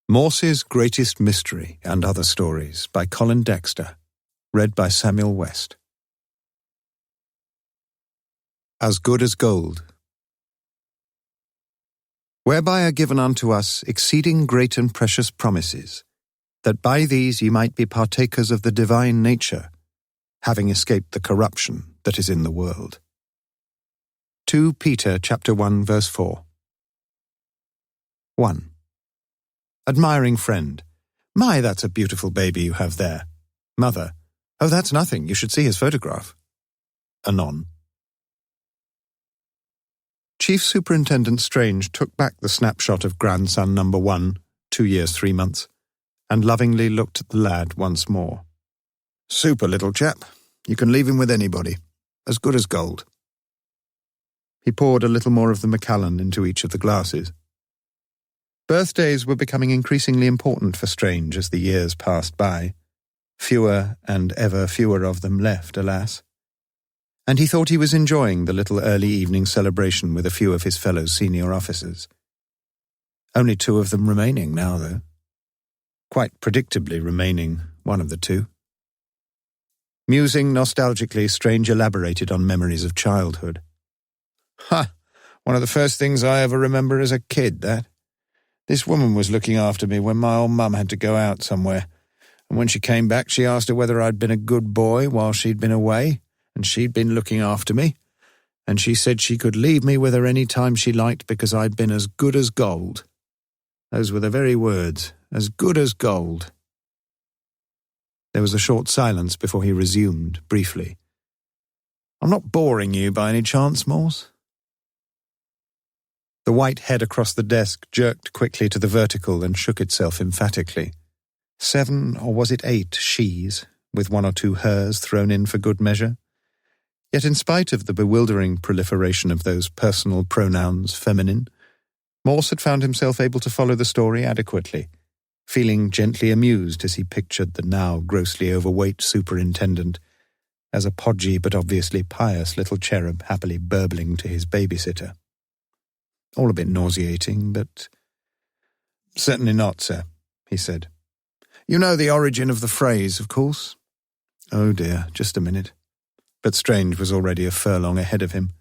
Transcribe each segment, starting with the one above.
Morse's Greatest Mystery and Other Stories by Colin Dexter. Read by Samuel West. As Good as Gold. Whereby are given unto us exceeding great and precious promises, that by these ye might be partakers of the divine nature, having escaped the corruption that is in the world. 2 Peter chapter 1 verse 4. 1. Admiring friend. My, that's a beautiful baby you have there. Mother. Oh, that's nothing. You should see his photograph. Anon. Chief Superintendent Strange took back the snapshot of grandson number 1, 2 years 3 months, and lovingly looked at the lad once more. Super little chap. You can leave him with anybody. As good as gold. He poured a little more of the Macallan into each of the glasses. Birthdays were becoming increasingly important for Strange as the years passed by. Fewer and ever fewer of them left, alas. And he thought he was enjoying the little early evening celebration with a few of his fellow senior officers. Only 2 of them remaining now, though. Quite predictably remaining, one of the 2. Musing nostalgically, Strange elaborated on memories of childhood. Ha! One of the first things I ever remember as a kid, that. This woman was looking after me when my old mum had to go out somewhere, and when she came back she asked her whether I'd been a good boy while she'd been away, and she'd been looking after me, and she said she could leave me with her any time she liked because I'd been as good as gold. Those were the very words, as good as gold. There was a short silence before he resumed, briefly. I'm not boring you by any chance, Morse? The white head across the desk jerked quickly to the vertical and shook itself emphatically. 7, or was it 8, she's, with 1 or 2 hers thrown in for good measure. Yet in spite of the bewildering proliferation of those personal pronouns feminine, Morse had found himself able to follow the story adequately, feeling gently amused as he pictured the now grossly overweight superintendent as a podgy but obviously pious little cherub happily burbling to his babysitter. All a bit nauseating, but... Certainly not, sir, he said. You know the origin of the phrase, of course? Oh dear, just a minute. But Strange was already a furlong ahead of him.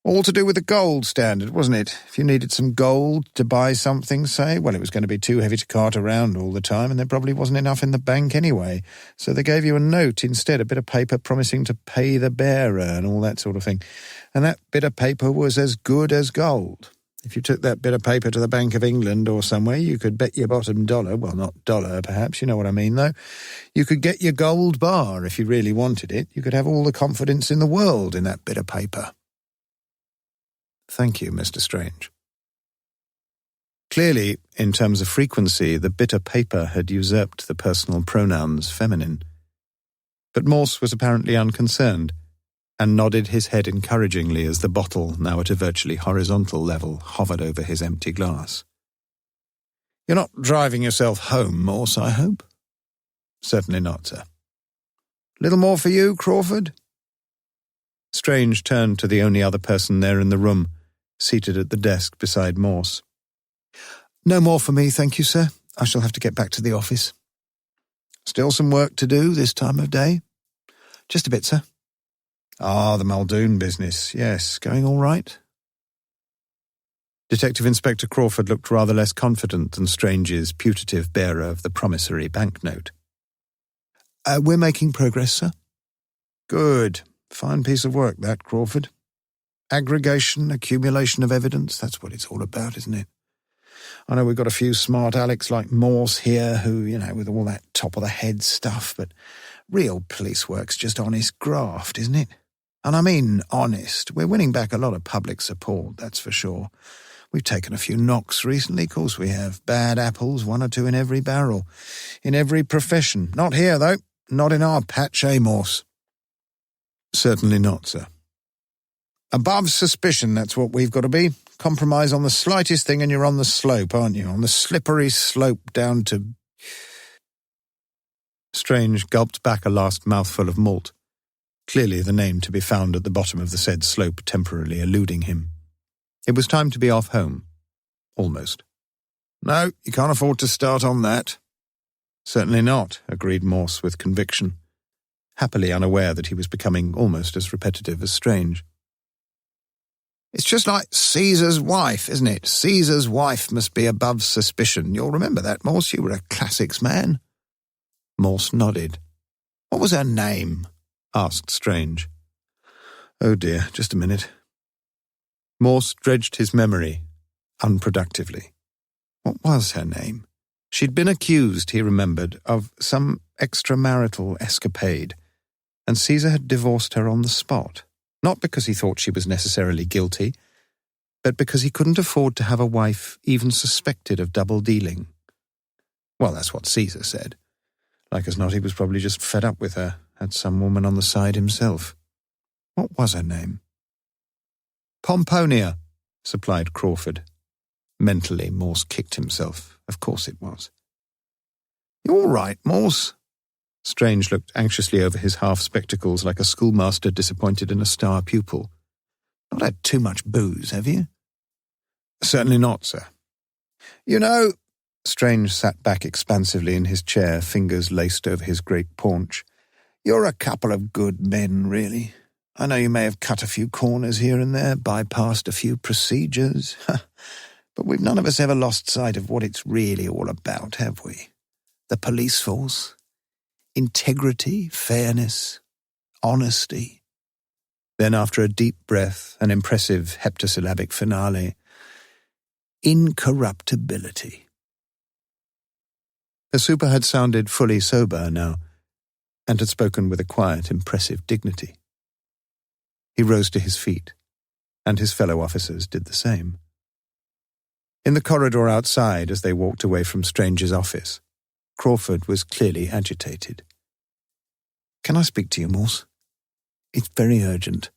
All to do with the gold standard, wasn't it? If you needed some gold to buy something, say, well, it was going to be too heavy to cart around all the time, and there probably wasn't enough in the bank anyway. So they gave you a note instead, a bit of paper promising to pay the bearer and all that sort of thing. And that bit of paper was as good as gold. If you took that bit of paper to the Bank of England or somewhere, you could bet your bottom dollar, well, not dollar perhaps, you know what I mean, though. You could get your gold bar if you really wanted it. You could have all the confidence in the world in that bit of paper. Thank you, Mr. Strange. Clearly, in terms of frequency, the bit of paper had usurped the personal pronouns feminine. But Morse was apparently unconcerned, and nodded his head encouragingly as the bottle, now at a virtually horizontal level, hovered over his empty glass. You're not driving yourself home, Morse, I hope? Certainly not, sir. Little more for you, Crawford? Strange turned to the only other person there in the room, seated at the desk beside Morse. No more for me, thank you, sir. I shall have to get back to the office. Still some work to do this time of day? Just a bit, sir. Ah, the Muldoon business. Yes, going all right? Detective Inspector Crawford looked rather less confident than Strange's putative bearer of the promissory banknote. We're making progress, sir. Good. Fine piece of work, that, Crawford. Aggregation, accumulation of evidence, that's what it's all about, isn't it? I know we've got a few smart Alecs like Morse here who, with all that top-of-the-head stuff, but real police work's just honest graft, isn't it? And I mean honest. We're winning back a lot of public support, that's for sure. We've taken a few knocks recently, of course we have. Bad apples, 1 or 2 in every barrel. In every profession. Not here, though. Not in our patch, Morse? Certainly not, sir. Above suspicion, that's what we've got to be. Compromise on the slightest thing and you're on the slope, aren't you? On the slippery slope down to... Strange gulped back a last mouthful of malt, clearly the name to be found at the bottom of the said slope temporarily eluding him. It was time to be off home. Almost. No, you can't afford to start on that. Certainly not, agreed Morse with conviction, happily unaware that he was becoming almost as repetitive as Strange. It's just like Caesar's wife, isn't it? Caesar's wife must be above suspicion. You'll remember that, Morse. You were a classics man. Morse nodded. What was her name? Asked Strange. Oh dear, just a minute. Morse dredged his memory, unproductively. What was her name? She'd been accused, he remembered, of some extramarital escapade, and Caesar had divorced her on the spot, not because he thought she was necessarily guilty, but because he couldn't afford to have a wife even suspected of double-dealing. Well, that's what Caesar said. Like as not, he was probably just fed up with her, had some woman on the side himself. What was her name? Pomponia, supplied Crawford. Mentally, Morse kicked himself. Of course it was. You all right, Morse? Strange looked anxiously over his half-spectacles like a schoolmaster disappointed in a star pupil. Not had too much booze, have you? Certainly not, sir. You know, Strange sat back expansively in his chair, fingers laced over his great paunch. You're a couple of good men, really. I know you may have cut a few corners here and there, bypassed a few procedures, but we've none of us ever lost sight of what it's really all about, have we? The police force. Integrity, fairness, honesty. Then after a deep breath, an impressive heptasyllabic finale, incorruptibility. The super had sounded fully sober now, and had spoken with a quiet, impressive dignity. He rose to his feet, and his fellow officers did the same. In the corridor outside, as they walked away from Strange's office, Crawford was clearly agitated. Can I speak to you, Morse? It's very urgent.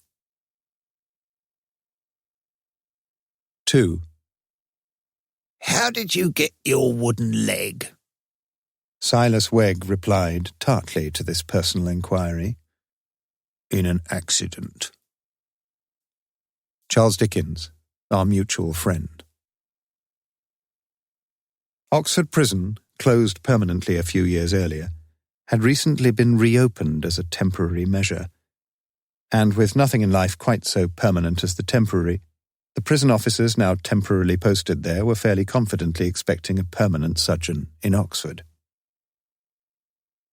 2. How did you get your wooden leg? Silas Wegg replied tartly to this personal inquiry. In an accident. Charles Dickens, our mutual friend. Oxford Prison, closed permanently a few years earlier, had recently been reopened as a temporary measure, and with nothing in life quite so permanent as the temporary, the prison officers now temporarily posted there were fairly confidently expecting a permanent sojourn in Oxford.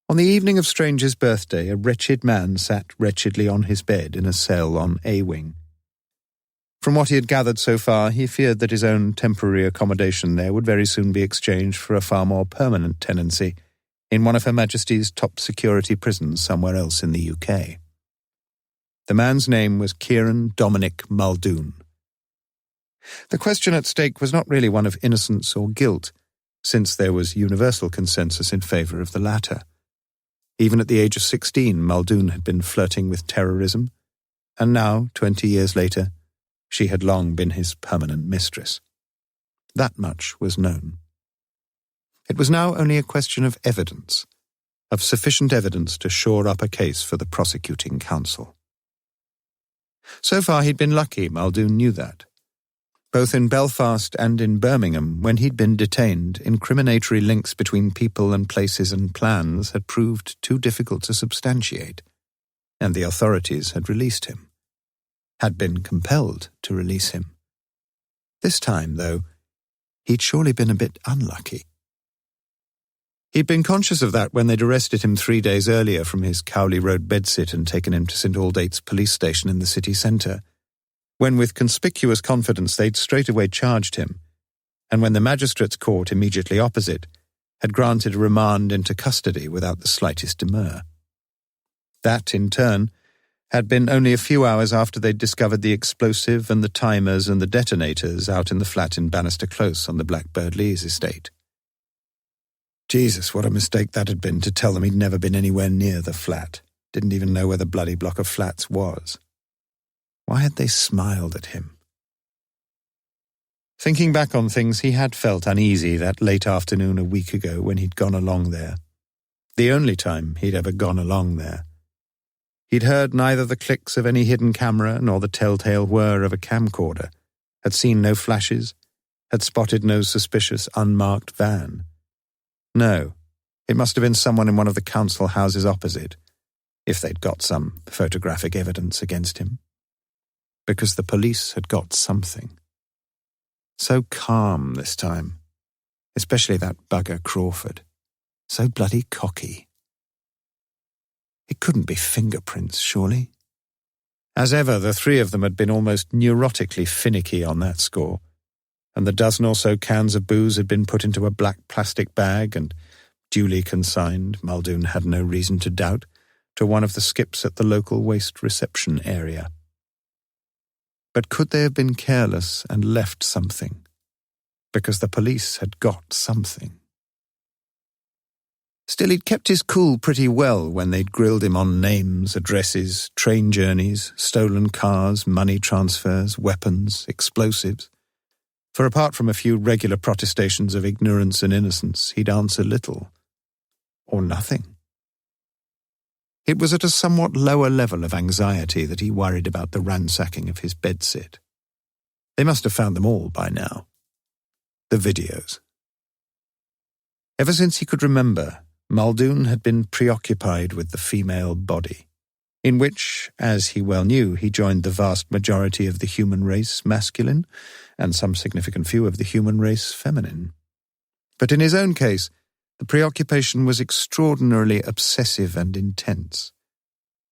On the evening of Strange's birthday, a wretched man sat wretchedly on his bed in a cell on A Wing. From what he had gathered so far, he feared that his own temporary accommodation there would very soon be exchanged for a far more permanent tenancy in one of Her Majesty's top security prisons somewhere else in the UK. The man's name was Kieran Dominic Muldoon. The question at stake was not really one of innocence or guilt, since there was universal consensus in favour of the latter. Even at the age of 16, Muldoon had been flirting with terrorism, and now, 20 years later, she had long been his permanent mistress. That much was known. It was now only a question of evidence, of sufficient evidence to shore up a case for the prosecuting counsel. So far he'd been lucky, Muldoon knew that. Both in Belfast and in Birmingham, when he'd been detained, incriminatory links between people and places and plans had proved too difficult to substantiate, and the authorities had released him. Had been compelled to release him. This time, though, he'd surely been a bit unlucky. He'd been conscious of that when they'd arrested him 3 days earlier from his Cowley Road bedsit and taken him to St Aldate's police station in the city centre, when with conspicuous confidence they'd straightaway charged him, and when the magistrate's court immediately opposite had granted a remand into custody without the slightest demur. That, in turn, had been only a few hours after they'd discovered the explosive and the timers and the detonators out in the flat in Bannister Close on the Blackbird Leys estate. Jesus, what a mistake that had been to tell them he'd never been anywhere near the flat, didn't even know where the bloody block of flats was. Why had they smiled at him? Thinking back on things, he had felt uneasy that late afternoon a week ago when he'd gone along there. The only time he'd ever gone along there. He'd heard neither the clicks of any hidden camera nor the telltale whir of a camcorder, had seen no flashes, had spotted no suspicious unmarked van. No, it must have been someone in one of the council houses opposite, if they'd got some photographic evidence against him. Because the police had got something. So calm this time, especially that bugger Crawford. So bloody cocky. It couldn't be fingerprints, surely. As ever, the three of them had been almost neurotically finicky on that score, and the dozen or so cans of booze had been put into a black plastic bag and duly consigned, Muldoon had no reason to doubt, to one of the skips at the local waste reception area. But could they have been careless and left something? Because the police had got something. Still, he'd kept his cool pretty well when they'd grilled him on names, addresses, train journeys, stolen cars, money transfers, weapons, explosives. For apart from a few regular protestations of ignorance and innocence, he'd answer little, or nothing. It was at a somewhat lower level of anxiety that he worried about the ransacking of his bedsit. They must have found them all by now. The videos. Ever since he could remember, Muldoon had been preoccupied with the female body, in which, as he well knew, he joined the vast majority of the human race masculine and some significant few of the human race feminine. But in his own case, the preoccupation was extraordinarily obsessive and intense,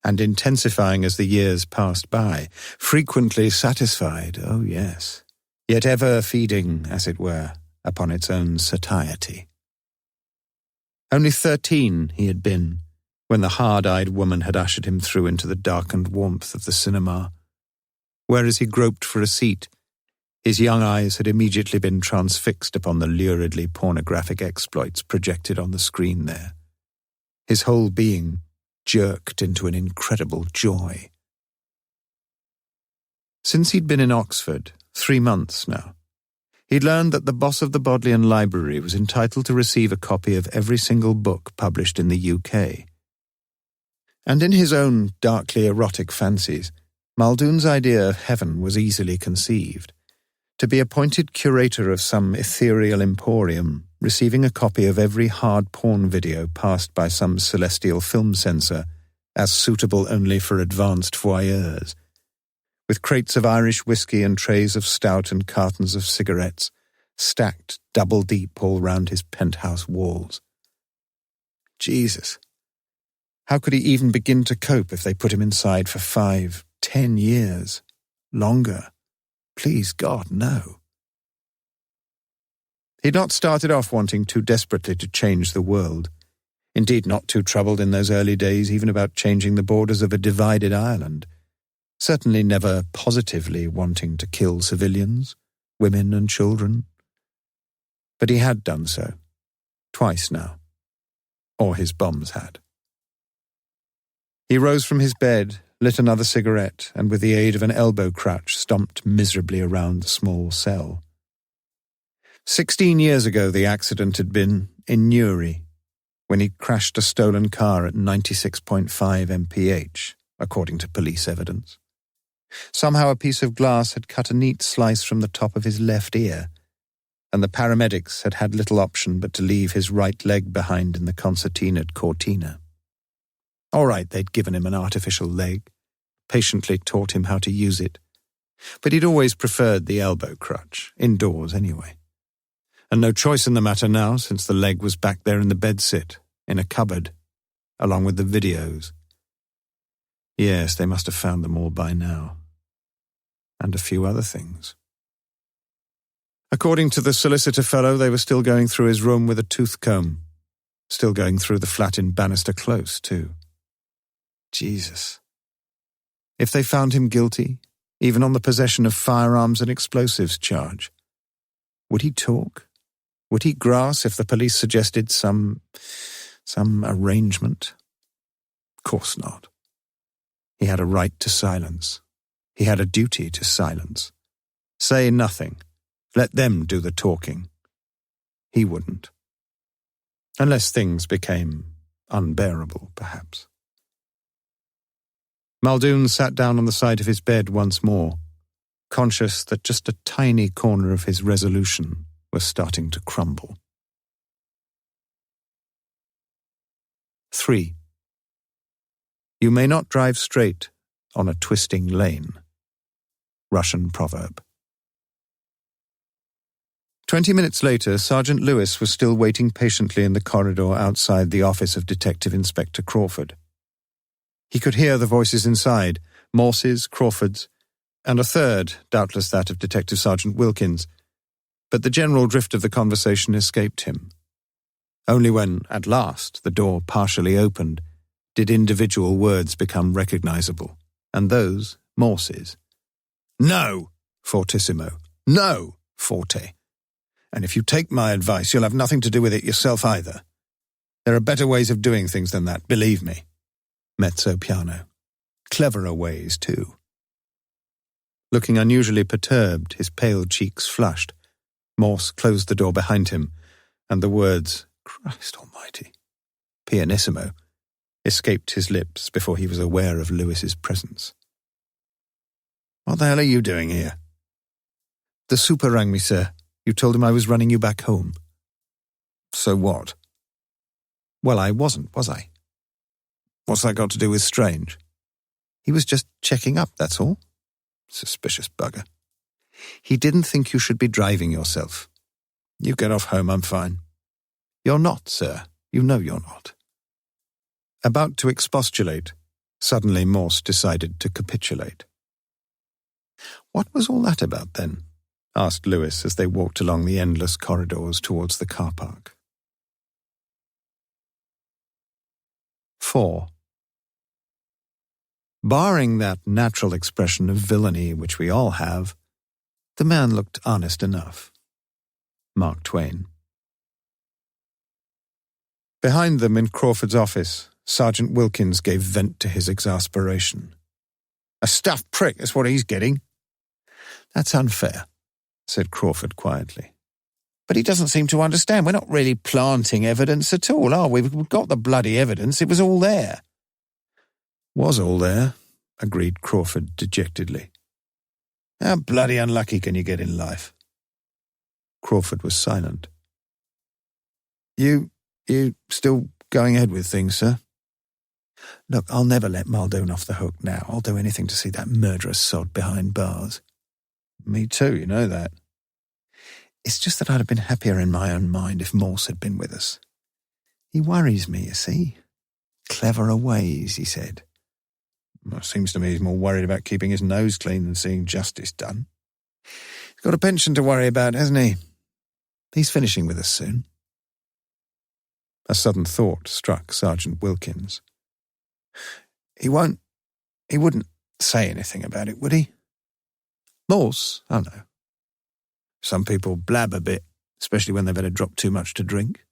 and intensifying as the years passed by, frequently satisfied, oh yes, yet ever feeding, as it were, upon its own satiety. Only 13 he had been when the hard-eyed woman had ushered him through into the darkened warmth of the cinema, where as he groped for a seat, his young eyes had immediately been transfixed upon the luridly pornographic exploits projected on the screen there. His whole being jerked into an incredible joy. Since he'd been in Oxford, 3 months now, he'd learned that the boss of the Bodleian Library was entitled to receive a copy of every single book published in the UK. And in his own darkly erotic fancies, Muldoon's idea of heaven was easily conceived. To be appointed curator of some ethereal emporium, receiving a copy of every hard porn video passed by some celestial film censor as suitable only for advanced voyeurs, with crates of Irish whiskey and trays of stout and cartons of cigarettes stacked double deep all round his penthouse walls. Jesus! How could he even begin to cope if they put him inside for 5, 10 years? Longer? Please God, no. He'd not started off wanting too desperately to change the world. Indeed, not too troubled in those early days even about changing the borders of a divided Ireland. Certainly never positively wanting to kill civilians, women and children. But he had done so. Twice now. Or his bombs had. He rose from his bed, lit another cigarette, and with the aid of an elbow crutch stomped miserably around the small cell. 16 years ago the accident had been in Newry, when he crashed a stolen car at 96.5 mph, according to police evidence. Somehow a piece of glass had cut a neat slice from the top of his left ear, and the paramedics had had little option but to leave his right leg behind in the concertinaed Cortina. All right, they'd given him an artificial leg, patiently taught him how to use it, but he'd always preferred the elbow crutch, indoors anyway. And no choice in the matter now, since the leg was back there in the bedsit, in a cupboard, along with the videos. Yes, they must have found them all by now. And a few other things. According to the solicitor fellow, they were still going through his room with a tooth comb. Still going through the flat in Bannister Close, too. Jesus. If they found him guilty, even on the possession of firearms and explosives charge, would he talk? Would he grass if the police suggested some arrangement? Of course not. He had a right to silence. He had a duty to silence. Say nothing. Let them do the talking. He wouldn't. Unless things became unbearable, perhaps. Muldoon sat down on the side of his bed once more, conscious that just a tiny corner of his resolution was starting to crumble. 3. You may not drive straight on a twisting lane. Russian proverb. 20 minutes later, Sergeant Lewis was still waiting patiently in the corridor outside the office of Detective Inspector Crawford. He could hear the voices inside, Morse's, Crawford's, and a third, doubtless that of Detective Sergeant Wilkins, but the general drift of the conversation escaped him. Only when, at last, the door partially opened, did individual words become recognizable, and those Morse's. "No, fortissimo. No, forte. And if you take my advice, you'll have nothing to do with it yourself either. There are better ways of doing things than that, believe me. Mezzo piano. Cleverer ways, too." Looking unusually perturbed, his pale cheeks flushed, Morse closed the door behind him, and the words, "Christ almighty," pianissimo, escaped his lips before he was aware of Lewis's presence. "What the hell are you doing here?" "The super rang me, sir. You told him I was running you back home." "So what?" "Well, I wasn't, was I?" "What's that got to do with Strange?" "He was just checking up, that's all." "Suspicious bugger." "He didn't think you should be driving yourself." "You get off home, I'm fine." "You're not, sir. You know you're not." About to expostulate, suddenly Morse decided to capitulate. "What was all that about, then?" asked Lewis as they walked along the endless corridors towards the car park. 4. Barring that natural expression of villainy which we all have, the man looked honest enough. Mark Twain. Behind them in Crawford's office, Sergeant Wilkins gave vent to his exasperation. "A stuffed prick is what he's getting." "That's unfair," said Crawford quietly. "But he doesn't seem to understand. We're not really planting evidence at all, are we? We've got the bloody evidence. It was all there." "Was all there," agreed Crawford dejectedly. "How bloody unlucky can you get in life?" Crawford was silent. You still going ahead with things, sir?" "Look, I'll never let Muldoon off the hook now. I'll do anything to see that murderous sod behind bars." "Me too, you know that." "It's just that I'd have been happier in my own mind if Morse had been with us. He worries me, you see. Cleverer ways, he said." "Well, it seems to me he's more worried about keeping his nose clean than seeing justice done." "He's got a pension to worry about, hasn't he?" "He's finishing with us soon." A sudden thought struck Sergeant Wilkins. He wouldn't say anything about it, would he?" "Morse? Oh, no. Some people blab a bit, especially when they've had a drop too much to drink."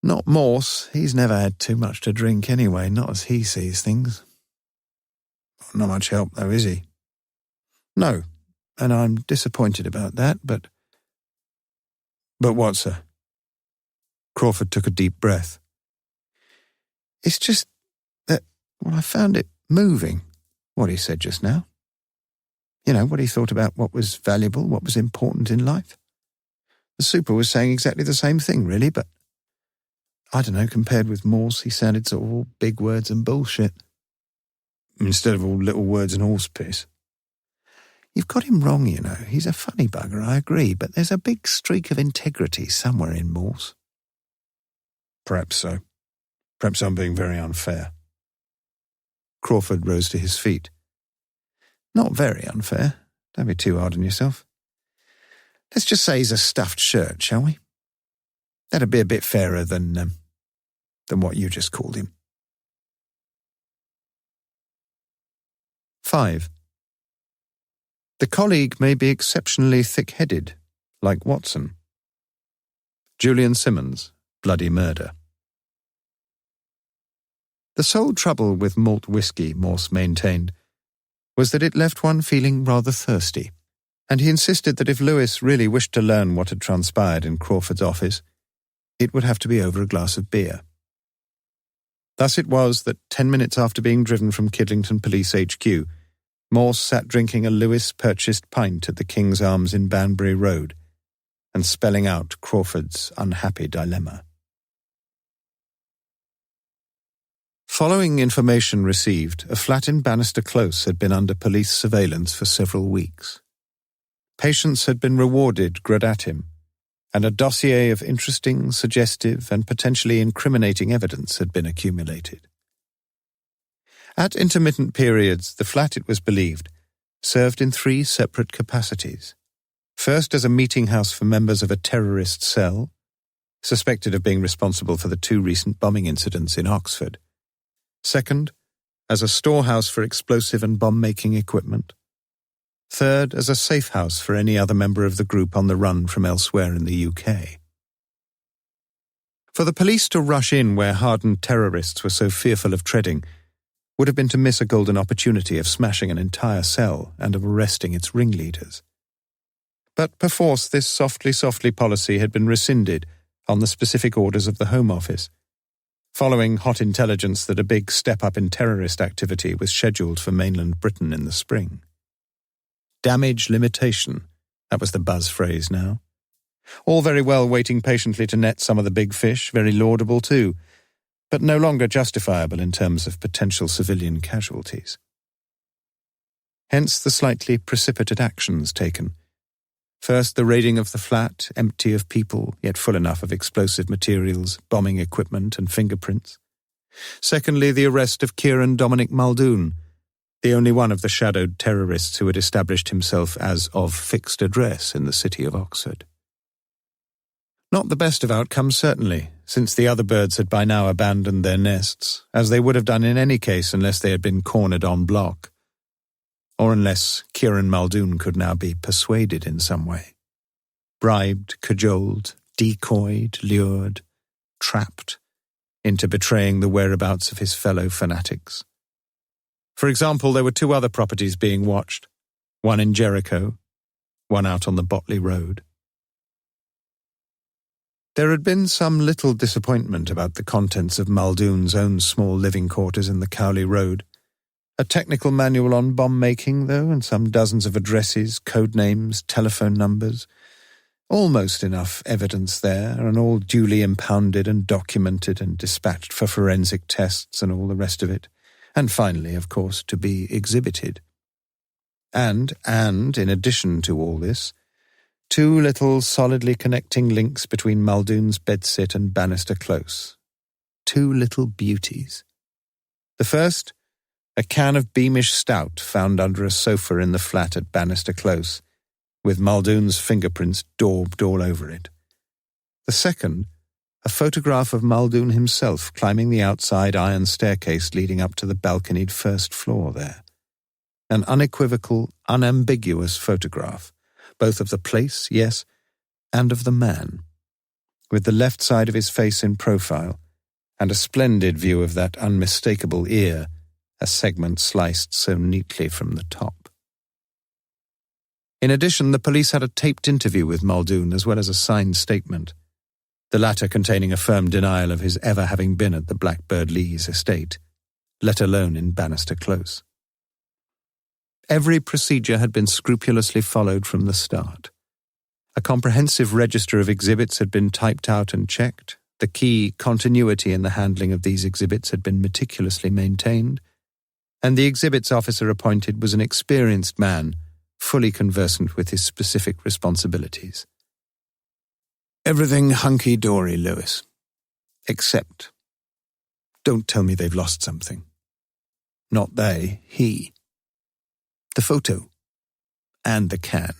"Not Morse. He's never had too much to drink anyway, not as he sees things." "Not much help, though, is he?" "No, and I'm disappointed about that, but—" "But what, sir?" Crawford took a deep breath. "It's just that, well, I found it moving, what he said just now. You know, what he thought about what was valuable, what was important in life. The super was saying exactly the same thing, really, but I don't know, compared with Morse, he sounded sort of all big words and bullshit." "Instead of all little words and horse piss." "You've got him wrong, you know. He's a funny bugger, I agree, but there's a big streak of integrity somewhere in Morse." "Perhaps so. Perhaps I'm being very unfair." Crawford rose to his feet. "Not very unfair. Don't be too hard on yourself. Let's just say he's a stuffed shirt, shall we? That'd be a bit fairer than what you just called him." 5. The colleague may be exceptionally thick-headed, like Watson. Julian Simmons, Bloody Murder. The sole trouble with malt whisky, Morse maintained, was that it left one feeling rather thirsty, and he insisted that if Lewis really wished to learn what had transpired in Crawford's office, it would have to be over a glass of beer. Thus it was that 10 minutes after being driven from Kidlington Police HQ, Morse sat drinking a Lewis-purchased pint at the King's Arms in Banbury Road and spelling out Crawford's unhappy dilemma. Following information received, a flat in Bannister Close had been under police surveillance for several weeks. Patients had been rewarded gradatim, and a dossier of interesting, suggestive, and potentially incriminating evidence had been accumulated. At intermittent periods, the flat, it was believed, served in 3 separate capacities. First, as a meeting house for members of a terrorist cell, suspected of being responsible for the 2 recent bombing incidents in Oxford. Second, as a storehouse for explosive and bomb-making equipment. Third, as a safe house for any other member of the group on the run from elsewhere in the UK. For the police to rush in where hardened terrorists were so fearful of treading would have been to miss a golden opportunity of smashing an entire cell and of arresting its ringleaders. But perforce this softly policy had been rescinded on the specific orders of the Home Office, following hot intelligence that a big step-up in terrorist activity was scheduled for mainland Britain in the spring. Damage limitation, that was the buzz phrase now. All very well waiting patiently to net some of the big fish, very laudable too, but no longer justifiable in terms of potential civilian casualties. Hence the slightly precipitate actions taken. First, the raiding of the flat, empty of people, yet full enough of explosive materials, bombing equipment and fingerprints. Secondly, the arrest of Kieran Dominic Muldoon, the only one of the shadowed terrorists who had established himself as of fixed address in the city of Oxford. Not the best of outcomes, certainly, since the other birds had by now abandoned their nests, as they would have done in any case unless they had been cornered en bloc, or unless Kieran Muldoon could now be persuaded in some way. Bribed, cajoled, decoyed, lured, trapped into betraying the whereabouts of his fellow fanatics. For example, there were 2 other properties being watched, one in Jericho, one out on the Botley Road. There had been some little disappointment about the contents of Muldoon's own small living quarters in the Cowley Road. A technical manual on bomb-making, though, and some dozens of addresses, code names, telephone numbers. Almost enough evidence there, and all duly impounded and documented and dispatched for forensic tests and all the rest of it. And finally, of course, to be exhibited. And, in addition to all this, 2 little solidly connecting links between Muldoon's bedsit and Bannister Close. 2 little beauties. The first, a can of Beamish stout found under a sofa in the flat at Bannister Close, with Muldoon's fingerprints daubed all over it. The second, a photograph of Muldoon himself climbing the outside iron staircase leading up to the balconied first floor there. An unequivocal, unambiguous photograph, both of the place, yes, and of the man, with the left side of his face in profile, and a splendid view of that unmistakable ear, a segment sliced so neatly from the top. In addition, the police had a taped interview with Muldoon as well as a signed statement, the latter containing a firm denial of his ever having been at the Blackbird Lees estate, let alone in Bannister Close. Every procedure had been scrupulously followed from the start. A comprehensive register of exhibits had been typed out and checked. The key continuity in the handling of these exhibits had been meticulously maintained, and the exhibits officer appointed was an experienced man, fully conversant with his specific responsibilities. Everything hunky-dory, Lewis. Except, don't tell me they've lost something. Not they, he. The photo. And the can.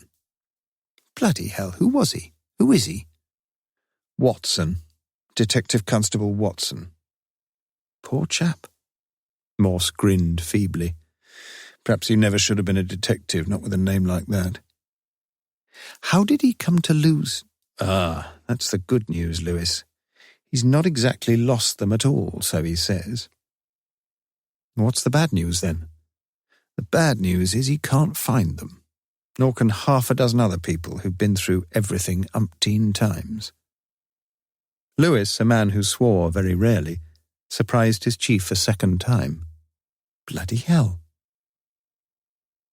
Bloody hell, who was he? Who is he? Watson. Detective Constable Watson. Poor chap. Morse grinned feebly. Perhaps he never should have been a detective, not with a name like that. How did he come to lose? Ah, that's the good news, Lewis. He's not exactly lost them at all, so he says. What's the bad news, then? The bad news is he can't find them, nor can 6 other people who've been through everything umpteen times. Lewis, a man who swore very rarely, surprised his chief a second time. Bloody hell.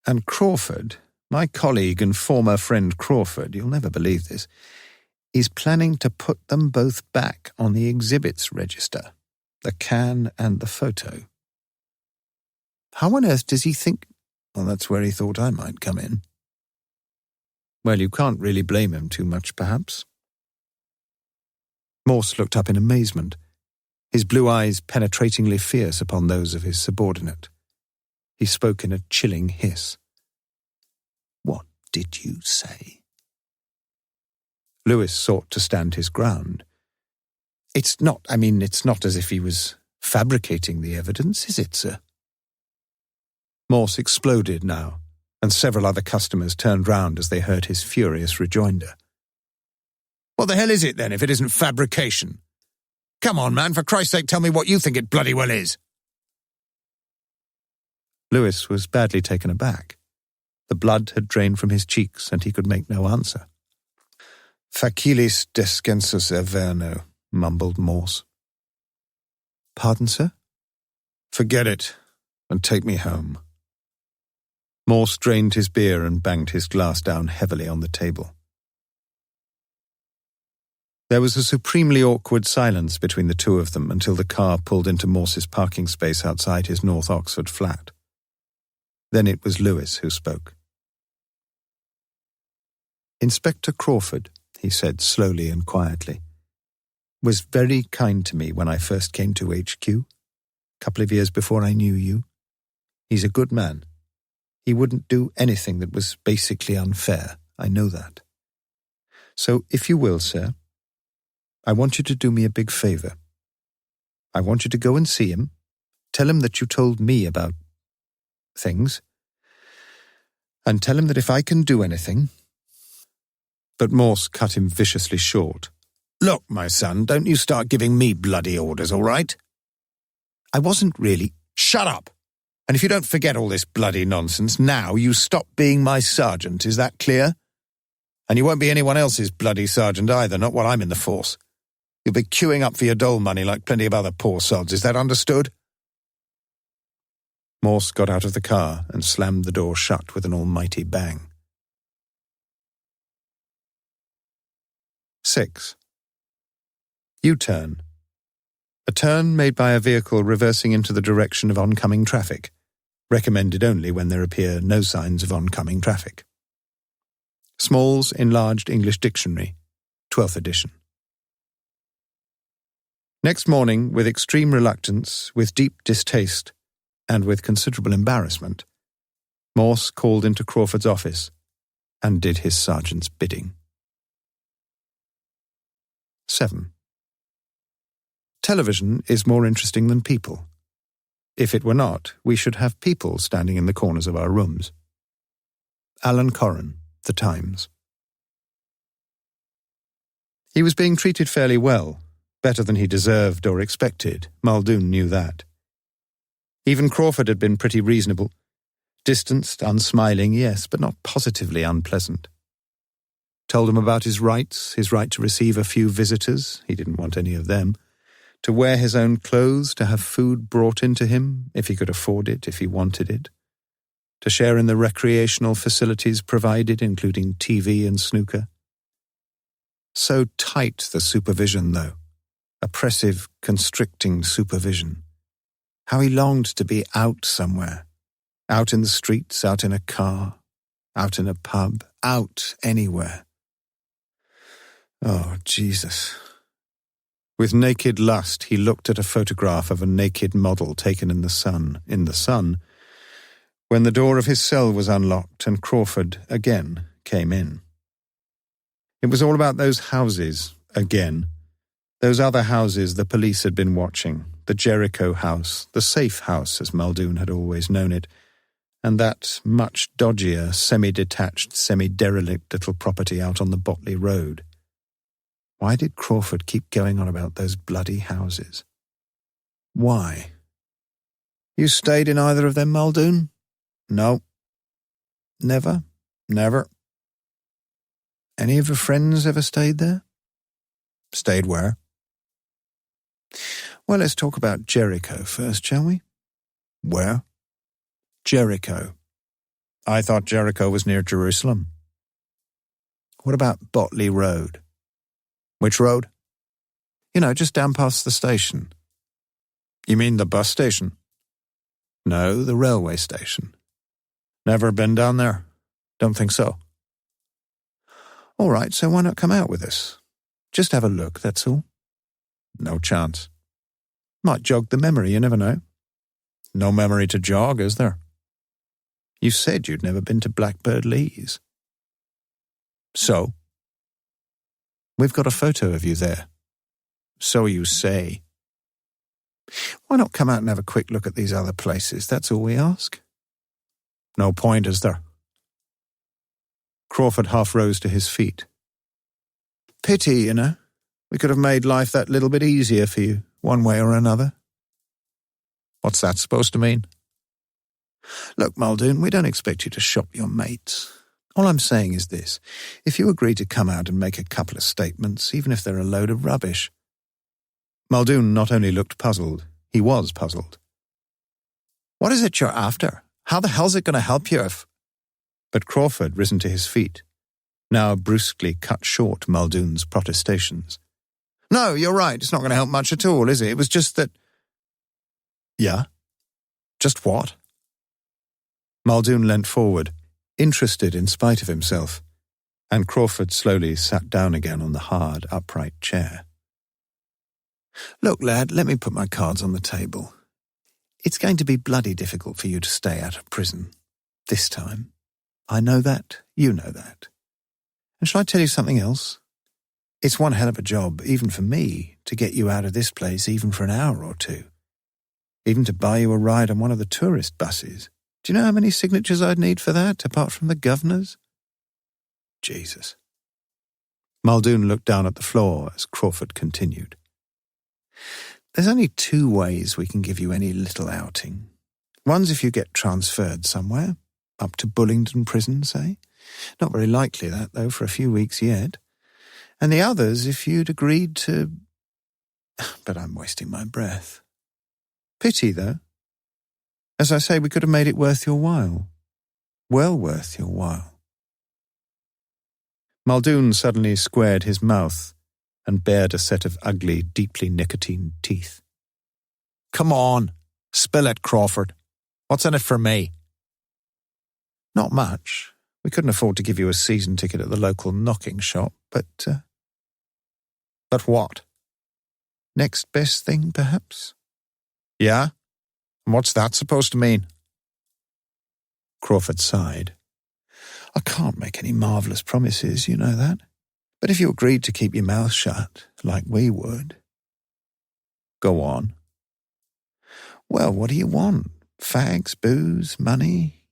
And Crawford, my colleague and former friend Crawford, you'll never believe this, is planning to put them both back on the exhibits register, the can and the photo. How on earth does he think? Well, that's where he thought I might come in. Well, you can't really blame him too much, perhaps. Morse looked up in amazement, his blue eyes penetratingly fierce upon those of his subordinate. He spoke in a chilling hiss. What did you say? Lewis sought to stand his ground. It's not as if he was fabricating the evidence, is it, sir? Morse exploded now, and several other customers turned round as they heard his furious rejoinder. What the hell is it, then, if it isn't fabrication? Come on, man, for Christ's sake, tell me what you think it bloody well is. Lewis was badly taken aback. The blood had drained from his cheeks, and he could make no answer. Facilis descensus averno, mumbled Morse. Pardon, sir? Forget it, and take me home. Morse drained his beer and banged his glass down heavily on the table. There was a supremely awkward silence between the two of them until the car pulled into Morse's parking space outside his North Oxford flat. Then it was Lewis who spoke. Inspector Crawford, he said slowly and quietly, was very kind to me when I first came to HQ, a couple of years before I knew you. He's a good man. He wouldn't do anything that was basically unfair. I know that. So, if you will, sir, I want you to do me a big favour. I want you to go and see him, tell him that you told me about things, and tell him that if I can do anything... But Morse cut him viciously short. Look, my son, don't you start giving me bloody orders, all right? I wasn't really... Shut up! And if you don't forget all this bloody nonsense, now you stop being my sergeant, is that clear? And you won't be anyone else's bloody sergeant either, not while I'm in the force. You'll be queuing up for your dole money like plenty of other poor sods, is that understood? Morse got out of the car and slammed the door shut with an almighty bang. 6. U-turn. A turn made by a vehicle reversing into the direction of oncoming traffic, recommended only when there appear no signs of oncoming traffic. Small's Enlarged English Dictionary, 12th edition. Next morning, with extreme reluctance, with deep distaste, and with considerable embarrassment, Morse called into Crawford's office and did his sergeant's bidding. 7. Television is more interesting than people. If it were not, we should have people standing in the corners of our rooms. Alan Corran, The Times. He was being treated fairly well, better than he deserved or expected. Muldoon knew that. Even Crawford had been pretty reasonable. Distanced, unsmiling, yes, but not positively unpleasant. Told him about his right to receive a few visitors, he didn't want any of them, to wear his own clothes, to have food brought into him, if he could afford it, if he wanted it, to share in the recreational facilities provided, including TV and snooker. So tight the supervision, though. Oppressive, constricting supervision. How he longed to be out somewhere. Out in the streets, out in a car, out in a pub, out anywhere. Oh, Jesus. With naked lust, he looked at a photograph of a naked model taken in the sun, when the door of his cell was unlocked and Crawford, again, came in. It was all about those houses, again. Those other houses the police had been watching, the Jericho house, the safe house as Muldoon had always known it, and that much dodgier, semi-detached, semi-derelict little property out on the Botley Road. Why did Crawford keep going on about those bloody houses? Why? You stayed in either of them, Muldoon? No. Never? Never. Any of your friends ever stayed there? Stayed where? Well, let's talk about Jericho first, shall we? Where? Jericho. I thought Jericho was near Jerusalem. What about Botley Road? Which road? Just down past the station. You mean the bus station? No, the railway station. Never been down there? Don't think so. All right, so why not come out with us? Just have a look, that's all. No chance. Might jog the memory, you never know. No memory to jog, is there? You said you'd never been to Blackbird Leys. So? We've got a photo of you there. So you say. Why not come out and have a quick look at these other places? That's all we ask. No point, is there? Crawford half rose to his feet. Pity, We could have made life that little bit easier for you, one way or another. What's that supposed to mean? Look, Muldoon, we don't expect you to shop your mates. All I'm saying is this. If you agree to come out and make a couple of statements, even if they're a load of rubbish. Muldoon not only looked puzzled, he was puzzled. What is it you're after? How the hell's it going to help you if... But Crawford, risen to his feet, now brusquely cut short Muldoon's protestations. No, you're right. It's not going to help much at all, is it? It was just that... Yeah? Just what? Muldoon leant forward, interested in spite of himself, and Crawford slowly sat down again on the hard, upright chair. Look, lad, let me put my cards on the table. It's going to be bloody difficult for you to stay out of prison. This time. I know that, you know that. And shall I tell you something else? It's one hell of a job, even for me, to get you out of this place even for an hour or two. Even to buy you a ride on one of the tourist buses. Do you know how many signatures I'd need for that, apart from the governor's? Jesus. Muldoon looked down at the floor as Crawford continued. There's only two ways we can give you any little outing. One's if you get transferred somewhere, up to Bullingdon Prison, say. Not very likely that, though, for a few weeks yet. And the other's if you'd agreed to... But I'm wasting my breath. Pity, though. As I say, we could have made it worth your while. Well worth your while. Muldoon suddenly squared his mouth and bared a set of ugly, deeply nicotined teeth. Come on, spill it, Crawford. What's in it for me? Not much. We couldn't afford to give you a season ticket at the local knocking shop, but... But what? Next best thing, perhaps? Yeah? And what's that supposed to mean? Crawford sighed. I can't make any marvellous promises, you know that. But if you agreed to keep your mouth shut, like we would... Go on. Well, what do you want? Fags, booze, money,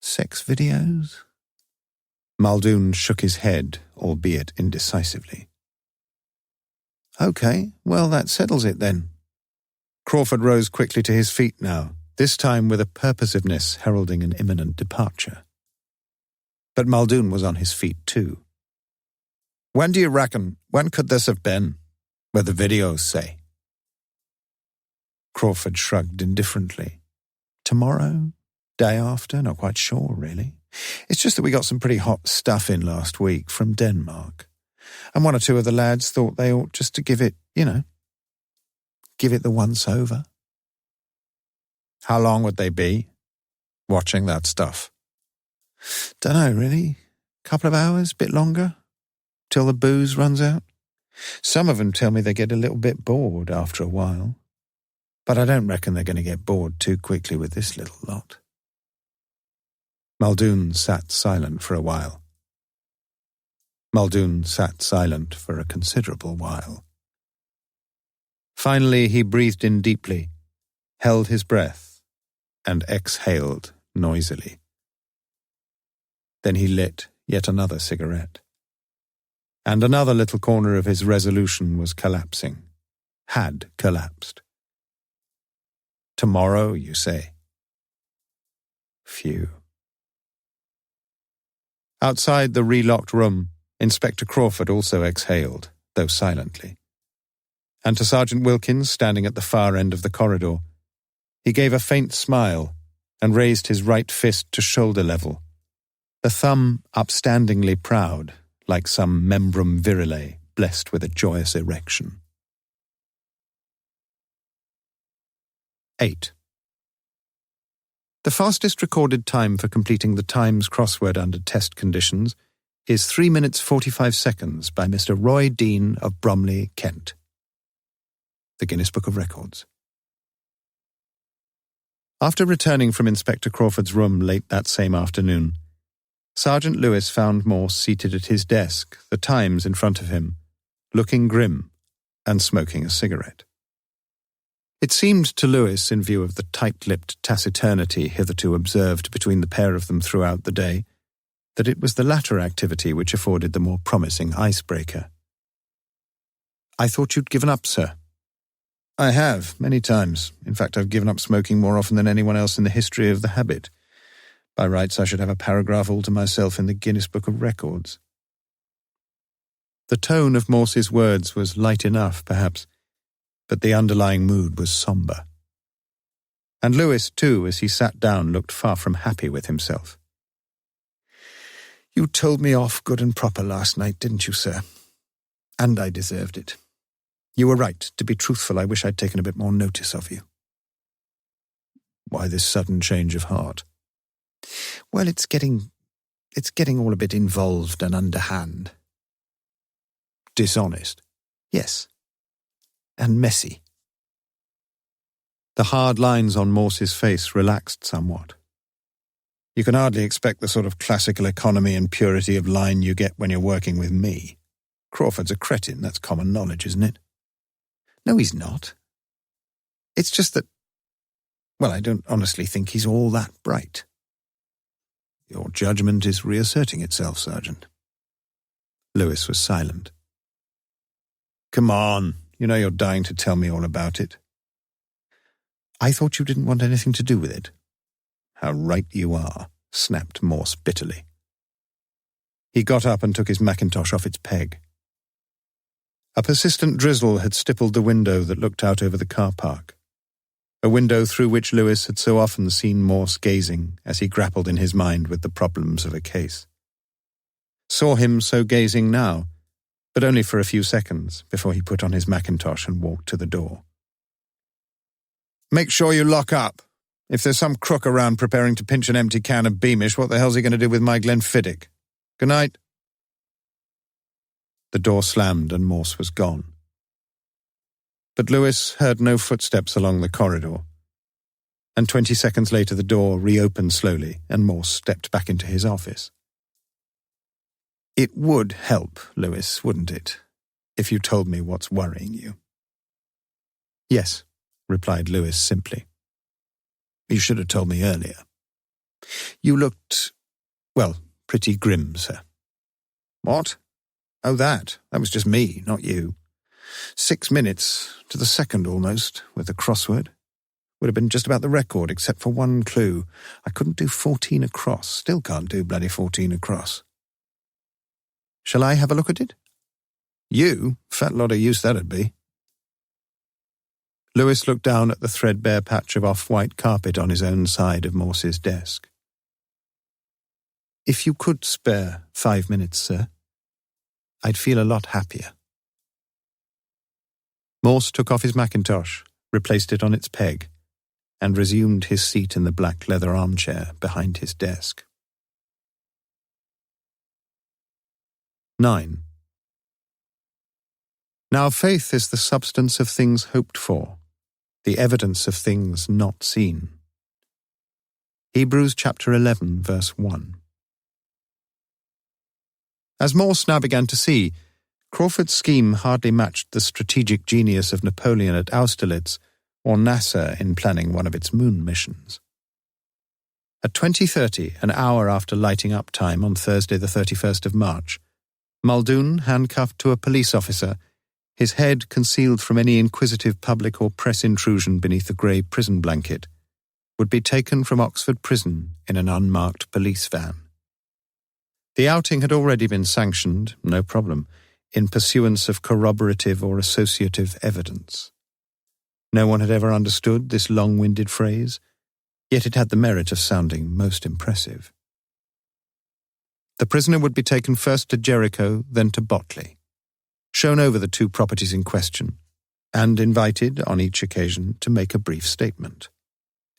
sex videos? Muldoon shook his head, albeit indecisively. OK, well, that settles it then. Crawford rose quickly to his feet now, this time with a purposiveness heralding an imminent departure. But Muldoon was on his feet too. When do you reckon? When could this have been? Where the videos say? Crawford shrugged indifferently. Tomorrow? Day after? Not quite sure, really. It's just that we got some pretty hot stuff in last week from Denmark. And one or two of the lads thought they ought just to give it, give it the once over. How long would they be watching that stuff? Dunno, really. Couple of hours, bit longer, till the booze runs out. Some of them tell me they get a little bit bored after a while. But I don't reckon they're going to get bored too quickly with this little lot. Muldoon sat silent for a while. Muldoon sat silent for a considerable while. Finally he breathed in deeply, held his breath, and exhaled noisily. Then he lit yet another cigarette. And another little corner of his resolution was collapsing, had collapsed. Tomorrow, you say? Phew. Outside the relocked room, Inspector Crawford also exhaled, though silently. And to Sergeant Wilkins, standing at the far end of the corridor, he gave a faint smile and raised his right fist to shoulder level, the thumb upstandingly proud, like some membrum virile blessed with a joyous erection. 8. The fastest recorded time for completing the Times crossword under test conditions is 3 minutes 45 seconds by Mr. Roy Dean of Bromley, Kent. The Guinness Book of Records. After returning from Inspector Crawford's room late that same afternoon, Sergeant Lewis found Morse seated at his desk, the Times in front of him, looking grim and smoking a cigarette. It seemed to Lewis, in view of the tight-lipped taciturnity hitherto observed between the pair of them throughout the day, that it was the latter activity which afforded the more promising icebreaker. "I thought you'd given up, sir." "I have, many times. In fact, I've given up smoking more often than anyone else in the history of the habit. By rights, I should have a paragraph all to myself in the Guinness Book of Records." The tone of Morse's words was light enough, perhaps, but the underlying mood was sombre. And Lewis, too, as he sat down, looked far from happy with himself. "You told me off good and proper last night, didn't you, sir? And I deserved it. You were right. To be truthful, I wish I'd taken a bit more notice of you." "Why this sudden change of heart?" "Well, it's getting all a bit involved and underhand." "Dishonest?" "Yes. And messy." The hard lines on Morse's face relaxed somewhat. "You can hardly expect the sort of classical economy and purity of line you get when you're working with me. Crawford's a cretin, that's common knowledge, isn't it?" "No, he's not. It's just that, well, I don't honestly think he's all that bright." "Your judgment is reasserting itself, Sergeant." Lewis was silent. "Come on. You know you're dying to tell me all about it." "I thought you didn't want anything to do with it." "How right you are," snapped Morse bitterly. He got up and took his mackintosh off its peg. A persistent drizzle had stippled the window that looked out over the car park, a window through which Lewis had so often seen Morse gazing as he grappled in his mind with the problems of a case. Saw him so gazing now, but only for a few seconds before he put on his mackintosh and walked to the door. "Make sure you lock up. If there's some crook around preparing to pinch an empty can of Beamish, what the hell's he going to do with my Glenfiddich? Good night." The door slammed and Morse was gone. But Lewis heard no footsteps along the corridor, and 20 seconds later the door reopened slowly and Morse stepped back into his office. "It would help, Lewis, wouldn't it, if you told me what's worrying you?" "Yes," replied Lewis simply. "You should have told me earlier." "You looked, well, pretty grim, sir." "What? Oh, that was just me, not you. 6 minutes, to the second almost, with the crossword. Would have been just about the record, except for one clue. I couldn't do 14 across, still can't do bloody 14 across." "Shall I have a look at it?" "You? Fat lot of use that'd be." Lewis looked down at the threadbare patch of off-white carpet on his own side of Morse's desk. "If you could spare 5 minutes, sir, I'd feel a lot happier." Morse took off his mackintosh, replaced it on its peg, and resumed his seat in the black leather armchair behind his desk. 9. Now faith is the substance of things hoped for, the evidence of things not seen. Hebrews chapter 11, verse 1. As Morse now began to see, Crawford's scheme hardly matched the strategic genius of Napoleon at Austerlitz or NASA in planning one of its moon missions. At 20:30, an hour after lighting up time on Thursday the 31st of March, Muldoon, handcuffed to a police officer, his head concealed from any inquisitive public or press intrusion beneath a grey prison blanket, would be taken from Oxford Prison in an unmarked police van. The outing had already been sanctioned, no problem, in pursuance of corroborative or associative evidence. No one had ever understood this long-winded phrase, yet it had the merit of sounding most impressive. The prisoner would be taken first to Jericho, then to Botley, shown over the two properties in question, and invited, on each occasion, to make a brief statement.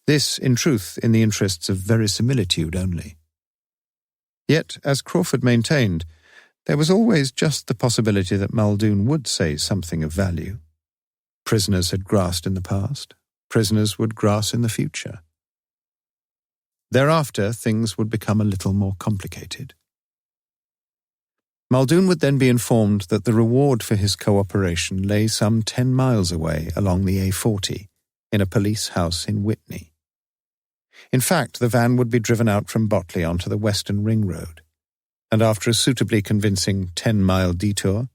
This, in truth, in the interests of verisimilitude only. Yet, as Crawford maintained, there was always just the possibility that Muldoon would say something of value. Prisoners had grassed in the past, prisoners would grass in the future. Thereafter, things would become a little more complicated. Muldoon would then be informed that the reward for his cooperation lay some 10 miles away along the A40, in a police house in Witney. In fact, the van would be driven out from Botley onto the Western Ring Road, and after a suitably convincing 10-mile detour,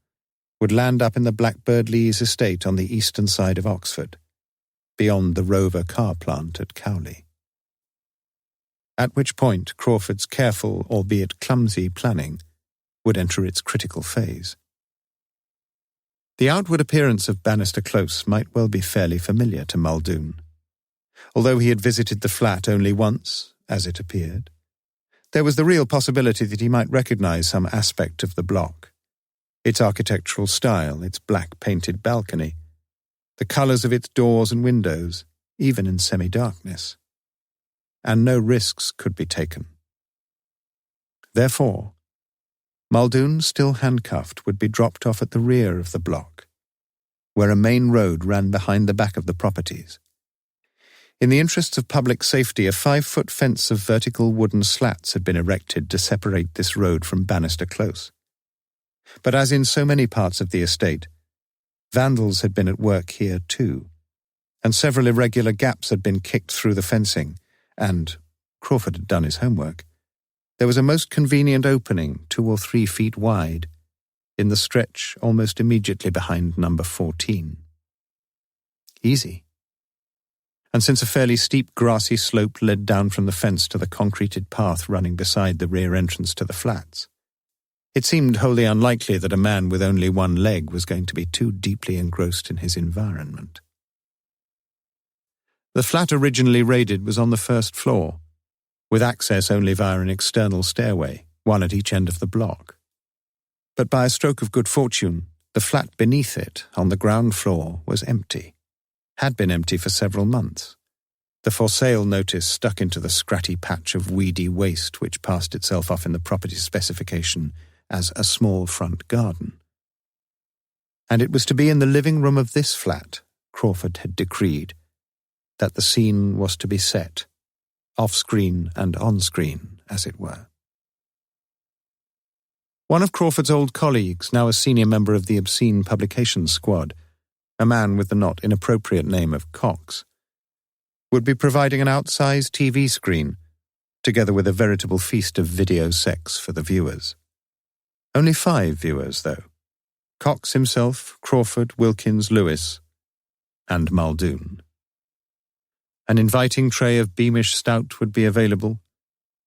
would land up in the Blackbird Leys estate on the eastern side of Oxford, beyond the Rover car plant at Cowley. At which point Crawford's careful, albeit clumsy, planning would enter its critical phase. The outward appearance of Bannister Close might well be fairly familiar to Muldoon. Although he had visited the flat only once, as it appeared, there was the real possibility that he might recognize some aspect of the block, its architectural style, its black-painted balcony, the colours of its doors and windows, even in semi-darkness. And no risks could be taken. Therefore, Muldoon, still handcuffed, would be dropped off at the rear of the block, where a main road ran behind the back of the properties. In the interests of public safety, a 5-foot fence of vertical wooden slats had been erected to separate this road from Bannister Close. But as in so many parts of the estate, vandals had been at work here too, and several irregular gaps had been kicked through the fencing, and Crawford had done his homework. There was a most convenient opening, 2 or 3 feet wide, in the stretch almost immediately behind number 14. Easy. And since a fairly steep grassy slope led down from the fence to the concreted path running beside the rear entrance to the flats, it seemed wholly unlikely that a man with only one leg was going to be too deeply engrossed in his environment. The flat originally raided was on the first floor, with access only via an external stairway, one at each end of the block. But by a stroke of good fortune, the flat beneath it, on the ground floor, was empty. Had been empty for several months. The for sale notice stuck into the scratty patch of weedy waste which passed itself off in the property specification as a small front garden. And it was to be in the living room of this flat, Crawford had decreed, that the scene was to be set, off-screen and on-screen, as it were. One of Crawford's old colleagues, now a senior member of the obscene publications squad, a man with the not inappropriate name of Cox, would be providing an outsized TV screen, together with a veritable feast of video sex for the viewers. Only 5 viewers, though. Cox himself, Crawford, Wilkins, Lewis, and Muldoon. An inviting tray of Beamish stout would be available,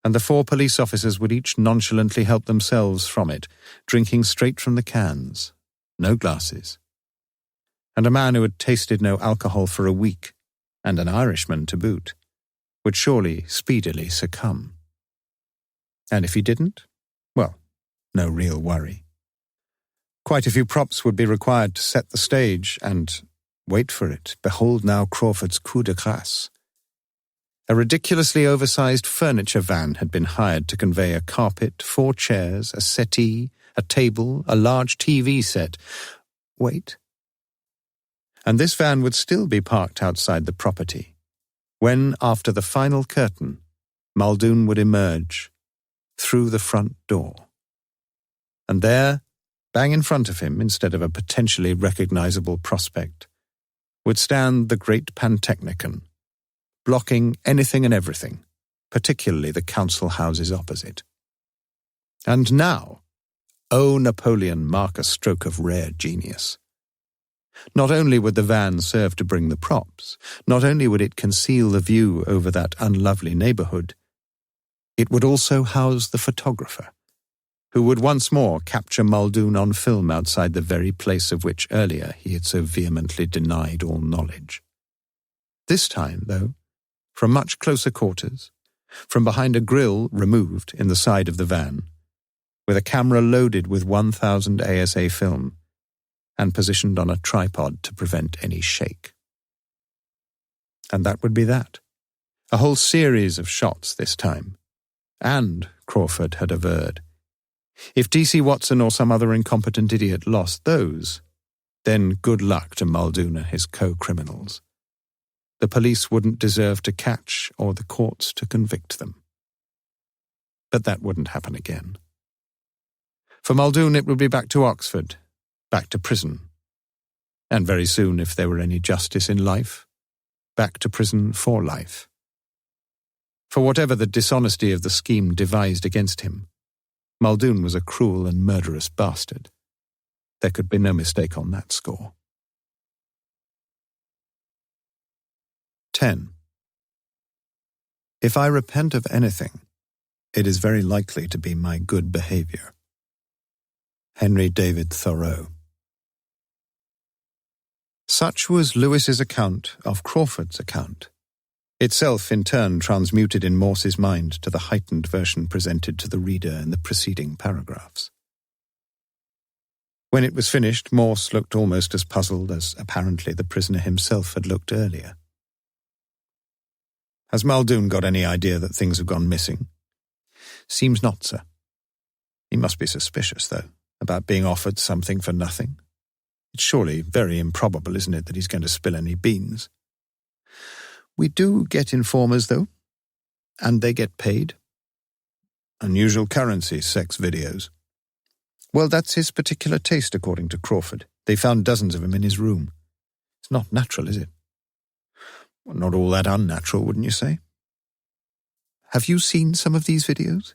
and the 4 police officers would each nonchalantly help themselves from it, drinking straight from the cans, no glasses. And a man who had tasted no alcohol for a week, and an Irishman to boot, would surely speedily succumb. And if he didn't, well, no real worry. Quite a few props would be required to set the stage, and, wait for it, behold now Crawford's coup de grâce. A ridiculously oversized furniture van had been hired to convey a carpet, 4 chairs, a settee, a table, a large TV set. Wait. And this van would still be parked outside the property, when, after the final curtain, Muldoon would emerge through the front door. And there, bang in front of him, instead of a potentially recognizable prospect, would stand the great Pantechnicon, blocking anything and everything, particularly the council houses opposite. And now, oh Napoleon, mark a stroke of rare genius. Not only would the van serve to bring the props, not only would it conceal the view over that unlovely neighbourhood, it would also house the photographer, who would once more capture Muldoon on film outside the very place of which earlier he had so vehemently denied all knowledge. This time, though, from much closer quarters, from behind a grille removed in the side of the van, with a camera loaded with 1000 ASA film and positioned on a tripod to prevent any shake. And that would be that. A whole series of shots this time. And, Crawford had averred, if DC Watson or some other incompetent idiot lost those, then good luck to Muldoon and his co-criminals. The police wouldn't deserve to catch or the courts to convict them. But that wouldn't happen again. For Muldoon, it would be back to Oxford, back to prison. And very soon, if there were any justice in life, back to prison for life. For whatever the dishonesty of the scheme devised against him, Muldoon was a cruel and murderous bastard. There could be no mistake on that score. 10. If I repent of anything, it is very likely to be my good behavior. Henry David Thoreau. Such was Lewis's account of Crawford's account, itself in turn transmuted in Morse's mind to the heightened version presented to the reader in the preceding paragraphs. When it was finished, Morse looked almost as puzzled as apparently the prisoner himself had looked earlier. Has Muldoon got any idea that things have gone missing? Seems not, sir. He must be suspicious, though, about being offered something for nothing. It's surely very improbable, isn't it, that he's going to spill any beans? We do get informers, though, and they get paid. Unusual currency, sex videos. Well, that's his particular taste, according to Crawford. They found dozens of them in his room. It's not natural, is it? Well, not all that unnatural, wouldn't you say? Have you seen some of these videos?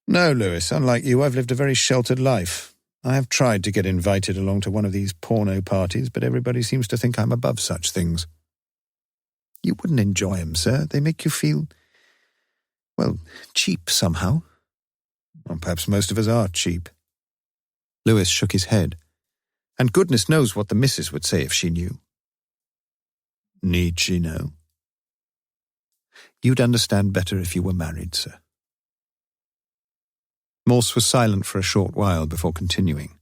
No, Lewis, unlike you, I've lived a very sheltered life. I have tried to get invited along to one of these porno parties, but everybody seems to think I'm above such things. You wouldn't enjoy them, sir. They make you feel, well, cheap somehow. Well, perhaps most of us are cheap. Lewis shook his head. And goodness knows what the missus would say if she knew. Need she know? You'd understand better if you were married, sir. Morse was silent for a short while before continuing.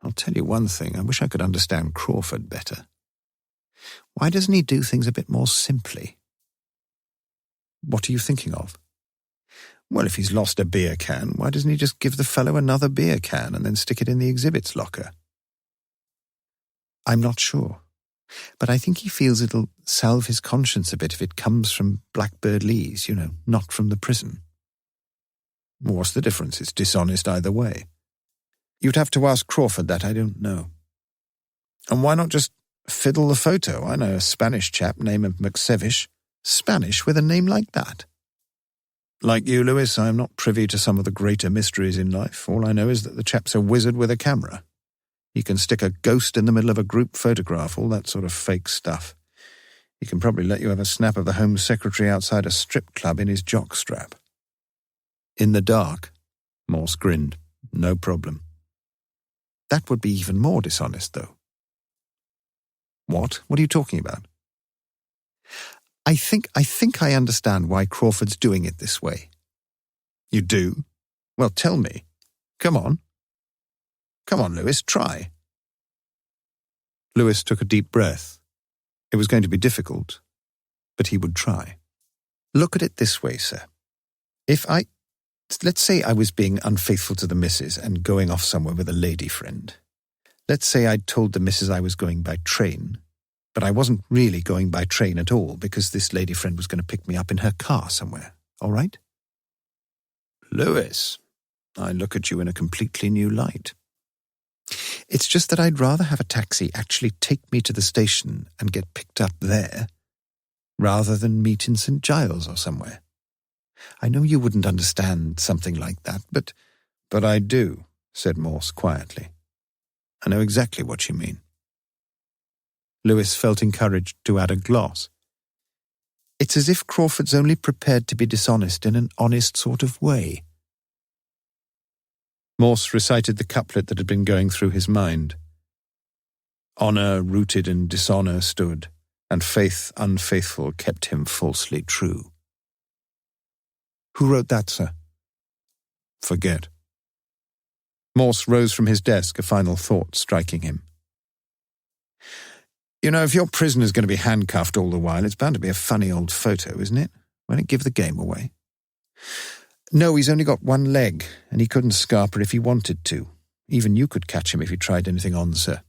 I'll tell you one thing, I wish I could understand Crawford better. Why doesn't he do things a bit more simply? What are you thinking of? Well, if he's lost a beer can, why doesn't he just give the fellow another beer can and then stick it in the exhibits locker? I'm not sure, but I think he feels it'll salve his conscience a bit if it comes from Blackbird Lee's, not from the prison. What's the difference? It's dishonest either way. You'd have to ask Crawford that, I don't know. And why not just fiddle the photo? I know a Spanish chap named McSevish. Spanish with a name like that? Like you, Lewis, I am not privy to some of the greater mysteries in life. All I know is that the chap's a wizard with a camera. He can stick a ghost in the middle of a group photograph, all that sort of fake stuff. He can probably let you have a snap of the Home Secretary outside a strip club in his jockstrap. In the dark, Morse grinned. No problem. That would be even more dishonest, though. What? What are you talking about? I think I understand why Crawford's doing it this way. You do? Well, tell me. Come on. Come on, Lewis, try. Lewis took a deep breath. It was going to be difficult, but he would try. Look at it this way, sir. Let's say I was being unfaithful to the missus and going off somewhere with a lady friend. Let's say I'd told the missus I was going by train, but I wasn't really going by train at all because this lady friend was going to pick me up in her car somewhere, all right? Lewis, I look at you in a completely new light. It's just that I'd rather have a taxi actually take me to the station and get picked up there, rather than meet in St. Giles or somewhere. I know you wouldn't understand something like that, but I do, said Morse quietly. I know exactly what you mean. Lewis felt encouraged to add a gloss. It's as if Crawford's only prepared to be dishonest in an honest sort of way. Morse recited the couplet that had been going through his mind. Honour rooted in dishonour stood, and faith unfaithful kept him falsely true. "Who wrote that, sir?" "Forget." Morse rose from his desk, a final thought striking him. "You know, if your prisoner's going to be handcuffed all the while, it's bound to be a funny old photo, isn't it? Won't it give the game away?" "No, he's only got one leg, and he couldn't scarper if he wanted to. Even you could catch him if you tried anything on, sir."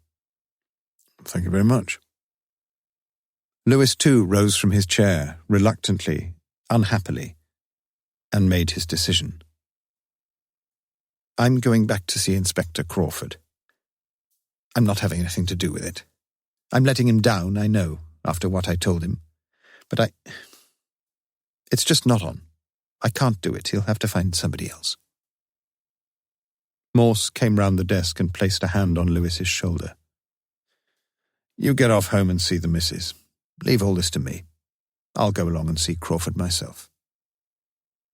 "Thank you very much." Lewis, too, rose from his chair, reluctantly, unhappily, and made his decision. "I'm going back to see Inspector Crawford. I'm not having anything to do with it. I'm letting him down, I know, after what I told him. But it's just not on. I can't do it. He'll have to find somebody else." Morse came round the desk and placed a hand on Lewis's shoulder. "You get off home and see the missus. Leave all this to me. I'll go along and see Crawford myself.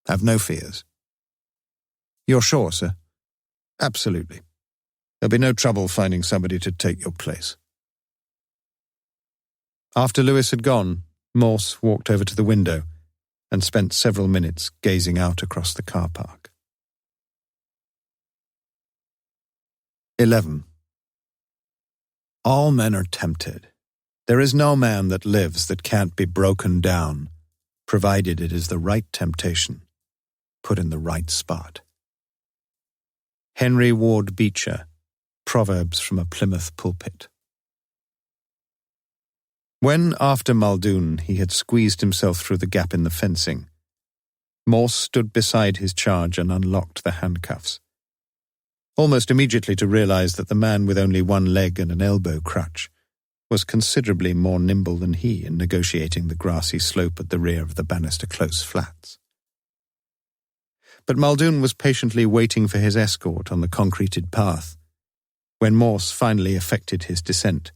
Have no fears." "You're sure, sir?" "Absolutely. There'll be no trouble finding somebody to take your place." After Lewis had gone, Morse walked over to the window and spent several minutes gazing out across the car park. 11. All men are tempted. There is no man that lives that can't be broken down, provided it is the right temptation, put in the right spot. Henry Ward Beecher, Proverbs from a Plymouth Pulpit. When, after Muldoon, he had squeezed himself through the gap in the fencing, Morse stood beside his charge and unlocked the handcuffs, almost immediately to realize that the man with only one leg and an elbow crutch was considerably more nimble than he in negotiating the grassy slope at the rear of the Bannister Close flats. But Muldoon was patiently waiting for his escort on the concreted path. When Morse finally effected his descent,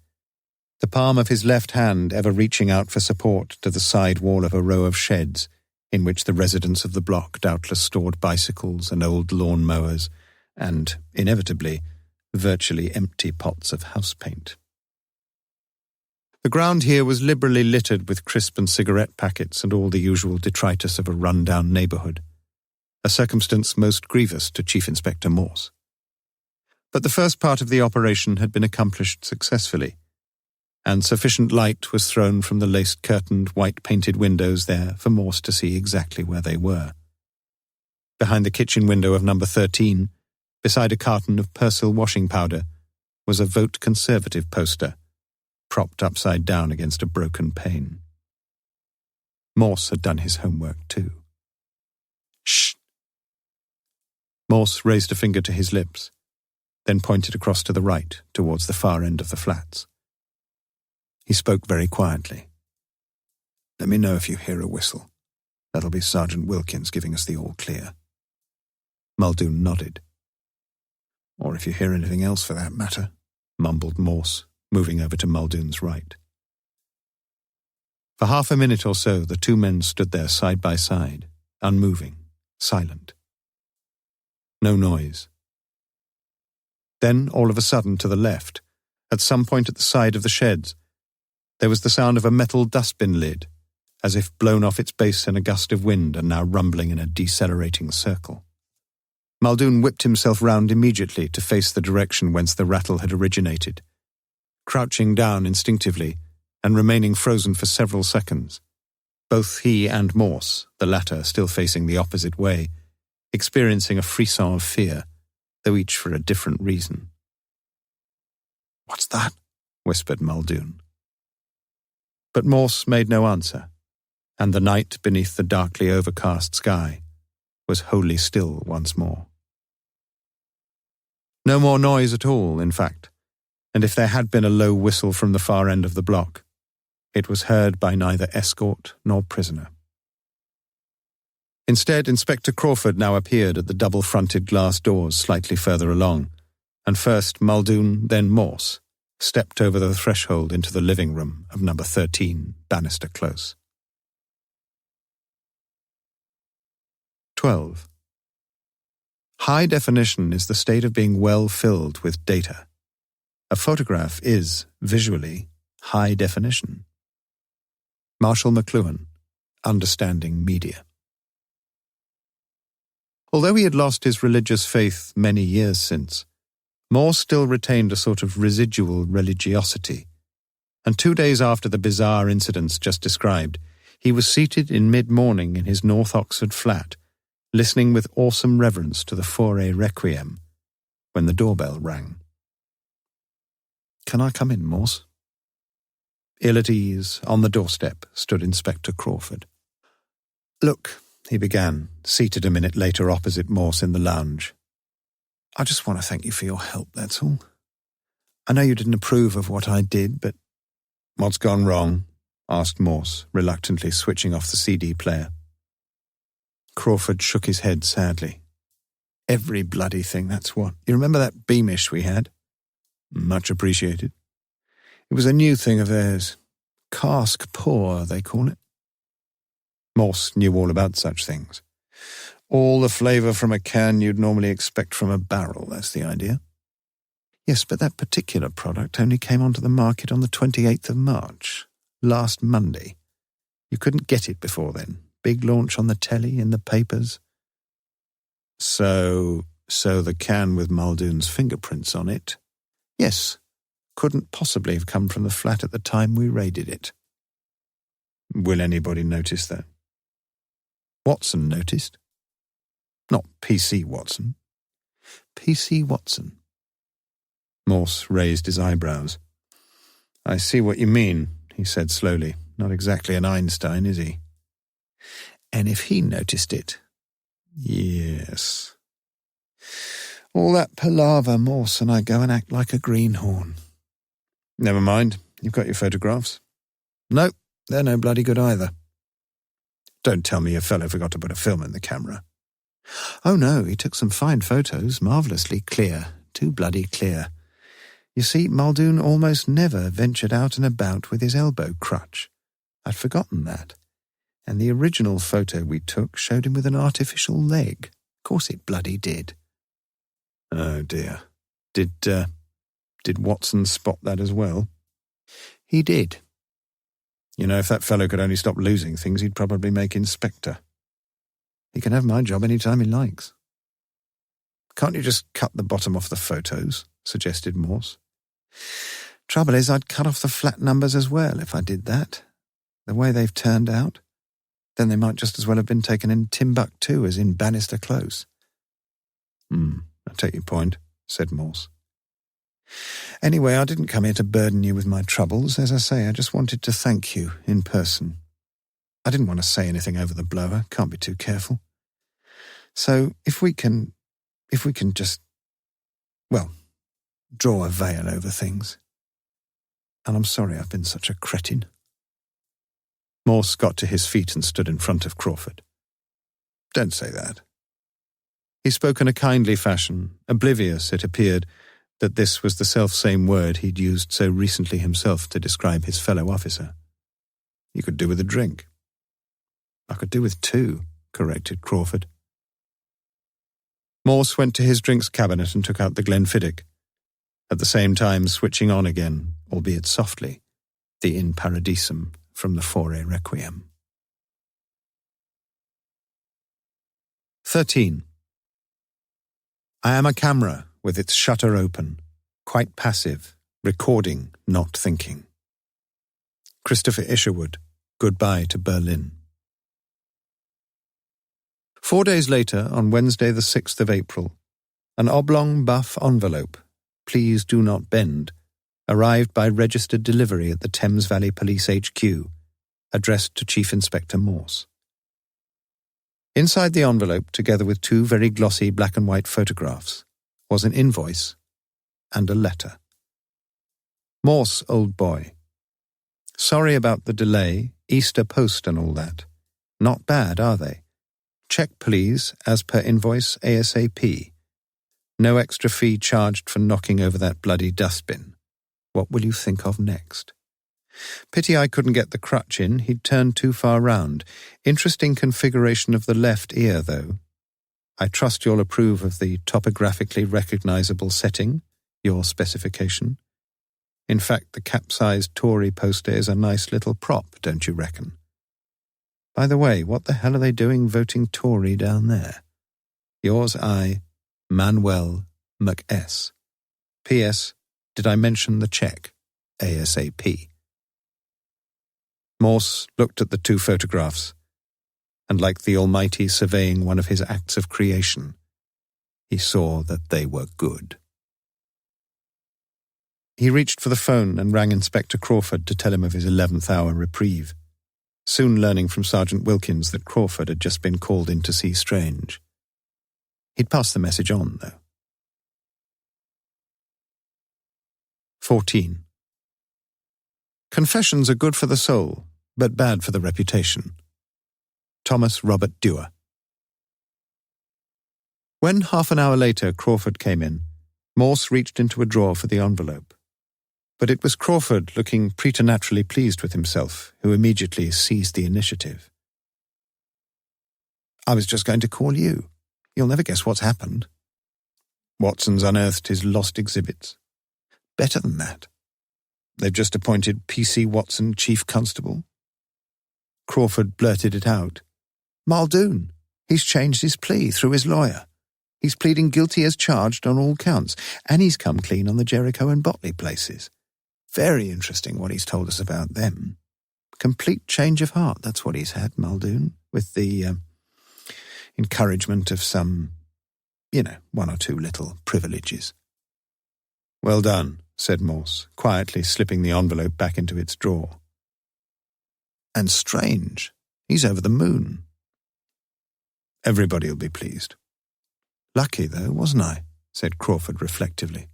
the palm of his left hand ever reaching out for support to the side wall of a row of sheds in which the residents of the block doubtless stored bicycles and old lawn mowers and, inevitably, virtually empty pots of house paint. The ground here was liberally littered with crisp and cigarette packets and all the usual detritus of a run-down neighbourhood, a circumstance most grievous to Chief Inspector Morse. But the first part of the operation had been accomplished successfully, and sufficient light was thrown from the lace-curtained, white-painted windows there for Morse to see exactly where they were. Behind the kitchen window of number 13, beside a carton of Persil washing powder, was a Vote Conservative poster, propped upside down against a broken pane. Morse had done his homework too. "Shh!" Morse raised a finger to his lips, then pointed across to the right, towards the far end of the flats. He spoke very quietly. "Let me know if you hear a whistle. That'll be Sergeant Wilkins giving us the all clear." Muldoon nodded. "Or if you hear anything else for that matter," mumbled Morse, moving over to Muldoon's right. For half a minute or so, the two men stood there side by side, unmoving, silent. No noise. Then, all of a sudden, to the left, at some point at the side of the sheds, there was the sound of a metal dustbin lid, as if blown off its base in a gust of wind and now rumbling in a decelerating circle. Muldoon whipped himself round immediately to face the direction whence the rattle had originated, crouching down instinctively and remaining frozen for several seconds, both he and Morse, the latter still facing the opposite way, experiencing a frisson of fear, though each for a different reason. "What's that?" whispered Muldoon. But Morse made no answer, and the night beneath the darkly overcast sky was wholly still once more. No more noise at all, in fact, and if there had been a low whistle from the far end of the block, it was heard by neither escort nor prisoner. Instead, Inspector Crawford now appeared at the double-fronted glass doors slightly further along, and first Muldoon, then Morse, stepped over the threshold into the living room of number 13, Bannister Close. 12. High definition is the state of being well filled with data. A photograph is, visually, high definition. Marshall McLuhan, Understanding Media. Although he had lost his religious faith many years since, Morse still retained a sort of residual religiosity, and 2 days after the bizarre incidents just described, he was seated in mid-morning in his North Oxford flat, listening with awesome reverence to the Fauré Requiem, when the doorbell rang. "Can I come in, Morse?" Ill at ease, on the doorstep, stood Inspector Crawford. "Look," he began, seated a minute later opposite Morse in the lounge. "I just want to thank you for your help, that's all. I know you didn't approve of what I did, but—" "What's gone wrong?" asked Morse, reluctantly switching off the CD player. Crawford shook his head sadly. "Every bloody thing, that's what. You remember that Beamish we had?" "Much appreciated." "It was a new thing of theirs. Cask pour, they call it." Morse knew all about such things. All the flavour from a can you'd normally expect from a barrel, that's the idea. "Yes, but that particular product only came onto the market on the 28th of March, last Monday. You couldn't get it before then. Big launch on the telly, in the papers." So the can with Muldoon's fingerprints on it?" "Yes. Couldn't possibly have come from the flat at the time we raided it." "Will anybody notice that?" "Watson noticed." "Not P.C. Watson." "P.C. Watson." Morse raised his eyebrows. "I see what you mean," he said slowly. "Not exactly an Einstein, is he?" "And if he noticed it—" "Yes." "All that palaver, Morse, and I go and act like a greenhorn." "Never mind. You've got your photographs." "No, they're no bloody good either." "Don't tell me your fellow forgot to put a film in the camera." "Oh no, he took some fine photos, marvellously clear, too bloody clear. You see, Muldoon almost never ventured out and about with his elbow crutch. I'd forgotten that. And the original photo we took showed him with an artificial leg. Of course it bloody did." "Oh dear. Did Watson spot that as well?" "He did." "You know, if that fellow could only stop losing things, he'd probably make inspector." "He can have my job any time he likes." "Can't you just cut the bottom off the photos?" suggested Morse. "Trouble is, I'd cut off the flat numbers as well if I did that. The way they've turned out, then they might just as well have been taken in Timbuktu as in Bannister Close." "I take your point," said Morse. "Anyway, I didn't come here to burden you with my troubles. As I say, I just wanted to thank you in person. I didn't want to say anything over the blower. Can't be too careful. So if we can just, well, draw a veil over things. And I'm sorry I've been such a cretin." Morse got to his feet and stood in front of Crawford. "Don't say that." He spoke in a kindly fashion, oblivious, it appeared, that this was the self-same word he'd used so recently himself to describe his fellow officer. "You could do with a drink." "I could do with two," corrected Crawford. Morse went to his drinks cabinet and took out the Glenfiddich, at the same time switching on again, albeit softly, the In Paradisum from the Fauré Requiem. 13. I am a camera with its shutter open, quite passive, recording, not thinking. Christopher Isherwood, Goodbye to Berlin. 4 days later, on Wednesday the 6th of April, an oblong buff envelope, "Please do not bend," arrived by registered delivery at the Thames Valley Police HQ, addressed to Chief Inspector Morse. Inside the envelope, together with 2 very glossy black and white photographs, was an invoice and a letter. "Morse, old boy. Sorry about the delay, Easter post and all that. Not bad, are they? Check, please, as per invoice ASAP. No extra fee charged for knocking over that bloody dustbin. What will you think of next? Pity I couldn't get the crutch in, he'd turned too far round. Interesting configuration of the left ear, though. I trust you'll approve of the topographically recognisable setting, your specification. In fact, the capsized Tory poster is a nice little prop, don't you reckon? By the way, what the hell are they doing voting Tory down there? Yours I, Manuel McS. P.S. Did I mention the cheque? ASAP. Morse looked at the two photographs, and like the Almighty surveying one of his acts of creation, he saw that they were good. He reached for the phone and rang Inspector Crawford to tell him of his 11th hour reprieve, soon learning from Sergeant Wilkins that Crawford had just been called in to see Strange. He'd passed the message on, though. 14. Confessions are good for the soul, but bad for the reputation. Thomas Robert Dewar. When half an hour later Crawford came in, Morse reached into a drawer for the envelope. But it was Crawford, looking preternaturally pleased with himself, who immediately seized the initiative. I was just going to call you. You'll never guess what's happened. Watson's unearthed his lost exhibits. Better than that. They've just appointed P.C. Watson Chief Constable. Crawford blurted it out. Muldoon. He's changed his plea through his lawyer. He's pleading guilty as charged on all counts, and he's come clean on the Jericho and Botley places. Very interesting what he's told us about them. Complete change of heart, that's what he's had, Muldoon, with the encouragement of some, one or two little privileges. Well done, said Morse, quietly slipping the envelope back into its drawer. And Strange. He's over the moon. Everybody'll be pleased. Lucky, though, wasn't I? Said Crawford reflectively.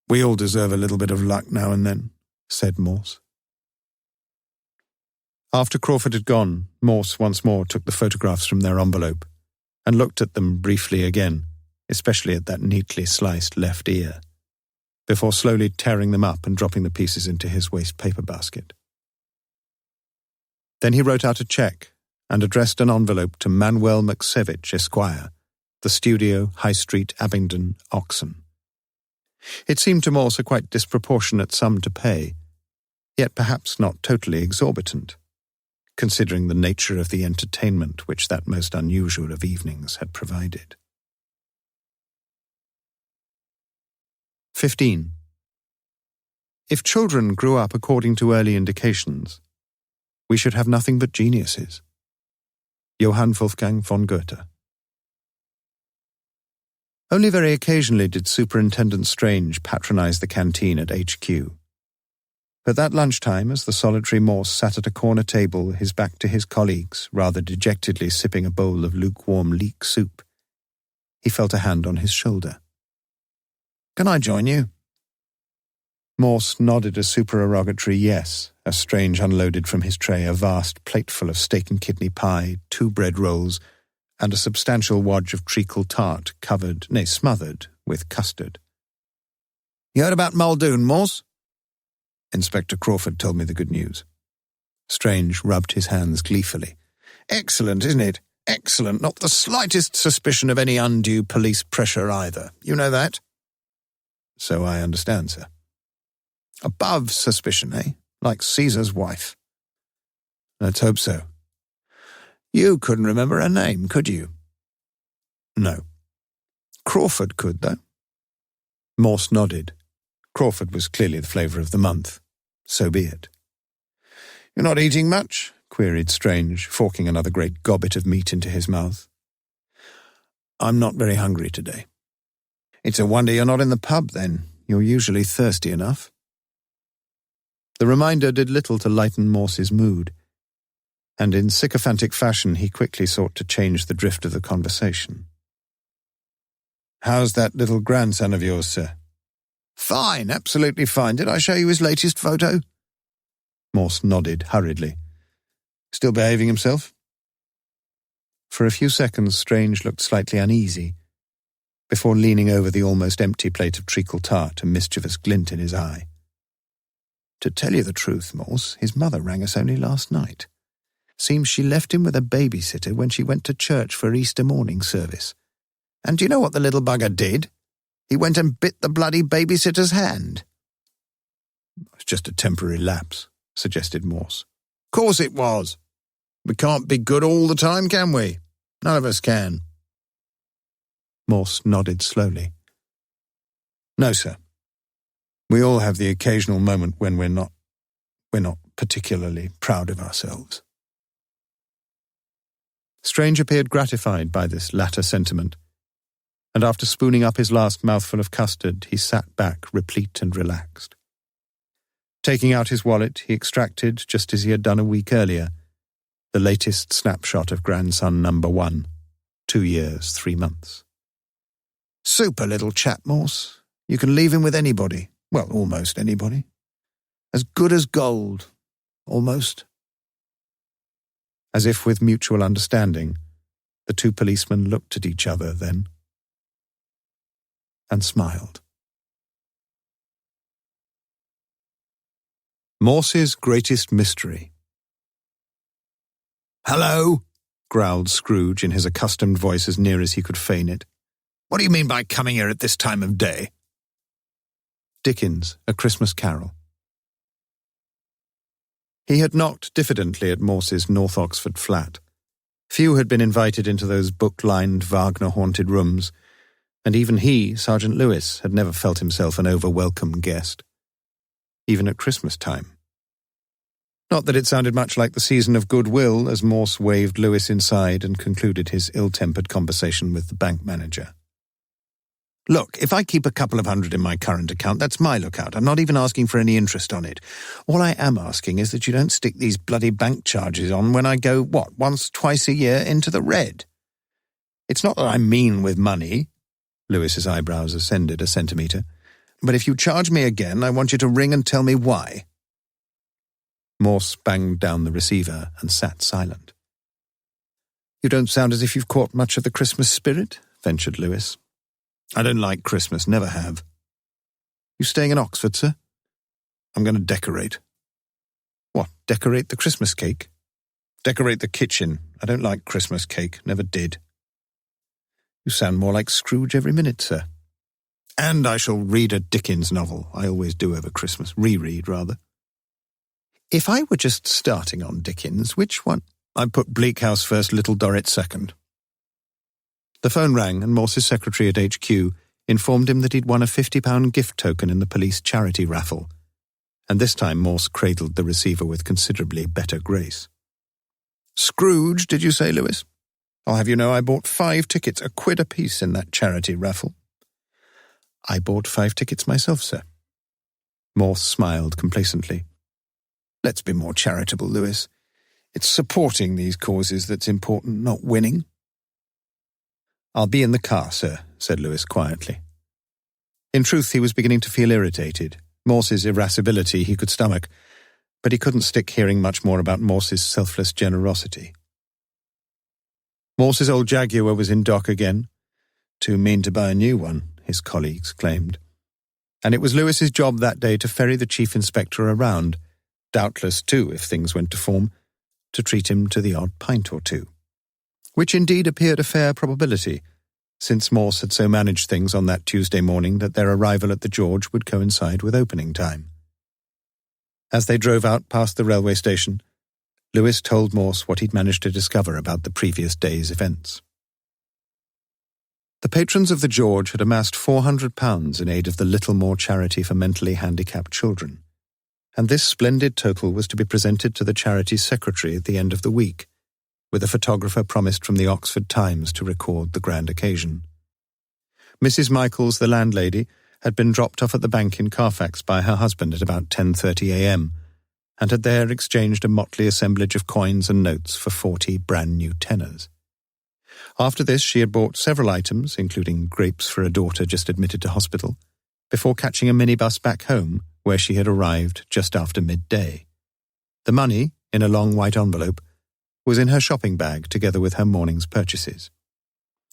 We all deserve a little bit of luck now and then, said Morse. After Crawford had gone, Morse once more took the photographs from their envelope and looked at them briefly again, especially at that neatly sliced left ear, before slowly tearing them up and dropping the pieces into his waste paper basket. Then he wrote out a cheque and addressed an envelope to Manuel McSevich, Esquire, the Studio, High Street, Abingdon, Oxon. It seemed to Morse a quite disproportionate sum to pay, yet perhaps not totally exorbitant, considering the nature of the entertainment which that most unusual of evenings had provided. 15. If children grew up according to early indications, we should have nothing but geniuses. Johann Wolfgang von Goethe. Only very occasionally did Superintendent Strange patronize the canteen at HQ. But that lunchtime, as the solitary Morse sat at a corner table, his back to his colleagues, rather dejectedly sipping a bowl of lukewarm leek soup, he felt a hand on his shoulder. Can I join you? Morse nodded a supererogatory yes, as Strange unloaded from his tray a vast plateful of steak and kidney pie, 2 bread rolls, and a substantial wadge of treacle tart smothered with custard. You heard about Muldoon, Morse? Inspector Crawford told me the good news. Strange rubbed his hands gleefully. Excellent, isn't it? Excellent. Not the slightest suspicion of any undue police pressure either. You know that? So I understand, sir. Above suspicion, eh? Like Caesar's wife. Let's hope so. You couldn't remember her name, could you? No. Crawford could, though. Morse nodded. Crawford was clearly the flavour of the month. So be it. You're not eating much? Queried Strange, forking another great gobbet of meat into his mouth. I'm not very hungry today. It's a wonder you're not in the pub, then. You're usually thirsty enough. The reminder did little to lighten Morse's mood, and in sycophantic fashion he quickly sought to change the drift of the conversation. How's that little grandson of yours, sir? Fine, absolutely fine. Did I show you his latest photo? Morse nodded hurriedly. Still behaving himself? For a few seconds Strange looked slightly uneasy, before leaning over the almost empty plate of treacle tart, a mischievous glint in his eye. To tell you the truth, Morse, his mother rang us only last night. Seems she left him with a babysitter when she went to church for Easter morning service. And do you know what the little bugger did? He went and bit the bloody babysitter's hand. It's just a temporary lapse, suggested Morse. Course it was. We can't be good all the time, can we? None of us can. Morse nodded slowly. No, sir. We all have the occasional moment when we're not particularly proud of ourselves. Strange appeared gratified by this latter sentiment, and after spooning up his last mouthful of custard, he sat back, replete and relaxed. Taking out his wallet, he extracted, just as he had done a week earlier, the latest snapshot of grandson number 1, 2 years, 3 months. Super little chap, Morse. You can leave him with anybody. Well, almost anybody. As good as gold. Almost. As if with mutual understanding, the two policemen looked at each other then and smiled. Morse's greatest mystery. Hello, growled Scrooge in his accustomed voice as near as he could feign it. What do you mean by coming here at this time of day? Dickens, A Christmas Carol. He had knocked diffidently at Morse's North Oxford flat. Few had been invited into those book-lined, Wagner-haunted rooms, and even he, Sergeant Lewis, had never felt himself an over-welcome guest, even at Christmas time. Not that it sounded much like the season of goodwill as Morse waved Lewis inside and concluded his ill-tempered conversation with the bank manager. Look, if I keep a couple of $100 in my current account, that's my lookout. I'm not even asking for any interest on it. All I am asking is that you don't stick these bloody bank charges on when I go, once, twice a year into the red. It's not that I'm mean with money. Lewis's eyebrows ascended a centimetre. But if you charge me again, I want you to ring and tell me why. Morse banged down the receiver and sat silent. You don't sound as if you've caught much of the Christmas spirit, ventured Lewis. I don't like Christmas, never have. You staying in Oxford, sir? I'm going to decorate. What, decorate the Christmas cake? Decorate the kitchen. I don't like Christmas cake, never did. You sound more like Scrooge every minute, sir. And I shall read a Dickens novel. I always do over Christmas. Reread, rather. If I were just starting on Dickens, which one? I'd put Bleak House first, Little Dorrit second. The phone rang, and Morse's secretary at HQ informed him that he'd won a £50 gift token in the police charity raffle, and this time Morse cradled the receiver with considerably better grace. Scrooge, did you say, Lewis? I'll have you know I bought 5 tickets, £1 apiece in that charity raffle. I bought 5 tickets myself, sir. Morse smiled complacently. Let's be more charitable, Lewis. It's supporting these causes that's important, not winning. I'll be in the car, sir, said Lewis quietly. In truth, he was beginning to feel irritated. Morse's irascibility he could stomach, but he couldn't stick hearing much more about Morse's selfless generosity. Morse's old Jaguar was in dock again. Too mean to buy a new one, his colleagues claimed. And it was Lewis's job that day to ferry the chief inspector around, doubtless, too, if things went to form, to treat him to the odd pint or two. Which indeed appeared a fair probability, since Morse had so managed things on that Tuesday morning that their arrival at the George would coincide with opening time. As they drove out past the railway station, Lewis told Morse what he'd managed to discover about the previous day's events. The patrons of the George had amassed £400 in aid of the Littlemore Charity for Mentally Handicapped Children, and this splendid total was to be presented to the charity's secretary at the end of the week, with a photographer promised from the Oxford Times to record the grand occasion. Mrs. Michaels, the landlady, had been dropped off at the bank in Carfax by her husband at about 10:30 a.m, and had there exchanged a motley assemblage of coins and notes for 40 brand-new tenors. After this, she had bought several items, including grapes for a daughter just admitted to hospital, before catching a minibus back home, where she had arrived just after midday. The money, in a long white envelope, was in her shopping bag together with her morning's purchases.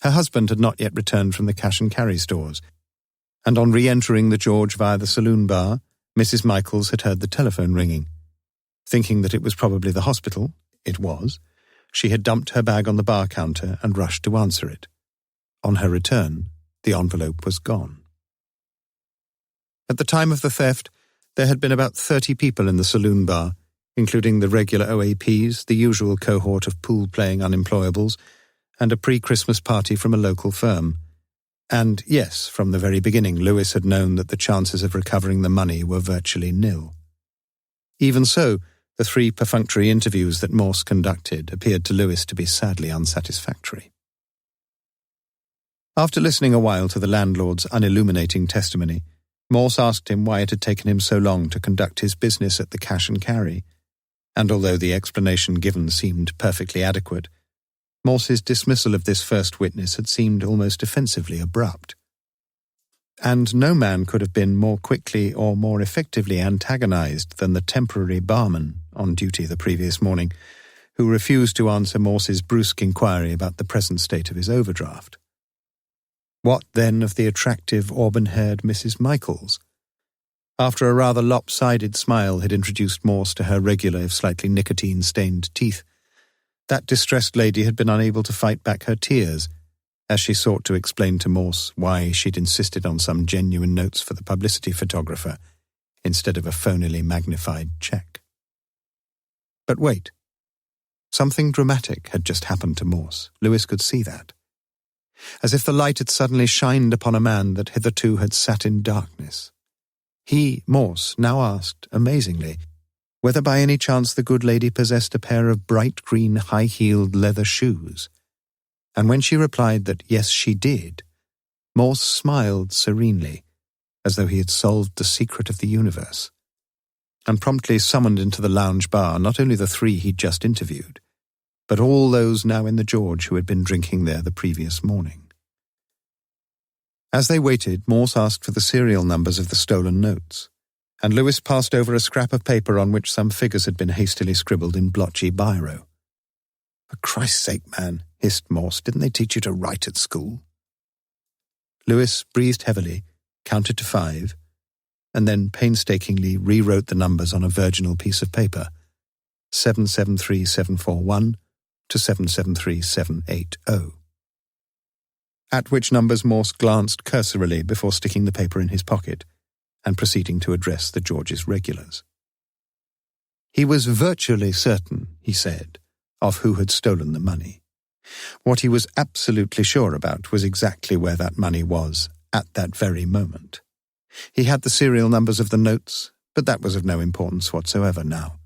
Her husband had not yet returned from the cash-and-carry stores, and on re-entering the George via the saloon bar, Mrs. Michaels had heard the telephone ringing. Thinking that it was probably the hospital, it was, she had dumped her bag on the bar counter and rushed to answer it. On her return, the envelope was gone. At the time of the theft, There had been about 30 people in the saloon bar, including the regular OAPs, the usual cohort of pool-playing unemployables, and a pre-Christmas party from a local firm. And yes, from the very beginning, Lewis had known that the chances of recovering the money were virtually nil. Even so, the 3 perfunctory interviews that Morse conducted appeared to Lewis to be sadly unsatisfactory. After listening a while to the landlord's unilluminating testimony, Morse asked him why it had taken him so long to conduct his business at the Cash and Carry, and although the explanation given seemed perfectly adequate, Morse's dismissal of this first witness had seemed almost offensively abrupt. And no man could have been more quickly or more effectively antagonized than the temporary barman on duty the previous morning, who refused to answer Morse's brusque inquiry about the present state of his overdraft. What, then, of the attractive auburn-haired Mrs. Michaels? After a rather lopsided smile had introduced Morse to her regular, if slightly nicotine-stained teeth, that distressed lady had been unable to fight back her tears as she sought to explain to Morse why she'd insisted on some genuine notes for the publicity photographer instead of a phonily magnified cheque. But wait. Something dramatic had just happened to Morse. Lewis could see that. As if the light had suddenly shined upon a man that hitherto had sat in darkness. He, Morse, now asked, amazingly, whether by any chance the good lady possessed a pair of bright green high-heeled leather shoes. And when she replied that yes, she did, Morse smiled serenely, as though he had solved the secret of the universe, and promptly summoned into the lounge bar not only the 3 he'd just interviewed, but all those now in the George who had been drinking there the previous morning. As they waited, Morse asked for the serial numbers of the stolen notes, and Lewis passed over a scrap of paper on which some figures had been hastily scribbled in blotchy biro. "For Christ's sake, man," hissed Morse, "didn't they teach you to write at school?" Lewis breathed heavily, counted to 5, and then painstakingly rewrote the numbers on a virginal piece of paper, 773741 to 773780. At which numbers Morse glanced cursorily before sticking the paper in his pocket and proceeding to address the George's regulars. He was virtually certain, he said, of who had stolen the money. What he was absolutely sure about was exactly where that money was at that very moment. He had the serial numbers of the notes, but that was of no importance whatsoever now.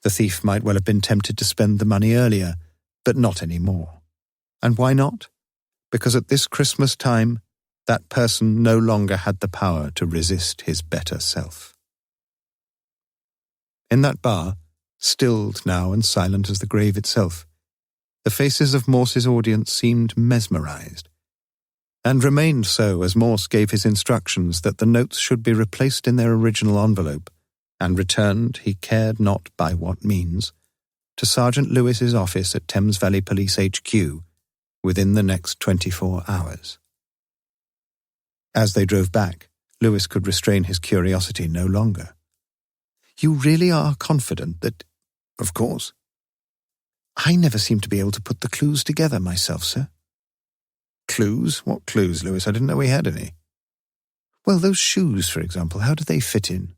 The thief might well have been tempted to spend the money earlier, but not any more. And why not? Because at this Christmas time, that person no longer had the power to resist his better self. In that bar, stilled now and silent as the grave itself, the faces of Morse's audience seemed mesmerized, and remained so as Morse gave his instructions that the notes should be replaced in their original envelope and returned, he cared not by what means, to Sergeant Lewis's office at Thames Valley Police HQ within the next 24 hours. As they drove back, Lewis could restrain his curiosity no longer. "You really are confident that—" "Of course." "I never seem to be able to put the clues together myself, sir." "Clues? What clues, Lewis? I didn't know we had any." "Well, those shoes, for example, how do they fit in?"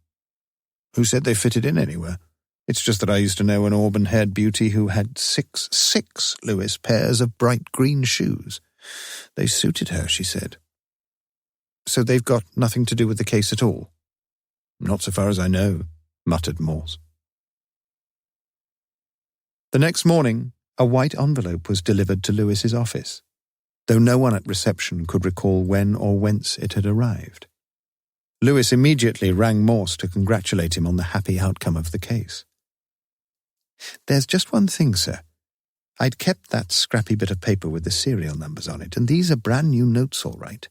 "Who said they fitted in anywhere? It's just that I used to know an auburn-haired beauty who had six, Lewis, pairs of bright green shoes. They suited her, she said." "So they've got nothing to do with the case at all?" "Not so far as I know," muttered Morse. The next morning, a white envelope was delivered to Lewis's office, though no one at reception could recall when or whence it had arrived. Lewis immediately rang Morse to congratulate him on the happy outcome of the case. "There's just one thing, sir. I'd kept that scrappy bit of paper with the serial numbers on it, and these are brand new notes all right,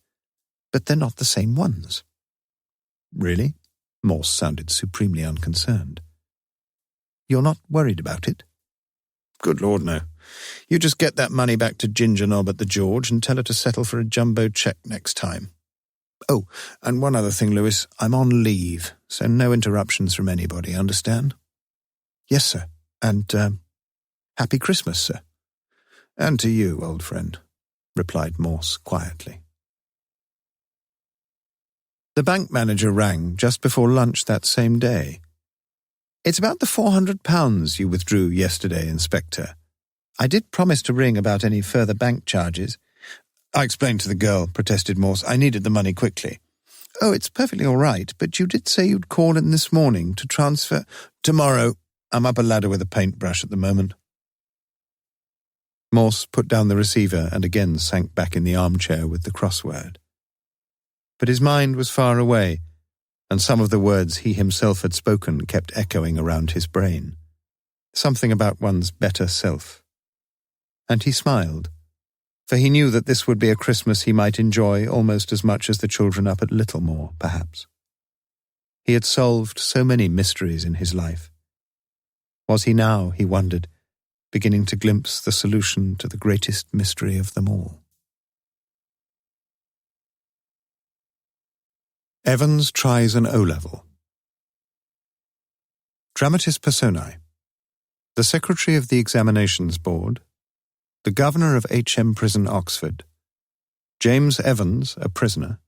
but they're not the same ones." "Really?" Morse sounded supremely unconcerned. "You're not worried about it?" "Good Lord, no. You just get that money back to Ginger Knob at the George and tell her to settle for a jumbo cheque next time. Oh, and one other thing, Lewis. I'm on leave, so no interruptions from anybody, understand?" "Yes, sir. And, Happy Christmas, sir." "And to you, old friend," replied Morse quietly. The bank manager rang just before lunch that same day. "It's about the £400 you withdrew yesterday, Inspector. I did promise to ring about any further bank charges." "I explained to the girl," protested Morse. "I needed the money quickly." "Oh, it's perfectly all right, but you did say you'd call in this morning to transfer—" "Tomorrow. I'm up a ladder with a paintbrush at the moment." Morse put down the receiver and again sank back in the armchair with the crossword. But his mind was far away, and some of the words he himself had spoken kept echoing around his brain. Something about one's better self. And he smiled, for he knew that this would be a Christmas he might enjoy almost as much as the children up at Littlemore, perhaps. He had solved so many mysteries in his life. Was he now, he wondered, beginning to glimpse the solution to the greatest mystery of them all? Evans tries an O-level. Dramatis Personae. The Secretary of the Examinations Board, the Governor of H.M. Prison, Oxford, James Evans, a prisoner,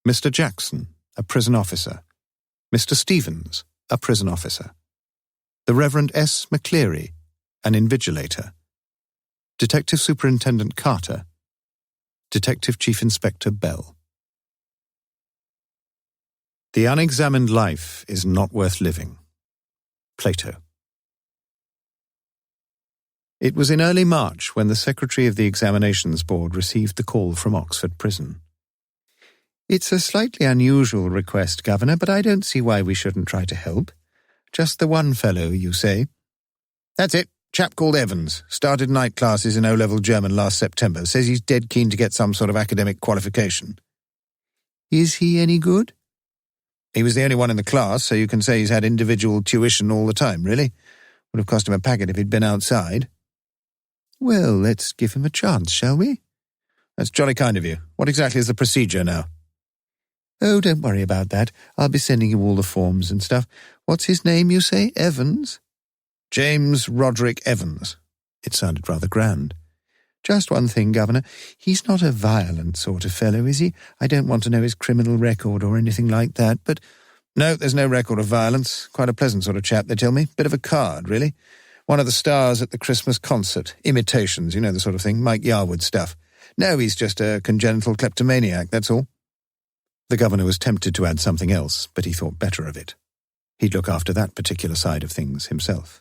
Mr. Jackson, a prison officer, Mr. Stevens, a prison officer, the Reverend S. McCleary, an invigilator, Detective Superintendent Carter, Detective Chief Inspector Bell. The unexamined life is not worth living. Plato. It was in early March when the Secretary of the Examinations Board received the call from Oxford Prison. "It's a slightly unusual request, Governor, but I don't see why we shouldn't try to help. Just the one fellow, you say?" "That's it. Chap called Evans. Started night classes in O-level German last September. Says he's dead keen to get some sort of academic qualification." "Is he any good?" "He was the only one in the class, so you can say he's had individual tuition all the time, really. Would have cost him a packet if he'd been outside." "Well, let's give him a chance, shall we?" "That's jolly kind of you. What exactly is the procedure now?" "Oh, don't worry about that. I'll be sending you all the forms and stuff. What's his name, you say? Evans?" "James Roderick Evans." It sounded rather grand. "Just one thing, Governor. He's not a violent sort of fellow, is he? I don't want to know his criminal record or anything like that, but—" "No, there's no record of violence. Quite a pleasant sort of chap, they tell me. Bit of a card, really. One of the stars at the Christmas concert. Imitations, you know, the sort of thing. Mike Yarwood stuff. No, he's just a congenital kleptomaniac, that's all." The Governor was tempted to add something else, but he thought better of it. He'd look after that particular side of things himself.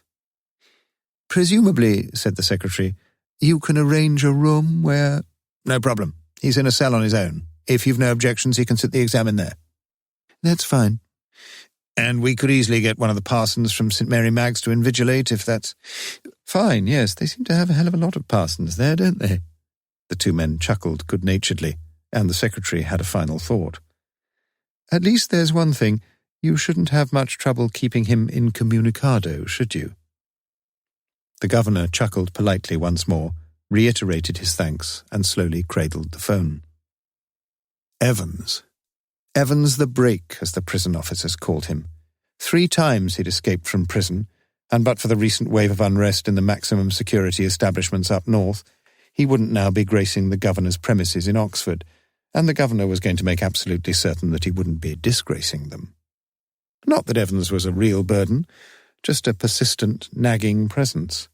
"Presumably," said the Secretary, "you can arrange a room where—" "No problem. He's in a cell on his own. If you've no objections, he can sit the exam in there." "That's fine." "And we could easily get one of the parsons from St. Mary Mag's to invigilate, if that's—" "Fine, yes. They seem to have a hell of a lot of parsons there, don't they?" The two men chuckled good-naturedly, and the Secretary had a final thought. "At least there's one thing. You shouldn't have much trouble keeping him incommunicado, should you?" The Governor chuckled politely once more, reiterated his thanks, and slowly cradled the phone. Evans. Evans the Break, as the prison officers called him. 3 times he'd escaped from prison, and but for the recent wave of unrest in the maximum security establishments up north, he wouldn't now be gracing the Governor's premises in Oxford, and the Governor was going to make absolutely certain that he wouldn't be disgracing them. Not that Evans was a real burden, just a persistent, nagging presence.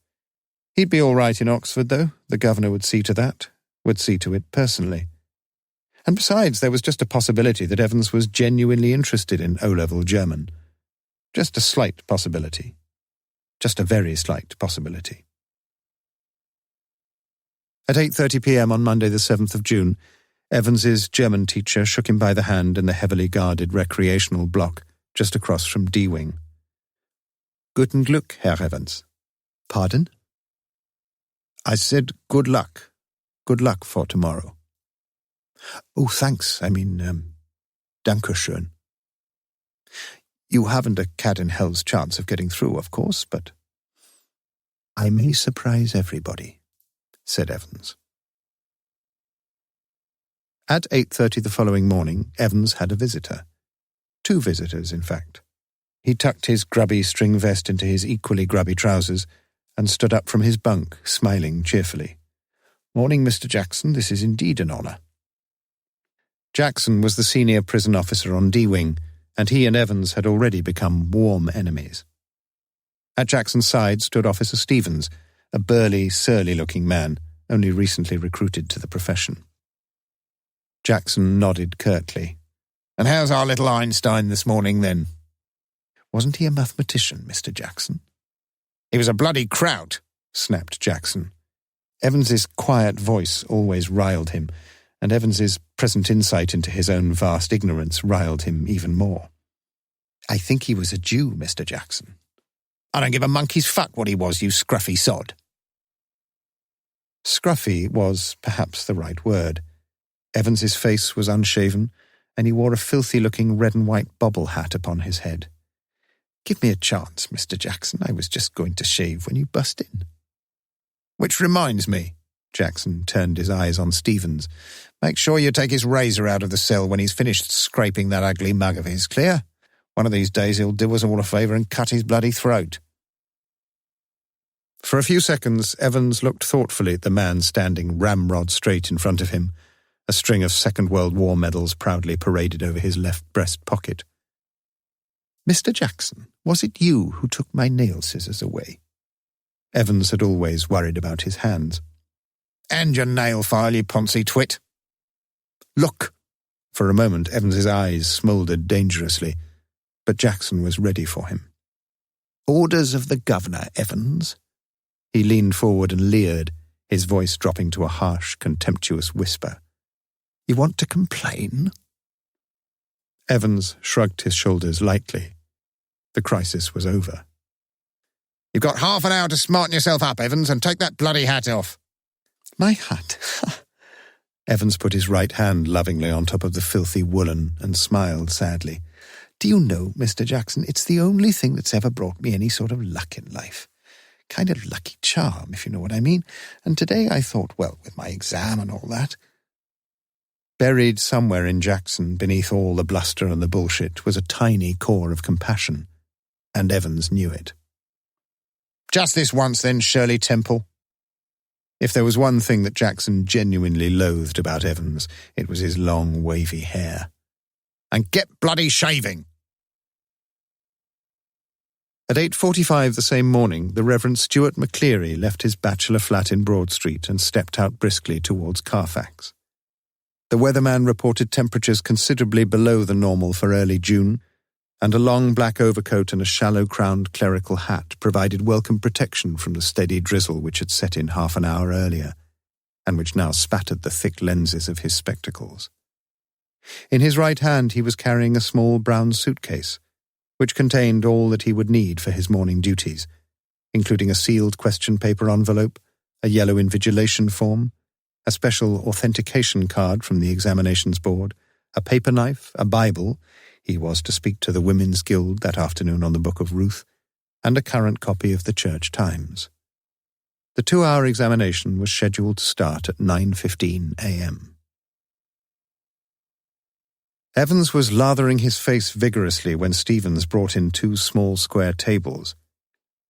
He'd be all right in Oxford, though. The Governor would see to that, would see to it personally. And besides, there was just a possibility that Evans was genuinely interested in O-level German. Just a slight possibility. Just a very slight possibility. At 8:30 p.m. on Monday the 7th of June, Evans's German teacher shook him by the hand in the heavily guarded recreational block just across from D-Wing. "Guten Glück, Herr Evans." "Pardon?" "I said good luck. Good luck for tomorrow." "Oh, thanks. Dankeschön." "You haven't a cat-in-hell's chance of getting through, of course, but—" "I may surprise everybody," said Evans. At 8:30 the following morning, Evans had a visitor. 2 visitors, in fact. He tucked his grubby string vest into his equally grubby trousers and stood up from his bunk, smiling cheerfully. "Morning, Mr. Jackson. This is indeed an honour." Jackson was the senior prison officer on D-Wing, and he and Evans had already become warm enemies. At Jackson's side stood Officer Stevens, a burly, surly-looking man, only recently recruited to the profession. Jackson nodded curtly. "And how's our little Einstein this morning, then?" "Wasn't he a mathematician, Mr. Jackson?" "He was a bloody kraut," snapped Jackson. Evans's quiet voice always riled him, and Evans's present insight into his own vast ignorance riled him even more. "I think he was a Jew, Mr. Jackson." "I don't give a monkey's fuck what he was, you scruffy sod." Scruffy was perhaps the right word. Evans's face was unshaven, and he wore a filthy-looking red and white bobble hat upon his head. "Give me a chance, Mr. Jackson. I was just going to shave when you bust in." "Which reminds me," Jackson turned his eyes on Stevens, "make sure you take his razor out of the cell when he's finished scraping that ugly mug of his, clear? One of these days he'll do us all a favour and cut his bloody throat." For a few seconds, Evans looked thoughtfully at the man standing ramrod straight in front of him, a string of Second World War medals proudly paraded over his left breast pocket. "Mr. Jackson, was it you who took my nail scissors away?" Evans had always worried about his hands. "And your nail file, you poncy twit." "Look!" For a moment, Evans's eyes smouldered dangerously, but Jackson was ready for him. "Orders of the governor, Evans." He leaned forward and leered, his voice dropping to a harsh, contemptuous whisper. "You want to complain?" Evans shrugged his shoulders lightly. The crisis was over. "You've got half an hour to smarten yourself up, Evans, and take that bloody hat off." "My hat?" Evans put his right hand lovingly on top of the filthy woolen and smiled sadly. "Do you know, Mr. Jackson, it's the only thing that's ever brought me any sort of luck in life. Kind of lucky charm, if you know what I mean. And today I thought, well, with my exam and all that." Buried somewhere in Jackson, beneath all the bluster and the bullshit, was a tiny core of compassion, and Evans knew it. "Just this once, then, Shirley Temple." If there was one thing that Jackson genuinely loathed about Evans, it was his long, wavy hair. "And get bloody shaving!" At 8:45 the same morning, the Reverend Stuart McCleary left his bachelor flat in Broad Street and stepped out briskly towards Carfax. The weatherman reported temperatures considerably below the normal for early June, and a long black overcoat and a shallow-crowned clerical hat provided welcome protection from the steady drizzle which had set in half an hour earlier, and which now spattered the thick lenses of his spectacles. In his right hand he was carrying a small brown suitcase, which contained all that he would need for his morning duties, including a sealed question paper envelope, a yellow invigilation form, a special authentication card from the examinations board, a paper knife, a Bible — he was to speak to the Women's Guild that afternoon on the Book of Ruth — and a current copy of the Church Times. The 2-hour examination was scheduled to start at 9:15 a.m. Evans was lathering his face vigorously when Stevens brought in 2 small square tables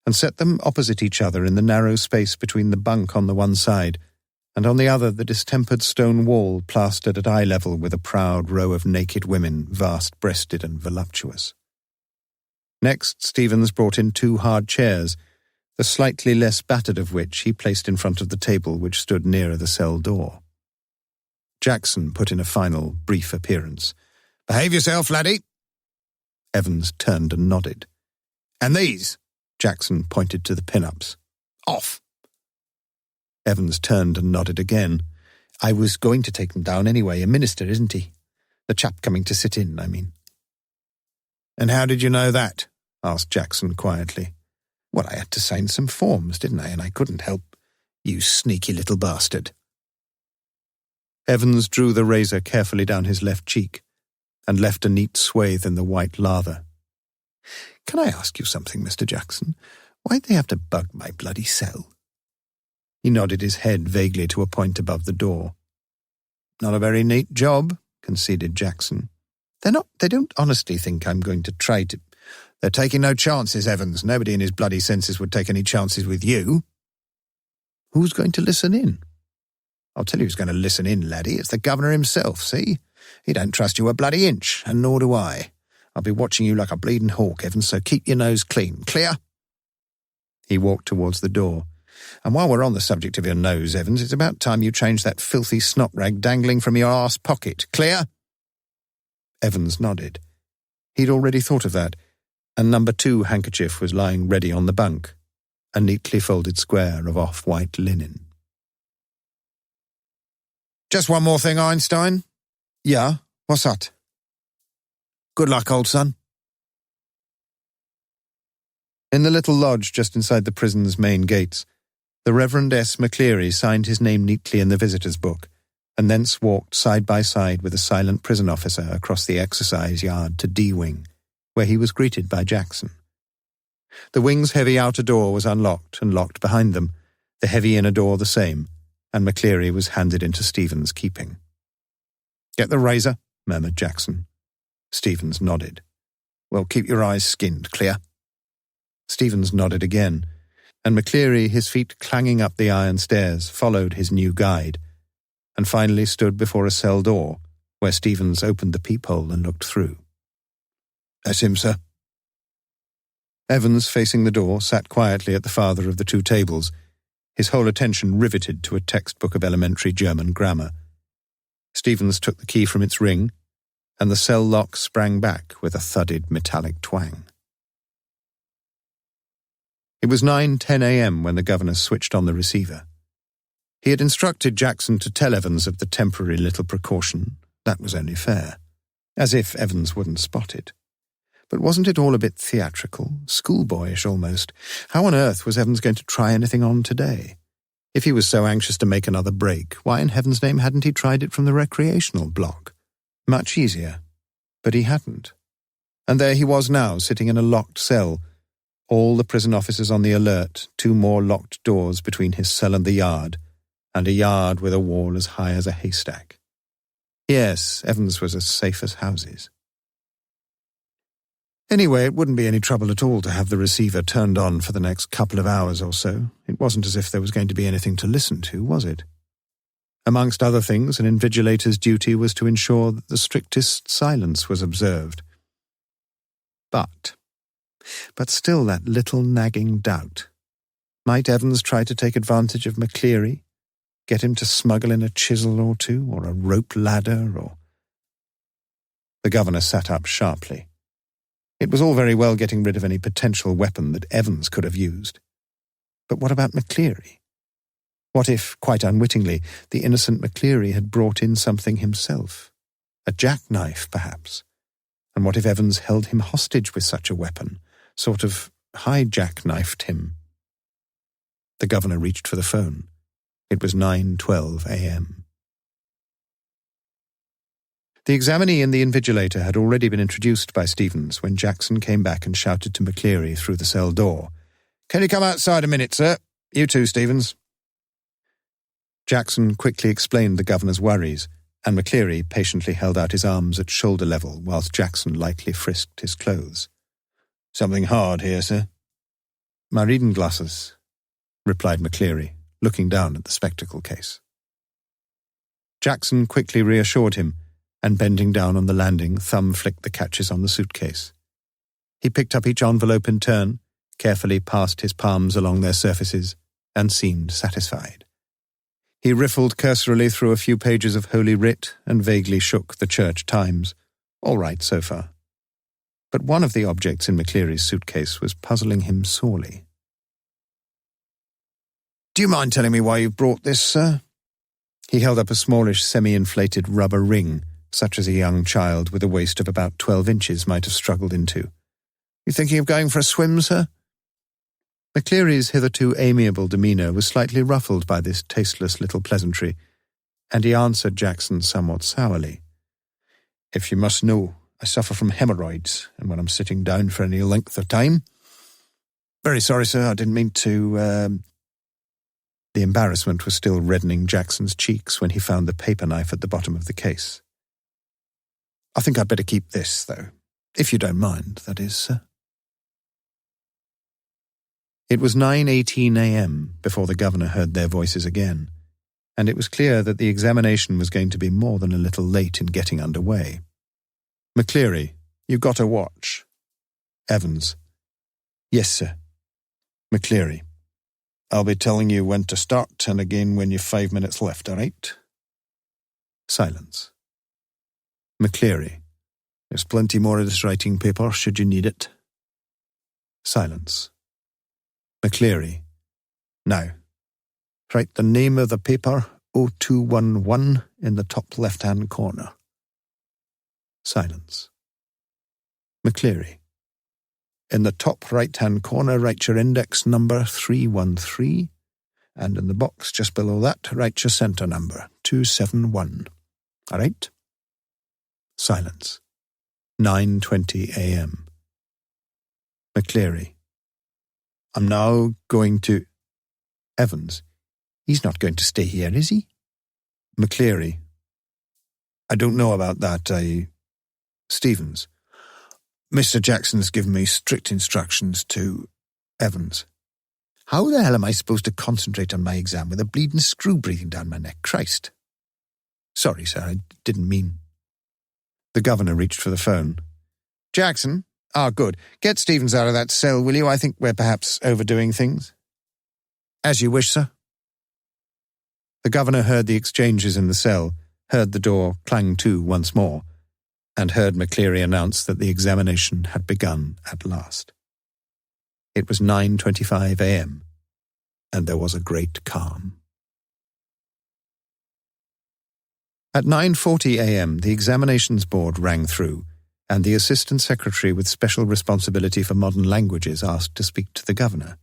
and set them opposite each other in the narrow space between the bunk on the one side and on the other the distempered stone wall plastered at eye level with a proud row of naked women, vast-breasted and voluptuous. Next, Stevens brought in 2 hard chairs, the slightly less battered of which he placed in front of the table which stood nearer the cell door. Jackson put in a final, brief appearance. "Behave yourself, laddie." Evans turned and nodded. "And these?" Jackson pointed to the pin-ups. "Off." Evans turned and nodded again. "I was going to take them down anyway. A minister, isn't he? The chap coming to sit in, I mean." "And how did you know that?" asked Jackson quietly. "Well, I had to sign some forms, didn't I? And I couldn't help. You sneaky little bastard." Evans drew the razor carefully down his left cheek and left a neat swathe in the white lather. "Can I ask you something, Mr. Jackson? Why'd they have to bug my bloody cell?" He nodded his head vaguely to a point above the door. "Not a very neat job," conceded Jackson. They don't honestly think I'm going to try to..." "They're taking no chances, Evans. Nobody in his bloody senses would take any chances with you." "Who's going to listen in?" "I'll tell you who's going to listen in, laddie. It's the governor himself, see? He don't trust you a bloody inch, and nor do I. I'll be watching you like a bleeding hawk, Evans, so keep your nose clean. Clear?" He walked towards the door. "And while we're on the subject of your nose, Evans, it's about time you changed that filthy snot rag dangling from your arse pocket. Clear?" Evans nodded. He'd already thought of that, and number 2 handkerchief was lying ready on the bunk, a neatly folded square of off-white linen. "Just one more thing, Einstein." "Yeah, what's that?" "Good luck, old son." In the little lodge just inside the prison's main gates, the Reverend S. McCleary signed his name neatly in the visitor's book, and thence walked side by side with a silent prison officer across the exercise yard to D Wing, where he was greeted by Jackson. The wing's heavy outer door was unlocked and locked behind them, the heavy inner door the same, and McCleary was handed into Stephen's keeping. "Get the razor," murmured Jackson. Stevens nodded. "Well, keep your eyes skinned, clear?" Stevens nodded again, and McCleary, his feet clanging up the iron stairs, followed his new guide, and finally stood before a cell door, where Stevens opened the peephole and looked through. "That's him, sir." Evans, facing the door, sat quietly at the farther of the 2 tables, his whole attention riveted to a textbook of elementary German grammar. Stevens took the key from its ring, and the cell lock sprang back with a thudded metallic twang. It was 9:10 a.m. when the governor switched on the receiver. He had instructed Jackson to tell Evans of the temporary little precaution. That was only fair. As if Evans wouldn't spot it. But wasn't it all a bit theatrical, schoolboyish almost? How on earth was Evans going to try anything on today? If he was so anxious to make another break, why in heaven's name hadn't he tried it from the recreational block? Much easier. But he hadn't. And there he was now, sitting in a locked cell, all the prison officers on the alert, 2 more locked doors between his cell and the yard, and a yard with a wall as high as a haystack. Yes, Evans was as safe as houses. Anyway, it wouldn't be any trouble at all to have the receiver turned on for the next couple of hours or so. It wasn't as if there was going to be anything to listen to, was it? Amongst other things, an invigilator's duty was to ensure that the strictest silence was observed. But still that little nagging doubt. Might Evans try to take advantage of McCleary? Get him to smuggle in a chisel or 2, or a rope ladder, or... The governor sat up sharply. It was all very well getting rid of any potential weapon that Evans could have used. But what about McCleary? What if, quite unwittingly, the innocent McCleary had brought in something himself? A jackknife, perhaps? And what if Evans held him hostage with such a weapon? Sort of hijack-knifed him? The governor reached for the phone. It was 9:12 a.m. The examinee and the invigilator had already been introduced by Stevens when Jackson came back and shouted to McCleary through the cell door, "Can you come outside a minute, sir? You too, Stevens." Jackson quickly explained the governor's worries, and McCleary patiently held out his arms at shoulder level whilst Jackson lightly frisked his clothes. "Something hard here, sir?" "My reading glasses," replied McCleary, looking down at the spectacle case. Jackson quickly reassured him, and bending down on the landing, thumb-flicked the catches on the suitcase. He picked up each envelope in turn, carefully passed his palms along their surfaces, and seemed satisfied. He riffled cursorily through a few pages of Holy Writ and vaguely shook the Church Times. All right so far. But one of the objects in McCleary's suitcase was puzzling him sorely. "Do you mind telling me why you've brought this, sir?" He held up a smallish semi-inflated rubber ring, such as a young child with a waist of about 12 inches might have struggled into. "You thinking of going for a swim, sir?" McCleary's hitherto amiable demeanour was slightly ruffled by this tasteless little pleasantry, and he answered Jackson somewhat sourly. "If you must know, I suffer from hemorrhoids, and when I'm sitting down for any length of time—" "Very sorry, sir, I didn't mean to, The embarrassment was still reddening Jackson's cheeks when he found the paper knife at the bottom of the case. "I think I'd better keep this, though. If you don't mind, that is, sir." It was 9:18 a.m. before the governor heard their voices again, and it was clear that the examination was going to be more than a little late in getting underway. McCleary, you got a watch? Evans. Yes, sir. McCleary. I'll be telling you when to start and again when you've 5 minutes left, all right? Silence. McCleary. There's plenty more of this writing paper, should you need it. Silence. McCleary. Now, write the name of the paper, 0211, in the top left-hand corner. Silence. McCleary. In the top right-hand corner, write your index number 313, and in the box just below that, write your centre number 271. All right? Silence. 9:20 a.m. McCleary. I'm now going to... Evans. He's not going to stay here, is he? McCleary. I don't know about that. Stevens. Mr. Jackson's given me strict instructions to... Evans. How the hell am I supposed to concentrate on my exam with a bleeding screw breathing down my neck? Christ. Sorry, sir, I didn't mean... The governor reached for the phone. Jackson? Ah, good. Get Stevens out of that cell, will you? I think we're perhaps overdoing things. As you wish, sir. The governor heard the exchanges in the cell, heard the door clang to once more, and heard McCleary announce that the examination had begun at last. It was 9:25 a.m., and there was a great calm. At 9:40 a.m., the examinations board rang through, and the assistant secretary with special responsibility for modern languages asked to speak to the governor.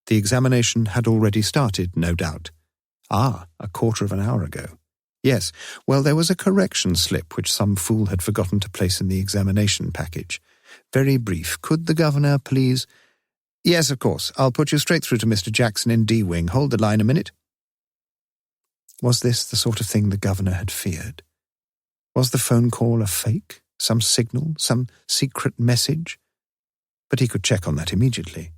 The examination had already started, no doubt. A quarter of an hour ago. Yes, well, there was a correction slip which some fool had forgotten to place in the examination package. Very brief. Could the governor please... Yes, of course. I'll put you straight through to Mr. Jackson in D-Wing. Hold the line a minute. Was this the sort of thing the governor had feared? Was the phone call a fake? Some signal? Some secret message? But he could check on that immediately.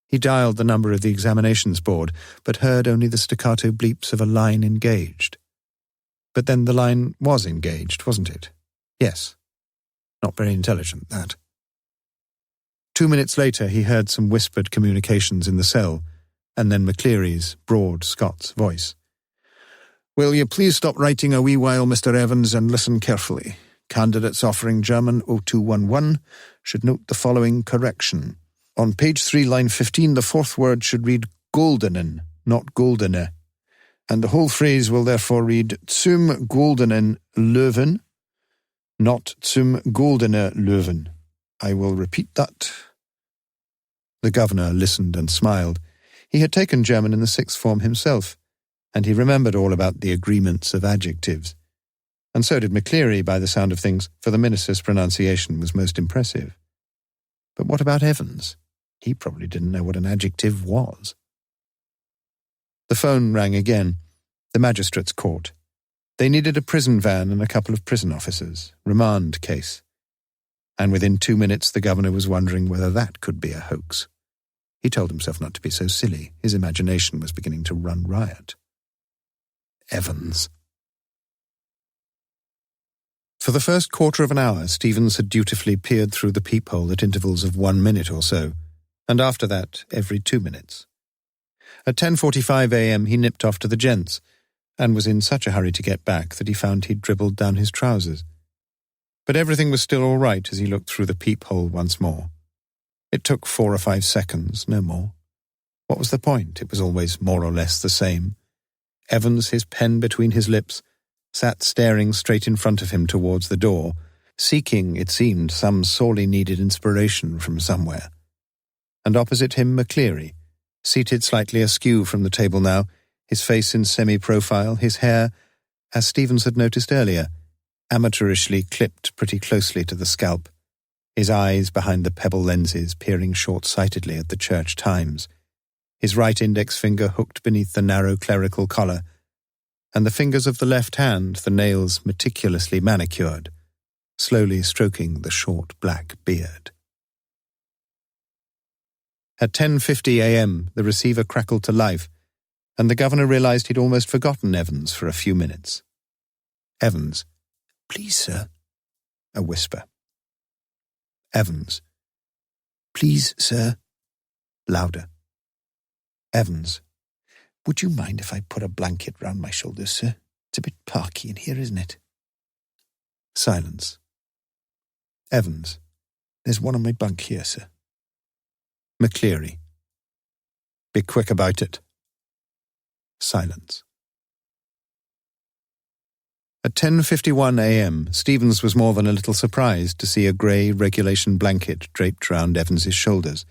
He dialed the number of the examinations board, but heard only the staccato bleeps of a line engaged. But then the line was engaged, wasn't it? Yes. Not very intelligent, that. 2 minutes later, he heard some whispered communications in the cell, and then McCleary's broad Scots voice. Will you please stop writing a wee while, Mr. Evans, and listen carefully. Candidates offering German 0211 should note the following correction. On page 3, line 15, the fourth word should read goldenen, not goldene, and the whole phrase will therefore read zum goldenen Löwen, not zum goldene Löwen. I will repeat that. The governor listened and smiled. He had taken German in the sixth form himself, and he remembered all about the agreements of adjectives. And so did McCleary, by the sound of things, for the minister's pronunciation was most impressive. But what about Evans? He probably didn't know what an adjective was. The phone rang again. The magistrate's court. They needed a prison van and a couple of prison officers. Remand case. And within 2 minutes the governor was wondering whether that could be a hoax. He told himself not to be so silly. His imagination was beginning to run riot. Evans. For the first quarter of an hour, Stevens had dutifully peered through the peephole at intervals of 1 minute or so, and after that, every 2 minutes. At 10:45 a.m. he nipped off to the gents, and was in such a hurry to get back that he found he'd dribbled down his trousers. But everything was still all right as he looked through the peephole once more. It took 4 or 5 seconds, no more. What was the point? It was always more or less the same. Evans, his pen between his lips, sat staring straight in front of him towards the door, seeking, it seemed, some sorely needed inspiration from somewhere. And opposite him McCleary, seated slightly askew from the table now, his face in semi-profile, his hair, as Stevens had noticed earlier, amateurishly clipped pretty closely to the scalp, his eyes behind the pebble lenses peering short-sightedly at the Church Times, his right index finger hooked beneath the narrow clerical collar, and the fingers of the left hand, the nails meticulously manicured, slowly stroking the short black beard. At 10:50 a.m. the receiver crackled to life, and the governor realized he'd almost forgotten Evans for a few minutes. Evans. "Please, sir." A whisper. Evans. "Please, sir." Louder. Evans. "Would you mind if I put a blanket round my shoulders, sir? It's a bit parky in here, isn't it?" Silence. Evans. "There's one on my bunk here, sir." McCleary. "Be quick about it." Silence. At 10:51 a.m., Stevens was more than a little surprised to see a grey regulation blanket draped round Evans's shoulders,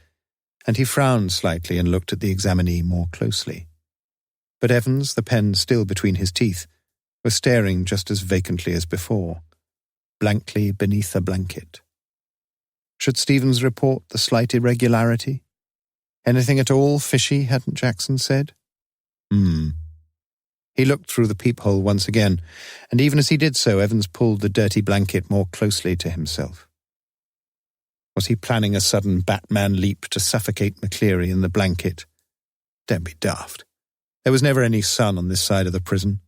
and he frowned slightly and looked at the examinee more closely. But Evans, the pen still between his teeth, was staring just as vacantly as before, blankly beneath the blanket. Should Stevens report the slight irregularity? Anything at all fishy, hadn't Jackson said? He looked through the peephole once again, and even as he did so, Evans pulled the dirty blanket more closely to himself. Was he planning a sudden Batman leap to suffocate McCleary in the blanket? Don't be daft. There was never any sun on this side of the prison,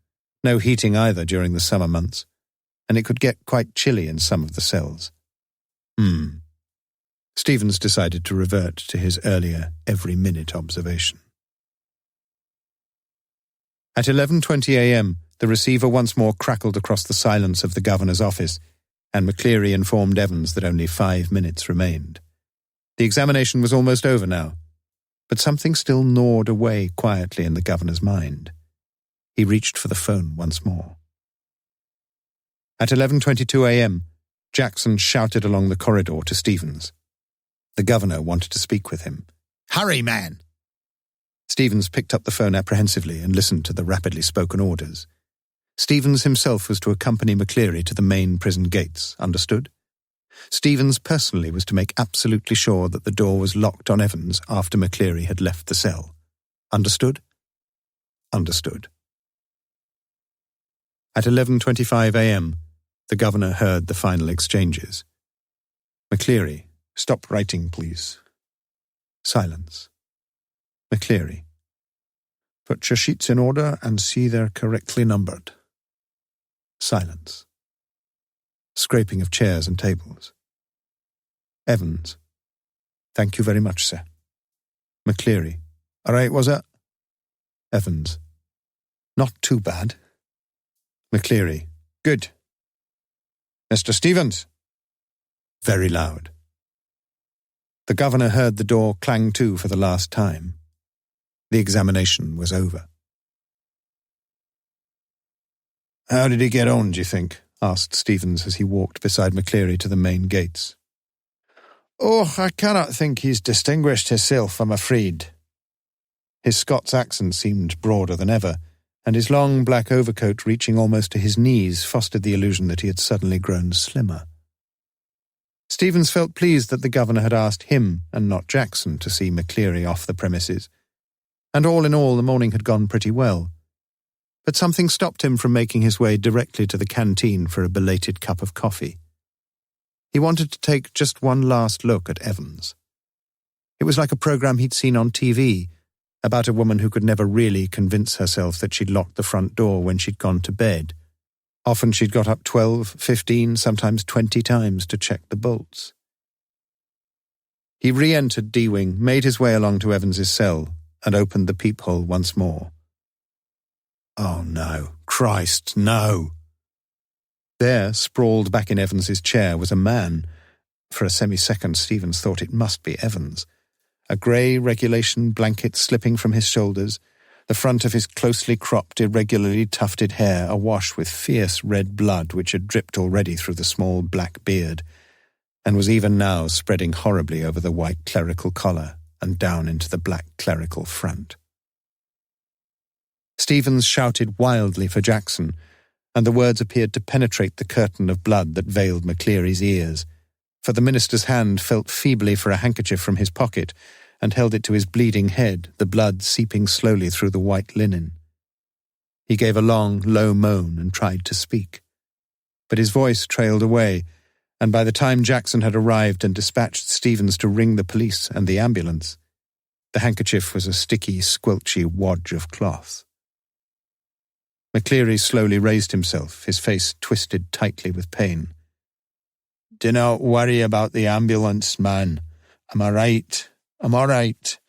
no heating either during the summer months, and it could get quite chilly in some of the cells. Stevens decided to revert to his earlier every-minute observation. At 11:20 a.m., the receiver once more crackled across the silence of the governor's office, and McCleary informed Evans that only 5 minutes remained. The examination was almost over now, but something still gnawed away quietly in the governor's mind. He reached for the phone once more. At 11:22 a.m., Jackson shouted along the corridor to Stevens. The governor wanted to speak with him. "Hurry, man!" Stevens picked up the phone apprehensively and listened to the rapidly spoken orders. Stevens himself was to accompany McCleary to the main prison gates, understood? Stevens personally was to make absolutely sure that the door was locked on Evans after McCleary had left the cell. Understood? Understood. At 11:25 a.m., the governor heard the final exchanges. McCleary, stop writing, please. Silence. McCleary. Put your sheets in order and see they're correctly numbered. Silence. Scraping of chairs and tables. Evans. Thank you very much, sir. McCleary. All right, was it? Evans. Not too bad. McCleary. Good. Mr. Stevens. Very loud. The governor heard the door clang to for the last time. The examination was over. How did he get on, do you think? Asked Stevens as he walked beside McCleary to the main gates. Oh, I cannot think he's distinguished hisself, I'm afraid. His Scots accent seemed broader than ever, and his long black overcoat reaching almost to his knees fostered the illusion that he had suddenly grown slimmer. Stevens felt pleased that the governor had asked him and not Jackson to see McCleary off the premises, and all in all the morning had gone pretty well. But something stopped him from making his way directly to the canteen for a belated cup of coffee. He wanted to take just one last look at Evans. It was like a program he'd seen on TV, about a woman who could never really convince herself that she'd locked the front door when she'd gone to bed. Often she'd got up 12, 15, sometimes 20 times to check the bolts. He re-entered D-Wing, made his way along to Evans's cell, and opened the peephole once more. Oh no, Christ, no! There, sprawled back in Evans's chair, was a man. For a semi-second, Stevens thought it must be Evans. A grey regulation blanket slipping from his shoulders, the front of his closely cropped, irregularly tufted hair awash with fierce red blood which had dripped already through the small black beard, and was even now spreading horribly over the white clerical collar and down into the black clerical front. Stevens shouted wildly for Jackson, and the words appeared to penetrate the curtain of blood that veiled McCleary's ears, for the minister's hand felt feebly for a handkerchief from his pocket and held it to his bleeding head, the blood seeping slowly through the white linen. He gave a long, low moan and tried to speak. But his voice trailed away, and by the time Jackson had arrived and dispatched Stevens to ring the police and the ambulance, The handkerchief was a sticky, squelchy wodge of cloth. McCleary slowly raised himself, his face twisted tightly with pain. "Dinna worry about the ambulance, man. I'm all right. I'm all right.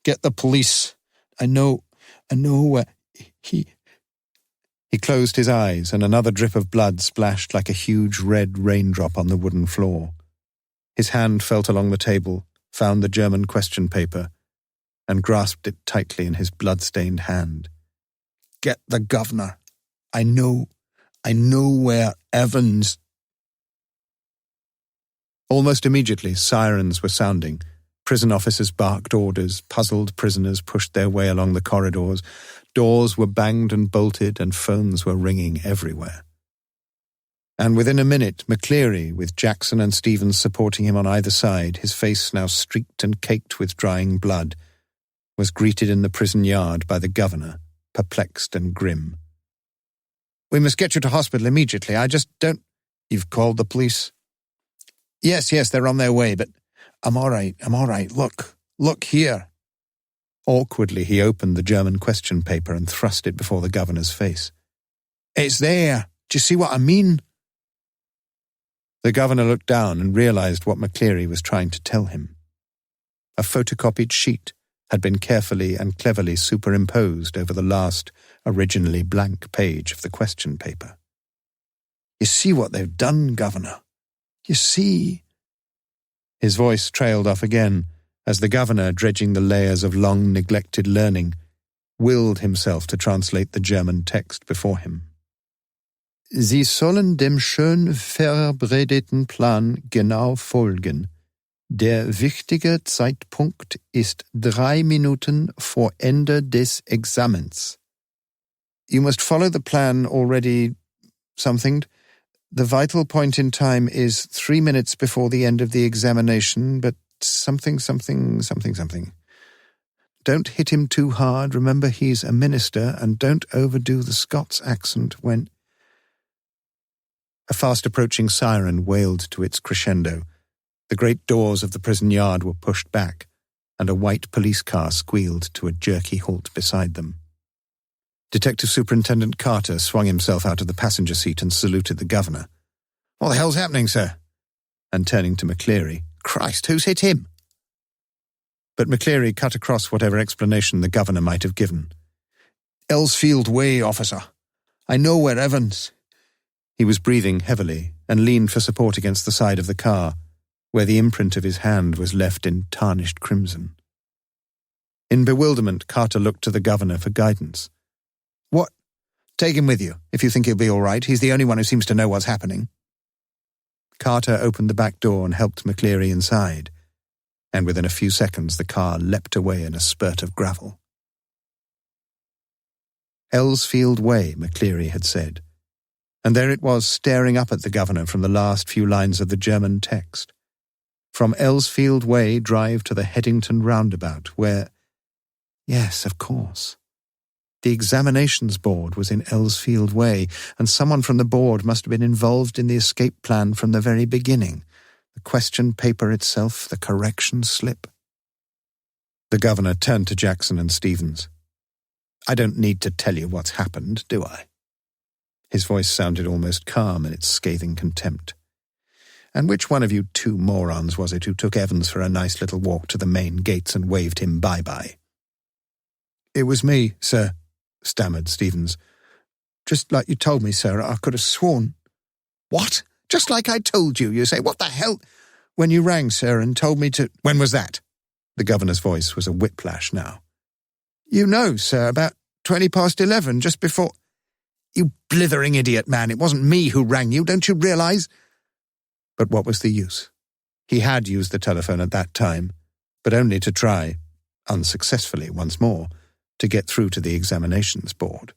Get the police. I know he..." He closed his eyes, and another drip of blood splashed like a huge red raindrop on the wooden floor. His hand felt along the table, found the German question paper, and grasped it tightly in his blood-stained hand. "Get the governor. I know where Evans..." Almost immediately, sirens were sounding. Prison officers barked orders, puzzled prisoners pushed their way along the corridors, doors were banged and bolted, and phones were ringing everywhere. And within a minute, McCleary, with Jackson and Stevens supporting him on either side, his face now streaked and caked with drying blood, was greeted in the prison yard by the governor, perplexed and grim. "We must get you to hospital immediately. I just don't..." "You've called the police?" Yes, they're on their way, but I'm all right. Look here." Awkwardly, he opened the German question paper and thrust it before the governor's face. "It's there. Do you see what I mean?" The governor looked down and realized what McCleary was trying to tell him. A photocopied sheet had been carefully and cleverly superimposed over the last, originally blank page of the question paper. "You see what they've done, Governor? You see..." His voice trailed off again as the governor, dredging the layers of long-neglected learning, willed himself to translate the German text before him. "Sie sollen dem schön verabredeten Plan genau folgen. Der wichtige Zeitpunkt ist 3 Minuten vor Ende des Examens. You must follow the plan already something. The vital point in time is 3 minutes before the end of the examination, but something. Don't hit him too hard. Remember, he's a minister, and don't overdo the Scots accent when..." A fast-approaching siren wailed to its crescendo. The great doors of the prison yard were pushed back, and a white police car squealed to a jerky halt beside them. Detective Superintendent Carter swung himself out of the passenger seat and saluted the governor. "What the hell's happening, sir?" And turning to McCleary, "Christ, who's hit him?" But McCleary cut across whatever explanation the governor might have given. "Ellsfield Way, officer. I know where Evans..." He was breathing heavily and leaned for support against the side of the car, where the imprint of his hand was left in tarnished crimson. In bewilderment, Carter looked to the governor for guidance. "What? Take him with you, if you think he'll be all right. He's the only one who seems to know what's happening." Carter opened the back door and helped McCleary inside, and within a few seconds the car leapt away in a spurt of gravel. Ellsfield Way, McCleary had said, and there it was staring up at the governor from the last few lines of the German text. From Ellsfield Way, drive to the Headington roundabout, where... Yes, of course. The examinations board was in Ellsfield Way, and someone from the board must have been involved in the escape plan from the very beginning. The question paper itself, the correction slip. The governor turned to Jackson and Stevens. "I don't need to tell you what's happened, do I?" His voice sounded almost calm in its scathing contempt. "And which one of you two morons was it who took Evans for a nice little walk to the main gates and waved him bye-bye?" "It was me, sir," stammered Stevens. "Just like you told me, sir. I could have sworn..." "What? Just like I told you, you say? What the hell?" "When you rang, sir, and told me to..." "When was that?" The governor's voice was a whiplash now. "You know, sir, about 11:20, just before..." "You blithering idiot, man. It wasn't me who rang you, don't you realize?" But what was the use? He had used the telephone at that time, but only to try, unsuccessfully once more, to get through to the examinations board.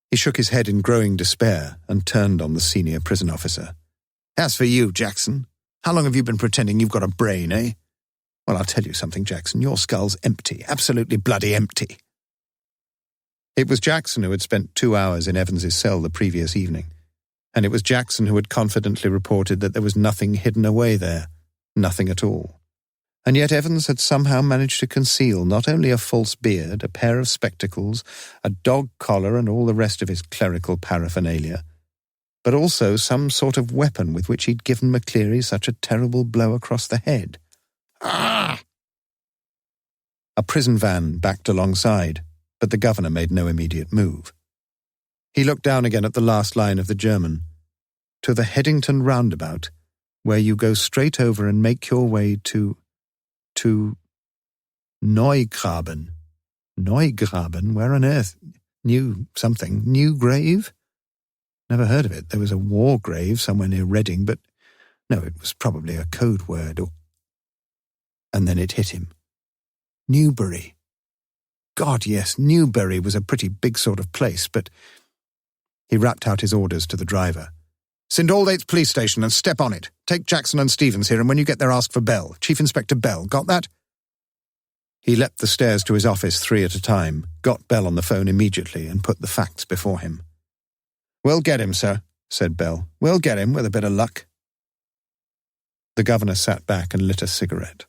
He shook his head in growing despair and turned on the senior prison officer. "As for you, Jackson, how long have you been pretending you've got a brain, eh? Well, I'll tell you something, Jackson. Your skull's empty, absolutely bloody empty." It was Jackson who had spent 2 hours in Evans's cell the previous evening, and it was Jackson who had confidently reported that there was nothing hidden away there, nothing at all. And yet Evans had somehow managed to conceal not only a false beard, a pair of spectacles, a dog collar and all the rest of his clerical paraphernalia, but also some sort of weapon with which he'd given McCleary such a terrible blow across the head. Ah! A prison van backed alongside, but the governor made no immediate move. He looked down again at the last line of the German. To the Headington roundabout, where you go straight over and make your way to Neugraben. Neugraben? Where on earth? New grave? Never heard of it. There was a war grave somewhere near Reading, but no, it was probably a code word. And then it hit him. Newbury. God, yes, Newbury was a pretty big sort of place, but... He rapped out his orders to the driver. "St Aldate's police station and step on it. Take Jackson and Stevens here, and when you get there ask for Bell. Chief Inspector Bell. Got that?" He leapt the stairs to his office 3 at a time, got Bell on the phone immediately, and put the facts before him. "We'll get him, sir," said Bell. "We'll get him with a bit of luck." The governor sat back and lit a cigarette.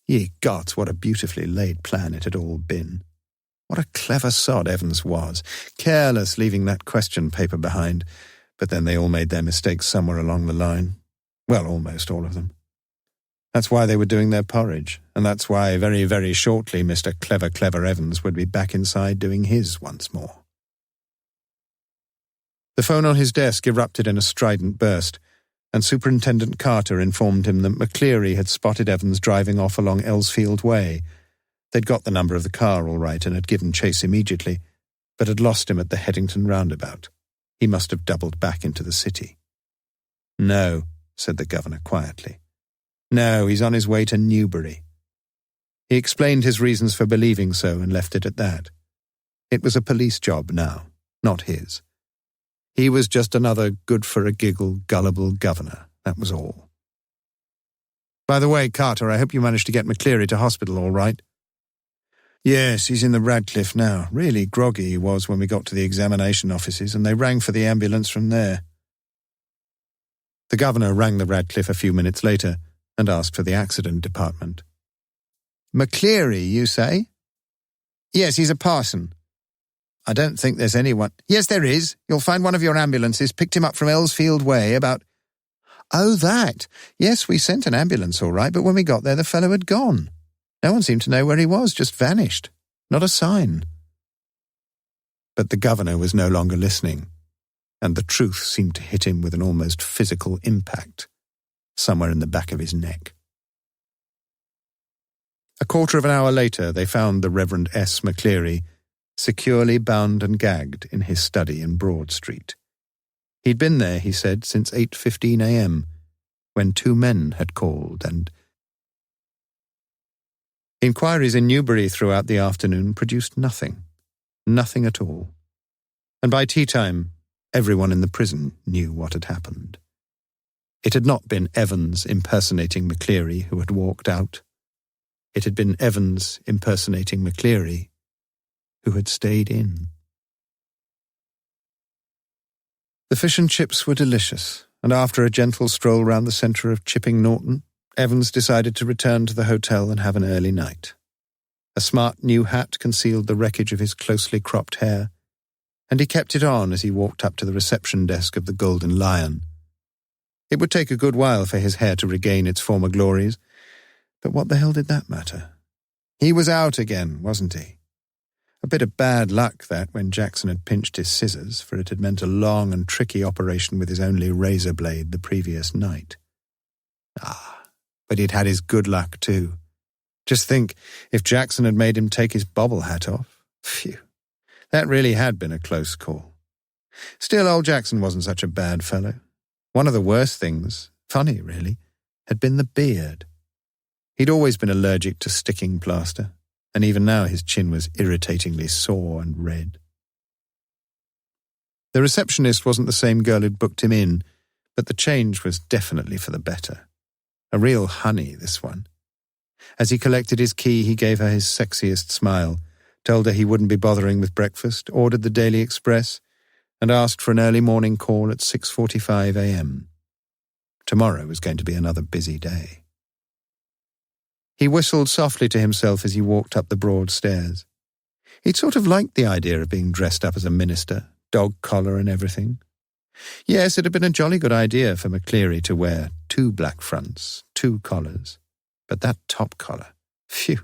Ye gods, what a beautifully laid plan it had all been. What a clever sod Evans was, careless leaving that question paper behind, but then they all made their mistakes somewhere along the line. Well, almost all of them. That's why they were doing their porridge, and that's why very, very shortly Mr. Clever Evans would be back inside doing his once more. The phone on his desk erupted in a strident burst, and Superintendent Carter informed him that McCleary had spotted Evans driving off along Elsfield Way. They'd got the number of the car all right and had given chase immediately, but had lost him at the Headington roundabout. He must have doubled back into the city. "No," said the governor quietly. "No, he's on his way to Newbury." He explained his reasons for believing so and left it at that. It was a police job now, not his. He was just another good-for-a-giggle, gullible governor, that was all. "By the way, Carter, I hope you managed to get McCleary to hospital all right." "Yes, he's in the Radcliffe now. Really groggy he was when we got to the examination offices, and they rang for the ambulance from there." The governor rang the Radcliffe a few minutes later and asked for the accident department. "McCleary, you say?" "Yes, he's a parson." "I don't think there's anyone—" "Yes, there is. You'll find one of your ambulances picked him up from Elsfield Way about—" "Oh, that! Yes, we sent an ambulance all right, but when we got there the fellow had gone. No one seemed to know where he was, just vanished. Not a sign." But the governor was no longer listening, and the truth seemed to hit him with an almost physical impact, somewhere in the back of his neck. A quarter of an hour later, they found the Reverend S. McCleary securely bound and gagged in his study in Broad Street. He'd been there, he said, since 8:15 a.m., when 2 men had called, and... Inquiries in Newbury throughout the afternoon produced nothing at all. And by tea-time, everyone in the prison knew what had happened. It had not been Evans impersonating McCleary who had walked out. It had been Evans impersonating McCleary who had stayed in. The fish and chips were delicious, and after a gentle stroll round the centre of Chipping Norton, Evans decided to return to the hotel and have an early night. A smart new hat concealed the wreckage of his closely cropped hair, and he kept it on as he walked up to the reception desk of the Golden Lion. It would take a good while for his hair to regain its former glories, but what the hell did that matter? He was out again, wasn't he? A bit of bad luck, that, when Jackson had pinched his scissors, for it had meant a long and tricky operation with his only razor blade the previous night. But he'd had his good luck, too. Just think, if Jackson had made him take his bobble hat off, phew, that really had been a close call. Still, old Jackson wasn't such a bad fellow. One of the worst things, funny really, had been the beard. He'd always been allergic to sticking plaster, and even now his chin was irritatingly sore and red. The receptionist wasn't the same girl who'd booked him in, but the change was definitely for the better. A real honey, this one. As he collected his key, he gave her his sexiest smile, told her he wouldn't be bothering with breakfast, ordered the Daily Express, and asked for an early morning call at 6:45 a.m. Tomorrow was going to be another busy day. He whistled softly to himself as he walked up the broad stairs. He'd sort of liked the idea of being dressed up as a minister, dog collar and everything. Yes, it had been a jolly good idea for McCleary to wear 2 black fronts, 2 collars. But that top collar, phew,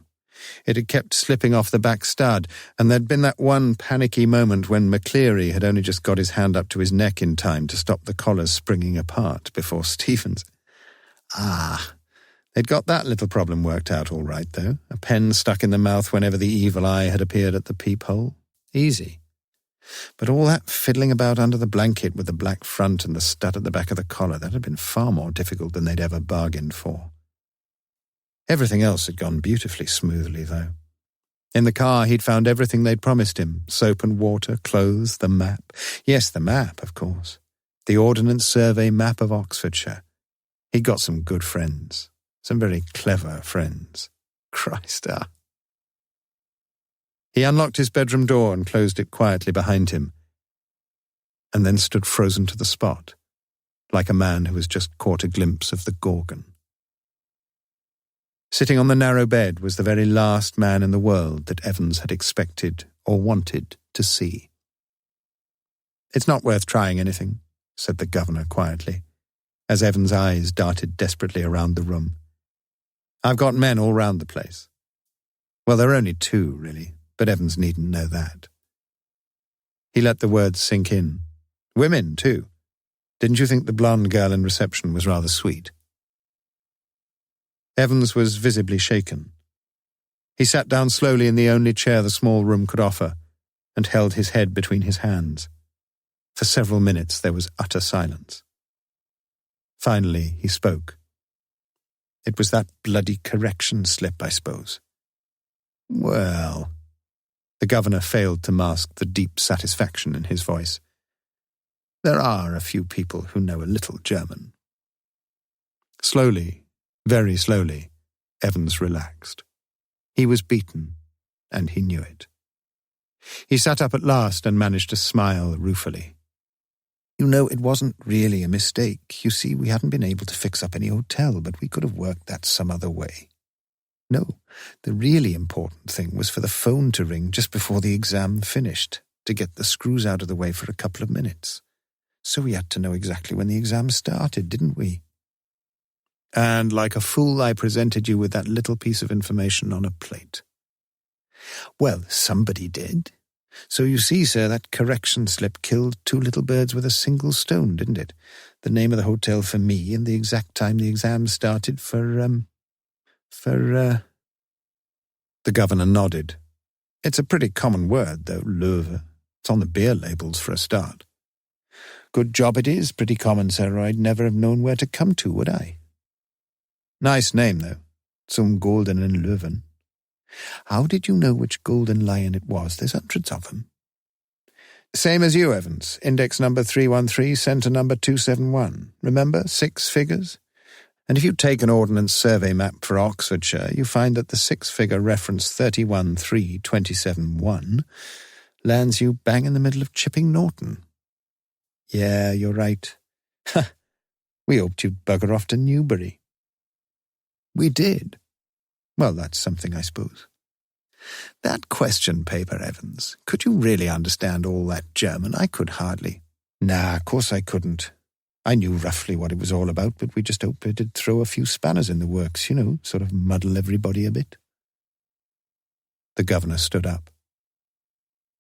it had kept slipping off the back stud, and there'd been that one panicky moment when McCleary had only just got his hand up to his neck in time to stop the collars springing apart before Stevens. They'd got that little problem worked out all right, though. A pen stuck in the mouth whenever the evil eye had appeared at the peephole. Easy. But all that fiddling about under the blanket with the black front and the stud at the back of the collar, that had been far more difficult than they'd ever bargained for. Everything else had gone beautifully smoothly, though. In the car, he'd found everything they'd promised him: soap and water, clothes, the map. Yes, the map, of course. The Ordnance Survey map of Oxfordshire. He'd got some good friends. Some very clever friends. Christ, He unlocked his bedroom door and closed it quietly behind him, and then stood frozen to the spot, like a man who has just caught a glimpse of the Gorgon. Sitting on the narrow bed was the very last man in the world that Evans had expected or wanted to see. "It's not worth trying anything," said the governor quietly, as Evans' eyes darted desperately around the room. "I've got men all round the place." Well, there are only 2, really, but Evans needn't know that. He let the words sink in. "Women, too. Didn't you think the blonde girl in reception was rather sweet?" Evans was visibly shaken. He sat down slowly in the only chair the small room could offer and held his head between his hands. For several minutes there was utter silence. Finally he spoke. "It was that bloody correction slip, I suppose." "Well..." The governor failed to mask the deep satisfaction in his voice. "There are a few people who know a little German." Slowly, very slowly, Evans relaxed. He was beaten, and he knew it. He sat up at last and managed to smile ruefully. "You know, it wasn't really a mistake. You see, we hadn't been able to fix up any hotel, but we could have worked that some other way. No, the really important thing was for the phone to ring just before the exam finished, to get the screws out of the way for a couple of minutes. So we had to know exactly when the exam started, didn't we? And like a fool, I presented you with that little piece of information on a plate." "Well, somebody did. So you see, sir, that correction slip killed 2 little birds with a single stone, didn't it? The name of the hotel for me and the exact time the exam started for The governor nodded. "It's a pretty common word, though, Löwe. It's on the beer labels for a start." "Good job it is pretty common, sir, or I'd never have known where to come to, would I?" "Nice name, though. Zum Goldenen Löwen." "How did you know which golden lion it was? There's hundreds of them." "Same as you, Evans. Index number 313, center number 271. Remember, 6 figures? And if you take an Ordnance Survey map for Oxfordshire, you find that the 6-figure reference 313271 lands you bang in the middle of Chipping Norton." "Yeah, you're right. We hoped you'd bugger off to Newbury." "We did. Well, that's something, I suppose." "That question paper, Evans, could you really understand all that German? I could hardly." "Nah, of course I couldn't. I knew roughly what it was all about, but we just hoped it'd throw a few spanners in the works, sort of muddle everybody a bit." The governor stood up.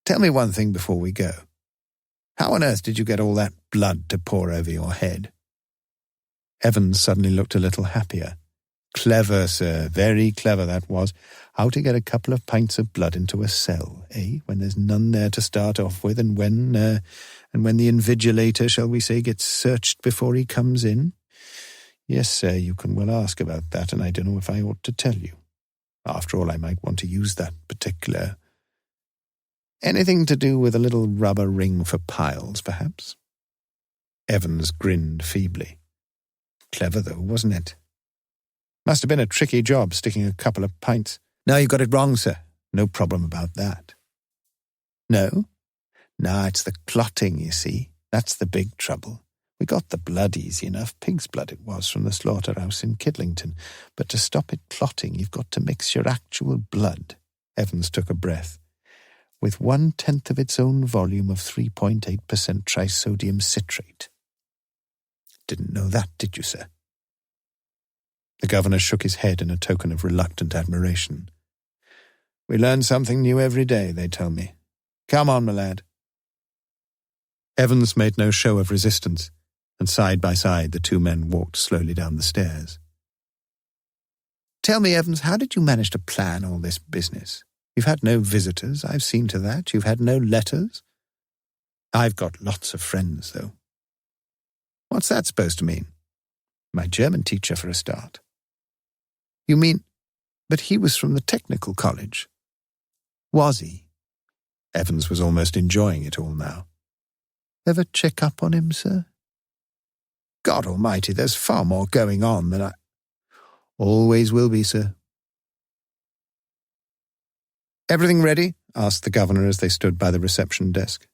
"Tell me one thing before we go. How on earth did you get all that blood to pour over your head?" Evans suddenly looked a little happier. "Clever, sir, very clever that was. How to get a couple of pints of blood into a cell, when there's none there to start off with, and when the invigilator, shall we say, gets searched before he comes in? Yes, sir, you can well ask about that, and I don't know if I ought to tell you. After all, I might want to use that particular... Anything to do with a little rubber ring for piles, perhaps?" Evans grinned feebly. "Clever, though, wasn't it? Must have been a tricky job sticking a couple of pints." "No, you got it wrong, sir. No problem about that." "No? No, it's the clotting, you see. That's the big trouble. We got the blood easy enough. Pig's blood it was from the slaughterhouse in Kidlington. But to stop it clotting, you've got to mix your actual blood." Evans took a breath. "With 1/10 of its own volume of 3.8% trisodium citrate." "Didn't know that, did you, sir?" The governor shook his head in a token of reluctant admiration. "We learn something new every day, they tell me. Come on, my lad." Evans made no show of resistance, and side by side the two men walked slowly down the stairs. "Tell me, Evans, how did you manage to plan all this business? You've had no visitors, I've seen to that. You've had no letters." "I've got lots of friends, though." "What's that supposed to mean?" "My German teacher, for a start." "You mean, but he was from the technical college." "Was he?" Evans was almost enjoying it all now. "Ever check up on him, sir?" "God almighty, there's far more going on than I—" "Always will be, sir." "Everything ready?" asked the governor as they stood by the reception desk.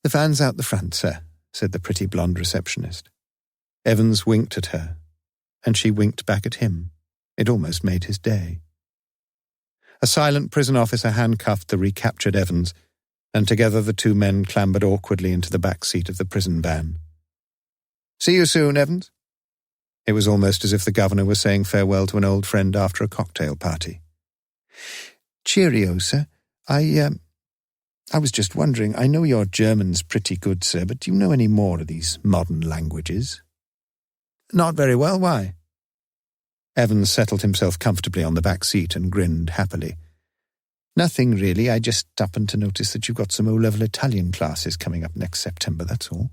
"The van's out the front, sir," said the pretty blonde receptionist. Evans winked at her, and she winked back at him. It almost made his day. A silent prison officer handcuffed the recaptured Evans, and together the two men clambered awkwardly into the back seat of the prison van. "See you soon, Evans." It was almost as if the governor was saying farewell to an old friend after a cocktail party. "Cheerio, sir. I was just wondering, I know your German's pretty good, sir, but do you know any more of these modern languages?" "Not very well, why?" Evans settled himself comfortably on the back seat and grinned happily. "Nothing really, I just happened to notice that you've got some O-level Italian classes coming up next September, that's all."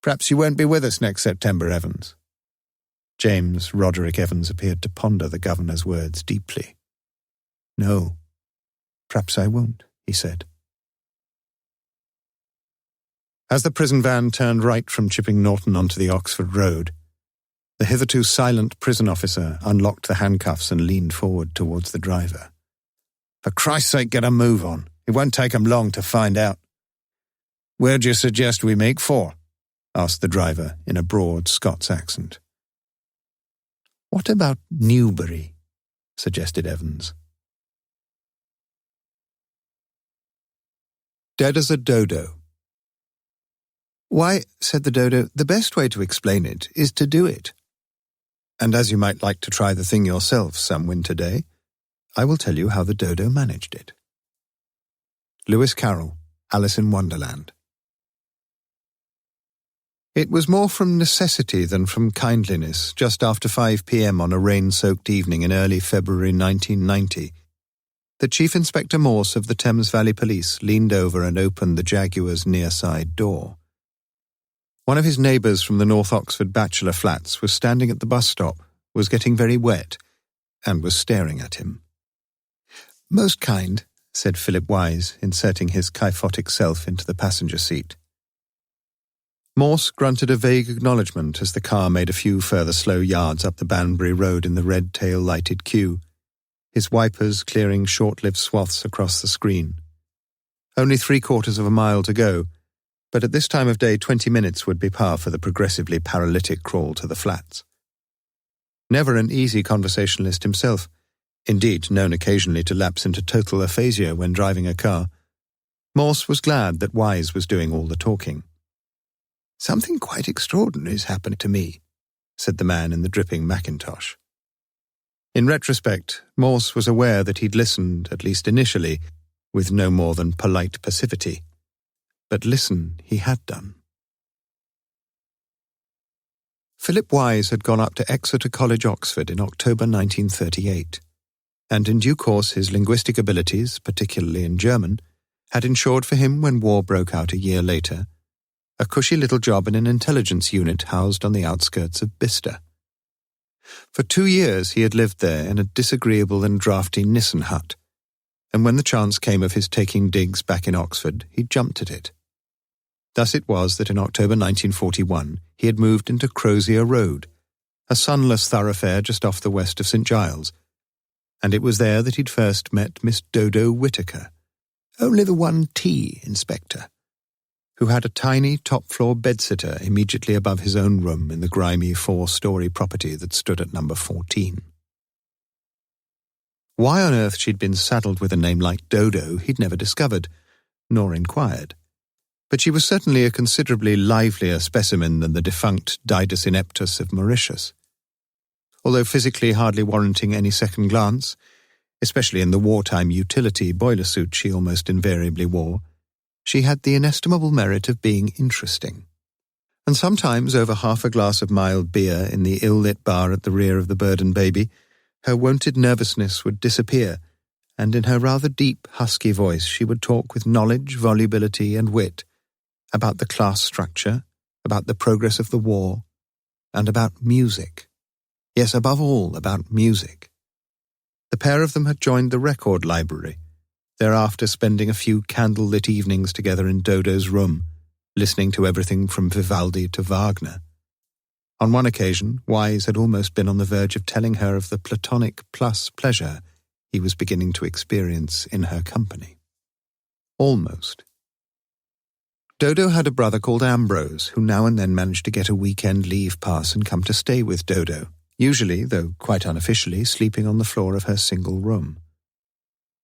"Perhaps you won't be with us next September, Evans." James Roderick Evans appeared to ponder the governor's words deeply. "No, perhaps I won't," he said. As the prison van turned right from Chipping Norton onto the Oxford Road, the hitherto silent prison officer unlocked the handcuffs and leaned forward towards the driver. "For Christ's sake, get a move on. It won't take 'em long to find out." "Where do you suggest we make for?" asked the driver in a broad Scots accent. "What about Newbury?" suggested Evans. Dead as a dodo. "Why," said the dodo, "the best way to explain it is to do it. And as you might like to try the thing yourself some winter day, I will tell you how the dodo managed it." Lewis Carroll, Alice in Wonderland. It was more from necessity than from kindliness, just after 5 p.m. on a rain-soaked evening in early February 1990, that Chief Inspector Morse of the Thames Valley Police leaned over and opened the Jaguar's near side door. One of his neighbours from the North Oxford bachelor flats was standing at the bus stop, was getting very wet, and was staring at him. "Most kind," said Philip Wise, inserting his kyphotic self into the passenger seat. Morse grunted a vague acknowledgement as the car made a few further slow yards up the Banbury Road in the red tail-lighted queue, his wipers clearing short-lived swaths across the screen. Only 3/4 of a mile to go, but at this time of day 20 minutes would be par for the progressively paralytic crawl to the flats. Never an easy conversationalist himself, indeed known occasionally to lapse into total aphasia when driving a car, Morse was glad that Wise was doing all the talking. "Something quite extraordinary is happening to me," said the man in the dripping mackintosh. In retrospect, Morse was aware that he'd listened, at least initially, with no more than polite passivity. But listen he had done. Philip Wise had gone up to Exeter College, Oxford in October 1938, and in due course his linguistic abilities, particularly in German, had ensured for him, when war broke out a year later, a cushy little job in an intelligence unit housed on the outskirts of Bicester. For 2 years he had lived there in a disagreeable and draughty Nissen hut, and when the chance came of his taking digs back in Oxford, he jumped at it. Thus it was that in October 1941 he had moved into Crozier Road, a sunless thoroughfare just off the west of St. Giles, and it was there that he'd first met Miss Dodo Whittaker. "Only the one T, Inspector." who had a tiny top-floor bedsitter immediately above his own room in the grimy 4-story property that stood at number 14. Why on earth she'd been saddled with a name like Dodo he'd never discovered, nor inquired. But she was certainly a considerably livelier specimen than the defunct Didus ineptus of Mauritius. Although physically hardly warranting any second glance, especially in the wartime utility boiler suit she almost invariably wore, she had the inestimable merit of being interesting. And sometimes, over half a glass of mild beer in the ill-lit bar at the rear of the Bird and Baby, her wonted nervousness would disappear, and in her rather deep, husky voice she would talk with knowledge, volubility, and wit about the class structure, about the progress of the war, and about music. Yes, above all, about music. The pair of them had joined the record library, thereafter spending a few candle-lit evenings together in Dodo's room, listening to everything from Vivaldi to Wagner. On one occasion, Wise had almost been on the verge of telling her of the platonic plus pleasure he was beginning to experience in her company. Almost. Dodo had a brother called Ambrose, who now and then managed to get a weekend leave pass and come to stay with Dodo, usually, though quite unofficially, sleeping on the floor of her single room.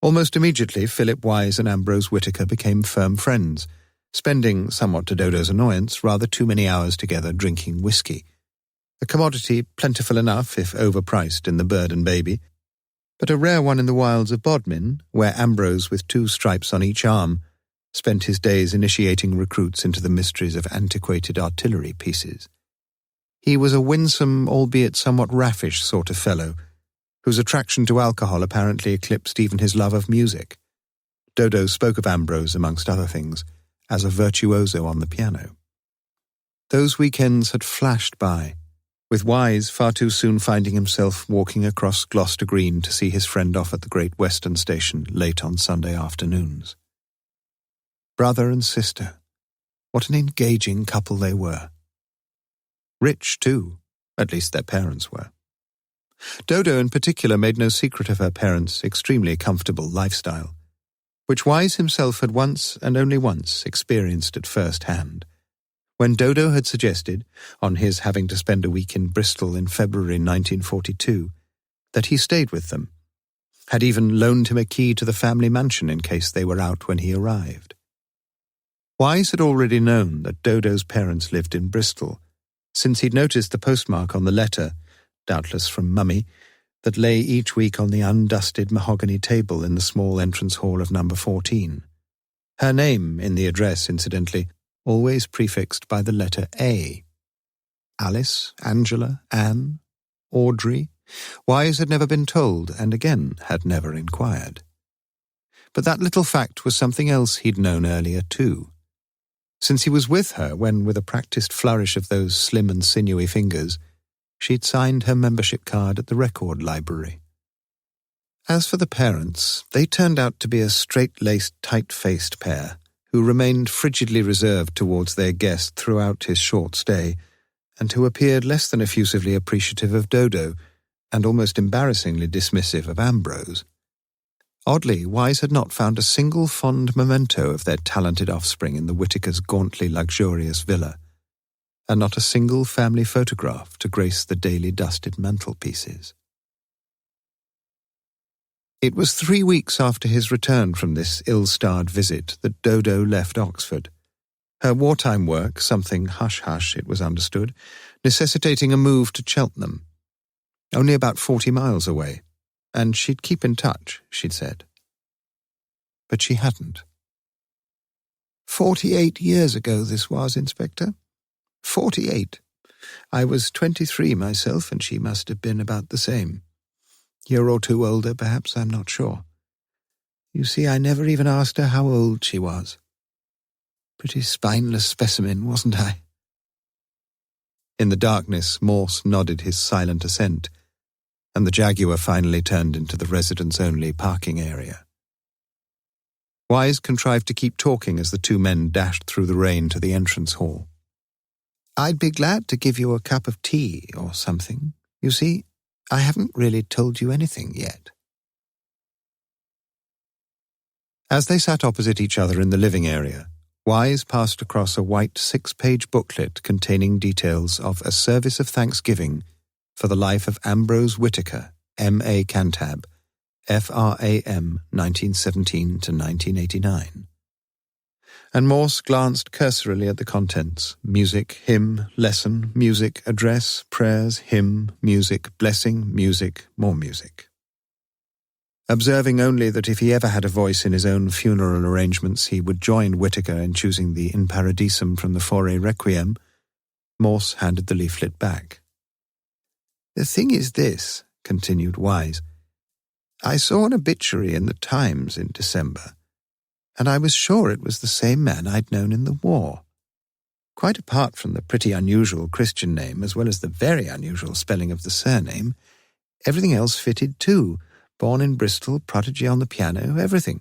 Almost immediately, Philip Wise and Ambrose Whittaker became firm friends, spending, somewhat to Dodo's annoyance, rather too many hours together drinking whiskey, a commodity plentiful enough if overpriced in the Bird and Baby, but a rare one in the wilds of Bodmin, where Ambrose, with 2 stripes on each arm, spent his days initiating recruits into the mysteries of antiquated artillery pieces. He was a winsome, albeit somewhat raffish sort of fellow, whose attraction to alcohol apparently eclipsed even his love of music. Dodo spoke of Ambrose, amongst other things, as a virtuoso on the piano. Those weekends had flashed by, with Wise far too soon finding himself walking across Gloucester Green to see his friend off at the Great Western Station late on Sunday afternoons. Brother and sister, what an engaging couple they were. Rich, too, at least their parents were. Dodo in particular made no secret of her parents' extremely comfortable lifestyle, which Wise himself had once and only once experienced at first hand, when Dodo had suggested, on his having to spend a week in Bristol in February 1942, that he stayed with them, had even loaned him a key to the family mansion in case they were out when he arrived. Wise had already known that Dodo's parents lived in Bristol, since he'd noticed the postmark on the letter, doubtless from Mummy, that lay each week on the undusted mahogany table in the small entrance hall of number 14. Her name in the address, incidentally, always prefixed by the letter A. Alice, Angela, Anne, Audrey. Wise had never been told, and again had never inquired. But that little fact was something else he'd known earlier too, since he was with her when, with a practised flourish of those slim and sinewy fingers, she'd signed her membership card at the record library. As for the parents, they turned out to be a straight-laced, tight-faced pair, who remained frigidly reserved towards their guest throughout his short stay, and who appeared less than effusively appreciative of Dodo, and almost embarrassingly dismissive of Ambrose. Oddly, Wise had not found a single fond memento of their talented offspring in the Whittakers' gauntly luxurious villa, and not a single family photograph to grace the daily dusted mantelpieces. It was 3 weeks after his return from this ill-starred visit that Dodo left Oxford, her wartime work, something hush-hush, it was understood, necessitating a move to Cheltenham, only about 40 miles away, and she'd keep in touch, she'd said. But she hadn't. 48 years ago this was, Inspector. 48. I was 23 myself, and she must have been about the same. Year or two older, perhaps, I'm not sure. You see, I never even asked her how old she was. Pretty spineless specimen, wasn't I? In the darkness, Morse nodded his silent assent, and the Jaguar finally turned into the residents-only parking area. Wise contrived to keep talking as the 2 men dashed through the rain to the entrance hall. I'd be glad to give you a cup of tea or something. You see, I haven't really told you anything yet. As they sat opposite each other in the living area, Wise passed across a white 6-page booklet containing details of a service of thanksgiving for the life of Ambrose Whitaker, M.A. Cantab, F.R.A.M. 1917 to 1989. And Morse glanced cursorily at the contents: music, hymn, lesson, music, address, prayers, hymn, music, blessing, music, more music. Observing only that if he ever had a voice in his own funeral arrangements he would join Whitaker in choosing the In Paradisum from the Fauré Requiem, Morse handed the leaflet back. "The thing is this," continued Wise. "I saw an obituary in the Times in December, and I was sure it was the same man I'd known in the war. Quite apart from the pretty unusual Christian name, as well as the very unusual spelling of the surname, everything else fitted too. Born in Bristol, prodigy on the piano, everything.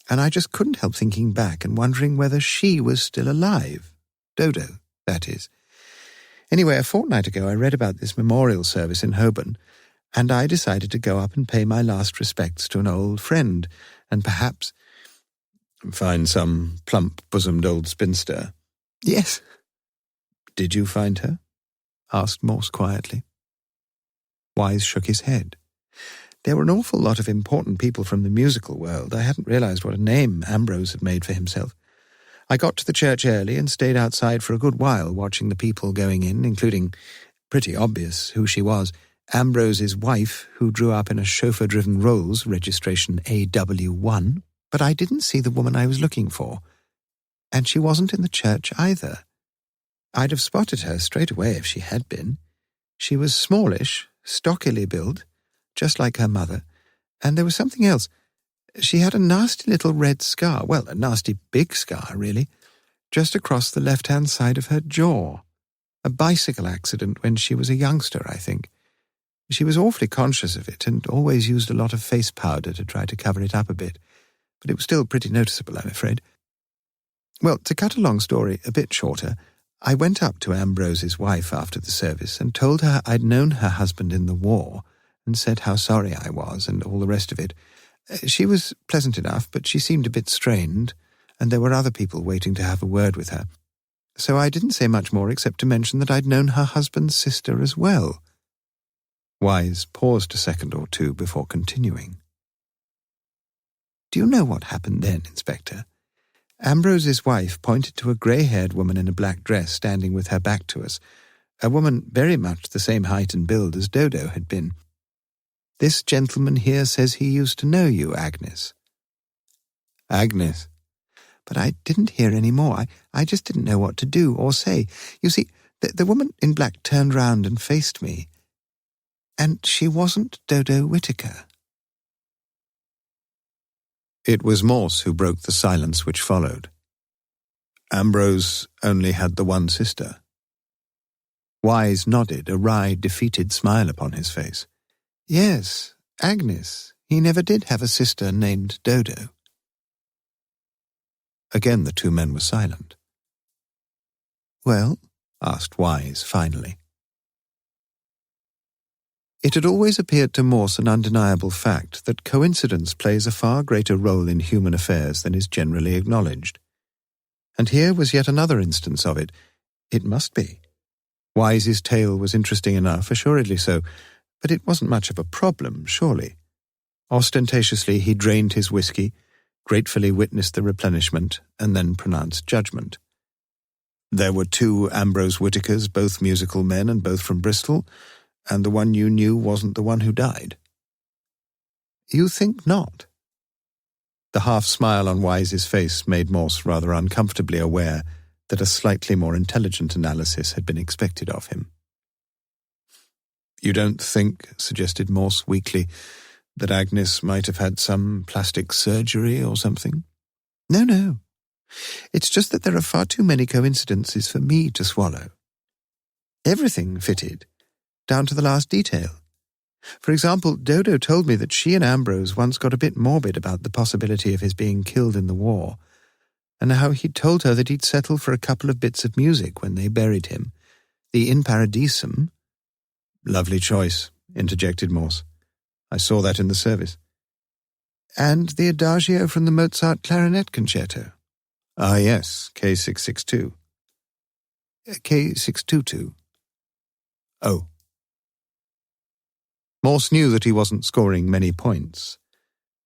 And I just couldn't help thinking back and wondering whether she was still alive. Dodo, that is. Anyway, a fortnight ago I read about this memorial service in Holborn, and I decided to go up and pay my last respects to an old friend, and perhaps find some plump-bosomed old spinster." "Yes." "Did you find her?" asked Morse quietly. Wise shook his head. "There were an awful lot of important people from the musical world. I hadn't realized what a name Ambrose had made for himself. I got to the church early and stayed outside for a good while watching the people going in, including, pretty obvious who she was, Ambrose's wife, who drew up in a chauffeur-driven Rolls, registration AW1, but I didn't see the woman I was looking for. And she wasn't in the church either. I'd have spotted her straight away if she had been. She was smallish, stockily built, just like her mother, and there was something else. She had a nasty little red scar, well, a nasty big scar, really, just across the left-hand side of her jaw. A bicycle accident when she was a youngster, I think. She was awfully conscious of it and always used a lot of face powder to try to cover it up a bit, but it was still pretty noticeable, I'm afraid. Well, to cut a long story a bit shorter, I went up to Ambrose's wife after the service and told her I'd known her husband in the war and said how sorry I was and all the rest of it. She was pleasant enough, but she seemed a bit strained, and there were other people waiting to have a word with her. So I didn't say much more except to mention that I'd known her husband's sister as well." Wise paused a second or two before continuing. "Do you know what happened then, Inspector? Ambrose's wife pointed to a grey-haired woman in a black dress standing with her back to us, a woman very much the same height and build as Dodo had been. 'This gentleman here says he used to know you, Agnes.'" "Agnes?" But I didn't hear any more. I just didn't know what to do or say. You see, the woman in black turned round and faced me, and she wasn't Dodo Whitaker. It was Morse who broke the silence which followed. Ambrose only had the one sister. Wise nodded, a wry, defeated smile upon his face. "Yes, Agnes. He never did have a sister named Dodo." Again the two men were silent. "Well?" asked Wise finally. It had always appeared to Morse an undeniable fact that coincidence plays a far greater role in human affairs than is generally acknowledged. And here was yet another instance of it. It must be. Wise's tale was interesting enough, assuredly so, but it wasn't much of a problem, surely. Ostentatiously he drained his whiskey, gratefully witnessed the replenishment, and then pronounced judgment. There were 2 Ambrose Whitakers, both musical men and both from Bristol, and the one you knew wasn't the one who died. "You think not?" The half-smile on Wise's face made Morse rather uncomfortably aware that a slightly more intelligent analysis had been expected of him. "You don't think," suggested Morse weakly, "that Agnes might have had some plastic surgery or something?" No. It's just that there are far too many coincidences for me to swallow. Everything fitted, down to the last detail. For example, Dodo told me that she and Ambrose once got a bit morbid about the possibility of his being killed in the war, and how he'd told her that he'd settle for a couple of bits of music when they buried him. The In Paradisum— "Lovely choice," interjected Morse. "I saw that in the service." "And the Adagio from the Mozart clarinet concerto." Ah, yes, K662. K622. Oh. Morse knew that he wasn't scoring many points.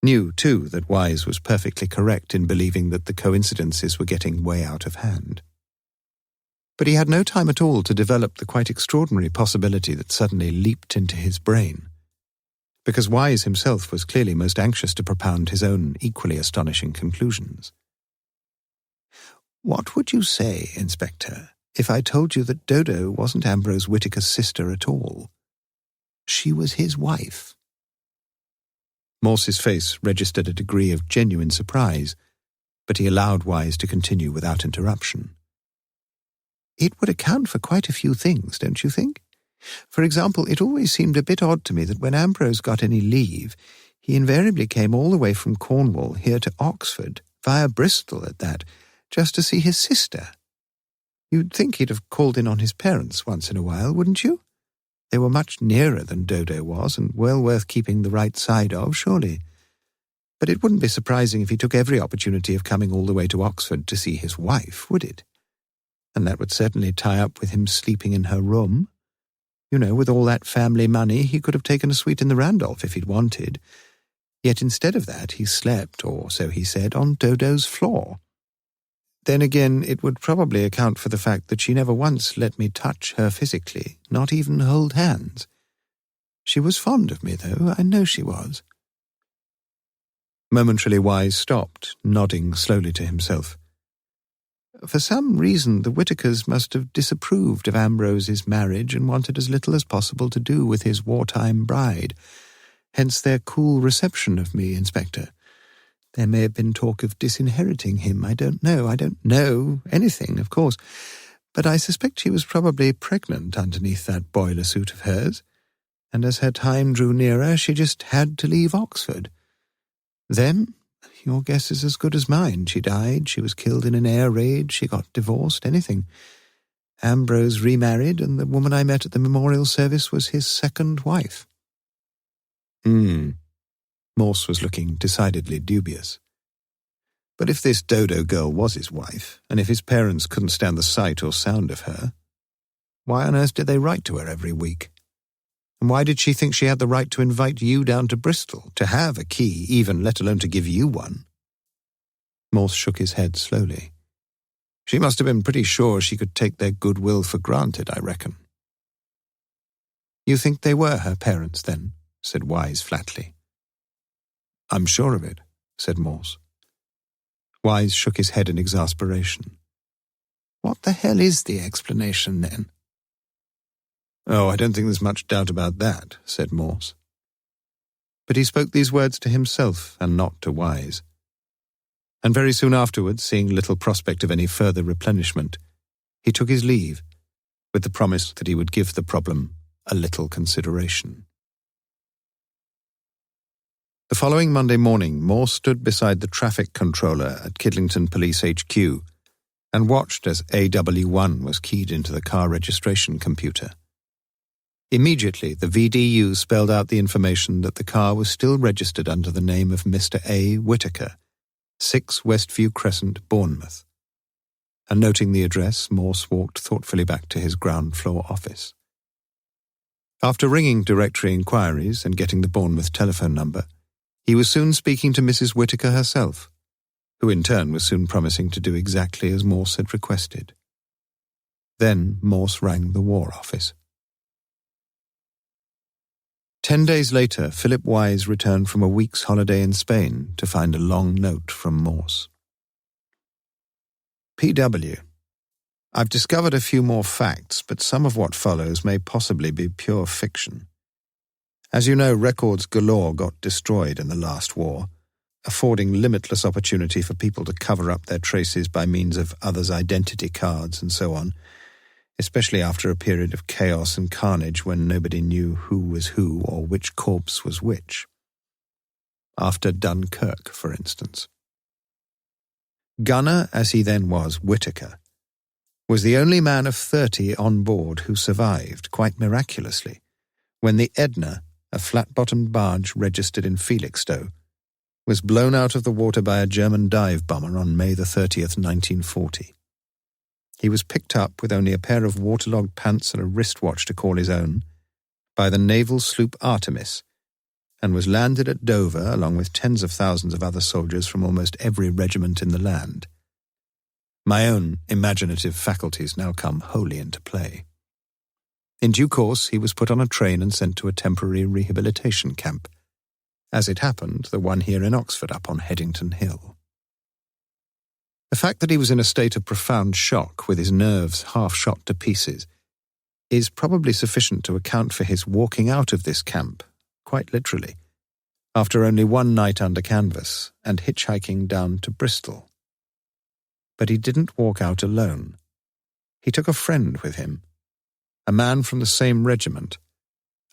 Knew, too, that Wise was perfectly correct in believing that the coincidences were getting way out of hand. But he had no time at all to develop the quite extraordinary possibility that suddenly leaped into his brain, because Wise himself was clearly most anxious to propound his own equally astonishing conclusions. "What would you say, Inspector, if I told you that Dodo wasn't Ambrose Whittaker's sister at all? She was his wife." Morse's face registered a degree of genuine surprise, but he allowed Wise to continue without interruption. "It would account for quite a few things, don't you think? For example, it always seemed a bit odd to me that when Ambrose got any leave, he invariably came all the way from Cornwall here to Oxford, via Bristol at that, just to see his sister. You'd think he'd have called in on his parents once in a while, wouldn't you? They were much nearer than Dodo was, and well worth keeping the right side of, surely. But it wouldn't be surprising if he took every opportunity of coming all the way to Oxford to see his wife, would it? And that would certainly tie up with him sleeping in her room. You know, with all that family money, he could have taken a suite in the Randolph if he'd wanted. Yet instead of that, he slept, or so he said, on Dodo's floor. Then again, it would probably account for the fact that she never once let me touch her physically, not even hold hands. She was fond of me, though, I know she was." Momentarily Wise stopped, nodding slowly to himself. For some reason, the Whittakers must have disapproved of Ambrose's marriage and wanted as little as possible to do with his wartime bride. Hence their cool reception of me, Inspector. There may have been talk of disinheriting him. I don't know anything, of course. But I suspect she was probably pregnant underneath that boiler suit of hers. And as her time drew nearer, she just had to leave Oxford. Then, your guess is as good as mine. She died, she was killed in an air raid, she got divorced, anything. Ambrose remarried, and the woman I met at the memorial service was his second wife. Morse was looking decidedly dubious. But if this Dodo girl was his wife, and if his parents couldn't stand the sight or sound of her, why on earth did they write to her every week? And why did she think she had the right to invite you down to Bristol, to have a key even, let alone to give you one? Morse shook his head slowly. She must have been pretty sure she could take their goodwill for granted, I reckon. "You think they were her parents, then?" said Wise flatly. "I'm sure of it," said Morse. Wise shook his head in exasperation. "What the hell is the explanation, then?" "Oh, I don't think there's much doubt about that," said Morse. But he spoke these words to himself and not to Wise. And very soon afterwards, seeing little prospect of any further replenishment, he took his leave, with the promise that he would give the problem a little consideration. The following Monday morning, Morse stood beside the traffic controller at Kidlington Police HQ and watched as AW1 was keyed into the car registration computer. Immediately, the VDU spelled out the information that the car was still registered under the name of Mr. A. Whittaker, 6 Westview Crescent, Bournemouth. And noting the address, Morse walked thoughtfully back to his ground-floor office. After ringing directory inquiries and getting the Bournemouth telephone number, he was soon speaking to Mrs. Whittaker herself, who in turn was soon promising to do exactly as Morse had requested. Then Morse rang the War Office. 10 days later, Philip Wise returned from a week's holiday in Spain to find a long note from Morse. P.W. I've discovered a few more facts, but some of what follows may possibly be pure fiction. As you know, records galore got destroyed in the last war, affording limitless opportunity for people to cover up their traces by means of others' identity cards and so on, especially after a period of chaos and carnage when nobody knew who was who or which corpse was which. After Dunkirk, for instance. Gunner, as he then was, Whittaker, was the only man of 30 on board who survived, quite miraculously, when the Edna, a flat-bottomed barge registered in Felixstowe, was blown out of the water by a German dive bomber on May the 30th, 1940. He was picked up with only a pair of waterlogged pants and a wristwatch to call his own by the naval sloop Artemis, and was landed at Dover along with tens of thousands of other soldiers from almost every regiment in the land. My own imaginative faculties now come wholly into play. In due course, he was put on a train and sent to a temporary rehabilitation camp. As it happened, the one here in Oxford up on Headington Hill. The fact that he was in a state of profound shock with his nerves half shot to pieces is probably sufficient to account for his walking out of this camp, quite literally, after only one night under canvas and hitchhiking down to Bristol. But he didn't walk out alone. He took a friend with him, a man from the same regiment,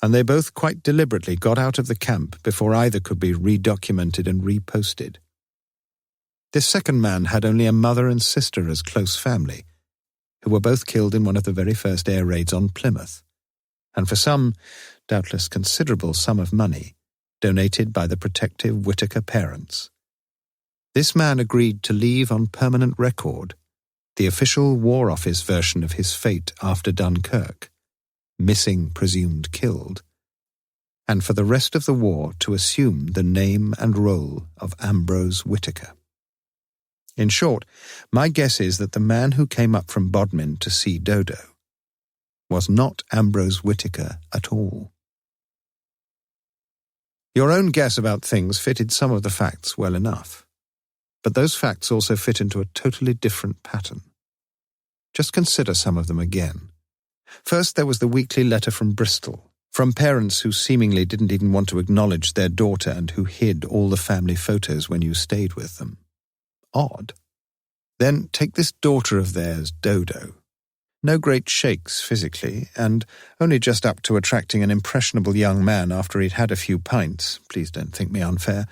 and they both quite deliberately got out of the camp before either could be redocumented and reposted. This second man had only a mother and sister as close family, who were both killed in one of the very first air raids on Plymouth, and for some, doubtless considerable sum of money, donated by the protective Whittaker parents. This man agreed to leave on permanent record the official War Office version of his fate after Dunkirk, missing, presumed killed, and for the rest of the war to assume the name and role of Ambrose Whittaker. In short, my guess is that the man who came up from Bodmin to see Dodo was not Ambrose Whittaker at all. Your own guess about things fitted some of the facts well enough, but those facts also fit into a totally different pattern. Just consider some of them again. First, there was the weekly letter from Bristol, from parents who seemingly didn't even want to acknowledge their daughter and who hid all the family photos when you stayed with them. Odd. Then take this daughter of theirs, Dodo. No great shakes physically, and only just up to attracting an impressionable young man after he'd had a few pints, please don't think me unfair,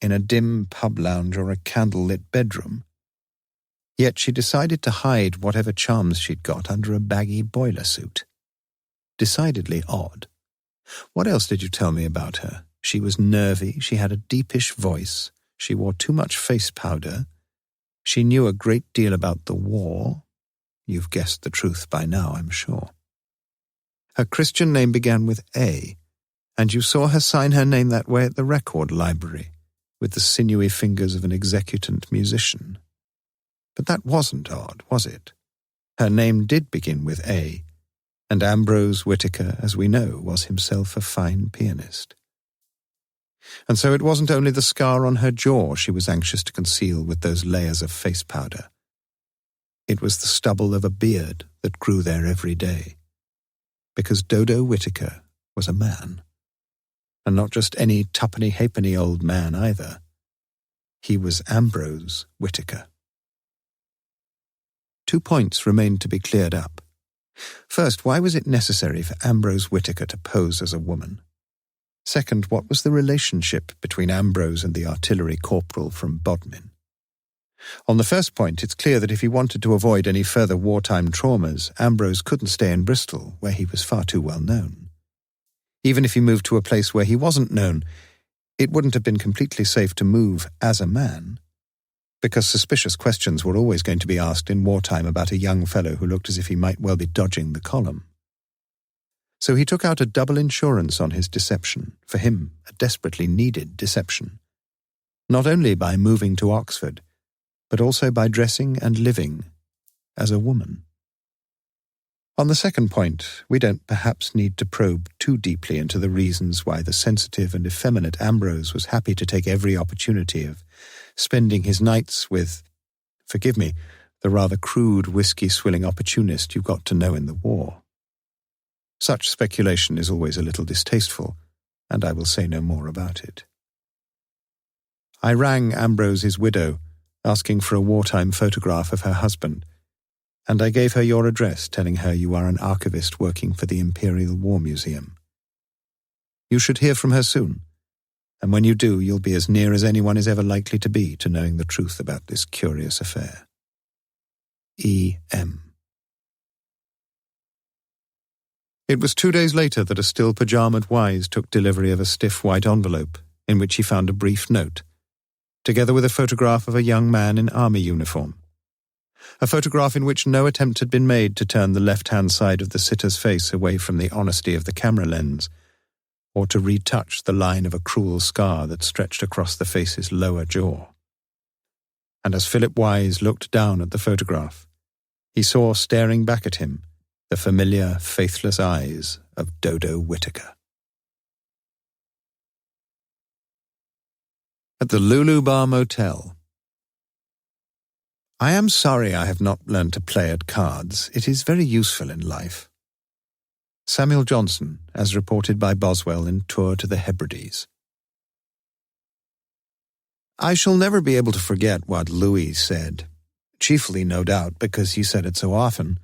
in a dim pub lounge or a candle-lit bedroom. Yet she decided to hide whatever charms she'd got under a baggy boiler suit. Decidedly odd. What else did you tell me about her? She was nervy, she had a deepish voice, she wore too much face powder, she knew a great deal about the war. You've guessed the truth by now, I'm sure. Her Christian name began with A, and you saw her sign her name that way at the record library, with the sinewy fingers of an executant musician. But that wasn't odd, was it? Her name did begin with A, and Ambrose Whittaker, as we know, was himself a fine pianist. And so it wasn't only the scar on her jaw she was anxious to conceal with those layers of face powder. It was the stubble of a beard that grew there every day. Because Dodo Whittaker was a man. And not just any tuppenny-halfpenny old man either. He was Ambrose Whittaker. 2 points remained to be cleared up. First, why was it necessary for Ambrose Whittaker to pose as a woman? Second, what was the relationship between Ambrose and the artillery corporal from Bodmin? On the first point, it's clear that if he wanted to avoid any further wartime traumas, Ambrose couldn't stay in Bristol, where he was far too well known. Even if he moved to a place where he wasn't known, it wouldn't have been completely safe to move as a man, because suspicious questions were always going to be asked in wartime about a young fellow who looked as if he might well be dodging the column. So he took out a double insurance on his deception, for him a desperately needed deception, not only by moving to Oxford, but also by dressing and living as a woman. On the second point, we don't perhaps need to probe too deeply into the reasons why the sensitive and effeminate Ambrose was happy to take every opportunity of spending his nights with, forgive me, the rather crude whiskey-swilling opportunist you got to know in the war. Such speculation is always a little distasteful, and I will say no more about it. I rang Ambrose's widow, asking for a wartime photograph of her husband, and I gave her your address, telling her you are an archivist working for the Imperial War Museum. You should hear from her soon, and when you do, you'll be as near as anyone is ever likely to be to knowing the truth about this curious affair. E.M. It was 2 days later that a still pyjamaed Wise took delivery of a stiff white envelope, in which he found a brief note, together with a photograph of a young man in army uniform. A photograph in which no attempt had been made to turn the left-hand side of the sitter's face away from the honesty of the camera lens, or to retouch the line of a cruel scar that stretched across the face's lower jaw. And as Philip Wise looked down at the photograph, he saw staring back at him the familiar, faithless eyes of Dodo Whittaker. At the Lulu Bar Motel. I am sorry I have not learned to play at cards. It is very useful in life. Samuel Johnson, as reported by Boswell in Tour to the Hebrides. I shall never be able to forget what Louis said, chiefly, no doubt, because he said it so often,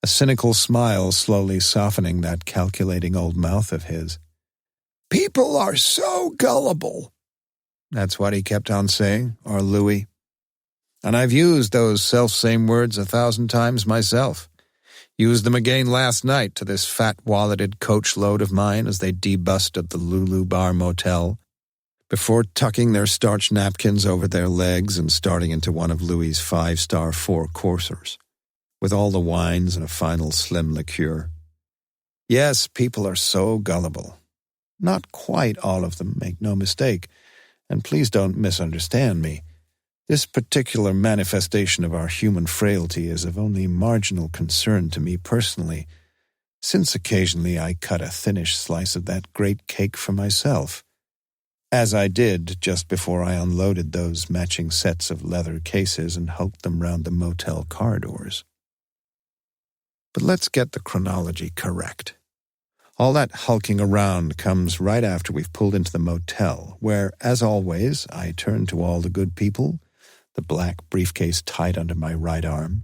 a cynical smile slowly softening that calculating old mouth of his. People are so gullible. That's what he kept on saying, or Louis. And I've used those self-same words 1,000 times myself. Used them again last night to this fat-walleted coach-load of mine as they debussed at the Lulu Bar Motel, before tucking their starched napkins over their legs and starting into one of Louis's 5-star four-coursers, with all the wines and a final slim liqueur. Yes, people are so gullible. Not quite all of them, make no mistake, and please don't misunderstand me. This particular manifestation of our human frailty is of only marginal concern to me personally, since occasionally I cut a thinnish slice of that great cake for myself, as I did just before I unloaded those matching sets of leather cases and hulked them round the motel corridors. But let's get the chronology correct. All that hulking around comes right after we've pulled into the motel, where, as always, I turn to all the good people, the black briefcase tied under my right arm,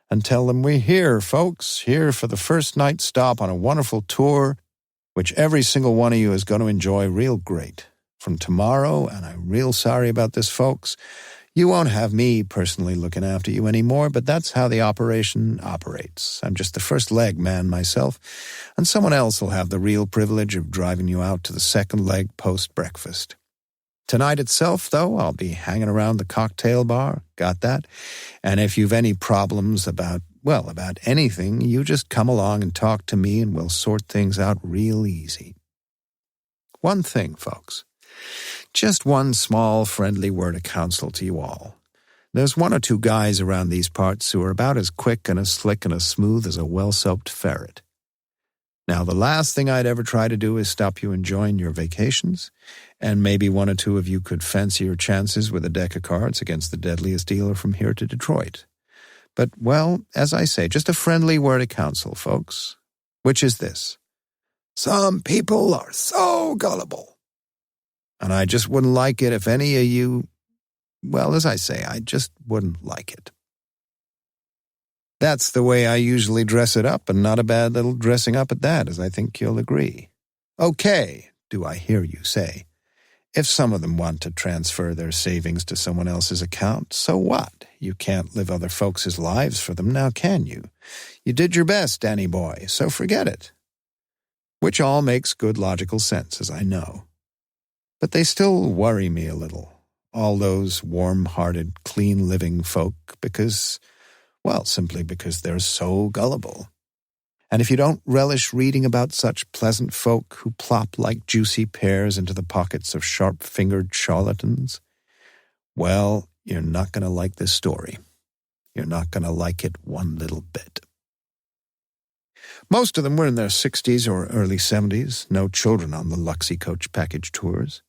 and tell them we're here, folks, here for the first night stop on a wonderful tour, which every single one of you is going to enjoy real great. From tomorrow, and I'm real sorry about this, folks, you won't have me personally looking after you anymore, but that's how the operation operates. I'm just the first leg man myself, and someone else will have the real privilege of driving you out to the second leg post-breakfast. Tonight itself, though, I'll be hanging around the cocktail bar, got that? And if you've any problems about anything, you just come along and talk to me and we'll sort things out real easy. One thing, folks. Just one small friendly word of counsel to you all. There's one or two guys around these parts who are about as quick and as slick and as smooth as a well-soaped ferret. Now, the last thing I'd ever try to do is stop you enjoying your vacations, and maybe one or two of you could fancy your chances with a deck of cards against the deadliest dealer from here to Detroit. But, well, as I say, just a friendly word of counsel, folks, which is this. Some people are so gullible. And I just wouldn't like it if any of you, well, as I say, I just wouldn't like it. That's the way I usually dress it up, and not a bad little dressing up at that, as I think you'll agree. Okay, do I hear you say. If some of them want to transfer their savings to someone else's account, so what? You can't live other folks' lives for them now, can you? You did your best, Danny boy, so forget it. Which all makes good logical sense, as I know. But they still worry me a little, all those warm-hearted, clean-living folk, simply because they're so gullible. And if you don't relish reading about such pleasant folk who plop like juicy pears into the pockets of sharp-fingered charlatans, well, you're not going to like this story. You're not going to like it one little bit. Most of them were in their 60s or early 70s, no children on the Luxy Coach package tours.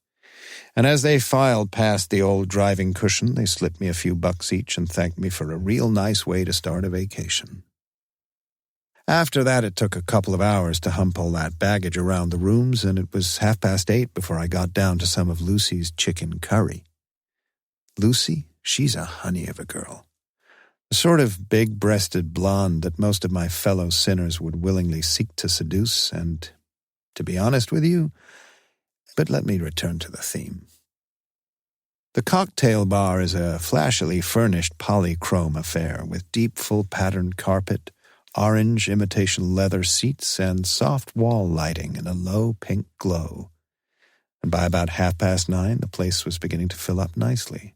And as they filed past the old driving cushion, they slipped me a few bucks each and thanked me for a real nice way to start a vacation. After that, it took a couple of hours to hump all that baggage around the rooms, and it was 8:30 before I got down to some of Lucy's chicken curry. Lucy, she's a honey of a girl. The sort of big-breasted blonde that most of my fellow sinners would willingly seek to seduce, and, to be honest with you, but let me return to the theme. The cocktail bar is a flashily furnished polychrome affair with deep, full-patterned carpet, orange imitation leather seats, and soft wall lighting in a low pink glow. And by about 9:30, the place was beginning to fill up nicely.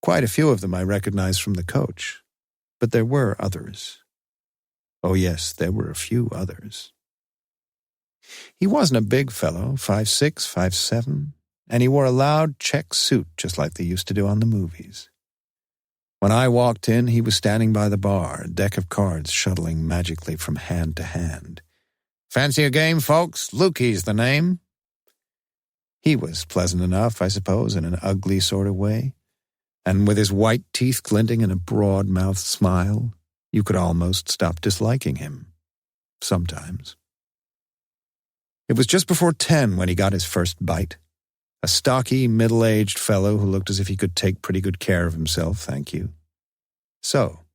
Quite a few of them I recognized from the coach, but there were others. Oh yes, there were a few others. He wasn't a big fellow, 5'6", 5'7", and he wore a loud check suit just like they used to do on the movies. When I walked in, he was standing by the bar, a deck of cards shuttling magically from hand to hand. "Fancy a game, folks? Lukey's the name." He was pleasant enough, I suppose, in an ugly sort of way, and with his white teeth glinting and a broad-mouthed smile, you could almost stop disliking him. Sometimes. It was just before 10 when he got his first bite. A stocky, middle-aged fellow who looked as if he could take pretty good care of himself, thank you. So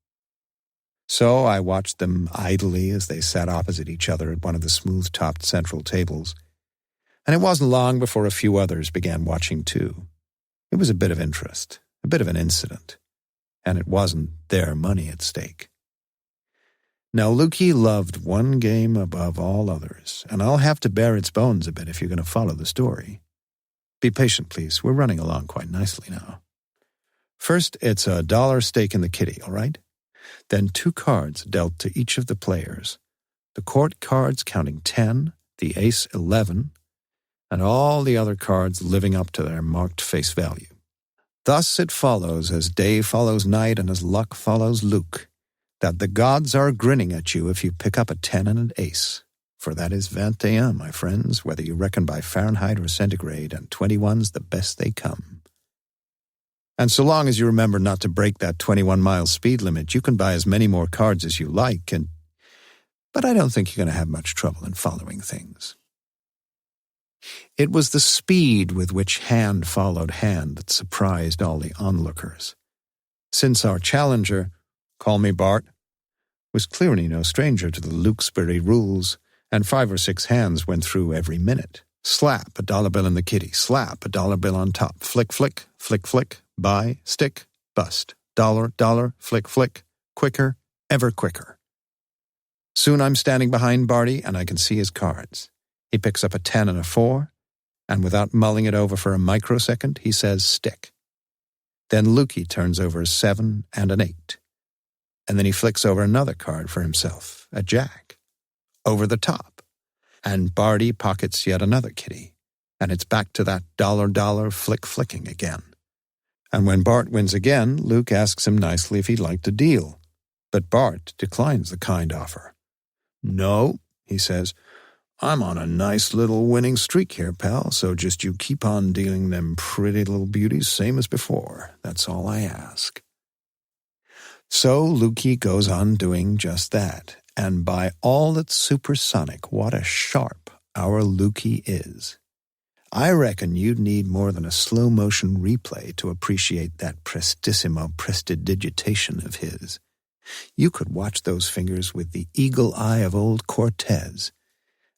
I watched them idly as they sat opposite each other at one of the smooth-topped central tables, and it wasn't long before a few others began watching too. It was a bit of interest, a bit of an incident, and it wasn't their money at stake. Now, Lukey loved one game above all others, and I'll have to bare its bones a bit if you're going to follow the story. Be patient, please. We're running along quite nicely now. First, it's a $1 stake in the kitty, all right? Then 2 cards dealt to each of the players. The court cards counting 10, the ace 11, and all the other cards living up to their marked face value. Thus it follows, as day follows night and as luck follows Luke, that the gods are grinning at you if you pick up a 10 and an ace. For that is 21, my friends, whether you reckon by Fahrenheit or centigrade, and 21's the best they come. And so long as you remember not to break that 21-mile speed limit, you can buy as many more cards as you like, but I don't think you're going to have much trouble in following things. It was the speed with which hand followed hand that surprised all the onlookers. Since our challenger, "Call me Bart," was clearly no stranger to the Lukesbury rules, and 5 or 6 hands went through every minute. Slap, a $1 bill in the kitty. Slap, a $1 bill on top. Flick, flick, flick, flick. Buy, stick, bust. $1, flick, flick. Quicker, ever quicker. Soon I'm standing behind Barty, and I can see his cards. He picks up a 10 and a 4, and without mulling it over for a microsecond, he says stick. Then Lukey turns over a 7 and an 8. And then he flicks over another card for himself, a jack. Over the top. And Barty pockets yet another kitty, and it's back to that $1 flick-flicking again. And when Bart wins again, Luke asks him nicely if he'd like to deal. But Bart declines the kind offer. "No," he says, "I'm on a nice little winning streak here, pal, so just you keep on dealing them pretty little beauties same as before. That's all I ask." So Lukey goes on doing just that, and by all that's supersonic, what a sharp our Lukey is. I reckon you'd need more than a slow-motion replay to appreciate that prestissimo prestidigitation of his. You could watch those fingers with the eagle eye of old Cortez,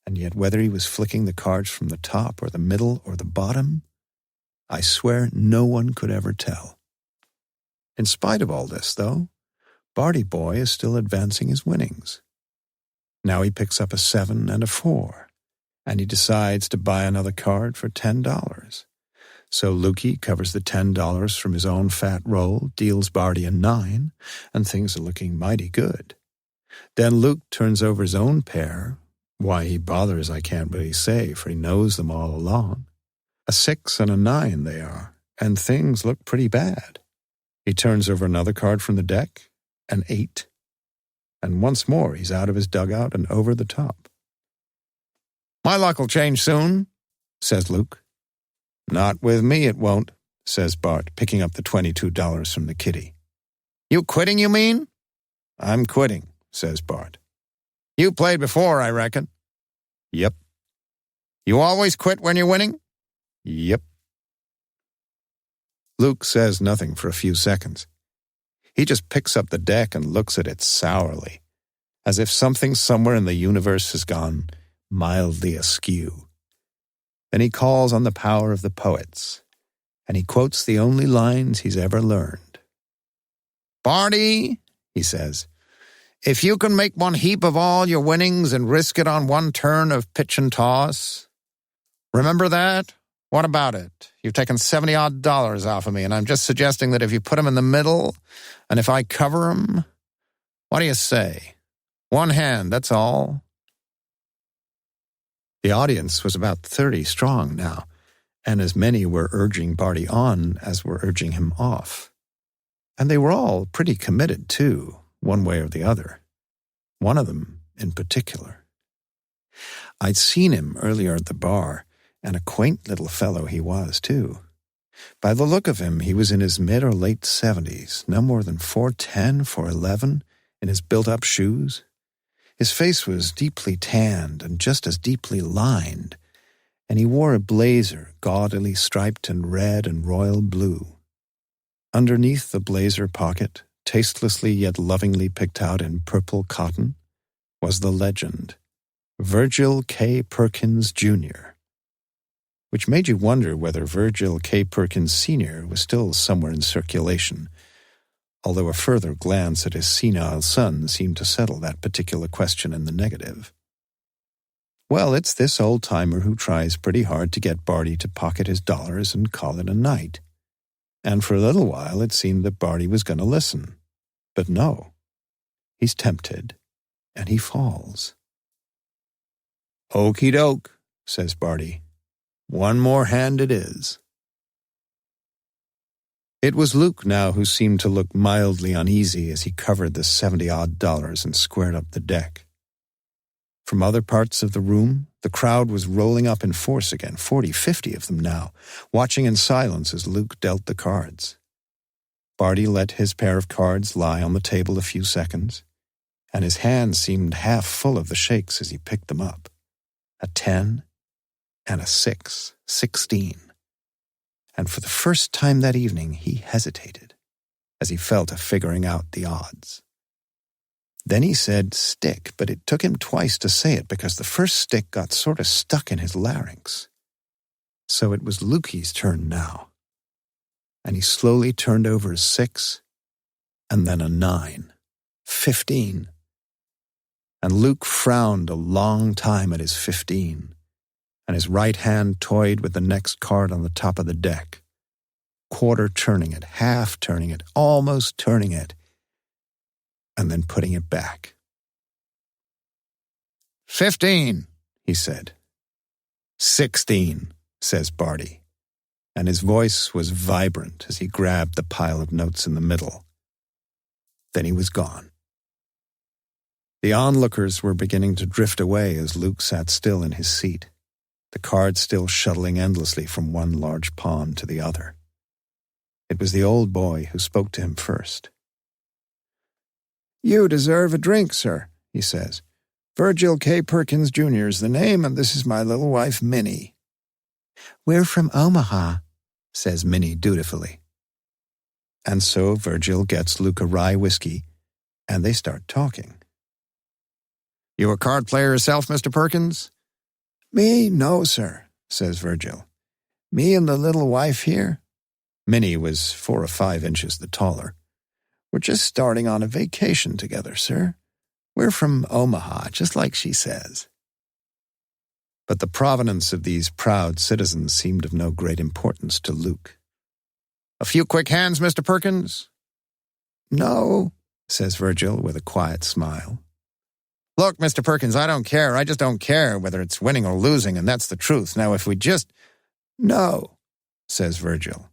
and yet whether he was flicking the cards from the top or the middle or the bottom, I swear no one could ever tell. In spite of all this, though, Barty Boy is still advancing his winnings. Now he picks up a 7 and a 4, and he decides to buy another card for $10. So Lukey covers the $10 from his own fat roll, deals Barty a 9, and things are looking mighty good. Then Luke turns over his own pair. Why he bothers I can't really say, for he knows them all along. A 6 and a 9 they are, and things look pretty bad. He turns over another card from the deck, an 8, and once more he's out of his dugout and over the top. "My luck'll change soon," says Luke. "Not with me it won't," says Bart, picking up the $22 from the kitty. "You quitting, you mean?" "I'm quitting," says Bart. "You played before, I reckon." "Yep." "You always quit when you're winning?" "Yep." Luke says nothing for a few seconds. He just picks up the deck and looks at it sourly, as if something somewhere in the universe has gone mildly askew. Then he calls on the power of the poets, and he quotes the only lines he's ever learned. "Barty," he says, "if you can make one heap of all your winnings and risk it on one turn of pitch and toss, remember that, What about it? You've taken $70-odd off of me, and I'm just suggesting that if you put them in the middle, and if I cover them, what do you say? One hand, that's all. The audience was about 30 strong now, and as many were urging Barty on as were urging him off. And they were all pretty committed, too, one way or the other. One of them in particular. I'd seen him earlier at the bar, and a quaint little fellow he was, too. By the look of him, he was in his mid or late 70s, no more than 4'10", 4'11", in his built-up shoes. His face was deeply tanned and just as deeply lined, and he wore a blazer gaudily striped in red and royal blue. Underneath the blazer pocket, tastelessly yet lovingly picked out in purple cotton, was the legend, Virgil K. Perkins, Jr., which made you wonder whether Virgil K. Perkins, Sr. was still somewhere in circulation, although a further glance at his senile son seemed to settle that particular question in the negative. Well, it's this old-timer who tries pretty hard to get Barty to pocket his dollars and call it a night. And for a little while it seemed that Barty was going to listen. But no. He's tempted, and he falls. "Okey doke," says Barty. "One more hand it is." It was Luke now who seemed to look mildly uneasy as he covered the $70-odd and squared up the deck. From other parts of the room, the crowd was rolling up in force again, 40, 50 of them now, watching in silence as Luke dealt the cards. Barty let his pair of cards lie on the table a few seconds, and his hand seemed half full of the shakes as he picked them up. A 10 and a 6, 16. And for the first time that evening he hesitated, as he fell to figuring out the odds. Then he said stick, but it took him twice to say it because the first stick got sort of stuck in his larynx. So it was Lukey's turn now. And he slowly turned over a 6, and then a 9, 15. And Luke frowned a long time at his 15, and his right hand toyed with the next card on the top of the deck, quarter turning it, half turning it, almost turning it, and then putting it back. 15, he said. 16, says Barty, and his voice was vibrant as he grabbed the pile of notes in the middle. Then he was gone. The onlookers were beginning to drift away as Luke sat still in his seat, the cards still shuttling endlessly from one large pawn to the other. It was the old boy who spoke to him first. "You deserve a drink, sir," he says. "Virgil K. Perkins, Jr. is the name, and this is my little wife, Minnie." "We're from Omaha," says Minnie dutifully. And so Virgil gets Luke a rye whiskey, and they start talking. "You a card player yourself, Mr. Perkins?" "Me? No, sir," says Virgil. "Me and the little wife here." Minnie was 4 or 5 inches the taller. "We're just starting on a vacation together, sir. We're from Omaha, just like she says." But the provenance of these proud citizens seemed of no great importance to Luke. "A few quick hands, Mr. Perkins?" "No," says Virgil with a quiet smile. "Look, Mr. Perkins, I don't care. I just don't care whether it's winning or losing, and that's the truth. Now, if we just—" "No," says Virgil.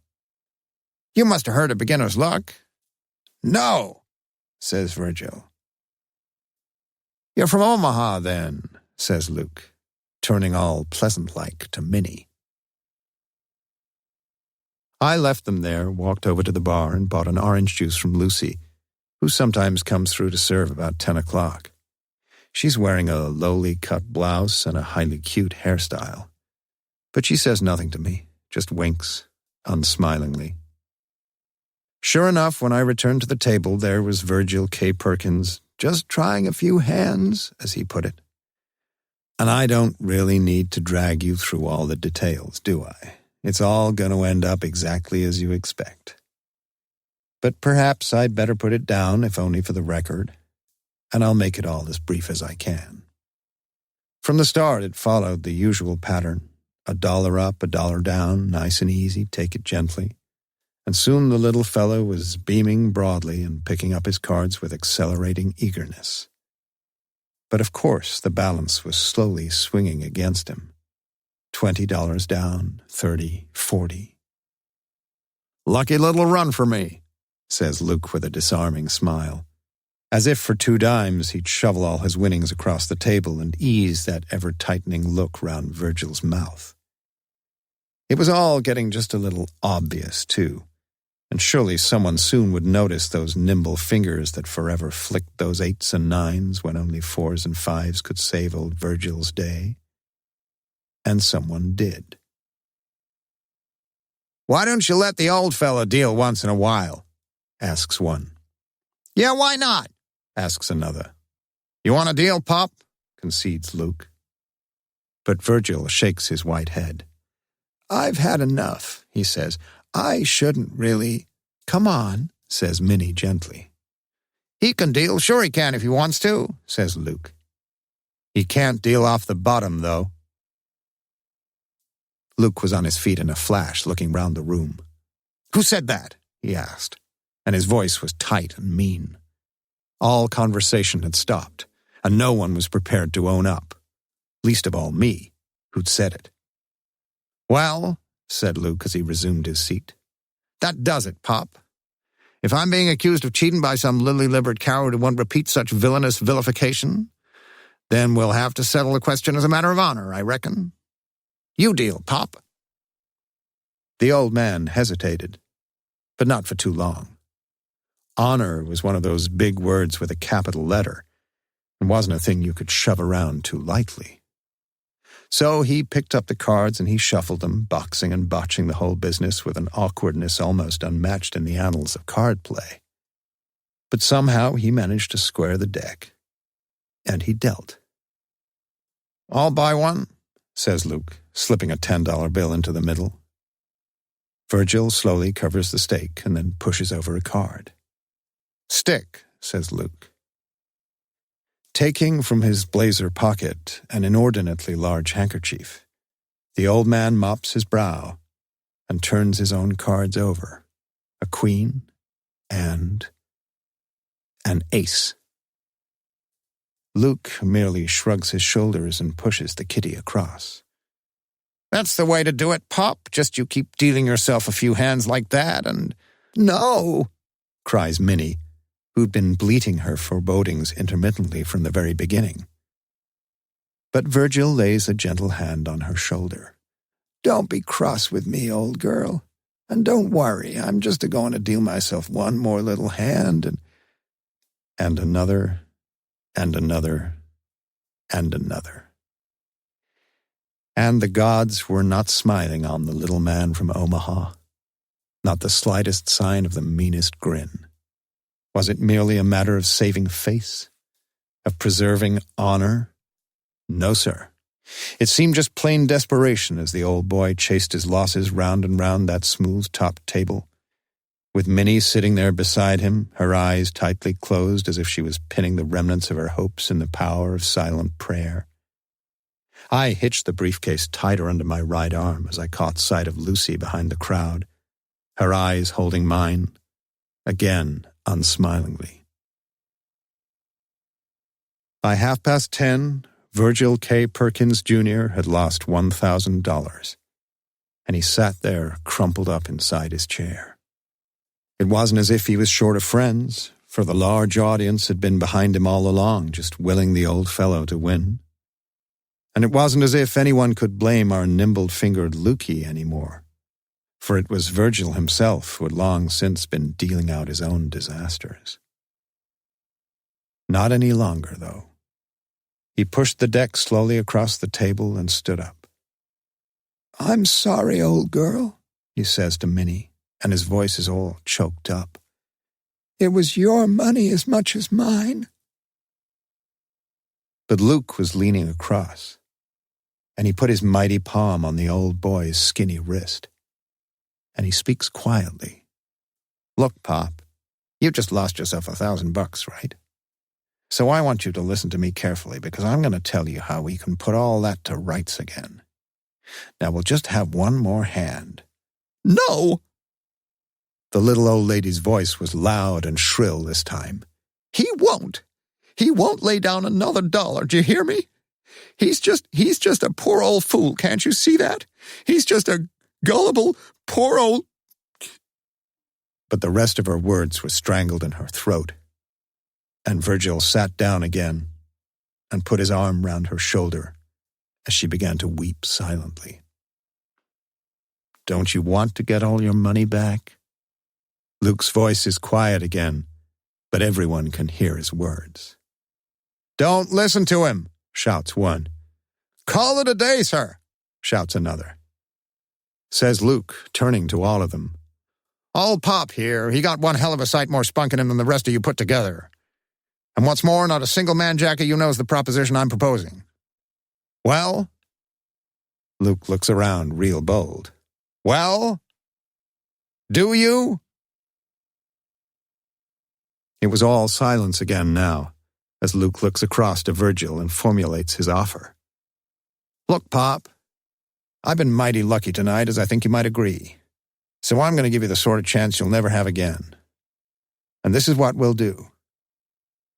"You must have heard of beginner's luck." "No," says Virgil. "You're from Omaha, then," says Luke, turning all pleasant-like to Minnie. I left them there, walked over to the bar, and bought an orange juice from Lucy, who sometimes comes through to serve about 10 o'clock. She's wearing a lowly cut blouse and a highly cute hairstyle. But she says nothing to me, just winks, unsmilingly. Sure enough, when I returned to the table, there was Virgil K. Perkins, just trying a few hands, as he put it. And I don't really need to drag you through all the details, do I? It's all going to end up exactly as you expect. But perhaps I'd better put it down, if only for the record, and I'll make it all as brief as I can. From the start, it followed the usual pattern. $1 up, $1 down, nice and easy, take it gently. And soon the little fellow was beaming broadly and picking up his cards with accelerating eagerness. But of course the balance was slowly swinging against him. $20 down, 30, 40. "Lucky little run for me," says Luke with a disarming smile. As if for 2 dimes he'd shovel all his winnings across the table and ease that ever-tightening look round Virgil's mouth. It was all getting just a little obvious, too, and surely someone soon would notice those nimble fingers that forever flicked those 8s and 9s when only 4s and 5s could save old Virgil's day. And someone did. "Why don't you let the old fellow deal once in a while?" asks one. "Yeah, why not?" asks another. "You want a deal, Pop?" concedes Luke. But Virgil shakes his white head. "I've had enough," he says. "I shouldn't really—" "Come on," says Minnie gently. "He can deal, sure he can if he wants to," says Luke. "He can't deal off the bottom, though." Luke was on his feet in a flash, looking round the room. "Who said that?" he asked, and his voice was tight and mean. All conversation had stopped, and no one was prepared to own up, least of all me, who'd said it. "Well," said Luke as he resumed his seat, "that does it, Pop. If I'm being accused of cheating by some lily-livered coward who won't repeat such villainous vilification, then we'll have to settle the question as a matter of honor, I reckon. You deal, Pop." The old man hesitated, but not for too long. Honor was one of those big words with a capital letter, and wasn't a thing you could shove around too lightly. So he picked up the cards and he shuffled them, boxing and botching the whole business with an awkwardness almost unmatched in the annals of card play. But somehow he managed to square the deck, and he dealt. "I'll buy one," says Luke, slipping a $10 bill into the middle. Virgil slowly covers the stake and then pushes over a card. "Stick," says Luke. Taking from his blazer pocket an inordinately large handkerchief, the old man mops his brow and turns his own cards over, a queen and an ace. Luke merely shrugs his shoulders and pushes the kitty across. "That's the way to do it, Pop. Just you keep dealing yourself a few hands like that and—" "No!" cries Minnie, who'd been bleating her forebodings intermittently from the very beginning. But Virgil lays a gentle hand on her shoulder. "Don't be cross with me, old girl. And don't worry, I'm just a-going to deal myself one more little hand and another, and another, and another." And the gods were not smiling on the little man from Omaha. Not the slightest sign of the meanest grin. Was it merely a matter of saving face? Of preserving honor? No, sir. It seemed just plain desperation as the old boy chased his losses round and round that smooth-topped table, with Minnie sitting there beside him, her eyes tightly closed as if she was pinning the remnants of her hopes in the power of silent prayer. I hitched the briefcase tighter under my right arm as I caught sight of Lucy behind the crowd, her eyes holding mine, again unsmilingly. By 10:30, Virgil K. Perkins, Jr. had lost $1,000, and he sat there crumpled up inside his chair. It wasn't as if he was short of friends, for the large audience had been behind him all along, just willing the old fellow to win. And it wasn't as if anyone could blame our nimble-fingered Lukey anymore, for it was Virgil himself who had long since been dealing out his own disasters. Not any longer, though. He pushed the deck slowly across the table and stood up. "I'm sorry, old girl," he says to Minnie, and his voice is all choked up. "It was your money as much as mine." But Luke was leaning across, and he put his mighty palm on the old boy's skinny wrist. And he speaks quietly. "Look, Pop, you just lost yourself $1,000, right? So I want you to listen to me carefully because I'm going to tell you how we can put all that to rights again. Now we'll just have one more hand." "No!" The little old lady's voice was loud and shrill this time. "He won't. He won't lay down another dollar, do you hear me? He's just a poor old fool, can't you see that? He's just a gullible, poor old—" But the rest of her words were strangled in her throat, and Virgil sat down again and put his arm round her shoulder as she began to weep silently. "Don't you want to get all your money back?" Luke's voice is quiet again, but everyone can hear his words. "Don't listen to him," shouts one. "Call it a day, sir," shouts another. Says Luke, turning to all of them. "Old Pop here, he got one hell of a sight more spunk in him than the rest of you put together. And what's more, not a single man jack of you knows the proposition I'm proposing." "Well?" Luke looks around real bold. "Well? Do you?" It was all silence again now, as Luke looks across to Virgil and formulates his offer. "Look, Pop, I've been mighty lucky tonight, as I think you might agree. So I'm going to give you the sort of chance you'll never have again. And this is what we'll do.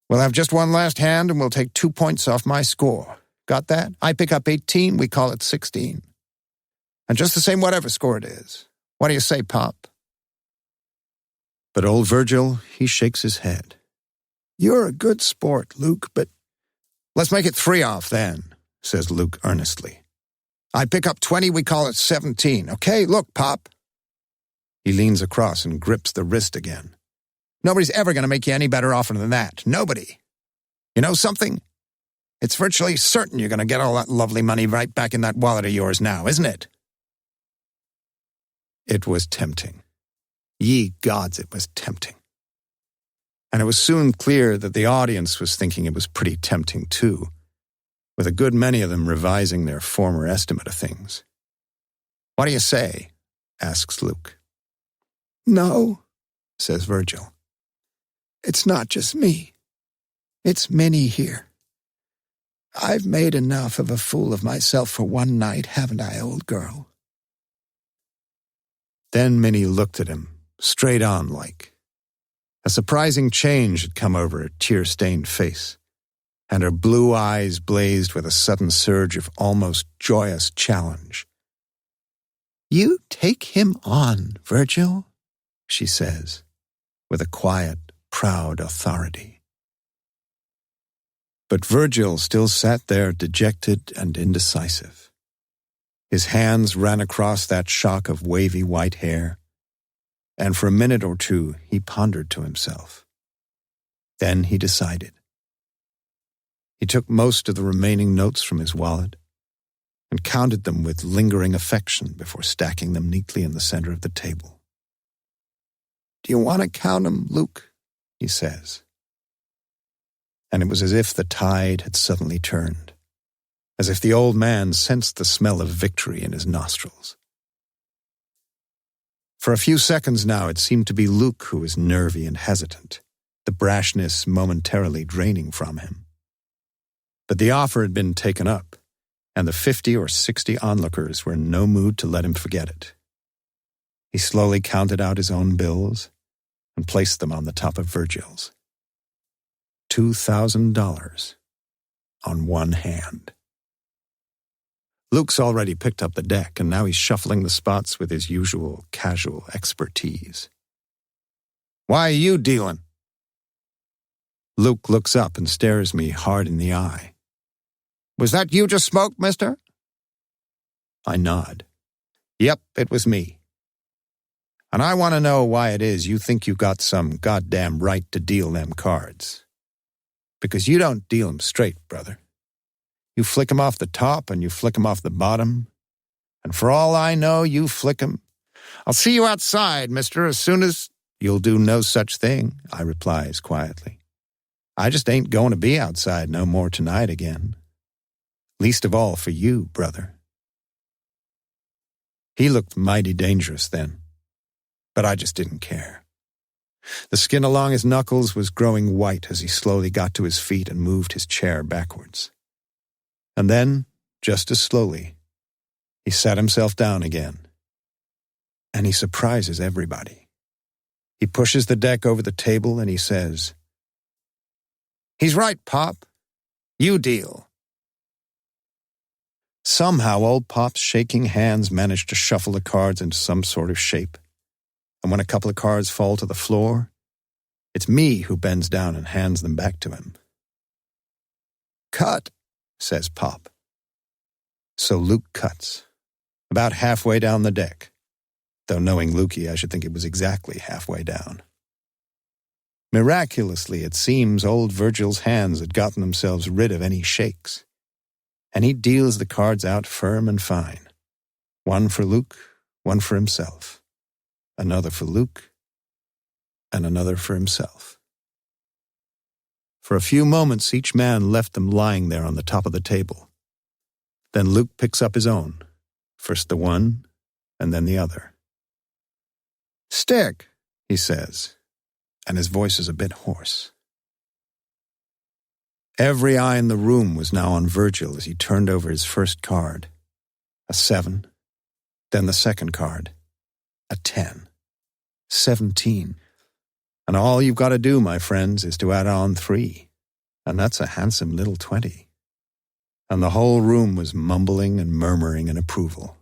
We'll have just one last hand, and we'll take 2 points off my score. Got that? I pick up 18, we call it 16. And just the same whatever score it is. What do you say, Pop?" But old Virgil, he shakes his head. "You're a good sport, Luke, but—" "Let's make it 3 off, then," says Luke earnestly. "I pick up 20, we call it 17. Okay, look, Pop." He leans across and grips the wrist again. "Nobody's ever going to make you any better offer than that. Nobody. You know something? It's virtually certain you're going to get all that lovely money right back in that wallet of yours now, isn't it?" It was tempting. Ye gods, it was tempting. And it was soon clear that the audience was thinking it was pretty tempting too, with a good many of them revising their former estimate of things. "What do you say?" asks Luke. "No," says Virgil. "It's not just me. It's Minnie here. I've made enough of a fool of myself for one night, haven't I, old girl?" Then Minnie looked at him, straight on like. A surprising change had come over her tear-stained face, and her blue eyes blazed with a sudden surge of almost joyous challenge. "You take him on, Virgil," she says, with a quiet, proud authority. But Virgil still sat there dejected and indecisive. His hands ran across that shock of wavy white hair, and for a minute or two he pondered to himself. Then he decided. He took most of the remaining notes from his wallet and counted them with lingering affection before stacking them neatly in the center of the table. "Do you want to count 'em, Luke?" he says. And it was as if the tide had suddenly turned, as if the old man sensed the smell of victory in his nostrils. For a few seconds now it seemed to be Luke who was nervy and hesitant, the brashness momentarily draining from him. But the offer had been taken up, and the 50 or 60 onlookers were in no mood to let him forget it. He slowly counted out his own bills and placed them on the top of Virgil's. $2,000 on one hand. Luke's already picked up the deck, and now he's shuffling the spots with his usual casual expertise. "Why are you dealing?" Luke looks up and stares me hard in the eye. "Was that you just smoked, mister?" I nod. "Yep, it was me. And I want to know why it is you think you got some goddamn right to deal them cards. Because you don't deal 'em straight, brother. You flick 'em off the top and you flick 'em off the bottom. And for all I know, you flick 'em. I'll see you outside, mister, as soon as—" "You'll do no such thing," I replies quietly. "I just ain't going to be outside no more tonight again. Least of all for you, brother." He looked mighty dangerous then, but I just didn't care. The skin along his knuckles was growing white as he slowly got to his feet and moved his chair backwards. And then, just as slowly, He sat himself down again. And he surprises everybody. He pushes the deck over the table and he says, "He's right, Pop. You deal." Somehow old Pop's shaking hands manage to shuffle the cards into some sort of shape. And when a couple of cards fall to the floor, it's me who bends down and hands them back to him. "Cut," says Pop. So Luke cuts, about halfway down the deck. Though knowing Lukey, I should think it was exactly halfway down. Miraculously, it seems old Virgil's hands had gotten themselves rid of any shakes. And he deals the cards out firm and fine. One for Luke, one for himself. Another for Luke, and another for himself. For a few moments, each man left them lying there on the top of the table. Then Luke picks up his own, first the one, and then the other. "Stick," he says, and his voice is a bit hoarse. Every eye in the room was now on Virgil as he turned over his first card, a 7, then the second card, a 10, 17. And all you've got to do, my friends, is to add on 3, and that's a handsome little 20. And the whole room was mumbling and murmuring in approval.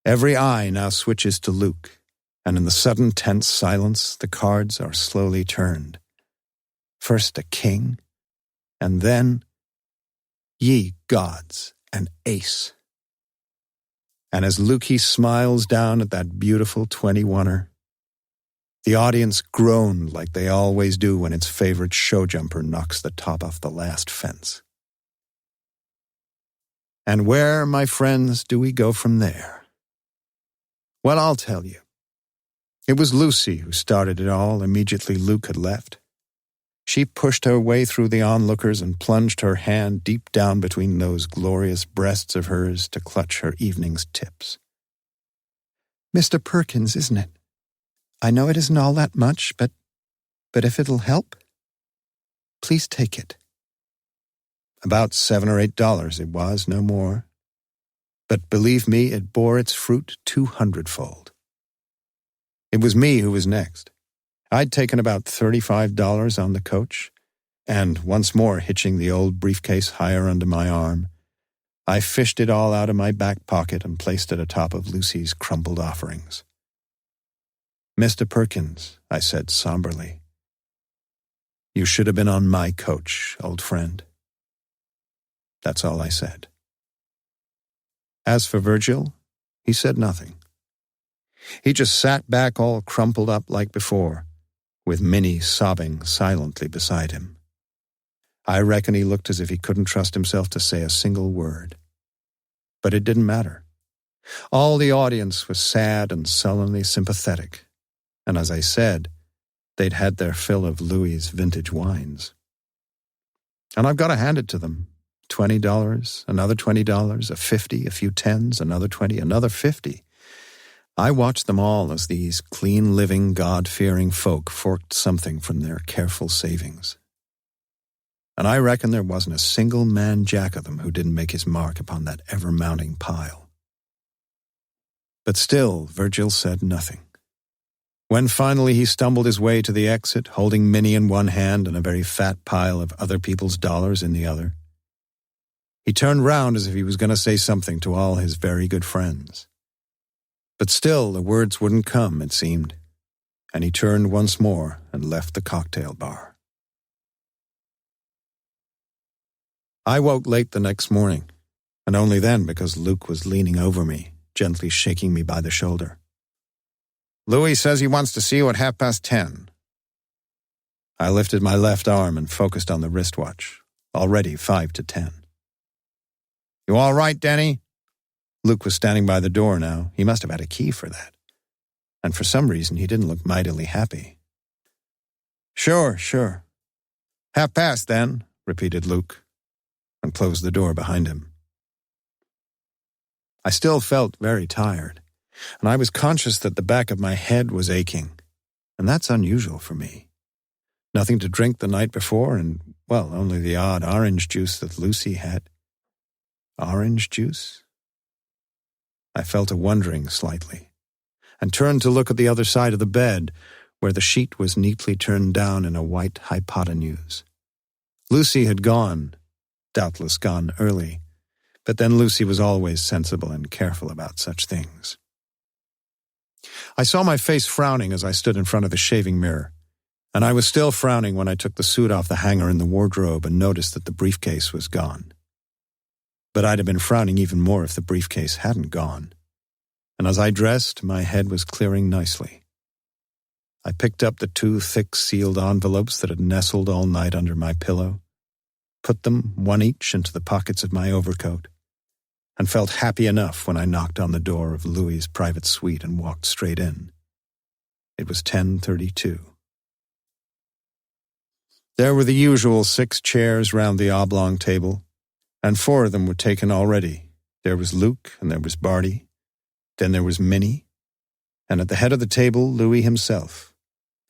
Every eye now switches to Luke, and in the sudden tense silence, the cards are slowly turned. First a king, and then, ye gods, an ace. And as Lukey smiles down at that beautiful 21er, the audience groaned like they always do when its favorite showjumper knocks the top off the last fence. And where, my friends, do we go from there? Well, I'll tell you. It was Lucy who started it all immediately Luke had left. She pushed her way through the onlookers and plunged her hand deep down between those glorious breasts of hers to clutch her evening's tips. "Mr. Perkins, isn't it? I know it isn't all that much, but if it'll help, please take it." About $7 or $8 it was, no more. But believe me, it bore its fruit 200-fold. It was me who was next. I'd taken about $35 on the coach, and once more hitching the old briefcase higher under my arm, I fished it all out of my back pocket and placed it atop of Lucy's crumpled offerings. "Mr. Perkins," I said somberly, "you should have been on my coach, old friend." That's all I said. As for Virgil, he said nothing. He just sat back all crumpled up like before, with Minnie sobbing silently beside him. I reckon he looked as if he couldn't trust himself to say a single word. But it didn't matter. All the audience was sad and sullenly sympathetic, and as I said, they'd had their fill of Louis's vintage wines. And I've got to hand it to them. $20, another $20, a 50, a few tens, another 20, another 50. I watched them all as these clean-living, God-fearing folk forked something from their careful savings. And I reckon there wasn't a single man-jack of them who didn't make his mark upon that ever-mounting pile. But still, Virgil said nothing. When finally he stumbled his way to the exit, holding Minnie in one hand and a very fat pile of other people's dollars in the other, he turned round as if he was going to say something to all his very good friends. But still the words wouldn't come, it seemed, and he turned once more and left the cocktail bar. I woke late the next morning, and only then because Luke was leaning over me, gently shaking me by the shoulder. "Louis says he wants to see you at 10:30. I lifted my left arm and focused on the wristwatch, already 5 to 10. "You all right, Denny?" Luke was standing by the door now. He must have had a key for that. And for some reason, he didn't look mightily happy. Sure. 10:30 then," repeated Luke, and closed the door behind him. I still felt very tired, and I was conscious that the back of my head was aching, and that's unusual for me. Nothing to drink the night before, and, well, only the odd orange juice that Lucy had. Orange juice? I fell to wondering slightly, and turned to look at the other side of the bed, where the sheet was neatly turned down in a white hypotenuse. Lucy had gone, doubtless gone early, but then Lucy was always sensible and careful about such things. I saw my face frowning as I stood in front of the shaving mirror, and I was still frowning when I took the suit off the hanger in the wardrobe and noticed that the briefcase was gone. But I'd have been frowning even more if the briefcase hadn't gone, and as I dressed, my head was clearing nicely. I picked up the 2 thick sealed envelopes that had nestled all night under my pillow, put them, one each, into the pockets of my overcoat, and felt happy enough when I knocked on the door of Louis's private suite and walked straight in. It was 10:32. There were the usual 6 chairs round the oblong table, and 4 of them were taken already. There was Luke, and there was Barty, then there was Minnie, and at the head of the table, Louis himself.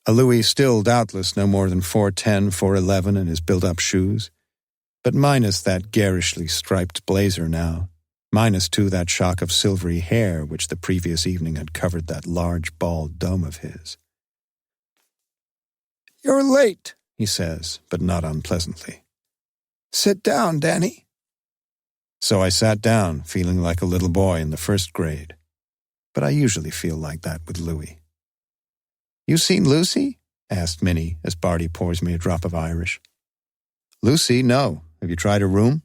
A Louis still doubtless no more than 4'10", 4'11" in his built-up shoes, but minus that garishly striped blazer now, minus too that shock of silvery hair which the previous evening had covered that large bald dome of his. "You're late," he says, but not unpleasantly. "Sit down, Danny." So I sat down, feeling like a little boy in the 1st grade. But I usually feel like that with Louis. "You seen Lucy?" asked Minnie as Barty pours me a drop of Irish. "Lucy, no. Have you tried her room?"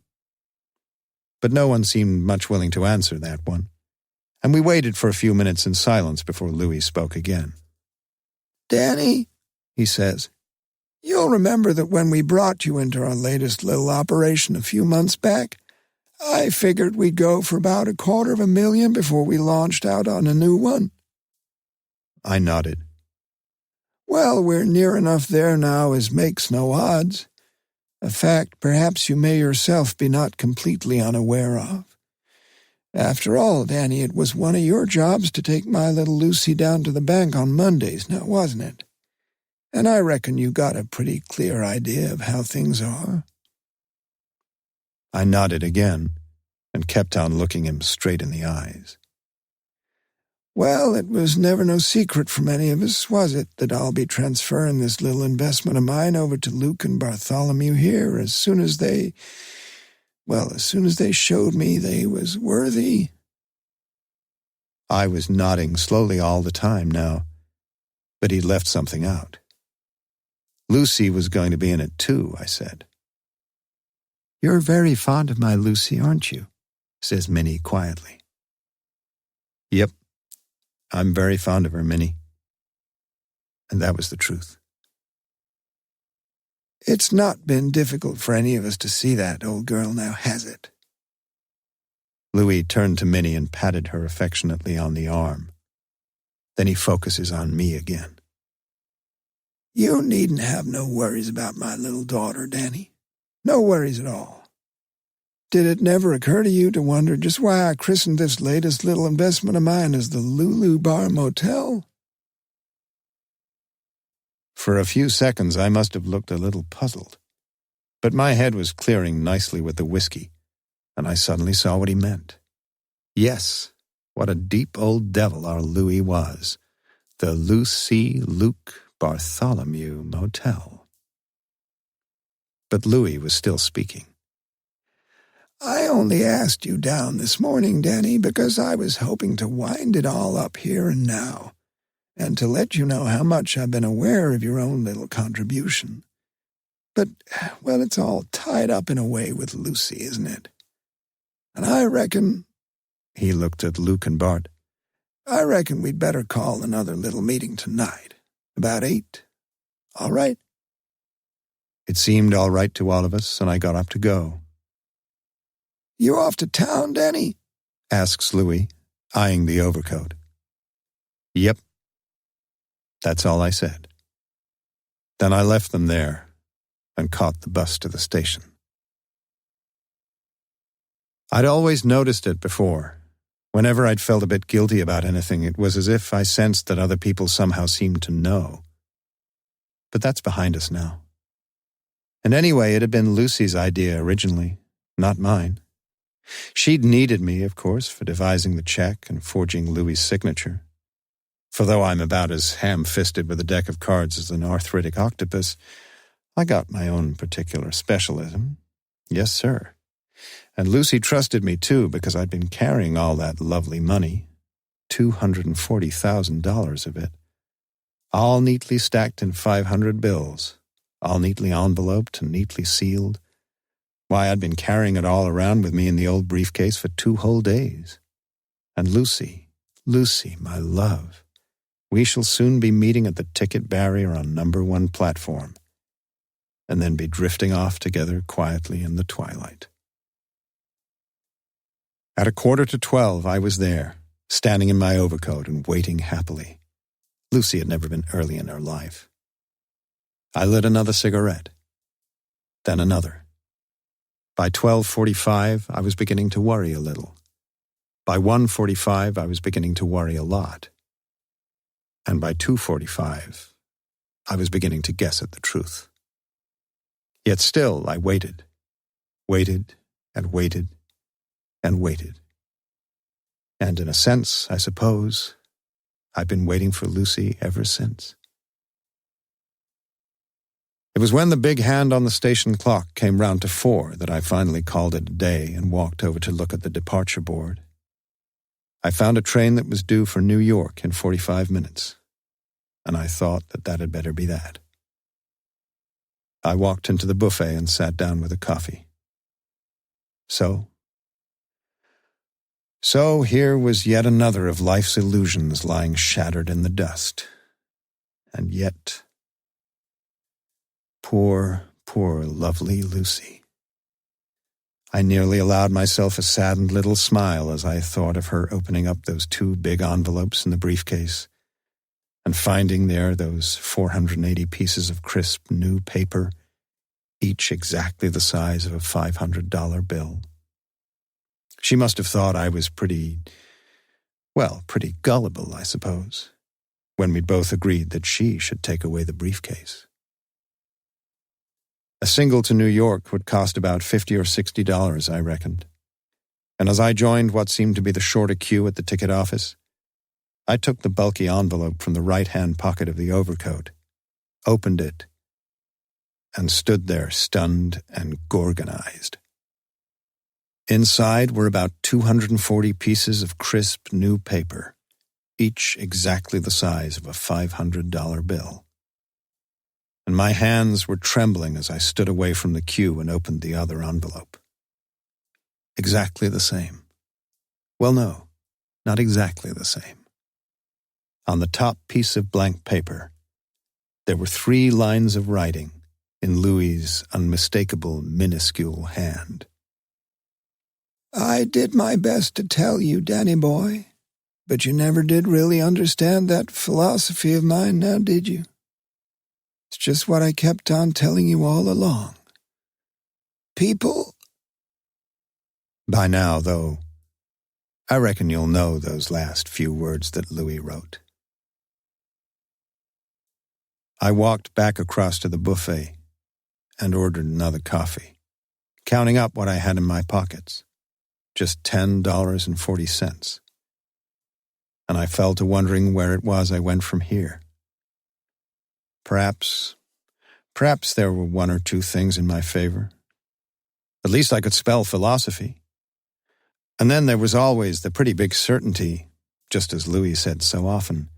But no one seemed much willing to answer that one, and we waited for a few minutes in silence before Louis spoke again. "Danny," he says, "you'll remember that when we brought you into our latest little operation a few months back, I figured we'd go for about $250,000 before we launched out on a new one." I nodded. "Well, we're near enough there now as makes no odds. A fact perhaps you may yourself be not completely unaware of. After all, Danny, it was one of your jobs to take my little Lucy down to the bank on Mondays, now wasn't it? And I reckon you got a pretty clear idea of how things are." I nodded again and kept on looking him straight in the eyes. "Well, it was never no secret from any of us, was it, that I'll be transferring this little investment of mine over to Luke and Bartholomew here as soon as they showed me they was worthy?" I was nodding slowly all the time now, but he'd left something out. "Lucy was going to be in it too," I said. "You're very fond of my Lucy, aren't you?" says Minnie quietly. "Yep. I'm very fond of her, Minnie." And that was the truth. "It's not been difficult for any of us to see that, old girl, now has it?" Louis turned to Minnie and patted her affectionately on the arm. Then he focuses on me again. "You needn't have no worries about my little daughter, Danny. No worries at all. Did it never occur to you to wonder just why I christened this latest little investment of mine as the Lulu Bar Motel?" For a few seconds I must have looked a little puzzled, but my head was clearing nicely with the whiskey, and I suddenly saw what he meant. Yes, what a deep old devil our Louis was. The Lucy Luke Bartholomew Motel. But Louis was still speaking. "I only asked you down this morning, Danny, because I was hoping to wind it all up here and now, and to let you know how much I've been aware of your own little contribution. But, well, it's all tied up in a way with Lucy, isn't it? And I reckon," he looked at Luke and Bart, "I reckon we'd better call another little meeting tonight, about 8. All right?" It seemed all right to all of us, and I got up to go. "You off to town, Danny?" asks Louis, eyeing the overcoat. "Yep." That's all I said. Then I left them there and caught the bus to the station. I'd always noticed it before. Whenever I'd felt a bit guilty about anything, it was as if I sensed that other people somehow seemed to know. But that's behind us now. And anyway, it had been Lucy's idea originally, not mine. She'd needed me, of course, for devising the check and forging Louis's signature. For though I'm about as ham-fisted with a deck of cards as an arthritic octopus, I got my own particular specialism. Yes, sir. And Lucy trusted me, too, because I'd been carrying all that lovely money, $240,000 of it, all neatly stacked in 500 bills, all neatly enveloped and neatly sealed. Why, I'd been carrying it all around with me in the old briefcase for 2 whole days. And Lucy, my love, we shall soon be meeting at the ticket barrier on number 1 platform, and then be drifting off together quietly in the twilight. At 11:45, I was there, standing in my overcoat and waiting happily. Lucy had never been early in her life. I lit another cigarette, then another. By 12:45, I was beginning to worry a little. By 1:45, I was beginning to worry a lot. And by 2:45, I was beginning to guess at the truth. Yet still, I waited and waited and waited. And in a sense, I suppose, I've been waiting for Lucy ever since. It was when the big hand on the station clock came round to 4 that I finally called it a day and walked over to look at the departure board. I found a train that was due for New York in 45 minutes, and I thought that had better be that. I walked into the buffet and sat down with a coffee. So here was yet another of life's illusions lying shattered in the dust. And yet, poor lovely Lucy. I nearly allowed myself a saddened little smile as I thought of her opening up those 2 big envelopes in the briefcase and finding there those 480 pieces of crisp new paper, each exactly the size of a $500 bill. She must have thought I was pretty gullible, I suppose, when we both agreed that she should take away the briefcase. A single to New York would cost about $50 or $60, I reckoned. And as I joined what seemed to be the shorter queue at the ticket office, I took the bulky envelope from the right-hand pocket of the overcoat, opened it, and stood there stunned and gorgonized. Inside were about 240 pieces of crisp new paper, each exactly the size of a $500 bill. And my hands were trembling as I stood away from the queue and opened the other envelope. Exactly the same. Well, no, not exactly the same. On the top piece of blank paper, there were 3 lines of writing in Louis's unmistakable, minuscule hand. I did my best to tell you, Danny boy, but you never did really understand that philosophy of mine now, did you? It's just what I kept on telling you all along. People... By now, though, I reckon you'll know those last few words that Louis wrote. I walked back across to the buffet and ordered another coffee, counting up what I had in my pockets, just $10.40. And I fell to wondering where it was I went from here. Perhaps there were 1 or 2 things in my favor. At least I could spell philosophy. And then there was always the pretty big certainty, just as Louis said so often,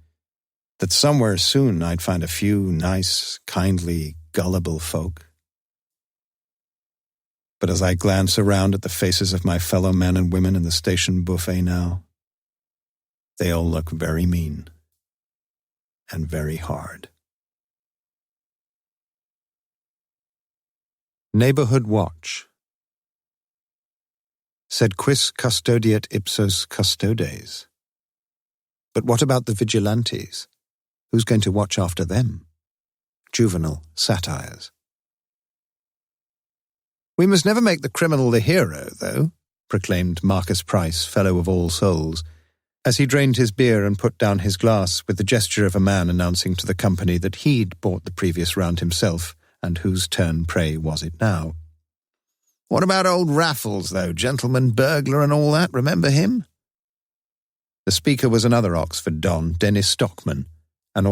that somewhere soon I'd find a few nice, kindly, gullible folk. But as I glance around at the faces of my fellow men and women in the station buffet now, they all look very mean and very hard. Neighborhood Watch. Sed quis custodiet ipsos custodes? But what about the vigilantes? Who's going to watch after them? Juvenile satires. We must never make the criminal the hero, though, proclaimed Marcus Price, Fellow of All Souls, as he drained his beer and put down his glass with the gesture of a man announcing to the company that he'd bought the previous round himself, and whose turn, pray, was it now? What about old Raffles, though, gentleman burglar and all that? Remember him? The speaker was another Oxford Don, Dennis Stockman, the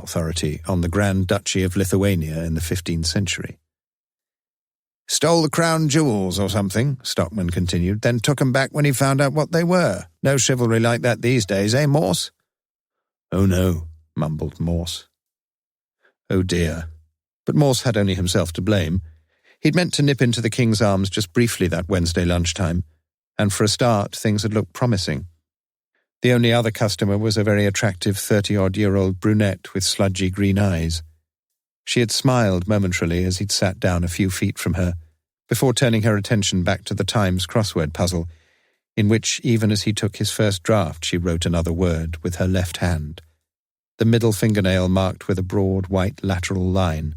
authority on the Grand Duchy of Lithuania in the 15th century. Stole the crown jewels or something, Stockman continued, then took 'em back when he found out what they were. No chivalry like that these days, eh, Morse? Oh, no, mumbled Morse. Oh, dear. But Morse had only himself to blame. He'd meant to nip into the King's Arms just briefly that Wednesday lunchtime, and for a start things had looked promising. The only other customer was a very attractive 30-odd-year-old brunette with sludgy green eyes. She had smiled momentarily as he'd sat down a few feet from her, before turning her attention back to the Times crossword puzzle, in which, even as he took his first draft, she wrote another word with her left hand, the middle fingernail marked with a broad white lateral line,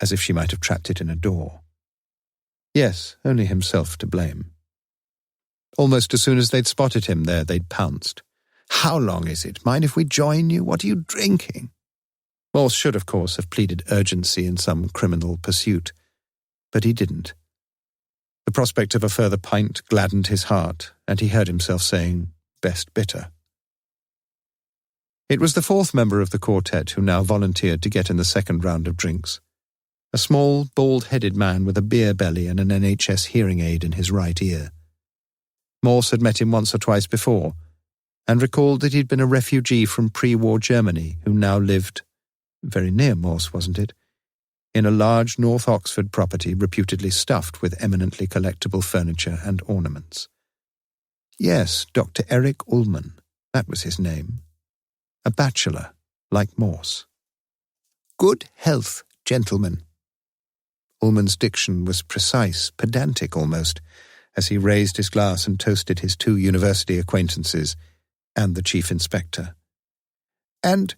as if she might have trapped it in a door. Yes, only himself to blame. Almost as soon as they'd spotted him there, they'd pounced. How long is it? Mind if we join you? What are you drinking? Morse should, of course, have pleaded urgency in some criminal pursuit, but he didn't. The prospect of a further pint gladdened his heart, and he heard himself saying, "Best bitter." It was the fourth member of the quartet who now volunteered to get in the second round of drinks. A small, bald-headed man with a beer belly and an NHS hearing aid in his right ear. Morse had met him once or twice before, and recalled that he'd been a refugee from pre-war Germany who now lived, very near Morse, wasn't it, in a large North Oxford property reputedly stuffed with eminently collectible furniture and ornaments. Yes, Dr. Eric Ullman, that was his name. A bachelor, like Morse. Good health, gentlemen. Ullman's diction was precise, pedantic almost, as he raised his glass and toasted his two university acquaintances and the chief inspector. And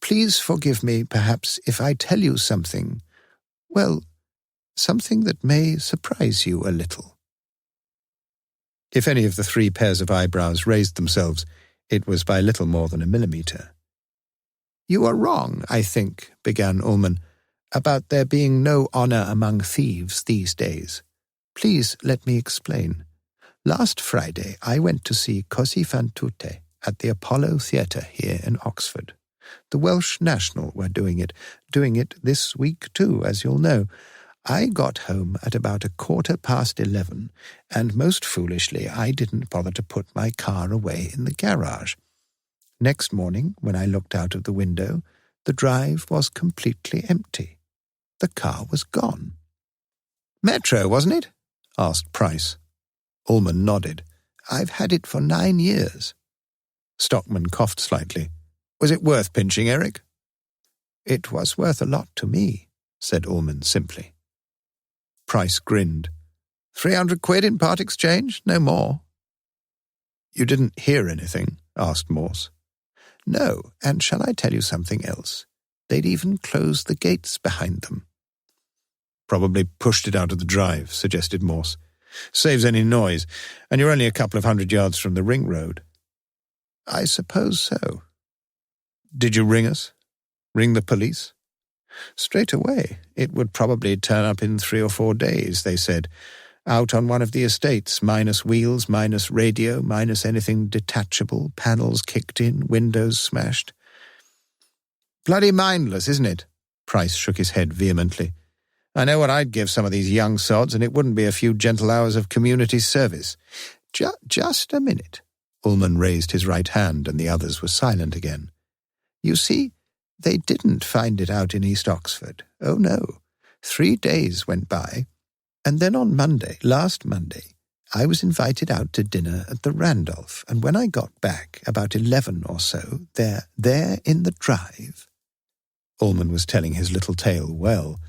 please forgive me, perhaps, if I tell you something, well, something that may surprise you a little. If any of the three pairs of eyebrows raised themselves, it was by little more than a millimetre. You are wrong, I think, began Ullman, about there being no honour among thieves these days. Please let me explain. Last Friday I went to see Così fan tutte at the Apollo Theatre here in Oxford. The Welsh National were doing it this week too, as you'll know. I got home at about 11:15, and most foolishly I didn't bother to put my car away in the garage. Next morning, when I looked out of the window, the drive was completely empty. The car was gone. Metro, wasn't it? Asked Price. Ullman nodded. I've had it for 9 years. Stockman coughed slightly. Was it worth pinching, Eric? It was worth a lot to me, said Ullman simply. Price grinned. 300 quid in part exchange? No more. You didn't hear anything? Asked Morse. No, and shall I tell you something else? They'd even closed the gates behind them. Probably pushed it out of the drive, suggested Morse. Saves any noise, and you're only a couple of 100 yards from the ring road. I suppose so. Did you ring us? Ring the police? Straight away. It would probably turn up in 3 or 4 days, they said. Out on one of the estates, minus wheels, minus radio, minus anything detachable, panels kicked in, windows smashed. Bloody mindless, isn't it? Price shook his head vehemently. I know what I'd give some of these young sods, and it wouldn't be a few gentle hours of community service. Just a minute. Ullman raised his right hand, and the others were silent again. You see, they didn't find it out in East Oxford. Oh, no. 3 days went by, and then on Monday, last Monday, I was invited out to dinner at the Randolph, and when I got back, about 11 or so, there in the drive. Ullman was telling his little tale well,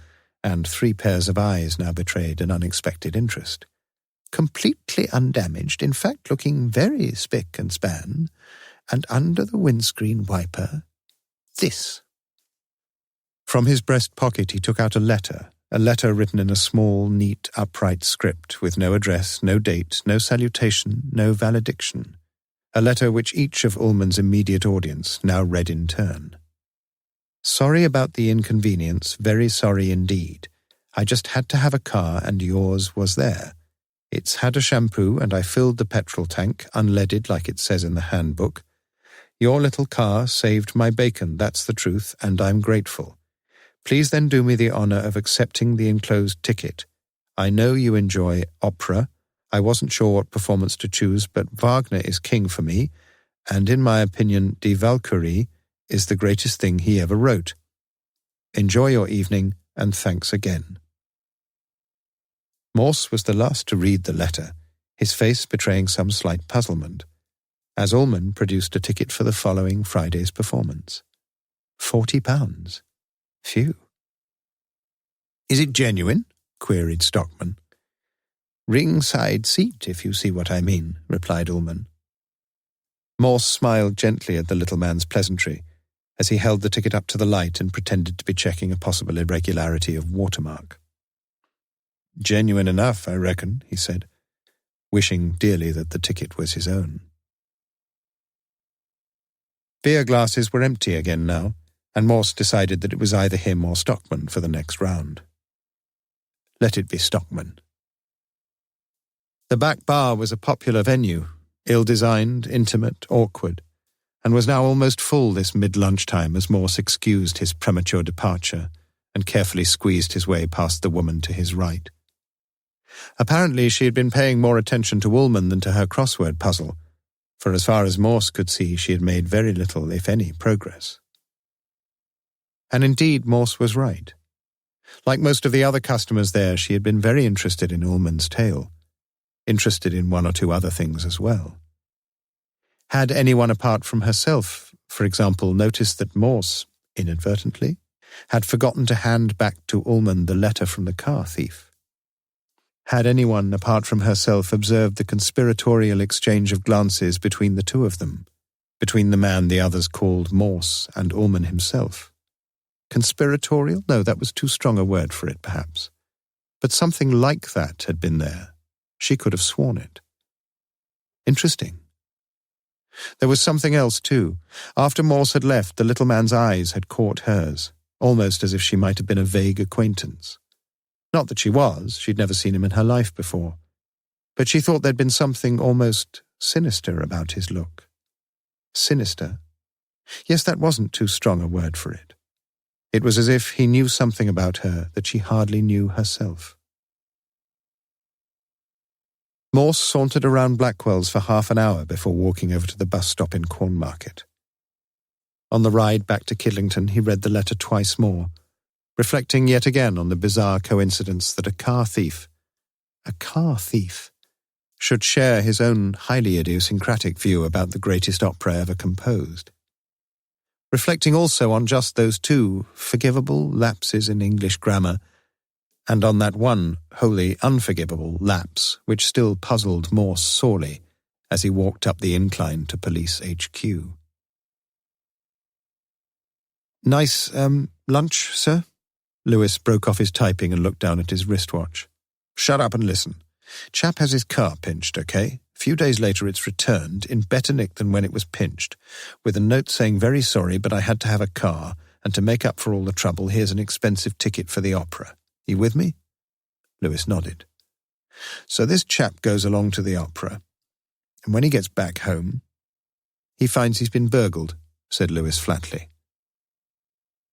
and 3 pairs of eyes now betrayed an unexpected interest. Completely undamaged, in fact looking very spick and span, and under the windscreen wiper, this. From his breast pocket he took out a letter written in a small, neat, upright script with no address, no date, no salutation, no valediction. A letter which each of Ullman's immediate audience now read in turn. Sorry about the inconvenience, very sorry indeed. I just had to have a car and yours was there. It's had a shampoo and I filled the petrol tank, unleaded like it says in the handbook. Your little car saved my bacon, that's the truth, and I'm grateful. Please then do me the honour of accepting the enclosed ticket. I know you enjoy opera. I wasn't sure what performance to choose, but Wagner is king for me, and in my opinion, Die Valkyrie is the greatest thing he ever wrote. Enjoy your evening, and thanks again. Morse was the last to read the letter, his face betraying some slight puzzlement, as Ullman produced a ticket for the following Friday's performance. £40. Phew. Is it genuine? Queried Stockman. Ringside seat, if you see what I mean, replied Ullman. Morse smiled gently at the little man's pleasantry as he held the ticket up to the light and pretended to be checking a possible irregularity of watermark. Genuine enough, I reckon, he said, wishing dearly that the ticket was his own. Beer glasses were empty again now, and Morse decided that it was either him or Stockman for the next round. Let it be Stockman. The back bar was a popular venue, ill-designed, intimate, awkward, and was now almost full this mid-lunchtime as Morse excused his premature departure and carefully squeezed his way past the woman to his right. Apparently she had been paying more attention to Ullman than to her crossword puzzle, for as far as Morse could see she had made very little, if any, progress. And indeed Morse was right. Like most of the other customers there, she had been very interested in Ullman's tale, interested in one or two other things as well. Had anyone apart from herself, for example, noticed that Morse, inadvertently, had forgotten to hand back to Ullman the letter from the car thief? Had anyone apart from herself observed the conspiratorial exchange of glances between the two of them, between the man the others called Morse and Ullman himself? Conspiratorial? No, that was too strong a word for it, perhaps. But something like that had been there. She could have sworn it. Interesting. There was something else, too. After Morse had left, the little man's eyes had caught hers, almost as if she might have been a vague acquaintance. Not that she was, she'd never seen him in her life before, but she thought there'd been something almost sinister about his look. Sinister? Yes, that wasn't too strong a word for it. It was as if he knew something about her that she hardly knew herself. Morse sauntered around Blackwell's for half an hour before walking over to the bus stop in Cornmarket. On the ride back to Kidlington, he read the letter twice more, reflecting yet again on the bizarre coincidence that a car thief, should share his own highly idiosyncratic view about the greatest opera ever composed. Reflecting also on just those two forgivable lapses in English grammar, and on that one wholly unforgivable lapse which still puzzled Morse sorely as he walked up the incline to Police HQ. Nice, lunch, sir? Lewis broke off his typing and looked down at his wristwatch. Shut up and listen. Chap has his car pinched, okay? A few days later it's returned, in better nick than when it was pinched, with a note saying, very sorry, but I had to have a car, and to make up for all the trouble, here's an expensive ticket for the opera. You with me? Lewis nodded. So this chap goes along to the opera, and when he gets back home, he finds he's been burgled, said Lewis flatly.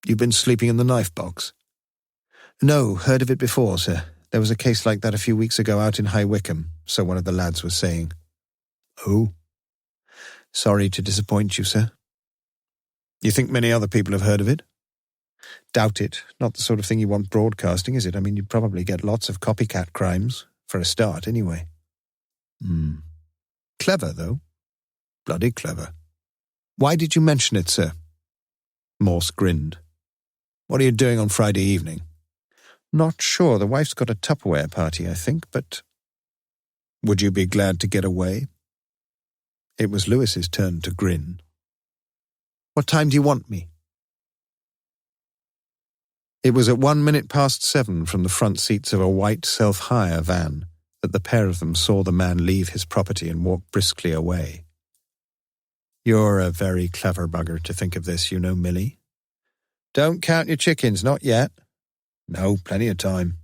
You've been sleeping in the knife box? No, heard of it before, sir. There was a case like that a few weeks ago out in High Wycombe, so one of the lads was saying. Oh? Sorry to disappoint you, sir. You think many other people have heard of it? Doubt it. Not the sort of thing you want broadcasting, is it? I mean, you'd probably get lots of copycat crimes, for a start, anyway. Clever, though. Bloody clever. Why did you mention it, sir? Morse grinned. What are you doing on Friday evening? Not sure. The wife's got a Tupperware party, I think, but... Would you be glad to get away? It was Lewis's turn to grin. What time do you want me? It was at 7:01 from the front seats of a white self-hire van that the pair of them saw the man leave his property and walk briskly away. You're a very clever bugger to think of this, you know, Millie. Don't count your chickens, not yet. No, plenty of time.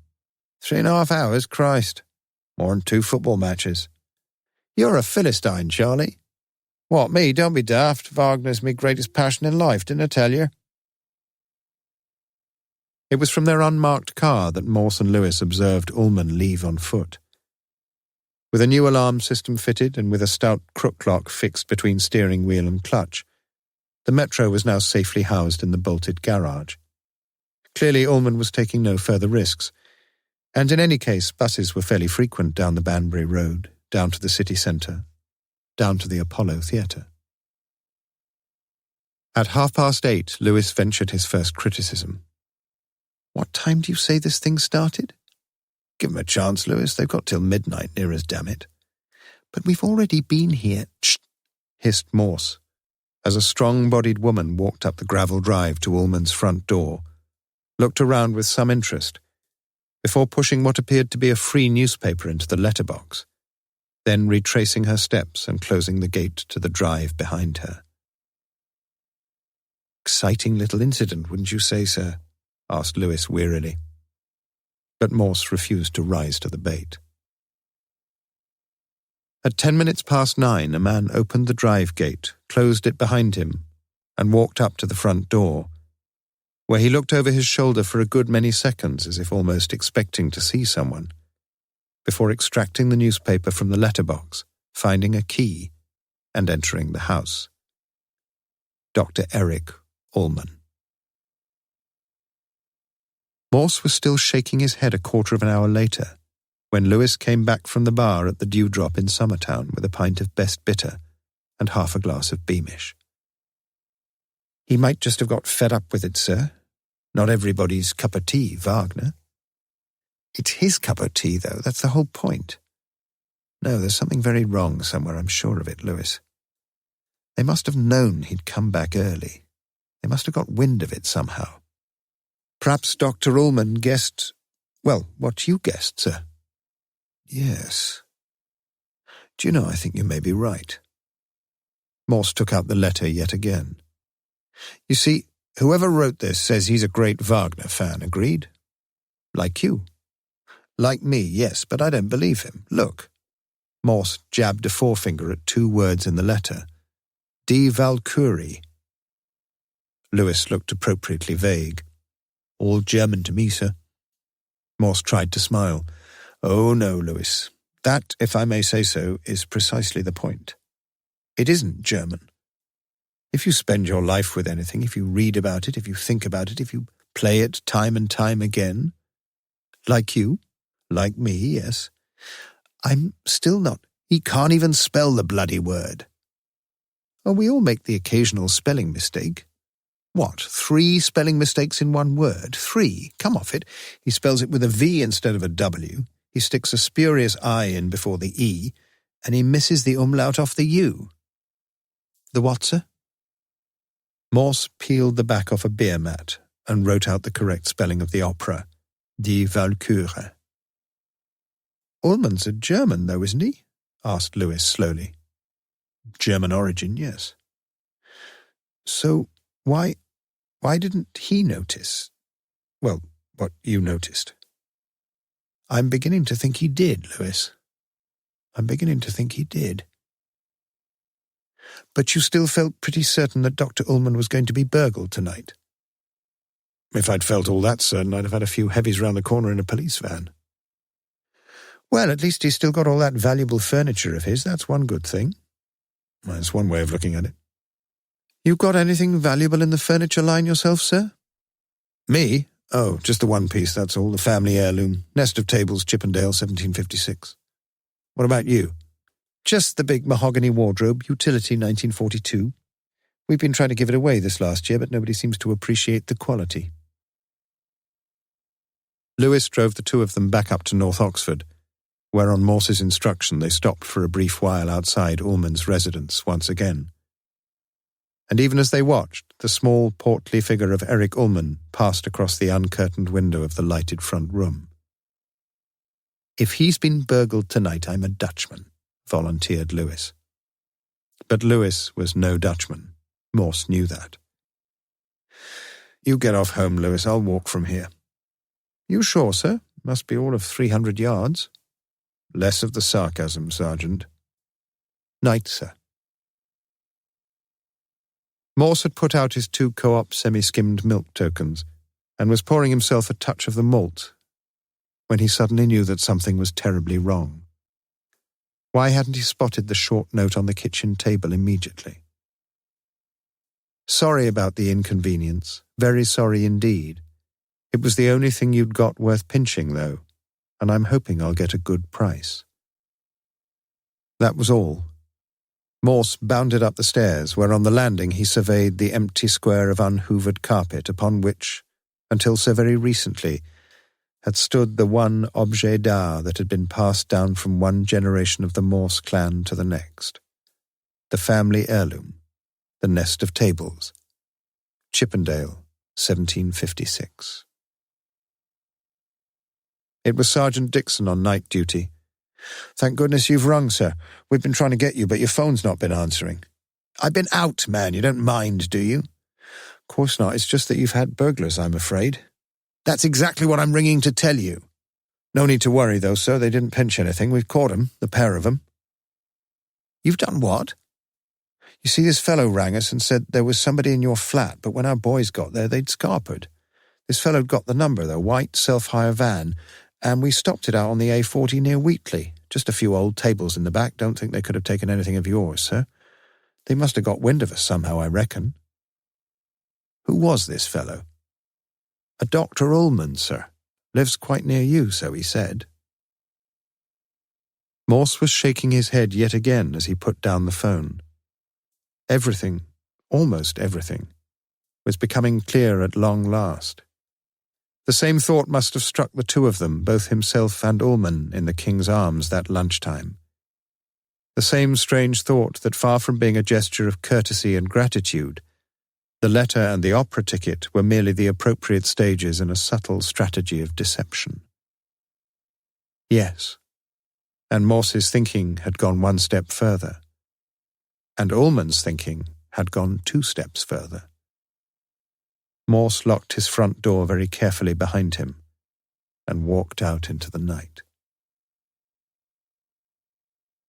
3.5 hours, Christ. More than 2 football matches. You're a Philistine, Charlie. What, me? Don't be daft. Wagner's me greatest passion in life, didn't I tell you? It was from their unmarked car that Morse and Lewis observed Ullman leave on foot. With a new alarm system fitted and with a stout crook lock fixed between steering wheel and clutch, the Metro was now safely housed in the bolted garage. Clearly, Ullman was taking no further risks, and in any case, buses were fairly frequent down the Banbury Road, down to the city centre, down to the Apollo Theatre. At 8:30, Lewis ventured his first criticism. "What time do you say this thing started?" "Give 'em a chance, Lewis. They've got till midnight near us, damn it." "But we've already been here." "Shh!" hissed Morse, as a strong-bodied woman walked up the gravel drive to Ullman's front door, looked around with some interest, before pushing what appeared to be a free newspaper into the letterbox, then retracing her steps and closing the gate to the drive behind her. "Exciting little incident, wouldn't you say, sir?" asked Lewis wearily. But Morse refused to rise to the bait. At 9:10, a man opened the drive gate, closed it behind him, and walked up to the front door, where he looked over his shoulder for a good many seconds as if almost expecting to see someone, before extracting the newspaper from the letterbox, finding a key, and entering the house. Dr. Eric Ullman. Morse was still shaking his head a quarter of an hour later, when Lewis came back from the bar at the Dewdrop in Summertown with a pint of best bitter and half a glass of Beamish. "He might just have got fed up with it, sir. Not everybody's cup of tea, Wagner." "It's his cup of tea, though. That's the whole point." "No, there's something very wrong somewhere, I'm sure of it, Lewis. They must have known he'd come back early. They must have got wind of it somehow. Perhaps Dr. Ullman guessed, well, what you guessed, sir." "Yes. Do you know, I think you may be right." Morse took out the letter yet again. "You see, whoever wrote this says he's a great Wagner fan, agreed? Like you. Like me, yes, but I don't believe him. Look." Morse jabbed a forefinger at 2 words in the letter. "Die Walküre." Lewis looked appropriately vague. "All German to me, sir." Morse tried to smile. "Oh, no, Lewis. That, if I may say so, is precisely the point. It isn't German. If you spend your life with anything, if you read about it, if you think about it, if you play it time and time again, like you, like me, yes, I'm still not. He can't even spell the bloody word. Oh, we all make the occasional spelling mistake. What, 3 spelling mistakes in one word? 3? Come off it. He spells it with a V instead of a W. He sticks a spurious I in before the E, and he misses the umlaut off the U. The what, sir?" Morse peeled the back off a beer mat and wrote out the correct spelling of the opera, Die Walküre. "Ullman's a German, though, isn't he?" asked Lewis slowly. "German origin, yes." "So why didn't he notice, well, what you noticed?" "I'm beginning to think he did, Lewis. I'm beginning to think he did." "But you still felt pretty certain that Dr. Ullman was going to be burgled tonight?" "If I'd felt all that certain, I'd have had a few heavies round the corner in a police van." "Well, at least he's still got all that valuable furniture of his. That's one good thing." "That's one way of looking at it." "You got anything valuable in the furniture line yourself, sir?" "Me? Oh, just the one piece, that's all. The family heirloom. Nest of tables, Chippendale, 1756. What about you?" "Just the big mahogany wardrobe, utility 1942. We've been trying to give it away this last year, but nobody seems to appreciate the quality." Lewis drove the 2 of them back up to North Oxford, where on Morse's instruction they stopped for a brief while outside Ullman's residence once again. And even as they watched, the small, portly figure of Eric Ullman passed across the uncurtained window of the lighted front room. "If he's been burgled tonight, I'm a Dutchman," volunteered Lewis. But Lewis was no Dutchman. Morse knew that. "You get off home, Lewis. I'll walk from here." "You sure, sir? Must be all of 300 yards. Less of the sarcasm, Sergeant. Night, sir. Morse had put out his 2 co-op semi-skimmed milk tokens and was pouring himself a touch of the malt when he suddenly knew that something was terribly wrong. Why hadn't he spotted the short note on the kitchen table immediately? Sorry about the inconvenience. Very sorry indeed. It was the only thing you'd got worth pinching, though, and I'm hoping I'll get a good price. That was all. Morse bounded up the stairs, where on the landing he surveyed the empty square of unhoovered carpet upon which, until so very recently, had stood the one objet d'art that had been passed down from one generation of the Morse clan to the next. The family heirloom, the nest of tables. Chippendale, 1756. It was Sergeant Dixon on night duty. "Thank goodness you've rung, sir. We've been trying to get you, but your phone's not been answering." "I've been out, man. You don't mind, do you?" "Of course not. It's just that you've had burglars, I'm afraid." "That's exactly what I'm ringing to tell you." "No need to worry, though, sir. They didn't pinch anything. We've caught 'em, the pair of 'em." "You've done what?" "You see, this fellow rang us and said there was somebody in your flat, but when our boys got there, they'd scarpered. This fellow'd got the number, though, white self-hire van, and we stopped it out on the A40 near Wheatley. Just a few old tables in the back. Don't think they could have taken anything of yours, sir. They must have got wind of us somehow, I reckon." "Who was this fellow?" "A Dr. Ullman, sir. Lives quite near you, so he said." Morse was shaking his head yet again as he put down the phone. Everything, almost everything, was becoming clear at long last. The same thought must have struck the two of them, both himself and Ullman, in the King's Arms that lunchtime. The same strange thought that, far from being a gesture of courtesy and gratitude, the letter and the opera ticket were merely the appropriate stages in a subtle strategy of deception. Yes, and Morse's thinking had gone one step further, and Ullman's thinking had gone 2 steps further. Morse locked his front door very carefully behind him and walked out into the night.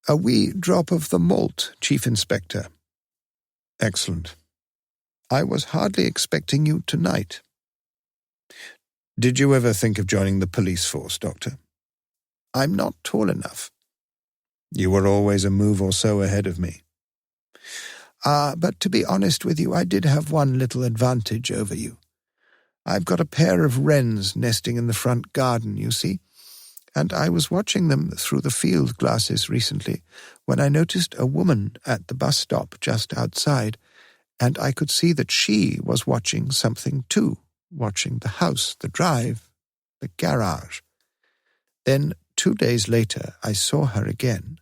"A wee drop of the malt, Chief Inspector." "Excellent. I was hardly expecting you tonight." "Did you ever think of joining the police force, Doctor?" "I'm not tall enough." "You were always a move or so ahead of me." But to be honest with you, I did have one little advantage over you. I've got a pair of wrens nesting in the front garden, you see, and I was watching them through the field glasses recently when I noticed a woman at the bus stop just outside, and I could see that she was watching something too, watching the house, the drive, the garage. Then 2 days later I saw her again,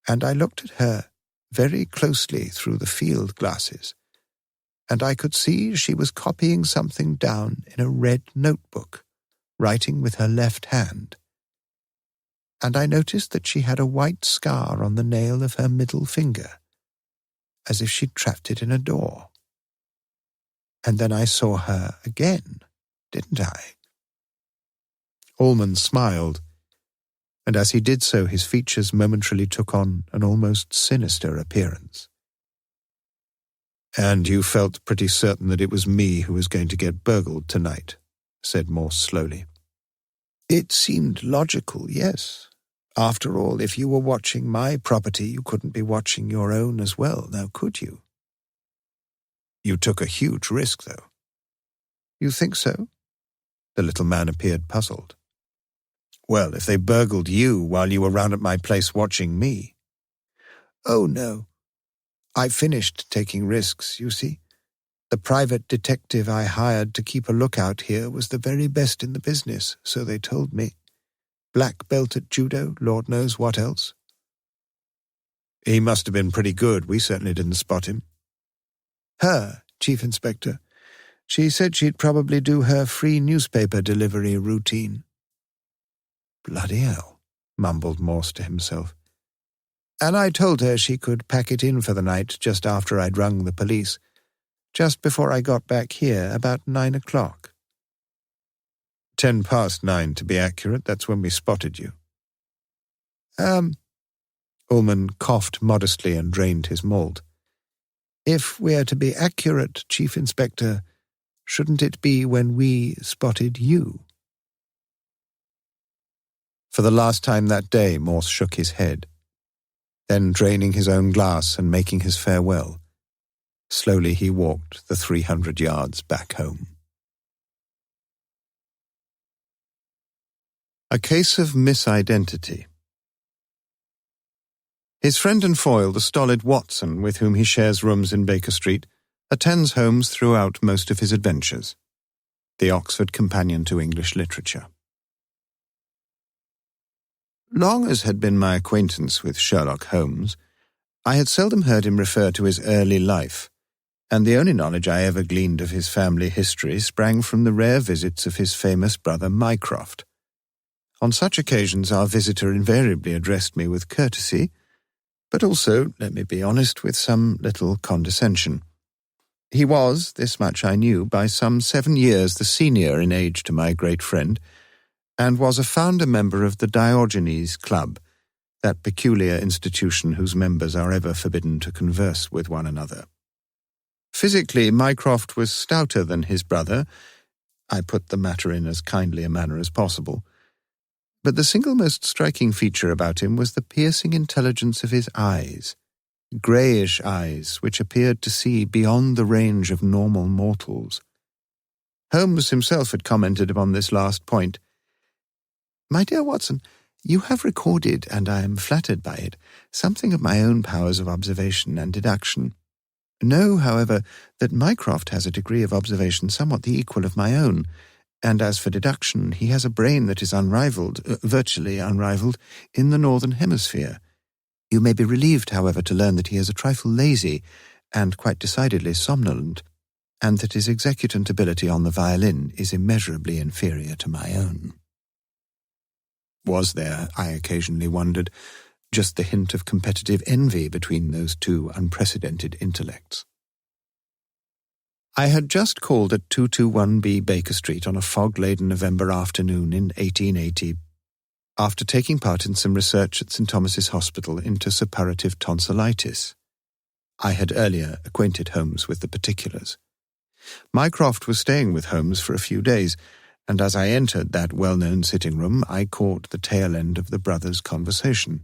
and I looked at her very closely through the field glasses, and I could see she was copying something down in a red notebook, writing with her left hand. And I noticed that she had a white scar on the nail of her middle finger, as if she'd trapped it in a door. And then I saw her again, didn't I?" Ullman smiled, and as he did so his features momentarily took on an almost sinister appearance. "And you felt pretty certain that it was me who was going to get burgled tonight," said Morse slowly. "It seemed logical, yes. After all, if you were watching my property, you couldn't be watching your own as well, now could you?" "You took a huge risk, though." "You think so?" The little man appeared puzzled. "Well, if they burgled you while you were round at my place watching me." "Oh, no. I finished taking risks, you see. The private detective I hired to keep a lookout here was the very best in the business, so they told me. Black belt at judo, Lord knows what else." "He must have been pretty good. We certainly didn't spot him." "Her, Chief Inspector. She said she'd probably do her free newspaper delivery routine." "Bloody hell," mumbled Morse to himself. "And I told her she could pack it in for the night just after I'd rung the police, just before I got back here, about 9 o'clock. 9:10, to be accurate. That's when we spotted you. Ullman coughed modestly and drained his malt. If we're to be accurate, Chief Inspector, shouldn't it be when we spotted you? For the last time that day, Morse shook his head. Then, draining his own glass and making his farewell, slowly he walked the 300 yards back home. A case of misidentity. His friend and foil, the stolid Watson, with whom he shares rooms in Baker Street, attends Holmes throughout most of his adventures. The Oxford Companion to English Literature. Long as had been my acquaintance with Sherlock Holmes, I had seldom heard him refer to his early life, and the only knowledge I ever gleaned of his family history sprang from the rare visits of his famous brother Mycroft. On such occasions our visitor invariably addressed me with courtesy, but also, let me be honest, with some little condescension. He was, this much I knew, by some 7 years the senior in age to my great friend, and was a founder member of the Diogenes Club, that peculiar institution whose members are ever forbidden to converse with one another. Physically, Mycroft was stouter than his brother. I put the matter in as kindly a manner as possible. But the single most striking feature about him was the piercing intelligence of his eyes, greyish eyes which appeared to see beyond the range of normal mortals. Holmes himself had commented upon this last point. "My dear Watson, you have recorded, and I am flattered by it, something of my own powers of observation and deduction. Know, however, that Mycroft has a degree of observation somewhat the equal of my own, and as for deduction, he has a brain that is unrivalled, virtually unrivalled, in the Northern Hemisphere. You may be relieved, however, to learn that he is a trifle lazy, and quite decidedly somnolent, and that his executant ability on the violin is immeasurably inferior to my own." Was there, I occasionally wondered, just the hint of competitive envy between those two unprecedented intellects? I had just called at 221B Baker Street on a fog-laden November afternoon in 1880, after taking part in some research at St. Thomas's Hospital into suppurative tonsillitis. I had earlier acquainted Holmes with the particulars. Mycroft was staying with Holmes for a few days, and as I entered that well-known sitting-room, I caught the tail end of the brothers' conversation.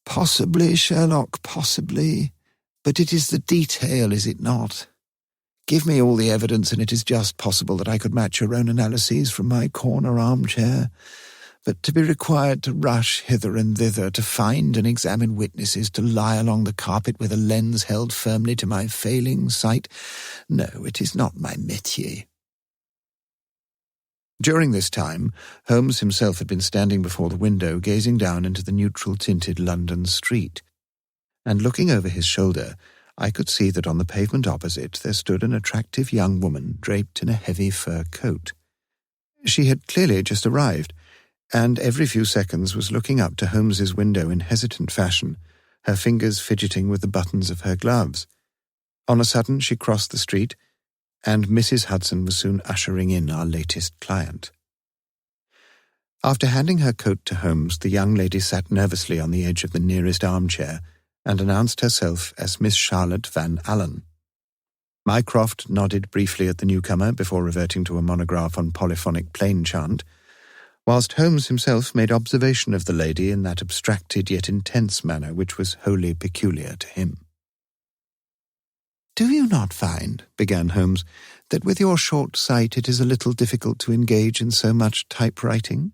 "Possibly, Sherlock, possibly. But it is the detail, is it not? Give me all the evidence, and it is just possible that I could match your own analyses from my corner armchair. But to be required to rush hither and thither, to find and examine witnesses, to lie along the carpet with a lens held firmly to my failing sight, no, it is not my métier." During this time, Holmes himself had been standing before the window, gazing down into the neutral-tinted London street. And looking over his shoulder, I could see that on the pavement opposite there stood an attractive young woman draped in a heavy fur coat. She had clearly just arrived, and every few seconds was looking up to Holmes's window in hesitant fashion, her fingers fidgeting with the buttons of her gloves. On a sudden she crossed the street, and Mrs. Hudson was soon ushering in our latest client. After handing her coat to Holmes, the young lady sat nervously on the edge of the nearest armchair and announced herself as Miss Charlotte Van Allen. Mycroft nodded briefly at the newcomer before reverting to a monograph on polyphonic plain chant, whilst Holmes himself made observation of the lady in that abstracted yet intense manner which was wholly peculiar to him. "Do you not find," began Holmes, "that with your short sight it is a little difficult to engage in so much typewriting?"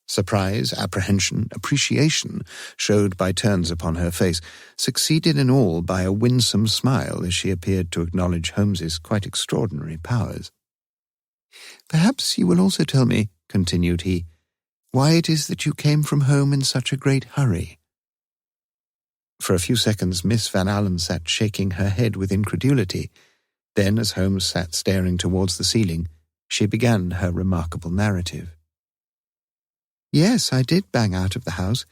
Surprise, apprehension, appreciation showed by turns upon her face, succeeded in all by a winsome smile as she appeared to acknowledge Holmes's quite extraordinary powers. "Perhaps you will also tell me," continued he, "why it is that you came from home in such a great hurry." For a few seconds Miss Van Allen sat shaking her head with incredulity. Then, as Holmes sat staring towards the ceiling, she began her remarkable narrative. "Yes, I did bang out of the house,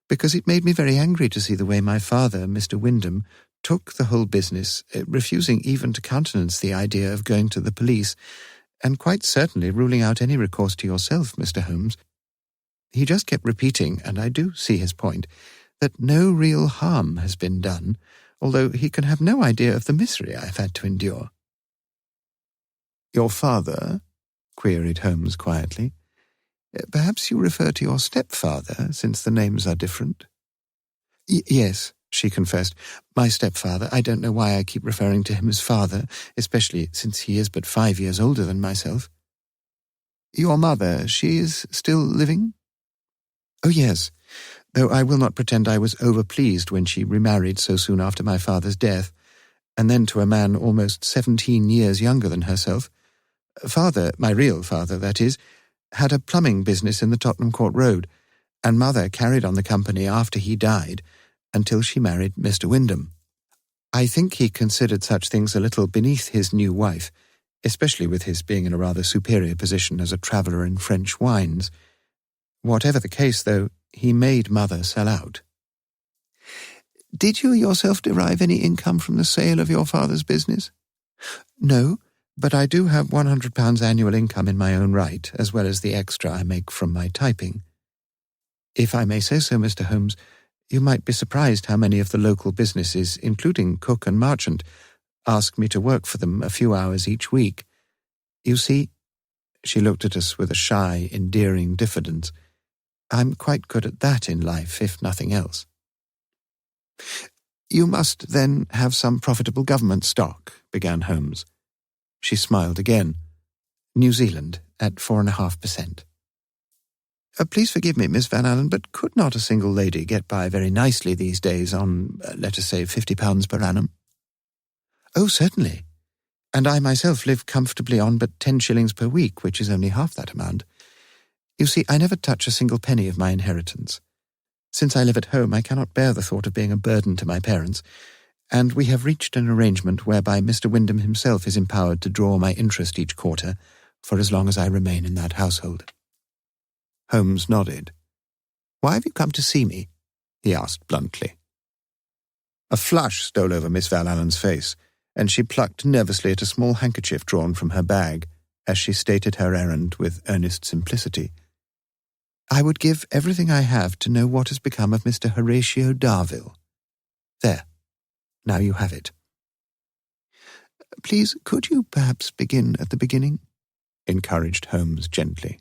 because it made me very angry to see the way my father, Mr. Wyndham, took the whole business, refusing even to countenance the idea of going to the police, and quite certainly ruling out any recourse to yourself, Mr. Holmes. He just kept repeating, and I do see his point, that no real harm has been done, although he can have no idea of the misery I've had to endure." "Your father?" queried Holmes quietly. "Perhaps you refer to your stepfather, since the names are different?" Yes," she confessed. "My stepfather. I don't know why I keep referring to him as father, especially since he is but 5 years older than myself." "Your mother, she is still living?" "Oh, yes, though I will not pretend I was overpleased when she remarried so soon after my father's death, and then to a man almost 17 years younger than herself. Father, my real father, that is, had a plumbing business in the Tottenham Court Road, and Mother carried on the company after he died until she married Mr. Wyndham. I think he considered such things a little beneath his new wife, especially with his being in a rather superior position as a traveller in French wines. Whatever the case, though, he made Mother sell out." "Did you yourself derive any income from the sale of your father's business?" "No, but I do have £100 annual income in my own right, as well as the extra I make from my typing. If I may say so, Mr. Holmes, you might be surprised how many of the local businesses, including cook and merchant, ask me to work for them a few hours each week. You see," she looked at us with a shy, endearing diffidence, "I'm quite good at that in life, if nothing else." "You must, then, have some profitable government stock," began Holmes. She smiled again. "New Zealand, at 4.5%. Please forgive me, Miss Van Allen, but could not a single lady get by very nicely these days on, let us say, £50 per annum?" "Oh, certainly. And I myself live comfortably on but 10 shillings per week, which is only half that amount. You see, I never touch a single penny of my inheritance. Since I live at home, I cannot bear the thought of being a burden to my parents, and we have reached an arrangement whereby Mr. Wyndham himself is empowered to draw my interest each quarter for as long as I remain in that household." Holmes nodded. "Why have you come to see me?" he asked bluntly. A flush stole over Miss Van Allen's face, and she plucked nervously at a small handkerchief drawn from her bag as she stated her errand with earnest simplicity. "I would give everything I have to know what has become of Mr. Horatio Darvill. There. Now you have it." "Please, could you perhaps begin at the beginning?" encouraged Holmes gently.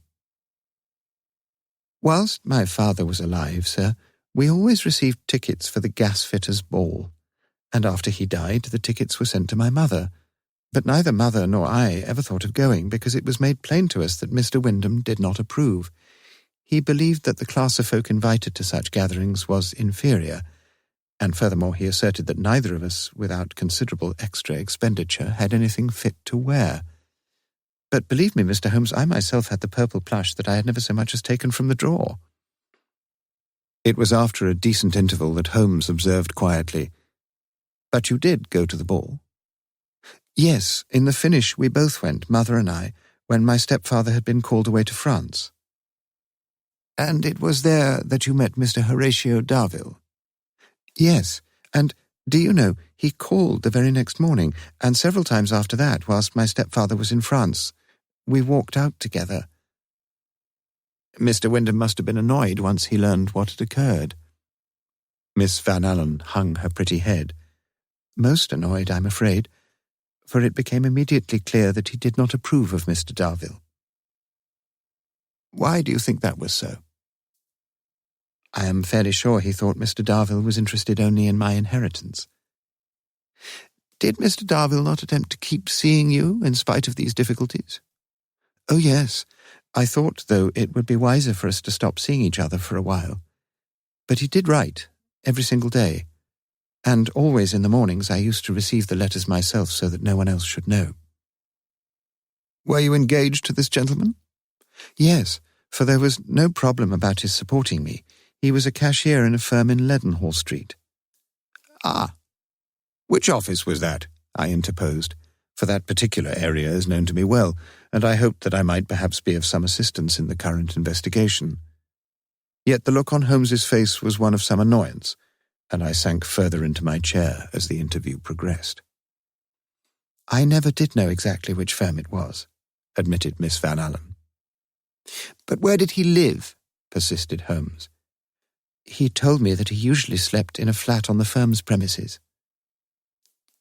"Whilst my father was alive, sir, we always received tickets for the gasfitters' ball, and after he died the tickets were sent to my mother, but neither Mother nor I ever thought of going because it was made plain to us that Mr. Wyndham did not approve. He believed that the class of folk invited to such gatherings was inferior, and furthermore he asserted that neither of us, without considerable extra expenditure, had anything fit to wear. But believe me, Mr. Holmes, I myself had the purple plush that I had never so much as taken from the drawer." It was after a decent interval that Holmes observed quietly, "But you did go to the ball?" "Yes, in the finish we both went, Mother and I, when my stepfather had been called away to France." "And it was there that you met Mr. Horatio Darvill?" "Yes, and, do you know, he called the very next morning, and several times after that, whilst my stepfather was in France. We walked out together." "Mr. Wyndham must have been annoyed once he learned what had occurred." Miss Van Allen hung her pretty head. "Most annoyed, I'm afraid, for it became immediately clear that he did not approve of Mr. Darvill." "Why do you think that was so?" "I am fairly sure he thought Mr. Darvill was interested only in my inheritance." "Did Mr. Darvill not attempt to keep seeing you in spite of these difficulties?" "Oh, yes. I thought, though, it would be wiser for us to stop seeing each other for a while. But he did write, every single day, and always in the mornings I used to receive the letters myself so that no one else should know." "Were you engaged to this gentleman?" "Yes, for there was no problem about his supporting me. He was a cashier in a firm in Leadenhall Street." "Ah. Which office was that?" I interposed, for that particular area is known to me well, and I hoped that I might perhaps be of some assistance in the current investigation. Yet the look on Holmes's face was one of some annoyance, and I sank further into my chair as the interview progressed. "I never did know exactly which firm it was." admitted Miss Van Allen. "But where did he live?" persisted Holmes. "He told me that he usually slept in a flat on the firm's premises."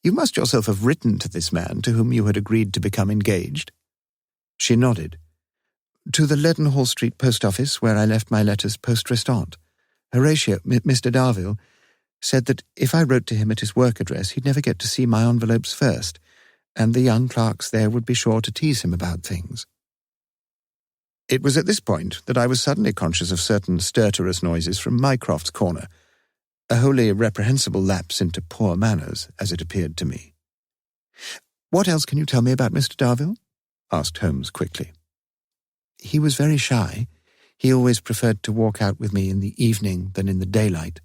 "You must yourself have written to this man to whom you had agreed to become engaged?" She nodded. "To the Leadenhall Street post office, where I left my letters poste restante. Horatio, Mr. Darville, said that if I wrote to him at his work address, he'd never get to see my envelopes first, and the young clerks there would be sure to tease him about things." It was at this point that I was suddenly conscious of certain stertorous noises from Mycroft's corner, a wholly reprehensible lapse into poor manners, as it appeared to me. "What else can you tell me about Mr. Darville?" asked Holmes quickly. "He was very shy. He always preferred to walk out with me in the evening than in the daylight.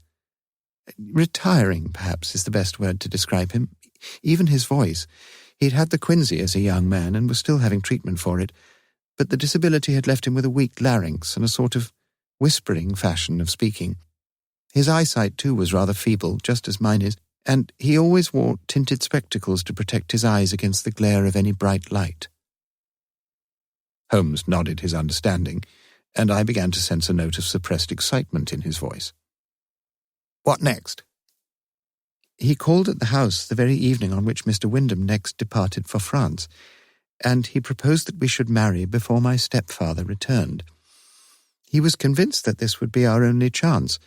Retiring, perhaps, is the best word to describe him. Even his voice. He'd had the quinsy as a young man and was still having treatment for it, but the disability had left him with a weak larynx and a sort of whispering fashion of speaking. His eyesight, too, was rather feeble, just as mine is, and he always wore tinted spectacles to protect his eyes against the glare of any bright light." Holmes nodded his understanding, and I began to sense a note of suppressed excitement in his voice. "What next?" "He called at the house the very evening on which Mr. Wyndham next departed for France, and he proposed that we should marry before my stepfather returned. He was convinced that this would be our only chance,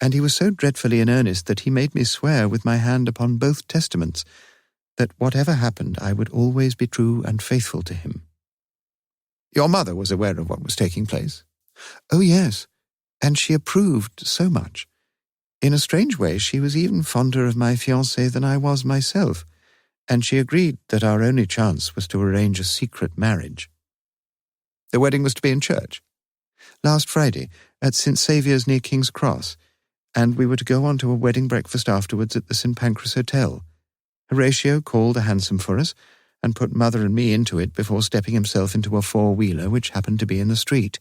and he was so dreadfully in earnest that he made me swear with my hand upon both testaments that whatever happened I would always be true and faithful to him." "Your mother was aware of what was taking place?" "Oh, yes, and she approved so much. In a strange way, she was even fonder of my fiancé than I was myself, and she agreed that our only chance was to arrange a secret marriage." "The wedding was to be in church?" "Last Friday, at St. Saviour's near King's Cross, and we were to go on to a wedding breakfast afterwards at the St. Pancras Hotel. Horatio called a hansom for us, and put Mother and me into it before stepping himself into a four-wheeler which happened to be in the street.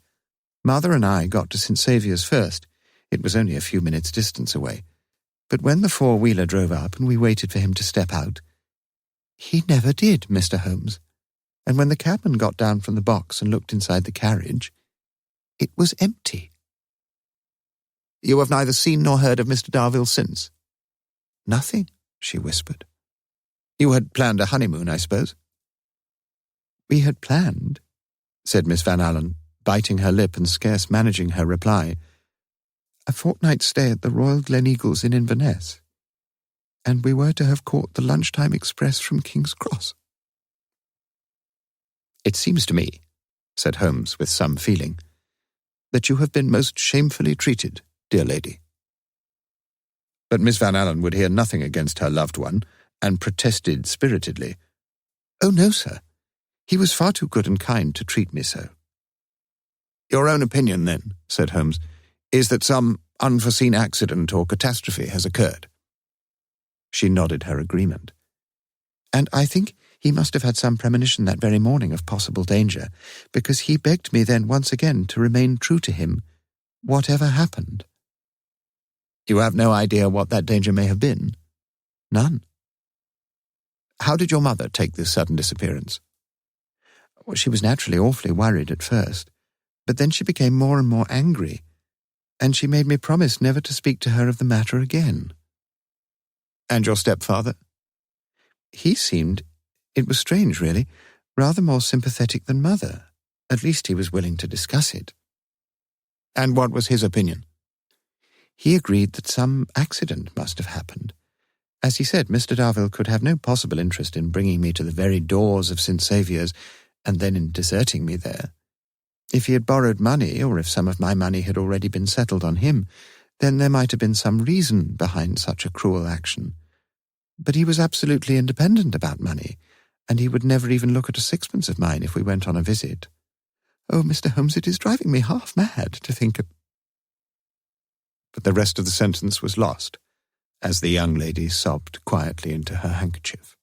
Mother and I got to St. Saviour's first. It was only a few minutes' distance away. But when the four-wheeler drove up and we waited for him to step out, he never did, Mr. Holmes. And when the cabman got down from the box and looked inside the carriage, it was empty." "You have neither seen nor heard of Mr. Darville since?" "Nothing," she whispered. "You had planned a honeymoon, I suppose?" "We had planned," said Miss Van Allen, biting her lip and scarce managing her reply, "a fortnight's stay at the Royal Gleneagles in Inverness, and we were to have caught the lunchtime express from King's Cross." "It seems to me," said Holmes with some feeling, "that you have been most shamefully treated, dear lady." But Miss Van Allen would hear nothing against her loved one, and protested spiritedly. "Oh, no, sir. He was far too good and kind to treat me so." "Your own opinion, then," said Holmes, "is that some unforeseen accident or catastrophe has occurred?" She nodded her agreement. "And I think he must have had some premonition that very morning of possible danger, because he begged me then once again to remain true to him, whatever happened." "You have no idea what that danger may have been?" "None." "How did your mother take this sudden disappearance?" "Well, she was naturally awfully worried at first, but then she became more and more angry, and she made me promise never to speak to her of the matter again." "And your stepfather?" "He seemed, it was strange really, rather more sympathetic than Mother. At least he was willing to discuss it." "And what was his opinion?" "He agreed that some accident must have happened. As he said, Mr. Darville could have no possible interest in bringing me to the very doors of St. Saviour's and then in deserting me there. If he had borrowed money, or if some of my money had already been settled on him, then there might have been some reason behind such a cruel action. But he was absolutely independent about money, and he would never even look at a sixpence of mine if we went on a visit. Oh, Mr. Holmes, it is driving me half mad to think of—" But the rest of the sentence was lost, as the young lady sobbed quietly into her handkerchief.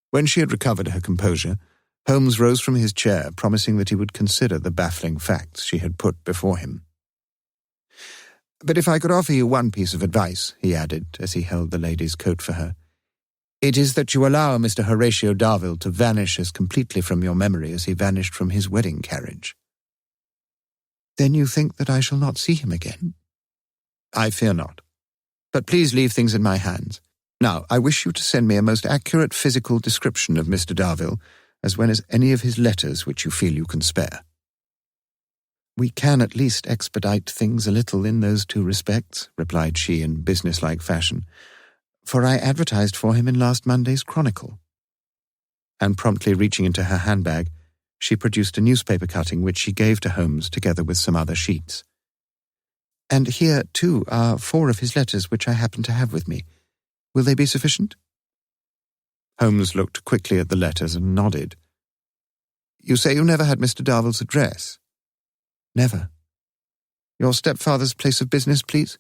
When she had recovered her composure, Holmes rose from his chair, promising that he would consider the baffling facts she had put before him. "But if I could offer you one piece of advice," he added, as he held the lady's coat for her, It is that you allow Mr. Horatio Darvill to vanish as completely from your memory as he vanished from his wedding carriage. Then you think that I shall not see him again? I fear not. But please leave things in my hands. Now, I wish you to send me a most accurate physical description of Mr. Darvill, as well as any of his letters which you feel you can spare. We can at least expedite things a little in those two respects, replied she in businesslike fashion, for I advertised for him in last Monday's Chronicle. And promptly reaching into her handbag, she produced a newspaper cutting which she gave to Holmes together with some other sheets. And here, too, are 4 of his letters which I happen to have with me. Will they be sufficient? Holmes looked quickly at the letters and nodded. You say you never had Mr. Darvill's address? Never. Your stepfather's place of business, please?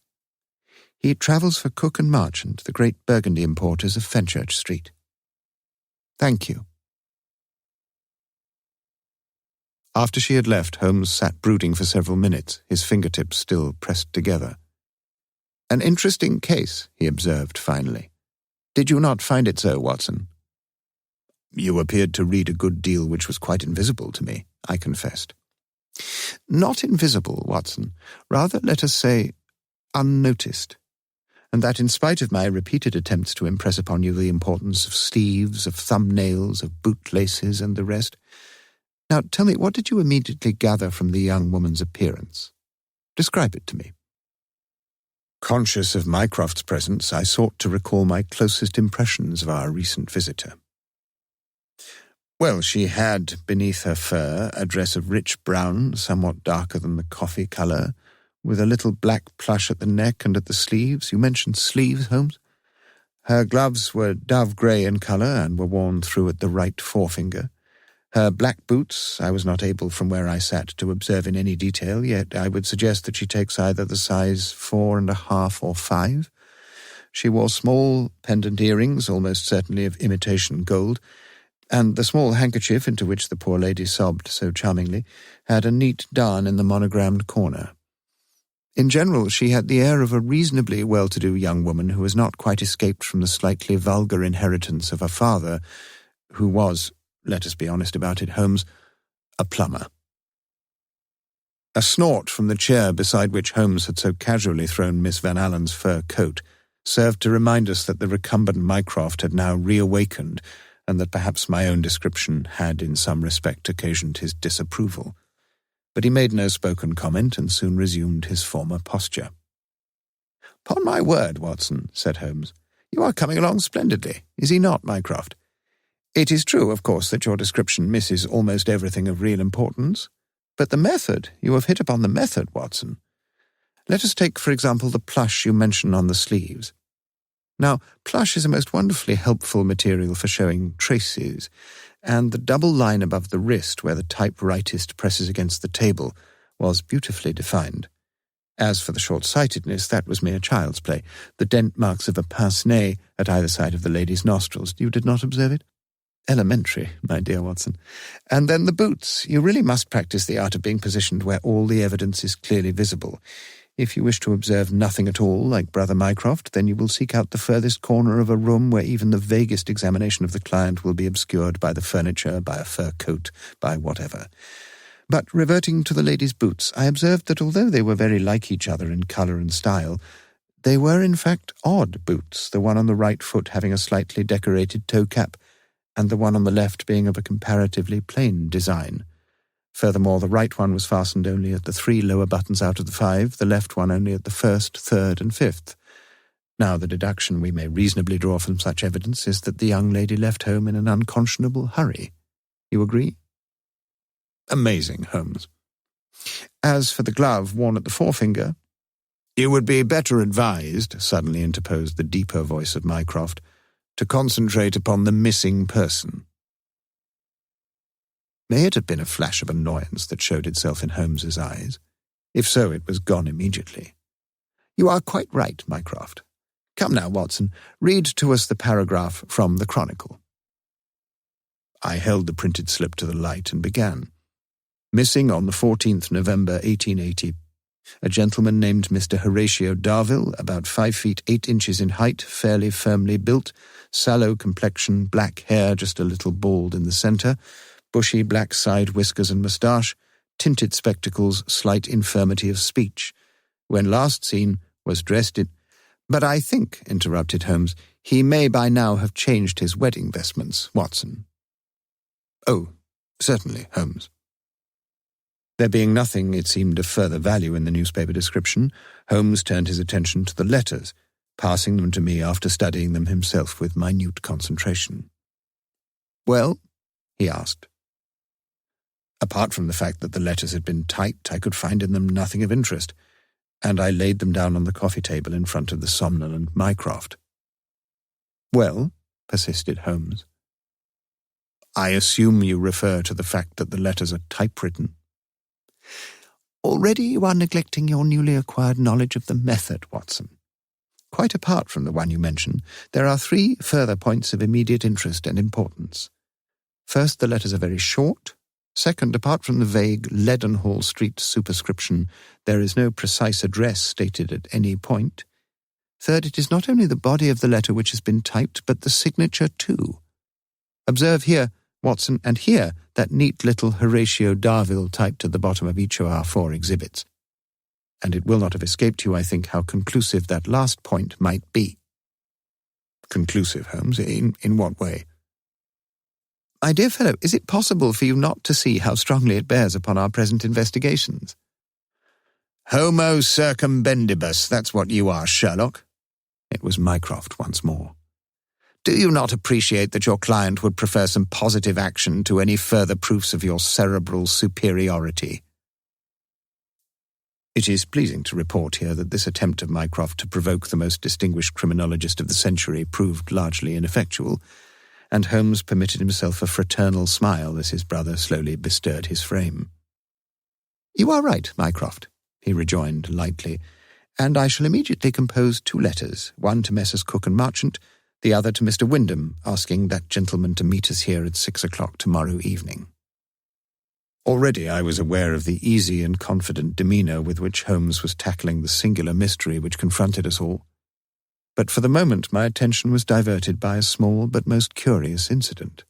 He travels for Cook and Marchant, the great Burgundy importers of Fenchurch Street. Thank you. After she had left, Holmes sat brooding for several minutes, his fingertips still pressed together. An interesting case, he observed finally. Did you not find it so, Watson? You appeared to read a good deal which was quite invisible to me, I confessed. Not invisible, Watson. Rather, let us say, unnoticed. And that in spite of my repeated attempts to impress upon you the importance of sleeves, of thumbnails, of bootlaces, and the rest. Now, tell me, what did you immediately gather from the young woman's appearance? Describe it to me. Conscious of Mycroft's presence, I sought to recall my closest impressions of our recent visitor. Well, she had, beneath her fur, a dress of rich brown, somewhat darker than the coffee colour, with a little black plush at the neck and at the sleeves. You mentioned sleeves, Holmes? Her gloves were dove-grey in colour and were worn through at the right forefinger. Her black boots I was not able from where I sat to observe in any detail, yet I would suggest that she takes either the size 4.5 or 5. She wore small pendant earrings, almost certainly of imitation gold, and the small handkerchief into which the poor lady sobbed so charmingly had a neat darn in the monogrammed corner. In general, she had the air of a reasonably well-to-do young woman who has not quite escaped from the slightly vulgar inheritance of her father, who was, let us be honest about it, Holmes, a plumber. A snort from the chair beside which Holmes had so casually thrown Miss Van Allen's fur coat served to remind us that the recumbent Mycroft had now reawakened, and that perhaps my own description had in some respect occasioned his disapproval. But he made no spoken comment and soon resumed his former posture. "'Pon my word, Watson," said Holmes, "you are coming along splendidly, is he not, Mycroft? It is true, of course, that your description misses almost everything of real importance, but the method, you have hit upon the method, Watson. Let us take, for example, the plush you mention on the sleeves. Now, plush is a most wonderfully helpful material for showing traces, and the double line above the wrist where the typewritist presses against the table was beautifully defined. As for the short-sightedness, that was mere child's play, the dent marks of a pince-nez at either side of the lady's nostrils. You did not observe it? Elementary, my dear Watson. And then the boots. You really must practice the art of being positioned where all the evidence is clearly visible. If you wish to observe nothing at all, like Brother Mycroft, then you will seek out the furthest corner of a room where even the vaguest examination of the client will be obscured by the furniture, by a fur coat, by whatever. But reverting to the lady's boots, I observed that although they were very like each other in colour and style, they were in fact odd boots, the one on the right foot having a slightly decorated toe-cap, and the one on the left being of a comparatively plain design. Furthermore, the right one was fastened only at the 3 lower buttons out of the 5, the left one only at the 1st, 3rd, and 5th. Now, the deduction we may reasonably draw from such evidence is that the young lady left home in an unconscionable hurry. You agree? Amazing, Holmes. As for the glove worn at the forefinger, you would be better advised, suddenly interposed the deeper voice of Mycroft, to concentrate upon the missing person. May it have been a flash of annoyance that showed itself in Holmes's eyes? If so, it was gone immediately. You are quite right, Mycroft. Come now, Watson, read to us the paragraph from the Chronicle. I held the printed slip to the light and began. Missing on the 14th November 1880. A gentleman named Mr. Horatio Darville, about 5 feet 8 inches in height, fairly firmly built, sallow complexion, black hair just a little bald in the centre, bushy black side whiskers and moustache, tinted spectacles, slight infirmity of speech. When last seen, was dressed in— "But I think," interrupted Holmes, "he may by now have changed his wedding vestments, Watson." "Oh, certainly, Holmes." There being nothing, it seemed, of further value in the newspaper description, Holmes turned his attention to the letters, passing them to me after studying them himself with minute concentration. "Well?" he asked. Apart from the fact that the letters had been typed, I could find in them nothing of interest, and I laid them down on the coffee table in front of the somnolent Mycroft. "Well?" persisted Holmes. "I assume you refer to the fact that the letters are typewritten." "Already you are neglecting your newly acquired knowledge of the method, Watson. Quite apart from the one you mention, there are 3 further points of immediate interest and importance. First, the letters are very short. Second, apart from the vague Leadenhall Street superscription, there is no precise address stated at any point. Third, it is not only the body of the letter which has been typed, but the signature too. Observe here, Watson, and here that neat little Horatio Darville typed at the bottom of each of our 4 exhibits. And it will not have escaped you, I think, how conclusive that last point might be." "Conclusive, Holmes? In what way?" "My dear fellow, is it possible for you not to see how strongly it bears upon our present investigations?" "Homo circumbendibus, that's what you are, Sherlock." It was Mycroft once more. "Do you not appreciate that your client would prefer some positive action to any further proofs of your cerebral superiority?" It is pleasing to report here that this attempt of Mycroft to provoke the most distinguished criminologist of the century proved largely ineffectual, and Holmes permitted himself a fraternal smile as his brother slowly bestirred his frame. "You are right, Mycroft," he rejoined lightly, "and I shall immediately compose 2 letters, one to Messrs. Cook and Marchant, the other to Mr. Wyndham, asking that gentleman to meet us here at 6 o'clock tomorrow evening." Already I was aware of the easy and confident demeanour with which Holmes was tackling the singular mystery which confronted us all. But for the moment my attention was diverted by a small but most curious incident.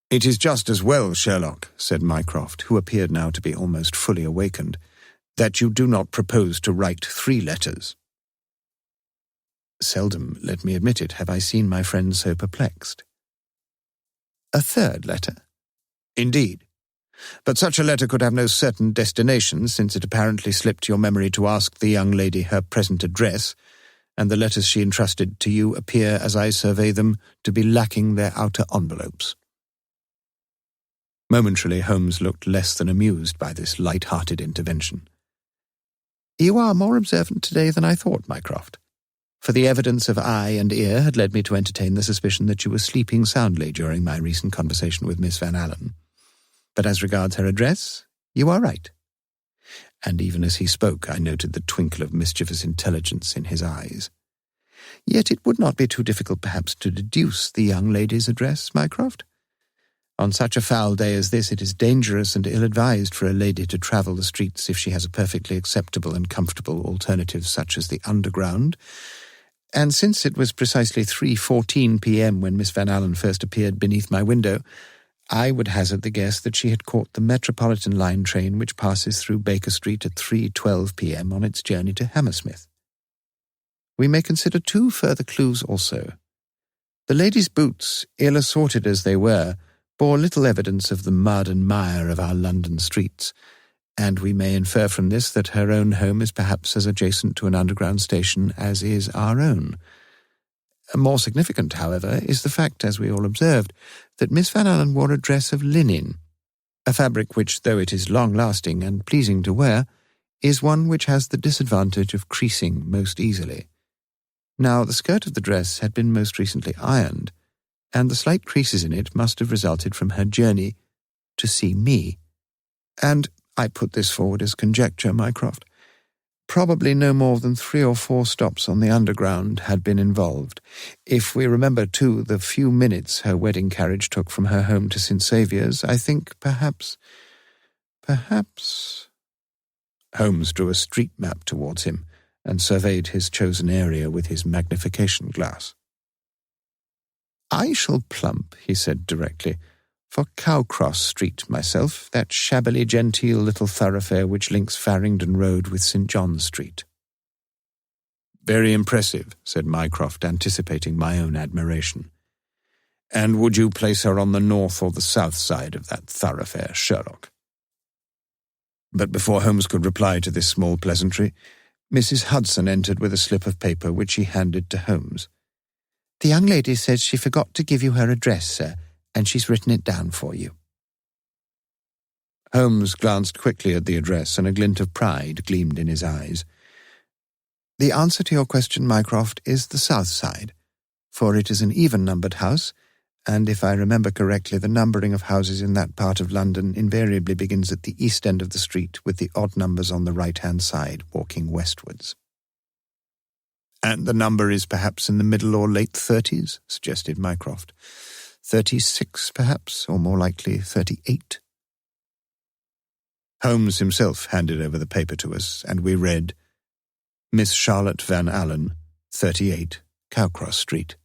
"It is just as well, Sherlock," said Mycroft, who appeared now to be almost fully awakened, "that you do not propose to write 3 letters. Seldom, let me admit it, have I seen my friend so perplexed. "A 3rd letter?" "Indeed. But such a letter could have no certain destination, since it apparently slipped your memory to ask the young lady her present address, and the letters she entrusted to you appear, as I survey them, to be lacking their outer envelopes." Momentarily Holmes looked less than amused by this light-hearted intervention. "You are more observant today than I thought, Mycroft, for the evidence of eye and ear had led me to entertain the suspicion that you were sleeping soundly during my recent conversation with Miss Van Allen. But as regards her address, you are right." And even as he spoke, I noted the twinkle of mischievous intelligence in his eyes. "Yet it would not be too difficult, perhaps, to deduce the young lady's address, Mycroft. On such a foul day as this, it is dangerous and ill-advised for a lady to travel the streets if she has a perfectly acceptable and comfortable alternative such as the Underground. And since it was precisely 3:14 p.m. when Miss Van Allen first appeared beneath my window, I would hazard the guess that she had caught the Metropolitan line train which passes through Baker Street at 3:12 p.m. on its journey to Hammersmith. We may consider 2 further clues also. The lady's boots, ill-assorted as they were, bore little evidence of the mud and mire of our London streets, and we may infer from this that her own home is perhaps as adjacent to an underground station as is our own. More significant, however, is the fact, as we all observed, that Miss Van Allen wore a dress of linen, a fabric which, though it is long-lasting and pleasing to wear, is one which has the disadvantage of creasing most easily. Now, the skirt of the dress had been most recently ironed, and the slight creases in it must have resulted from her journey to see me. And I put this forward as conjecture, Mycroft. Probably no more than 3 or 4 stops on the Underground had been involved. If we remember, too, the few minutes her wedding carriage took from her home to St. Saviour's, I think perhaps... Holmes drew a street map towards him and surveyed his chosen area with his magnification glass. "I shall plump," he said directly, "for Cowcross Street myself, that shabbily genteel little thoroughfare which links Farringdon Road with St. John's Street." "Very impressive," said Mycroft, anticipating my own admiration. "And would you place her on the north or the south side of that thoroughfare, Sherlock?" But before Holmes could reply to this small pleasantry, Mrs. Hudson entered with a slip of paper which she handed to Holmes. "The young lady says she forgot to give you her address, sir, and she's written it down for you." Holmes glanced quickly at the address, and a glint of pride gleamed in his eyes. "The answer to your question, Mycroft, is the south side, for it is an even-numbered house, and if I remember correctly, the numbering of houses in that part of London invariably begins at the east end of the street, with the odd numbers on the right-hand side, walking westwards." "And the number is perhaps in the middle or late 30s, suggested Mycroft. 36, perhaps, or more likely 38. Holmes himself handed over the paper to us, and we read, "Miss Charlotte Van Allen, 38, Cowcross Street."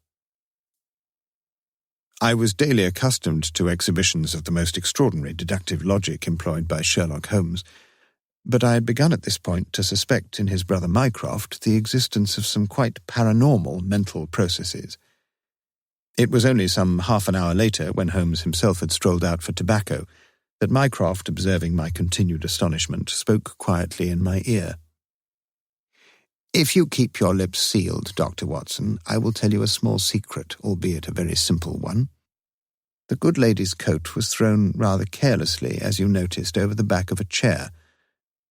I was daily accustomed to exhibitions of the most extraordinary deductive logic employed by Sherlock Holmes, but I had begun at this point to suspect in his brother Mycroft the existence of some quite paranormal mental processes. It was only some half an hour later, when Holmes himself had strolled out for tobacco, that Mycroft, observing my continued astonishment, spoke quietly in my ear. "If you keep your lips sealed, Dr. Watson, I will tell you a small secret, albeit a very simple one. The good lady's coat was thrown rather carelessly, as you noticed, over the back of a chair,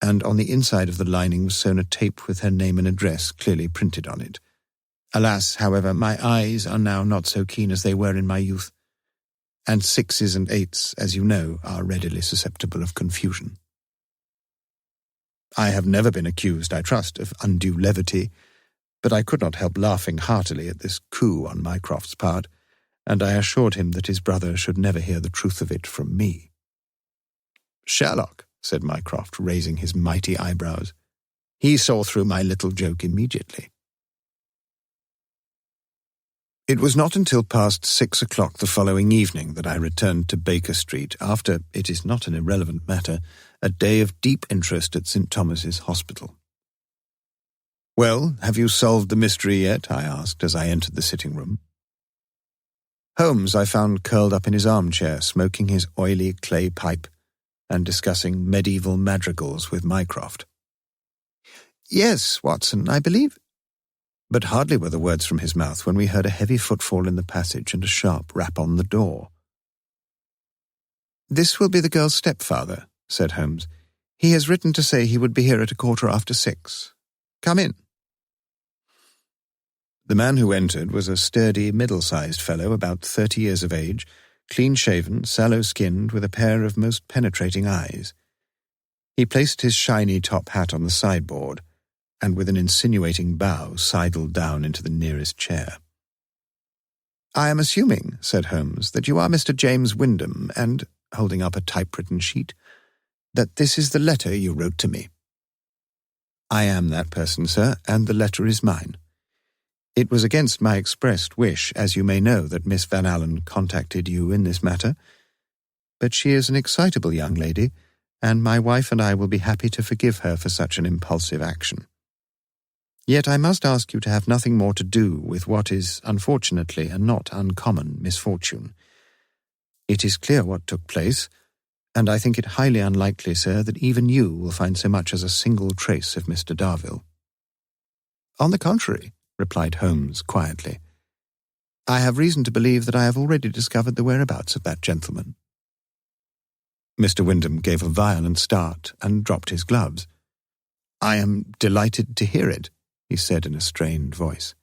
and on the inside of the lining was sewn a tape with her name and address clearly printed on it. Alas, however, my eyes are now not so keen as they were in my youth, and 6s and 8s, as you know, are readily susceptible of confusion. I have never been accused, I trust, of undue levity, but I could not help laughing heartily at this coup on Mycroft's part, and I assured him that his brother should never hear the truth of it from me. "Sherlock," said Mycroft, raising his mighty eyebrows. "He saw through my little joke immediately." It was not until past 6 o'clock the following evening that I returned to Baker Street after, it is not an irrelevant matter, a day of deep interest at St. Thomas's Hospital. "Well, have you solved the mystery yet?" I asked as I entered the sitting-room. Holmes I found curled up in his armchair, smoking his oily clay pipe and discussing medieval madrigals with Mycroft. "Yes, Watson, I believe—" But hardly were the words from his mouth when we heard a heavy footfall in the passage and a sharp rap on the door. "This will be the girl's stepfather," said Holmes. "He has written to say he would be here at 6:15. Come in." The man who entered was a sturdy, middle-sized fellow, about 30 years of age, clean-shaven, sallow-skinned, with a pair of most penetrating eyes. He placed his shiny top hat on the sideboard, and with an insinuating bow sidled down into the nearest chair. "I am assuming," said Holmes, "that you are Mr. James Wyndham, and," holding up a typewritten sheet, "that this is the letter you wrote to me." "I am that person, sir, and the letter is mine. It was against my expressed wish, as you may know, that Miss Van Allen contacted you in this matter, but she is an excitable young lady, and my wife and I will be happy to forgive her for such an impulsive action. Yet I must ask you to have nothing more to do with what is, unfortunately, a not uncommon misfortune. It is clear what took place, and I think it highly unlikely, sir, that even you will find so much as a single trace of Mr. Darville." "On the contrary," replied Holmes quietly, "I have reason to believe that I have already discovered the whereabouts of that gentleman." Mr. Wyndham gave a violent start and dropped his gloves. "I am delighted to hear it," he said in a strained voice.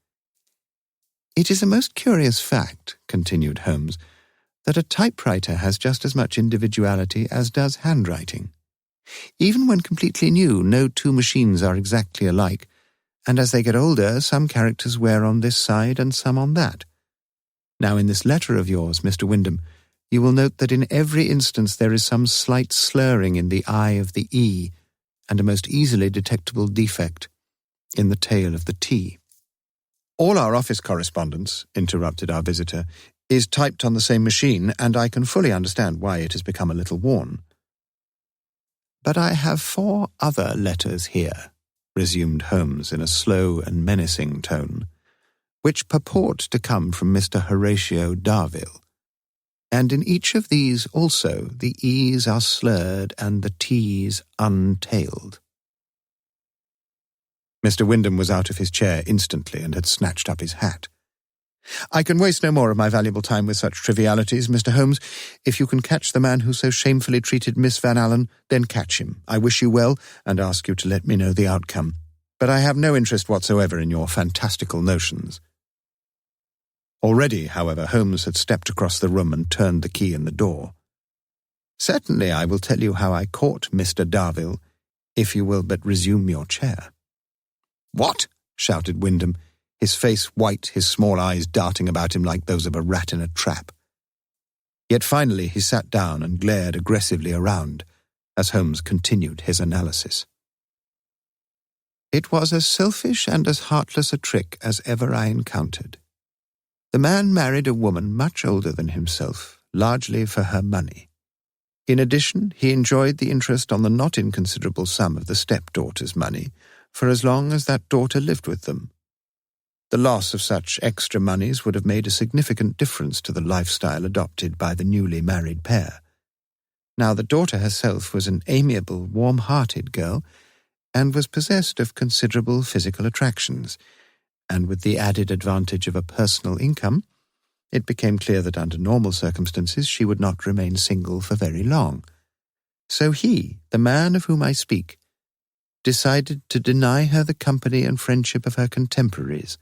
"It is a most curious fact," continued Holmes, "that a typewriter has just as much individuality as does handwriting. Even when completely new, no two machines are exactly alike, and as they get older, some characters wear on this side and some on that. Now, in this letter of yours, Mr. Wyndham, you will note that in every instance there is some slight slurring in the I of the E, and a most easily detectable defect in the tail of the T. "All our office correspondence," interrupted our visitor, "is typed on the same machine, and I can fully understand why it has become a little worn." "But I have 4 other letters here," resumed Holmes in a slow and menacing tone, "which purport to come from Mr. Horatio Darvill. And in each of these also the E's are slurred and the T's untailed." Mr. Wyndham was out of his chair instantly and had snatched up his hat. "I can waste no more of my valuable time with such trivialities, Mr. Holmes. If you can catch the man who so shamefully treated Miss Van Allen, then catch him. I wish you well, and ask you to let me know the outcome. But I have no interest whatsoever in your fantastical notions." Already, however, Holmes had stepped across the room and turned the key in the door. "Certainly I will tell you how I caught Mr. Darvill, if you will but resume your chair." "What?" shouted Wyndham, his face white, his small eyes darting about him like those of a rat in a trap. Yet finally he sat down and glared aggressively around as Holmes continued his analysis. "It was as selfish and as heartless a trick as ever I encountered. The man married a woman much older than himself, largely for her money. In addition, he enjoyed the interest on the not inconsiderable sum of the stepdaughter's money for as long as that daughter lived with them. The loss of such extra monies would have made a significant difference to the lifestyle adopted by the newly married pair. Now, the daughter herself was an amiable, warm-hearted girl, and was possessed of considerable physical attractions, and with the added advantage of a personal income, it became clear that under normal circumstances she would not remain single for very long. So he, the man of whom I speak, decided to deny her the company and friendship of her contemporaries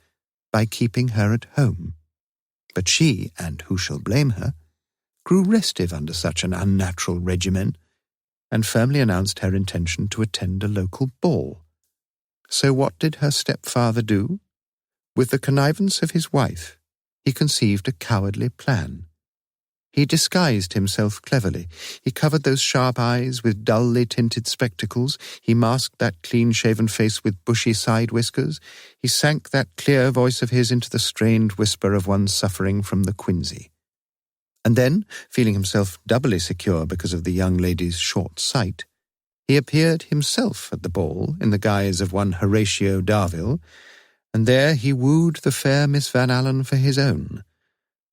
by keeping her at home. But she, and who shall blame her, grew restive under such an unnatural regimen, and firmly announced her intention to attend a local ball. So what did her stepfather do? With the connivance of his wife, he conceived a cowardly plan. He disguised himself cleverly. He covered those sharp eyes with dully tinted spectacles. He masked that clean-shaven face with bushy side whiskers. He sank that clear voice of his into the strained whisper of one suffering from the quinsy. And then, feeling himself doubly secure because of the young lady's short sight, he appeared himself at the ball in the guise of one Horatio Darvill, and there he wooed the fair Miss Van Allen for his own,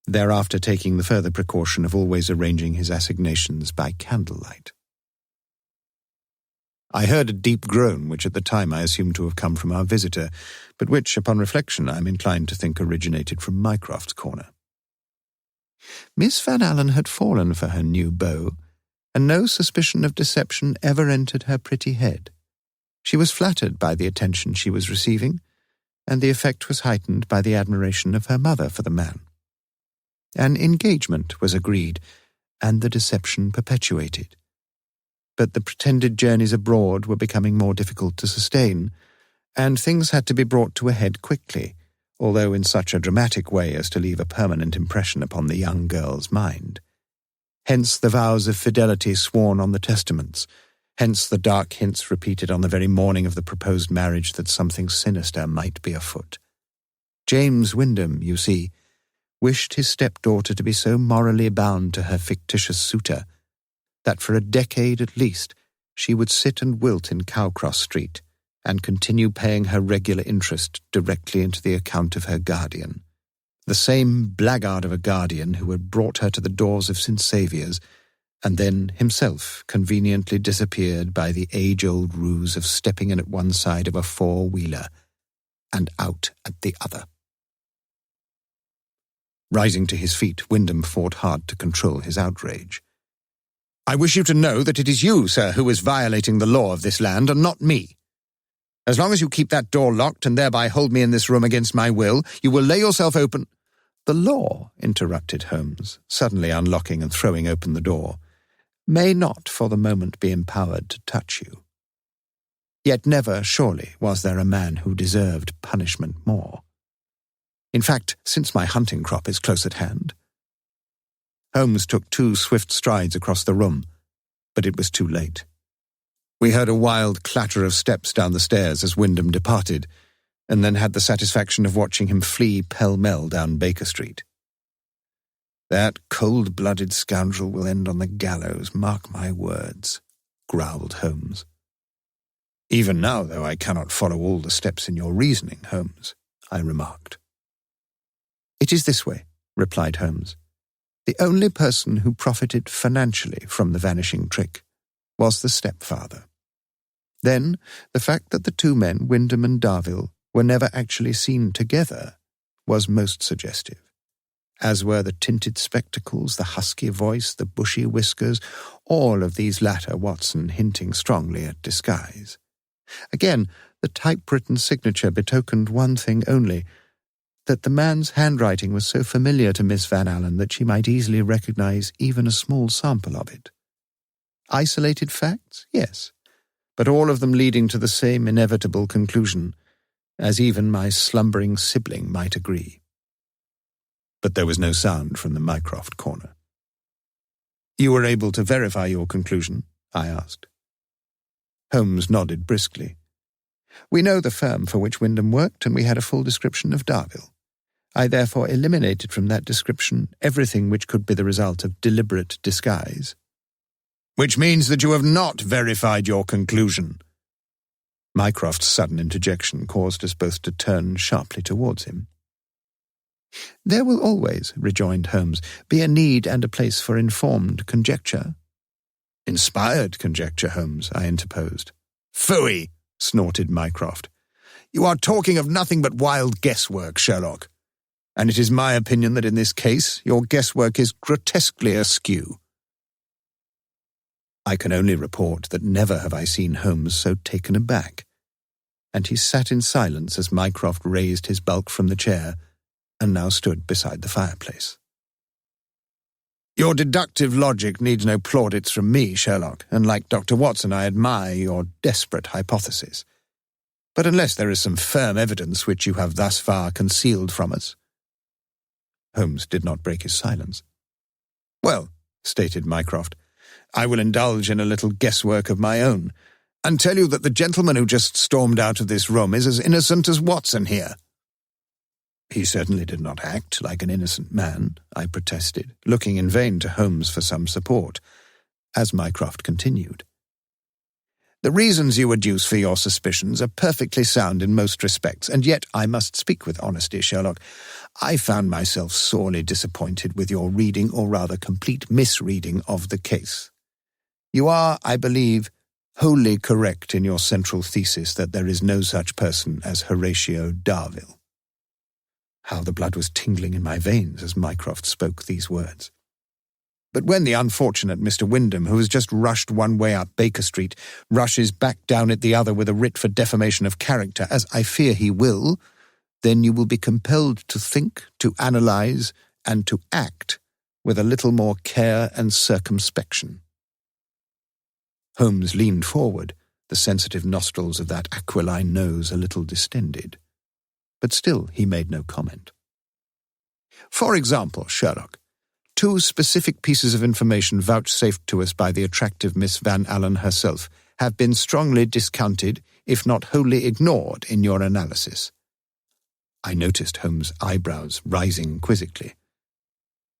thereafter taking the further precaution of always arranging his assignations by candlelight. I heard a deep groan, which at the time I assumed to have come from our visitor, but which, upon reflection, I am inclined to think originated from Mycroft's corner. Miss Van Allen had fallen for her new beau, and no suspicion of deception ever entered her pretty head. She was flattered by the attention she was receiving, and the effect was heightened by the admiration of her mother for the man. An engagement was agreed, and the deception perpetuated. But the pretended journeys abroad were becoming more difficult to sustain, and things had to be brought to a head quickly, although in such a dramatic way as to leave a permanent impression upon the young girl's mind. Hence the vows of fidelity sworn on the testaments, hence the dark hints repeated on the very morning of the proposed marriage that something sinister might be afoot. James Wyndham, you see, wished his stepdaughter to be so morally bound to her fictitious suitor that for a decade at least she would sit and wilt in Cowcross Street and continue paying her regular interest directly into the account of her guardian, the same blackguard of a guardian who had brought her to the doors of St. Saviour's and then himself conveniently disappeared by the age-old ruse of stepping in at one side of a four-wheeler and out at the other. Rising to his feet, Wyndham fought hard to control his outrage. "I wish you to know that it is you, sir, who is violating the law of this land, and not me. As long as you keep that door locked and thereby hold me in this room against my will, you will lay yourself open—" "The law," interrupted Holmes, suddenly unlocking and throwing open the door, "may not for the moment be empowered to touch you. Yet never, surely, was there a man who deserved punishment more. In fact, since my hunting crop is close at hand—" Holmes took 2 swift strides across the room, but it was too late. We heard a wild clatter of steps down the stairs as Wyndham departed, and then had the satisfaction of watching him flee pell-mell down Baker Street. "That cold-blooded scoundrel will end on the gallows, mark my words," growled Holmes. "Even now, though, I cannot follow all the steps in your reasoning, Holmes," I remarked. "It is this way," replied Holmes. "The only person who profited financially from the vanishing trick was the stepfather. Then, the fact that the two men, Wyndham and Darvill, were never actually seen together was most suggestive, as were the tinted spectacles, the husky voice, the bushy whiskers, all of these latter Watson hinting strongly at disguise. Again, the typewritten signature betokened one thing only, that the man's handwriting was so familiar to Miss Van Allen that she might easily recognize even a small sample of it. Isolated facts? Yes, but all of them leading to the same inevitable conclusion, as even my slumbering sibling might agree. But there was no sound from the Mycroft corner. "You were able to verify your conclusion?" I asked. Holmes nodded briskly. "We know the firm for which Wyndham worked, and we had a full description of Darvill. I therefore eliminated from that description everything which could be the result of deliberate disguise." "Which means that you have not verified your conclusion." Mycroft's sudden interjection caused us both to turn sharply towards him. "There will always," rejoined Holmes, "be a need and a place for informed conjecture." "Inspired conjecture, Holmes," I interposed. "Phooey!" snorted Mycroft. "You are talking of nothing but wild guesswork, Sherlock. And it is my opinion that in this case your guesswork is grotesquely askew." I can only report that never have I seen Holmes so taken aback, and he sat in silence as Mycroft raised his bulk from the chair and now stood beside the fireplace. "Your deductive logic needs no plaudits from me, Sherlock, and like Dr. Watson, I admire your desperate hypothesis. But unless there is some firm evidence which you have thus far concealed from us—" Holmes did not break his silence. "Well," stated Mycroft, "I will indulge in a little guesswork of my own, and tell you that the gentleman who just stormed out of this room is as innocent as Watson here." "He certainly did not act like an innocent man," I protested, looking in vain to Holmes for some support, as Mycroft continued. "The reasons you adduce for your suspicions are perfectly sound in most respects, and yet I must speak with honesty, Sherlock. I found myself sorely disappointed with your reading, or rather complete misreading, of the case. You are, I believe, wholly correct in your central thesis that there is no such person as Horatio Darvill." How the blood was tingling in my veins as Mycroft spoke these words. "But when the unfortunate Mr. Wyndham, who has just rushed one way up Baker Street, rushes back down it the other with a writ for defamation of character, as I fear he will, then you will be compelled to think, to analyze, and to act with a little more care and circumspection." Holmes leaned forward, the sensitive nostrils of that aquiline nose a little distended. But still he made no comment. "For example, Sherlock, two specific pieces of information vouchsafed to us by the attractive Miss Van Allen herself have been strongly discounted, if not wholly ignored, in your analysis." I noticed Holmes' eyebrows rising quizzically.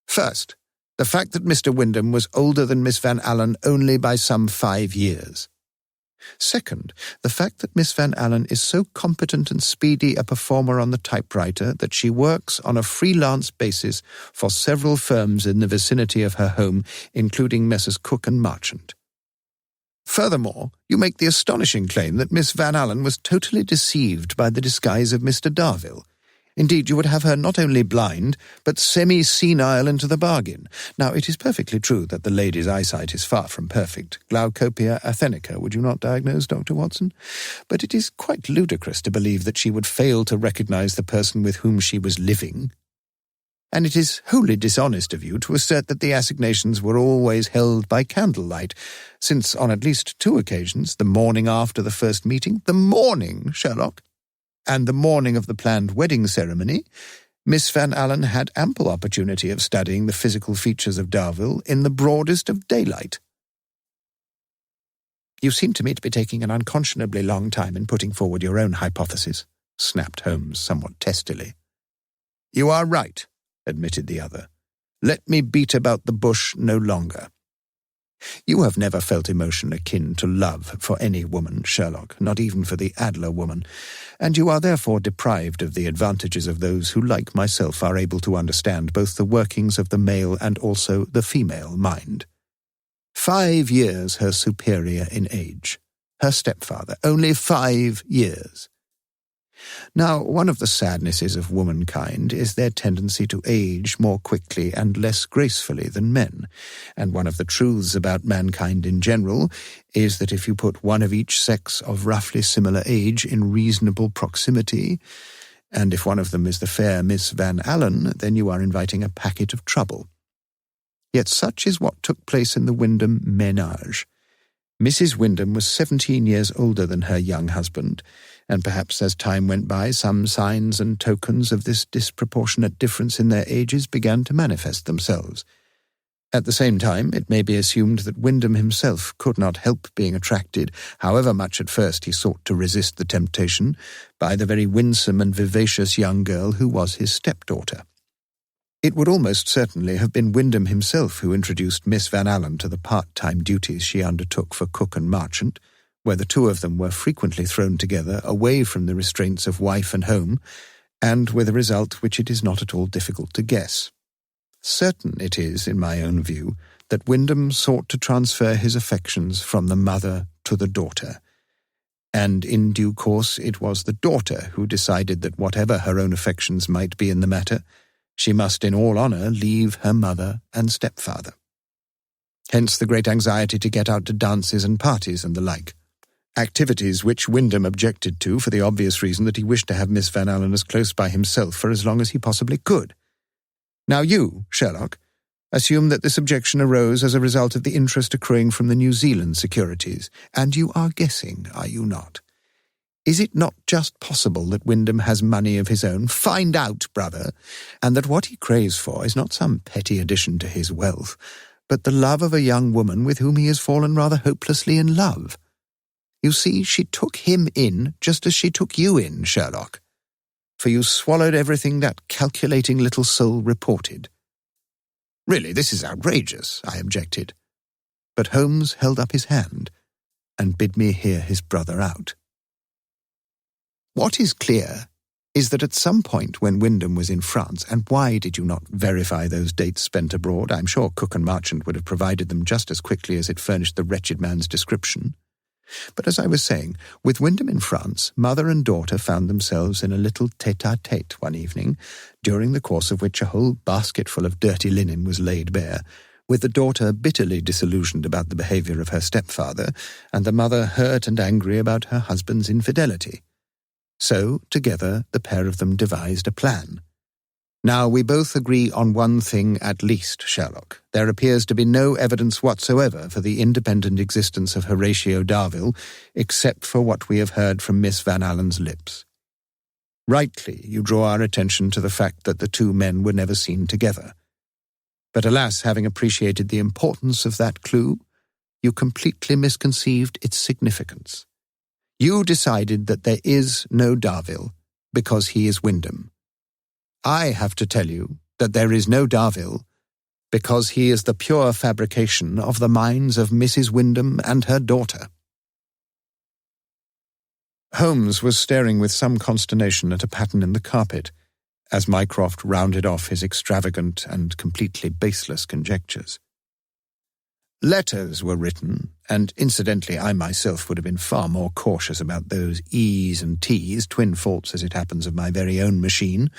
"First, the fact that Mr. Wyndham was older than Miss Van Allen only by some 5 years. Second, the fact that Miss Van Allen is so competent and speedy a performer on the typewriter that she works on a freelance basis for several firms in the vicinity of her home, including Messrs. Cook and Marchant. Furthermore, you make the astonishing claim that Miss Van Allen was totally deceived by the disguise of Mr. Darvill. Indeed, you would have her not only blind, but semi-senile into the bargain. Now, it is perfectly true that the lady's eyesight is far from perfect. Glaucopia athenica, would you not diagnose, Dr. Watson? But it is quite ludicrous to believe that she would fail to recognize the person with whom she was living. And it is wholly dishonest of you to assert that the assignations were always held by candlelight, since on at least 2 occasions, the morning after the first meeting, the morning, Sherlock, and the morning of the planned wedding ceremony, Miss Van Allen had ample opportunity of studying the physical features of Darvill in the broadest of daylight." "You seem to me to be taking an unconscionably long time in putting forward your own hypothesis," snapped Holmes somewhat testily. "You are right," admitted the other. "Let me beat about the bush no longer. You have never felt emotion akin to love for any woman, Sherlock, not even for the Adler woman, and you are therefore deprived of the advantages of those who, like myself, are able to understand both the workings of the male and also the female mind. 5 years her superior in age. Her stepfather, only 5 years. Now, one of the sadnesses of womankind is their tendency to age more quickly and less gracefully than men, and one of the truths about mankind in general is that if you put one of each sex of roughly similar age in reasonable proximity, and if one of them is the fair Miss Van Allen, then you are inviting a packet of trouble. Yet such is what took place in the Wyndham ménage. Mrs. Wyndham was 17 years older than her young husband, and perhaps as time went by some signs and tokens of this disproportionate difference in their ages began to manifest themselves. At the same time, it may be assumed that Wyndham himself could not help being attracted, however much at first he sought to resist the temptation, by the very winsome and vivacious young girl who was his stepdaughter. It would almost certainly have been Wyndham himself who introduced Miss Van Allen to the part-time duties she undertook for cook and marchant, where the two of them were frequently thrown together away from the restraints of wife and home, and with a result which it is not at all difficult to guess. Certain it is, in my own view, that Wyndham sought to transfer his affections from the mother to the daughter, and in due course it was the daughter who decided that whatever her own affections might be in the matter, she must in all honour leave her mother and stepfather. Hence the great anxiety to get out to dances and parties and the like, activities which Wyndham objected to for the obvious reason that he wished to have Miss Van Allen as close by himself for as long as he possibly could. Now you, Sherlock, assume that this objection arose as a result of the interest accruing from the New Zealand securities, and you are guessing, are you not? Is it not just possible that Wyndham has money of his own? Find out, brother, and that what he craves for is not some petty addition to his wealth, but the love of a young woman with whom he has fallen rather hopelessly in love. You see, she took him in just as she took you in, Sherlock, for you swallowed everything that calculating little soul reported. Really, this is outrageous, I objected, but Holmes held up his hand and bid me hear his brother out. What is clear is that at some point when Wyndham was in France, and why did you not verify those dates spent abroad? I'm sure Cook and Marchant would have provided them just as quickly as it furnished the wretched man's description. But as I was saying, with Wyndham in France, mother and daughter found themselves in a little tête-à-tête one evening, during the course of which a whole basketful of dirty linen was laid bare, with the daughter bitterly disillusioned about the behaviour of her stepfather, and the mother hurt and angry about her husband's infidelity. So, together, the pair of them devised a plan. Now, we both agree on one thing at least, Sherlock. There appears to be no evidence whatsoever for the independent existence of Horatio Darvill, except for what we have heard from Miss Van Allen's lips. Rightly, you draw our attention to the fact that the two men were never seen together. But alas, having appreciated the importance of that clue, you completely misconceived its significance. You decided that there is no Darvill because he is Wyndham. I have to tell you that there is no Darvill because he is the pure fabrication of the minds of Mrs. Wyndham and her daughter. Holmes was staring with some consternation at a pattern in the carpet, as Mycroft rounded off his extravagant and completely baseless conjectures. Letters were written, and incidentally I myself would have been far more cautious about those E's and T's, twin faults as it happens of my very own machine.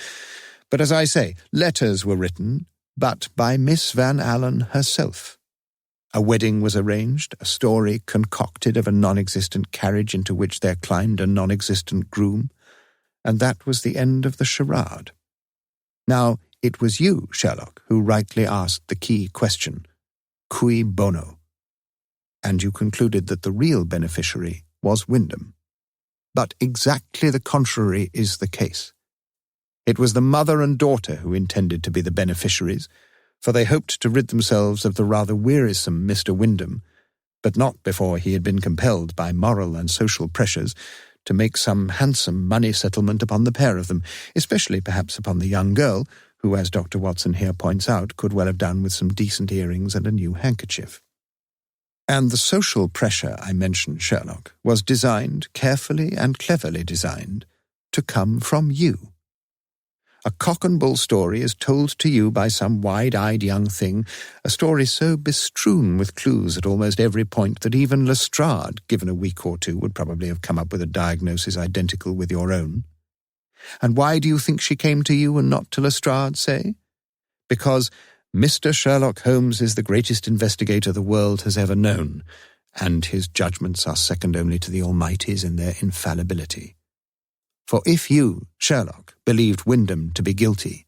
But as I say, letters were written, but by Miss Van Allen herself. A wedding was arranged, a story concocted of a non-existent carriage into which there climbed a non-existent groom, and that was the end of the charade. Now, it was you, Sherlock, who rightly asked the key question, cui bono? And you concluded that the real beneficiary was Wyndham. But exactly the contrary is the case. It was the mother and daughter who intended to be the beneficiaries, for they hoped to rid themselves of the rather wearisome Mr. Wyndham but not before he had been compelled by moral and social pressures to make some handsome money settlement upon the pair of them, especially perhaps upon the young girl, who, as Dr. Watson here points out, could well have done with some decent earrings and a new handkerchief. And the social pressure I mentioned, Sherlock, was designed, carefully and cleverly designed, to come from you. A cock-and-bull story is told to you by some wide-eyed young thing, a story so bestrewn with clues at almost every point that even Lestrade, given a week or two, would probably have come up with a diagnosis identical with your own. And why do you think she came to you and not to Lestrade, say? Because Mr. Sherlock Holmes is the greatest investigator the world has ever known, and his judgments are second only to the Almighty's in their infallibility. For if you, Sherlock, believed Wyndham to be guilty,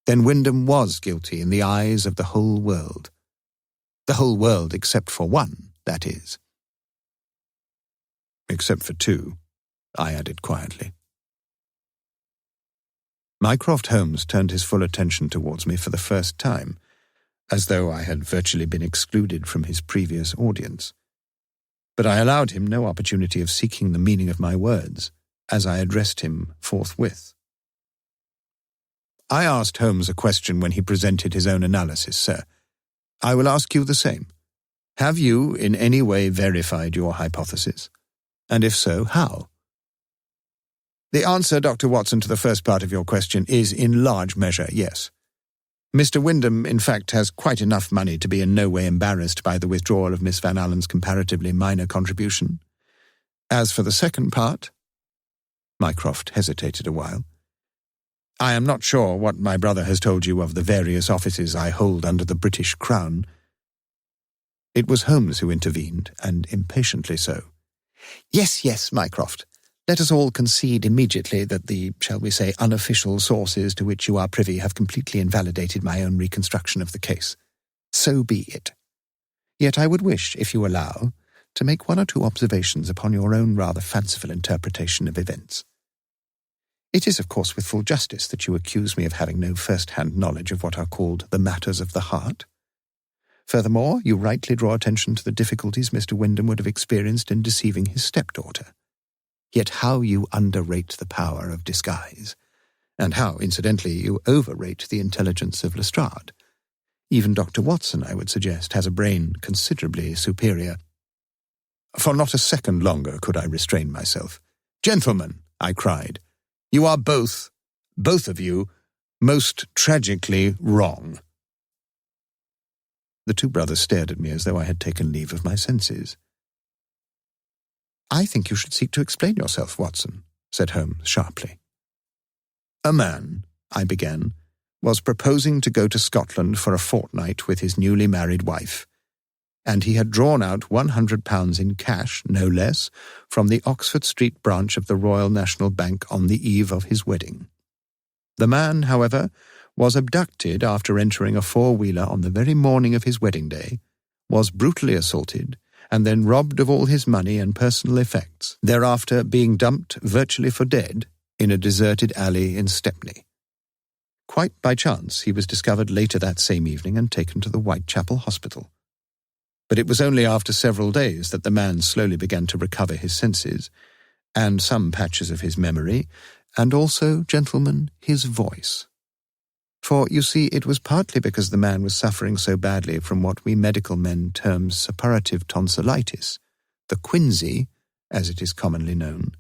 then Wyndham was guilty in the eyes of the whole world. The whole world except for one, that is. Except for two, I added quietly. Mycroft Holmes turned his full attention towards me for the first time, as though I had virtually been excluded from his previous audience. But I allowed him no opportunity of seeking the meaning of my words, as I addressed him forthwith. I asked Holmes a question when he presented his own analysis, sir. I will ask you the same. Have you in any way verified your hypothesis? And if so, how? The answer, Dr. Watson, to the first part of your question is in large measure yes. Mr. Wyndham, in fact, has quite enough money to be in no way embarrassed by the withdrawal of Miss Van Allen's comparatively minor contribution. As for the second part, Mycroft hesitated a while. I am not sure what my brother has told you of the various offices I hold under the British Crown. It was Holmes who intervened, and impatiently so. Yes, Mycroft. Let us all concede immediately that the, shall we say, unofficial sources to which you are privy have completely invalidated my own reconstruction of the case. So be it. Yet I would wish, if you allow, to make one or two observations upon your own rather fanciful interpretation of events. It is, of course, with full justice that you accuse me of having no first-hand knowledge of what are called the matters of the heart. Furthermore, you rightly draw attention to the difficulties Mr. Wyndham would have experienced in deceiving his stepdaughter. Yet how you underrate the power of disguise, and how, incidentally, you overrate the intelligence of Lestrade. Even Dr. Watson, I would suggest, has a brain considerably superior. For not a second longer could I restrain myself. Gentlemen, I cried, you are both of you, most tragically wrong. The two brothers stared at me as though I had taken leave of my senses. I think you should seek to explain yourself, Watson, said Holmes sharply. A man, I began, was proposing to go to Scotland for a fortnight with his newly married wife, and he had drawn out £100 in cash, no less, from the Oxford Street branch of the Royal National Bank on the eve of his wedding. The man, however, was abducted after entering a four-wheeler on the very morning of his wedding day, was brutally assaulted, and then robbed of all his money and personal effects, thereafter being dumped virtually for dead in a deserted alley in Stepney. Quite by chance, he was discovered later that same evening and taken to the Whitechapel Hospital. But it was only after several days that the man slowly began to recover his senses, and some patches of his memory, and also, gentlemen, his voice. For, you see, it was partly because the man was suffering so badly from what we medical men term suppurative tonsillitis, the quinsy, as it is commonly known,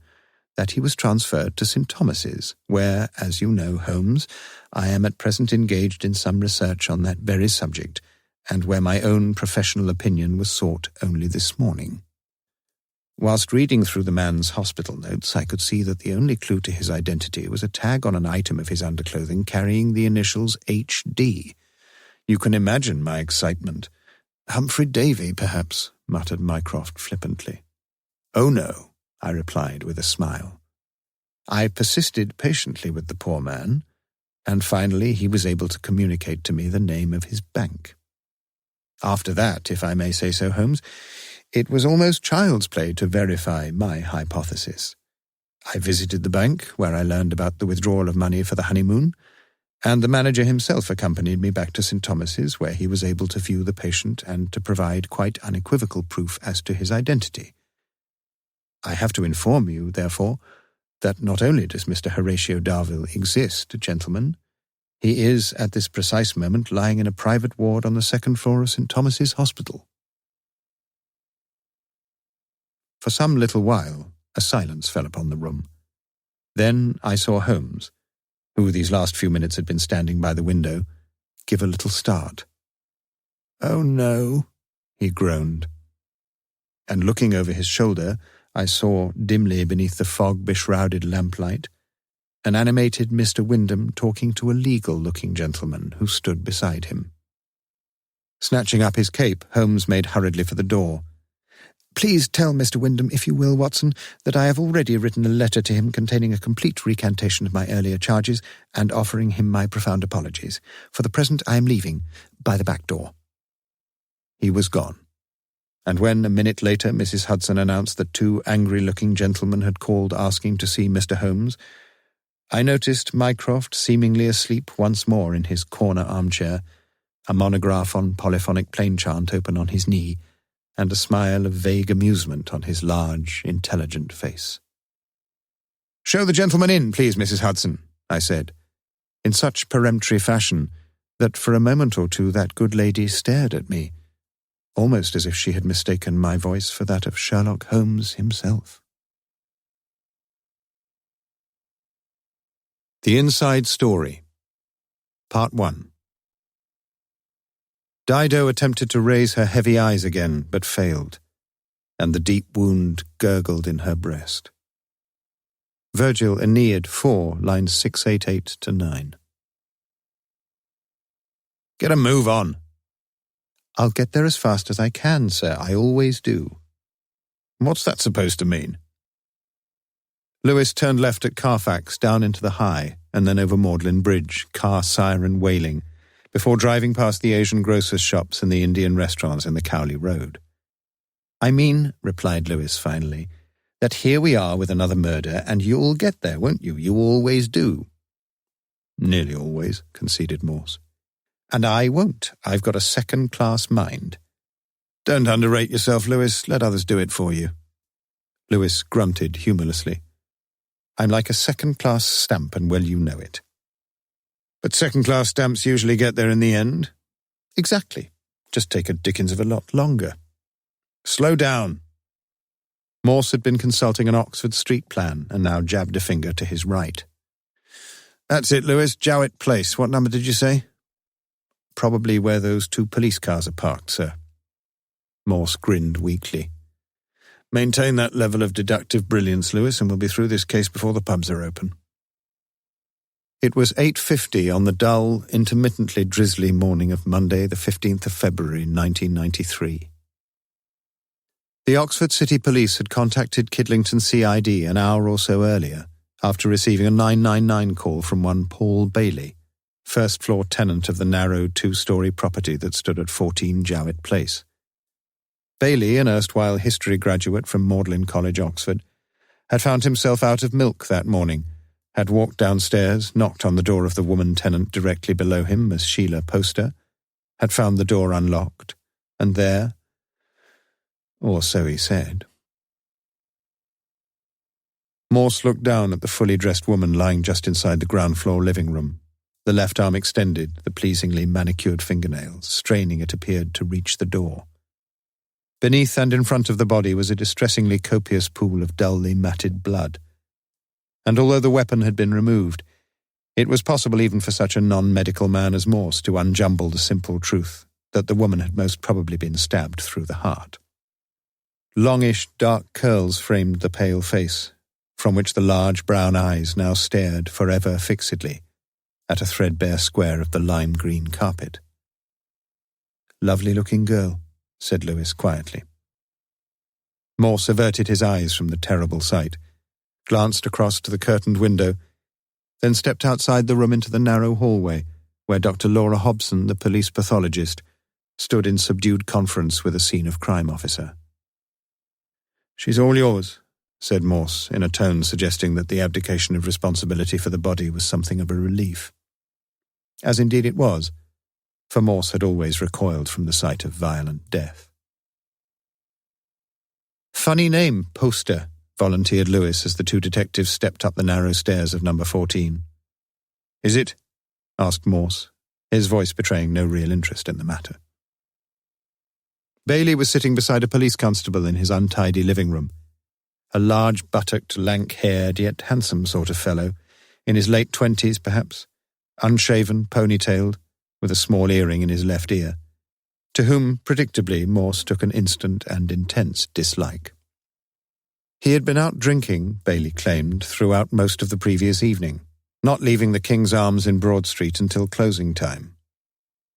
that he was transferred to St. Thomas's, where, as you know, Holmes, I am at present engaged in some research on that very subject, and where my own professional opinion was sought only this morning. Whilst reading through the man's hospital notes, I could see that the only clue to his identity was a tag on an item of his underclothing carrying the initials H.D. You can imagine my excitement. Humphrey Davy, perhaps, muttered Mycroft flippantly. Oh, no, I replied with a smile. I persisted patiently with the poor man, and finally he was able to communicate to me the name of his bank. After that, if I may say so, Holmes, it was almost child's play to verify my hypothesis. I visited the bank, where I learned about the withdrawal of money for the honeymoon, And the manager himself accompanied me back to St. Thomas's, where he was able to view the patient and to provide quite unequivocal proof as to his identity. I have to inform you, therefore, that not only does Mr. Horatio Darville exist, gentlemen, he is, at this precise moment, lying in a private ward on the second floor of St. Thomas's Hospital. For some little while, a silence fell upon the room. Then I saw Holmes, who these last few minutes had been standing by the window, give a little start. "Oh, no," he groaned. And looking over his shoulder, I saw, dimly beneath the fog-beshrouded lamplight, an animated Mr. Wyndham talking to a legal-looking gentleman who stood beside him. Snatching up his cape, Holmes made hurriedly for the door. "Please tell Mr. Wyndham, if you will, Watson, that I have already written a letter to him containing a complete recantation of my earlier charges and offering him my profound apologies. For the present I am leaving by the back door." He was gone, and when, a minute later, Mrs. Hudson announced that two angry-looking gentlemen had called asking to see Mr. Holmes, I noticed Mycroft seemingly asleep once more in his corner armchair, a monograph on polyphonic plain chant open on his knee, and a smile of vague amusement on his large, intelligent face. "Show the gentleman in, please, Mrs. Hudson," I said, in such peremptory fashion that for a moment or two that good lady stared at me, almost as if she had mistaken my voice for that of Sherlock Holmes himself. The Inside Story, Part 1. Dido attempted to raise her heavy eyes again, but failed, and the deep wound gurgled in her breast. Virgil, Aeneid 4, lines 688-9. "Get a move on." "I'll get there as fast as I can, sir. I always do." "What's that supposed to mean?" Lewis turned left at Carfax, down into the High, and then over Magdalen Bridge, car siren wailing, before driving past the Asian grocers' shops and the Indian restaurants in the Cowley Road. "I mean," replied Lewis finally, "that here we are with another murder, and you'll get there, won't you? You always do." "Nearly always," conceded Morse. "And I won't. I've got a second-class mind." "Don't underrate yourself, Lewis. Let others do it for you." Lewis grunted humorlessly. "I'm like a second-class stamp, and well you know it." "But second-class stamps usually get there in the end." "Exactly. Just take a dickens of a lot longer." "Slow down." Morse had been consulting an Oxford Street plan and now jabbed a finger to his right. "That's it, Lewis. Jowett Place. What number did you say?" "Probably where those two police cars are parked, sir." Morse grinned weakly. "Maintain that level of deductive brilliance, Lewis, and we'll be through this case before the pubs are open." It was 8:50 on the dull, intermittently drizzly morning of Monday, the 15th of February, 1993. The Oxford City Police had contacted Kidlington CID an hour or so earlier, after receiving a 999 call from one Paul Bailey, first-floor tenant of the narrow two-storey property that stood at 14 Jowett Place. Bailey, an erstwhile history graduate from Magdalen College, Oxford, had found himself out of milk that morning, had walked downstairs, knocked on the door of the woman tenant directly below him, Miss Sheila Poster, had found the door unlocked, and there, or so he said. Morse looked down at the fully dressed woman lying just inside the ground-floor living room, the left arm extended, the pleasingly manicured fingernails, straining, it appeared, to reach the door. Beneath and in front of the body was a distressingly copious pool of dully matted blood, and although the weapon had been removed, it was possible even for such a non-medical man as Morse to unjumble the simple truth that the woman had most probably been stabbed through the heart. Longish, dark curls framed the pale face, from which the large brown eyes now stared forever fixedly at a threadbare square of the lime-green carpet. "Lovely-looking girl," said Lewis quietly. Morse averted his eyes from the terrible sight, glanced across to the curtained window, then stepped outside the room into the narrow hallway where Dr. Laura Hobson, the police pathologist, stood in subdued conference with a scene-of-crime officer. "She's all yours," said Morse, in a tone suggesting that the abdication of responsibility for the body was something of a relief. as indeed it was, for Morse had always recoiled from the sight of violent death. "Funny name, Poster," volunteered Lewis as the two detectives stepped up the narrow stairs of number 14. "Is it?" asked Morse, his voice betraying no real interest in the matter. Bailey was sitting beside a police constable in his untidy living room, a large, buttocked, lank-haired, yet handsome sort of fellow, in his late 20s perhaps, unshaven, ponytailed, with a small earring in his left ear, to whom, predictably, Morse took an instant and intense dislike. He had been out drinking, Bailey claimed, throughout most of the previous evening, not leaving the King's Arms in Broad Street until closing time,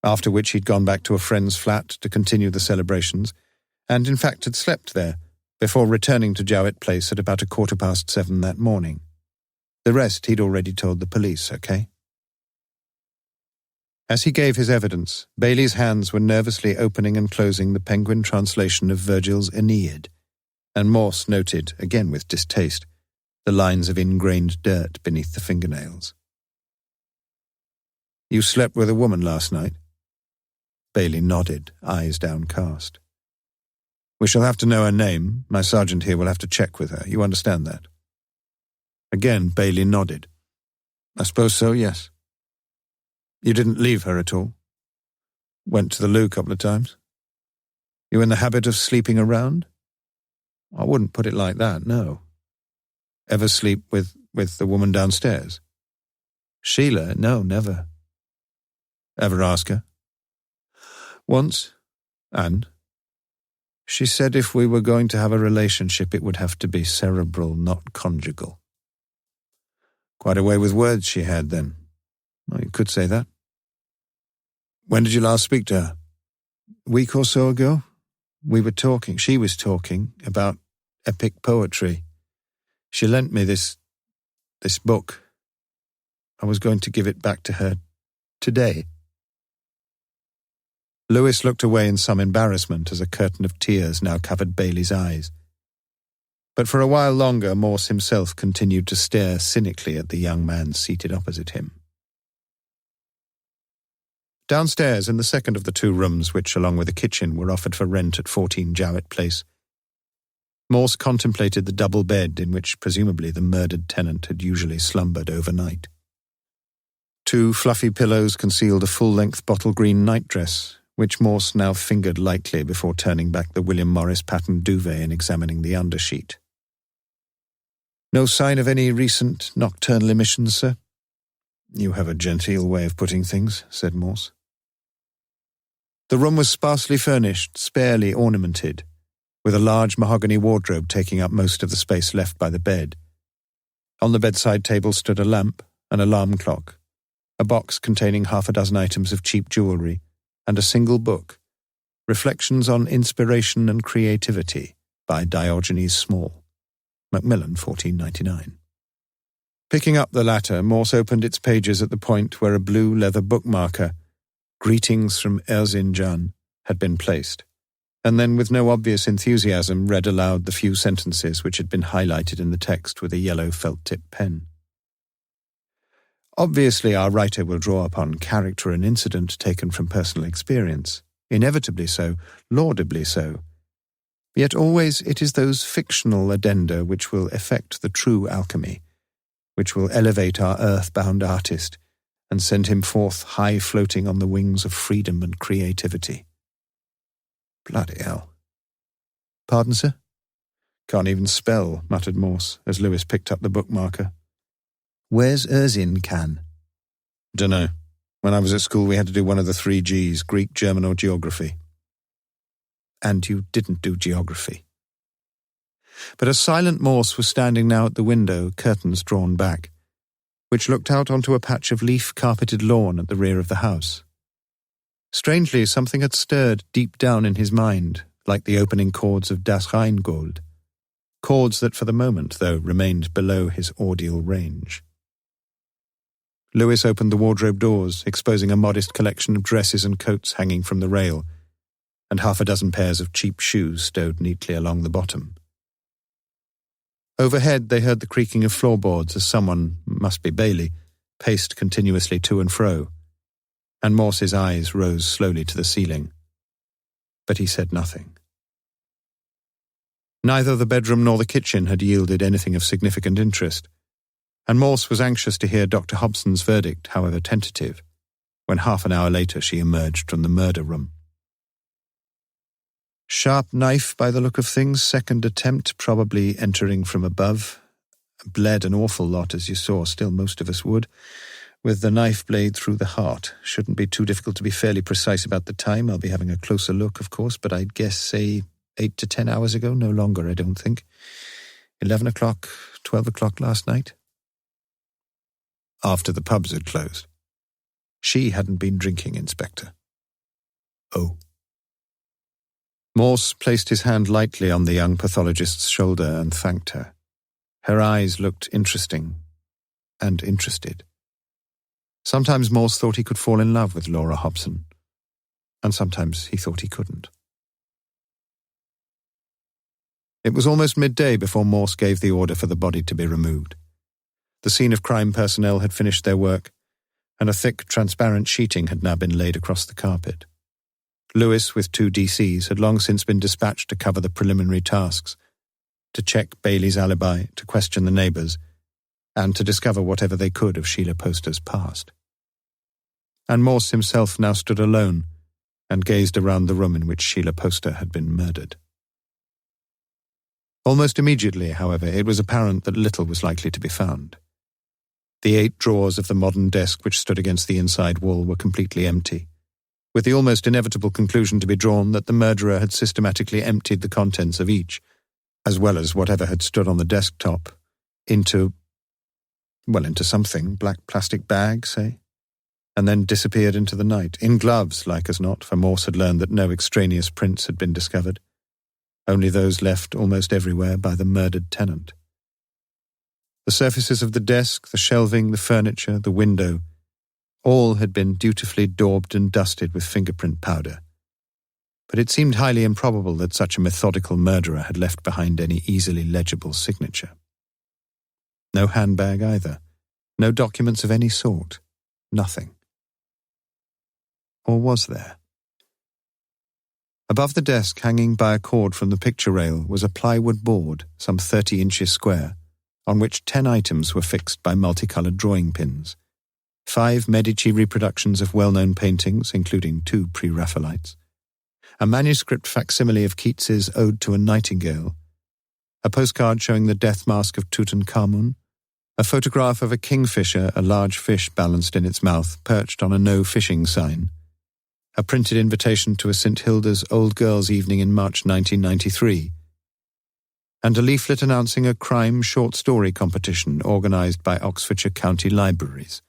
after which he'd gone back to a friend's flat to continue the celebrations, and in fact had slept there, before returning to Jowett Place at about 7:15 that morning. The rest he'd already told the police, okay? As he gave his evidence, Bailey's hands were nervously opening and closing the Penguin translation of Virgil's Aeneid, and Morse noted, again with distaste, the lines of ingrained dirt beneath the fingernails. "You slept with a woman last night?" Bailey nodded, eyes downcast. "We shall have to know her name. My sergeant here will have to check with her. You understand that?" Again, Bailey nodded. "I suppose so, yes." "You didn't leave her at all?" "Went to the loo a couple of times." "You in the habit of sleeping around?" "I wouldn't put it like that, no." "Ever sleep with the woman downstairs?" "Sheila? No, never." "Ever ask her?" "Once. And?" "She said if we were going to have a relationship it would have to be cerebral, not conjugal." "Quite a way with words she had then." "Well, you could say that." "When did you last speak to her?" "A week or so ago. She was talking, about epic poetry. She lent me this book. I was going to give it back to her today." Lewis looked away in some embarrassment as a curtain of tears now covered Bailey's eyes. But for a while longer, Morse himself continued to stare cynically at the young man seated opposite him. Downstairs, in the second of the two rooms which, along with the kitchen, were offered for rent at 14 Jowett Place, Morse contemplated the double bed in which presumably the murdered tenant had usually slumbered overnight. Two fluffy pillows concealed a full-length bottle-green nightdress, which Morse now fingered lightly before turning back the William Morris patterned duvet and examining the undersheet. "No sign of any recent nocturnal emissions, sir?" "You have a genteel way of putting things," said Morse. The room was sparsely furnished, sparely ornamented, with a large mahogany wardrobe taking up most of the space left by the bed. On the bedside table stood a lamp, an alarm clock, a box containing half a dozen items of cheap jewellery, and a single book, Reflections on Inspiration and Creativity by Diogenes Small, Macmillan, 1499. Picking up the latter, Morse opened its pages at the point where a blue leather bookmarker, "Greetings from Erzincan," had been placed, and then with no obvious enthusiasm read aloud the few sentences which had been highlighted in the text with a yellow felt-tip pen. Obviously, our writer will draw upon character and incident taken from personal experience, inevitably so, laudably so. Yet always it is those fictional addenda which will effect the true alchemy, which will elevate our earth-bound artist and send him forth high-floating on the wings of freedom and creativity. Bloody hell. "Pardon, sir?" "Can't even spell," muttered Morse, as Lewis picked up the bookmarker. "Where's Erzincan?" "Dunno. When I was at school we had to do one of the 3 Gs, Greek, German or Geography." "And you didn't do geography." But a silent Morse was standing now at the window, curtains drawn back, which looked out onto a patch of leaf-carpeted lawn at the rear of the house. Strangely, something had stirred deep down in his mind, like the opening chords of Das Rheingold, chords that for the moment, though, remained below his audial range. Lewis opened the wardrobe doors, exposing a modest collection of dresses and coats hanging from the rail, and half a dozen pairs of cheap shoes stowed neatly along the bottom. Overhead they heard the creaking of floorboards as someone, must be Bailey, paced continuously to and fro, and Morse's eyes rose slowly to the ceiling. But he said nothing. Neither the bedroom nor the kitchen had yielded anything of significant interest, and Morse was anxious to hear Dr. Hobson's verdict, however tentative, when half an hour later she emerged from the murder room. Sharp knife by the look of things, second attempt, probably entering from above. Bled an awful lot, as you saw, still most of us would. With the knife blade through the heart. Shouldn't be too difficult to be fairly precise about the time. I'll be having a closer look, of course, but I'd guess, say, 8 to 10 hours ago. No longer, I don't think. 11 o'clock, 12 o'clock last night. After the pubs had closed. She hadn't been drinking, Inspector. Oh. Morse placed his hand lightly on the young pathologist's shoulder and thanked her. Her eyes looked interesting and interested. Sometimes Morse thought he could fall in love with Laura Hobson, and sometimes he thought he couldn't. It was almost midday before Morse gave the order for the body to be removed. The scene of crime personnel had finished their work, and a thick, transparent sheeting had now been laid across the carpet. Lewis, with 2 DCs, had long since been dispatched to cover the preliminary tasks, to check Bailey's alibi, to question the neighbours, and to discover whatever they could of Sheila Poster's past. And Morse himself now stood alone and gazed around the room in which Sheila Poster had been murdered. Almost immediately, however, it was apparent that little was likely to be found. The 8 drawers of the modern desk which stood against the inside wall were completely empty, with the almost inevitable conclusion to be drawn that the murderer had systematically emptied the contents of each, as well as whatever had stood on the desktop, into something, black plastic bag, say, and then disappeared into the night, in gloves, like as not, for Morse had learned that no extraneous prints had been discovered, only those left almost everywhere by the murdered tenant. The surfaces of the desk, the shelving, the furniture, the window, all had been dutifully daubed and dusted with fingerprint powder. But it seemed highly improbable that such a methodical murderer had left behind any easily legible signature. No handbag either. No documents of any sort. Nothing. Or was there? Above the desk, hanging by a cord from the picture rail, was a plywood board, some 30 inches square, on which 10 items were fixed by multicoloured drawing pins. 5 Medici reproductions of well-known paintings, including 2 Pre-Raphaelites. A manuscript facsimile of Keats's Ode to a Nightingale. A postcard showing the death mask of Tutankhamun. A photograph of a kingfisher, a large fish balanced in its mouth, perched on a no-fishing sign. A printed invitation to a St. Hilda's Old Girls' Evening in March 1993. And a leaflet announcing a crime short story competition organised by Oxfordshire County Libraries.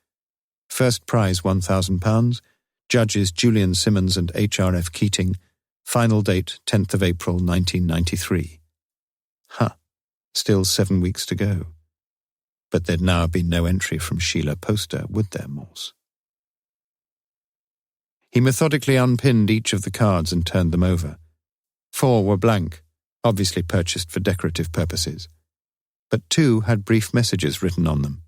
First prize £1,000, judges Julian Simmons and H.R.F. Keating, final date 10th of April 1993. Still 7 weeks to go. But there'd now been no entry from Sheila Poster, would there, Morse? He methodically unpinned each of the cards and turned them over. 4 were blank, obviously purchased for decorative purposes. But 2 had brief messages written on them.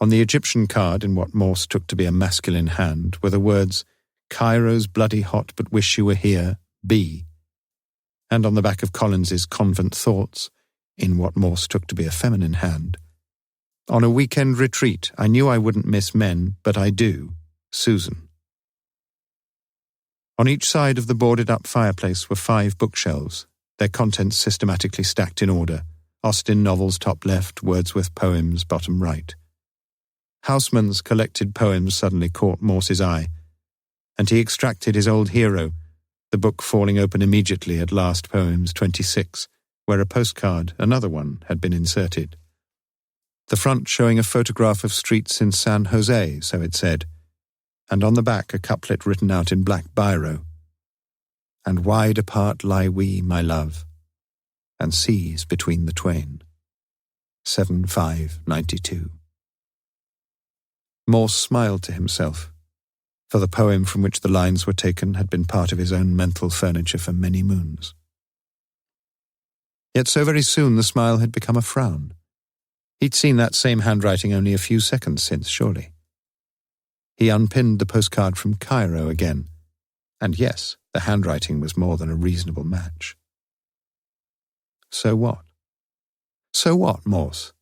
On the Egyptian card, in what Morse took to be a masculine hand, were the words, "Cairo's bloody hot but wish you were here, B." And on the back of Collins's Convent Thoughts, in what Morse took to be a feminine hand, "On a weekend retreat, I knew I wouldn't miss men, but I do, Susan." On each side of the boarded-up fireplace were 5 bookshelves, their contents systematically stacked in order, Austen novels top left, Wordsworth poems bottom right. Houseman's collected poems suddenly caught Morse's eye, and he extracted his old hero, the book falling open immediately at last Poems 26, where a postcard, another one, had been inserted. The front showing a photograph of streets in San Jose, so it said, and on the back a couplet written out in black biro. "And wide apart lie we, my love, and seas between the twain." 7/5/92. Morse smiled to himself, for the poem from which the lines were taken had been part of his own mental furniture for many moons. Yet so very soon the smile had become a frown. He'd seen that same handwriting only a few seconds since, surely. He unpinned the postcard from Cairo again. And yes, the handwriting was more than a reasonable match. So what? So what, Morse?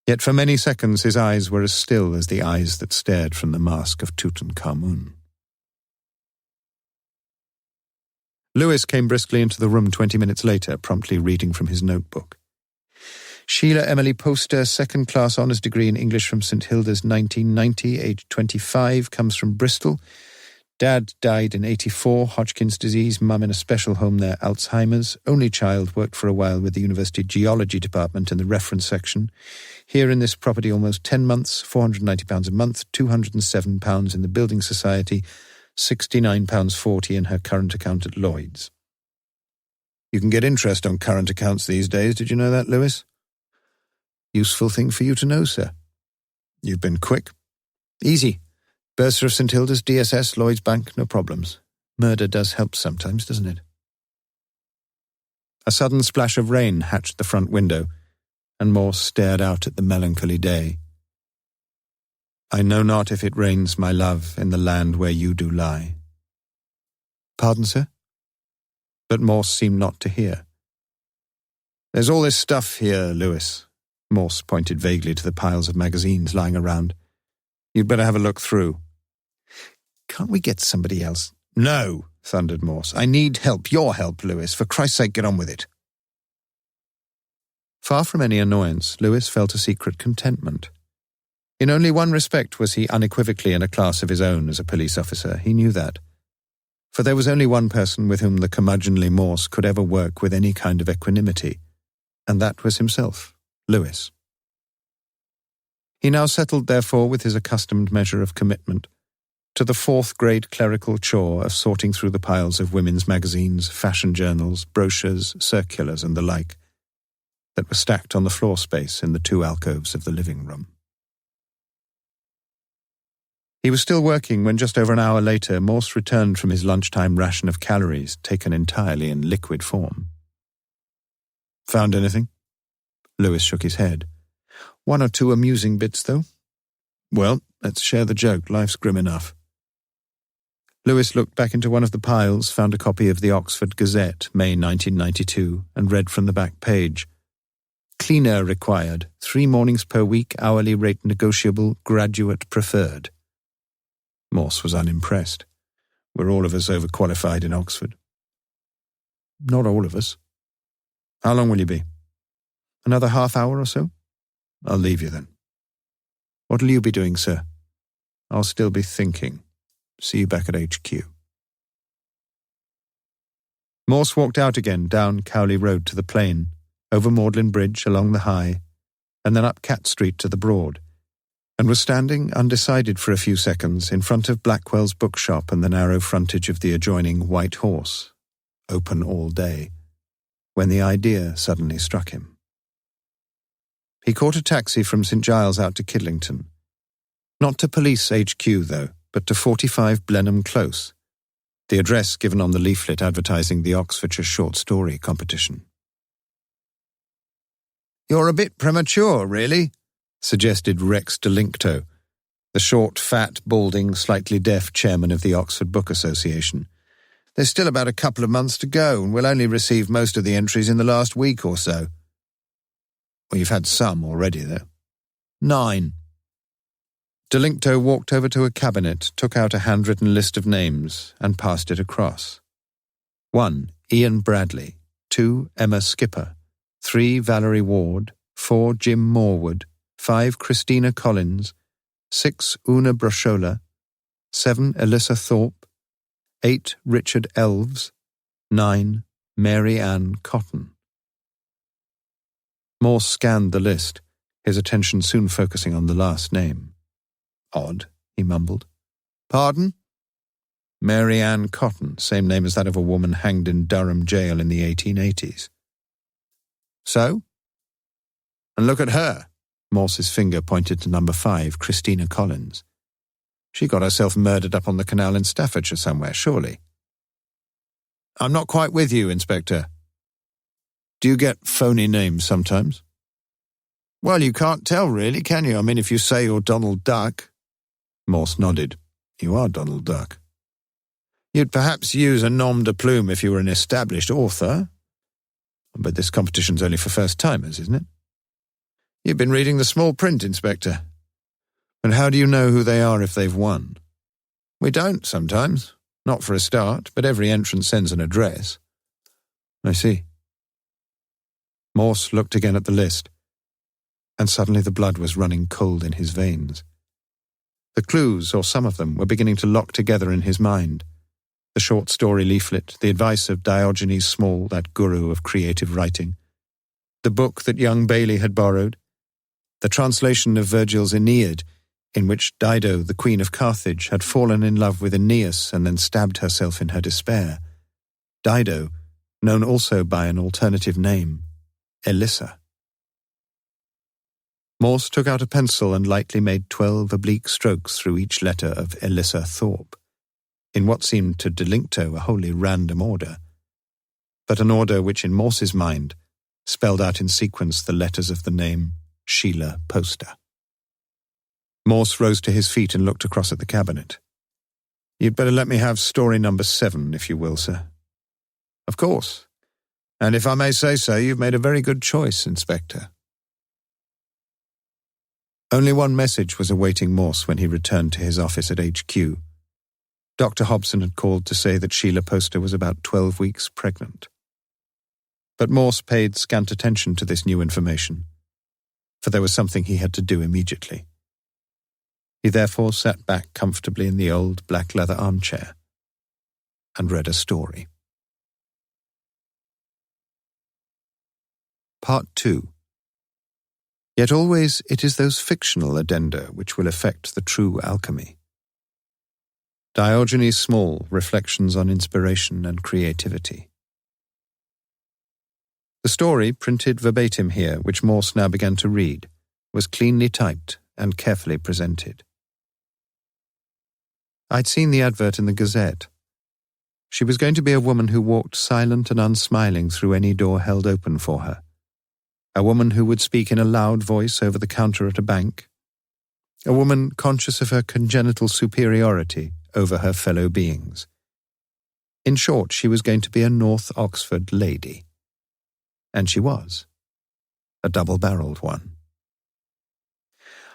Yet for many seconds his eyes were as still as the eyes that stared from the mask of Tutankhamun. Lewis came briskly into the room 20 minutes later, promptly reading from his notebook. Sheila Emily Poster, second-class honours degree in English from St Hilda's 1990, age 25, comes from Bristol. Dad died in 84, Hodgkin's disease, mum in a special home there, Alzheimer's. Only child, worked for a while with the University Geology Department in the reference section. Here in this property almost 10 months, £490 a month, £207 in the Building Society, £69.40 in her current account at Lloyd's. You can get interest on current accounts these days, did you know that, Lewis? Useful thing for you to know, sir. You've been quick. Easy. Bursar of St Hilda's, DSS, Lloyd's Bank, no problems. Murder does help sometimes, doesn't it? A sudden splash of rain hatched the front window, and Morse stared out at the melancholy day. I know not if it rains, my love, in the land where you do lie. Pardon, sir? But Morse seemed not to hear. There's all this stuff here, Lewis. Morse pointed vaguely to the piles of magazines lying around. You'd better have a look through. Can't we get somebody else? No, thundered Morse. I need help, your help, Lewis. For Christ's sake, get on with it. Far from any annoyance, Lewis felt a secret contentment. In only one respect was he unequivocally in a class of his own as a police officer. He knew that. For there was only one person with whom the curmudgeonly Morse could ever work with any kind of equanimity, and that was himself, Lewis. He now settled, therefore, with his accustomed measure of commitment, to the fourth-grade clerical chore of sorting through the piles of women's magazines, fashion journals, brochures, circulars, and the like, that were stacked on the floor space in the two alcoves of the living room. He was still working when just over an hour later Morse returned from his lunchtime ration of calories, taken entirely in liquid form. Found anything? Lewis shook his head. One or two amusing bits, though. Well, let's share the joke. Life's grim enough. Lewis looked back into one of the piles, found a copy of the Oxford Gazette, May 1992, and read from the back page. Cleaner required, 3 mornings per week, hourly rate negotiable, graduate preferred. Morse was unimpressed. We're all of us overqualified in Oxford. Not all of us. How long will you be? Another half hour or so? I'll leave you then. What'll you be doing, sir? I'll still be thinking. See you back at HQ. Morse walked out again down Cowley Road to the Plain, over Magdalen Bridge along the High, and then up Cat Street to the Broad, and was standing, undecided for a few seconds, in front of Blackwell's bookshop and the narrow frontage of the adjoining White Horse, open all day, when the idea suddenly struck him. He caught a taxi from St Giles out to Kidlington. Not to Police HQ, though, but to 45 Blenheim Close, the address given on the leaflet advertising the Oxfordshire short story competition. You're a bit premature, really, suggested Rex Delincto, the short, fat, balding, slightly deaf chairman of the Oxford Book Association. There's still about a couple of months to go, and we'll only receive most of the entries in the last week or so. Well, you've had some already, though. 9. Delincto walked over to a cabinet, took out a handwritten list of names, and passed it across. 1. Ian Bradley. 2. Emma Skipper. 3. Valerie Ward. 4. Jim Morwood. 5. Christina Collins. 6. Una Broshola. 7. Alyssa Thorpe. 8. Richard Elves. 9. Mary Ann Cotton. Morse scanned the list, his attention soon focusing on the last name. Odd, he mumbled. Pardon? Mary Ann Cotton, same name as that of a woman hanged in Durham jail in the 1880s. So? And look at her. Morse's finger pointed to number 5, Christina Collins. She got herself murdered up on the canal in Staffordshire somewhere, surely. I'm not quite with you, Inspector. Do you get phony names sometimes? Well, you can't tell really, can you? I mean, if you say you're Donald Duck. Morse nodded. You are Donald Duck. You'd perhaps use a nom de plume if you were an established author. But this competition's only for first-timers, isn't it? You've been reading the small print, Inspector. And how do you know who they are if they've won? We don't, sometimes. Not for a start, but every entrant sends an address. I see. Morse looked again at the list, and suddenly the blood was running cold in his veins. The clues, or some of them, were beginning to lock together in his mind. The short story leaflet, the advice of Diogenes Small, that guru of creative writing, the book that young Bailey had borrowed, the translation of Virgil's Aeneid, in which Dido, the queen of Carthage, had fallen in love with Aeneas and then stabbed herself in her despair. Dido, known also by an alternative name, Elissa. Morse took out a pencil and lightly made 12 oblique strokes through each letter of Elissa Thorpe, in what seemed to Delincto a wholly random order, but an order which in Morse's mind spelled out in sequence the letters of the name Sheila Poster. Morse rose to his feet and looked across at the cabinet. You'd better let me have story number 7, if you will, sir. Of course. And if I may say so, you've made a very good choice, Inspector. Only one message was awaiting Morse when he returned to his office at HQ. Dr. Hobson had called to say that Sheila Poster was about 12 weeks pregnant. But Morse paid scant attention to this new information, for there was something he had to do immediately. He therefore sat back comfortably in the old black leather armchair and read a story. Part 2. Yet always it is those fictional addenda which will effect the true alchemy. Diogenes Small, Reflections on Inspiration and Creativity. The story, printed verbatim here, which Morse now began to read, was cleanly typed and carefully presented. I'd seen the advert in the Gazette. She was going to be a woman who walked silent and unsmiling through any door held open for her. A woman who would speak in a loud voice over the counter at a bank. A woman conscious of her congenital superiority over her fellow beings. In short, she was going to be a North Oxford lady. And she was. A double-barreled one.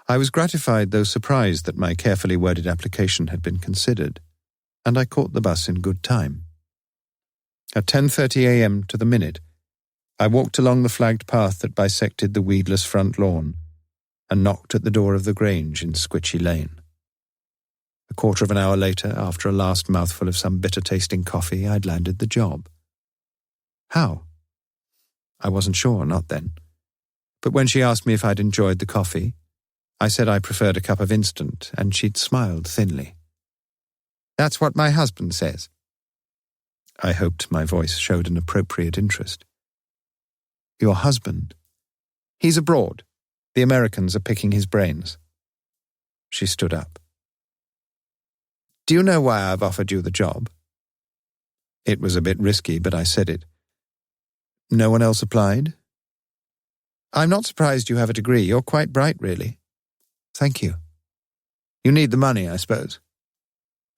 I was gratified, though surprised, that my carefully worded application had been considered, and I caught the bus in good time. At 10:30 a.m. to the minute, I walked along the flagged path that bisected the weedless front lawn and knocked at the door of the Grange in Squitchy Lane. A quarter of an hour later, after a last mouthful of some bitter-tasting coffee, I'd landed the job. How? I wasn't sure, not then. But when she asked me if I'd enjoyed the coffee, I said I preferred a cup of instant, and she'd smiled thinly. That's what my husband says. I hoped my voice showed an appropriate interest. Your husband? He's abroad. The Americans are picking his brains. She stood up. Do you know why I've offered you the job? It was a bit risky, but I said it. No one else applied? I'm not surprised you have a degree. You're quite bright, really. Thank you. You need the money, I suppose.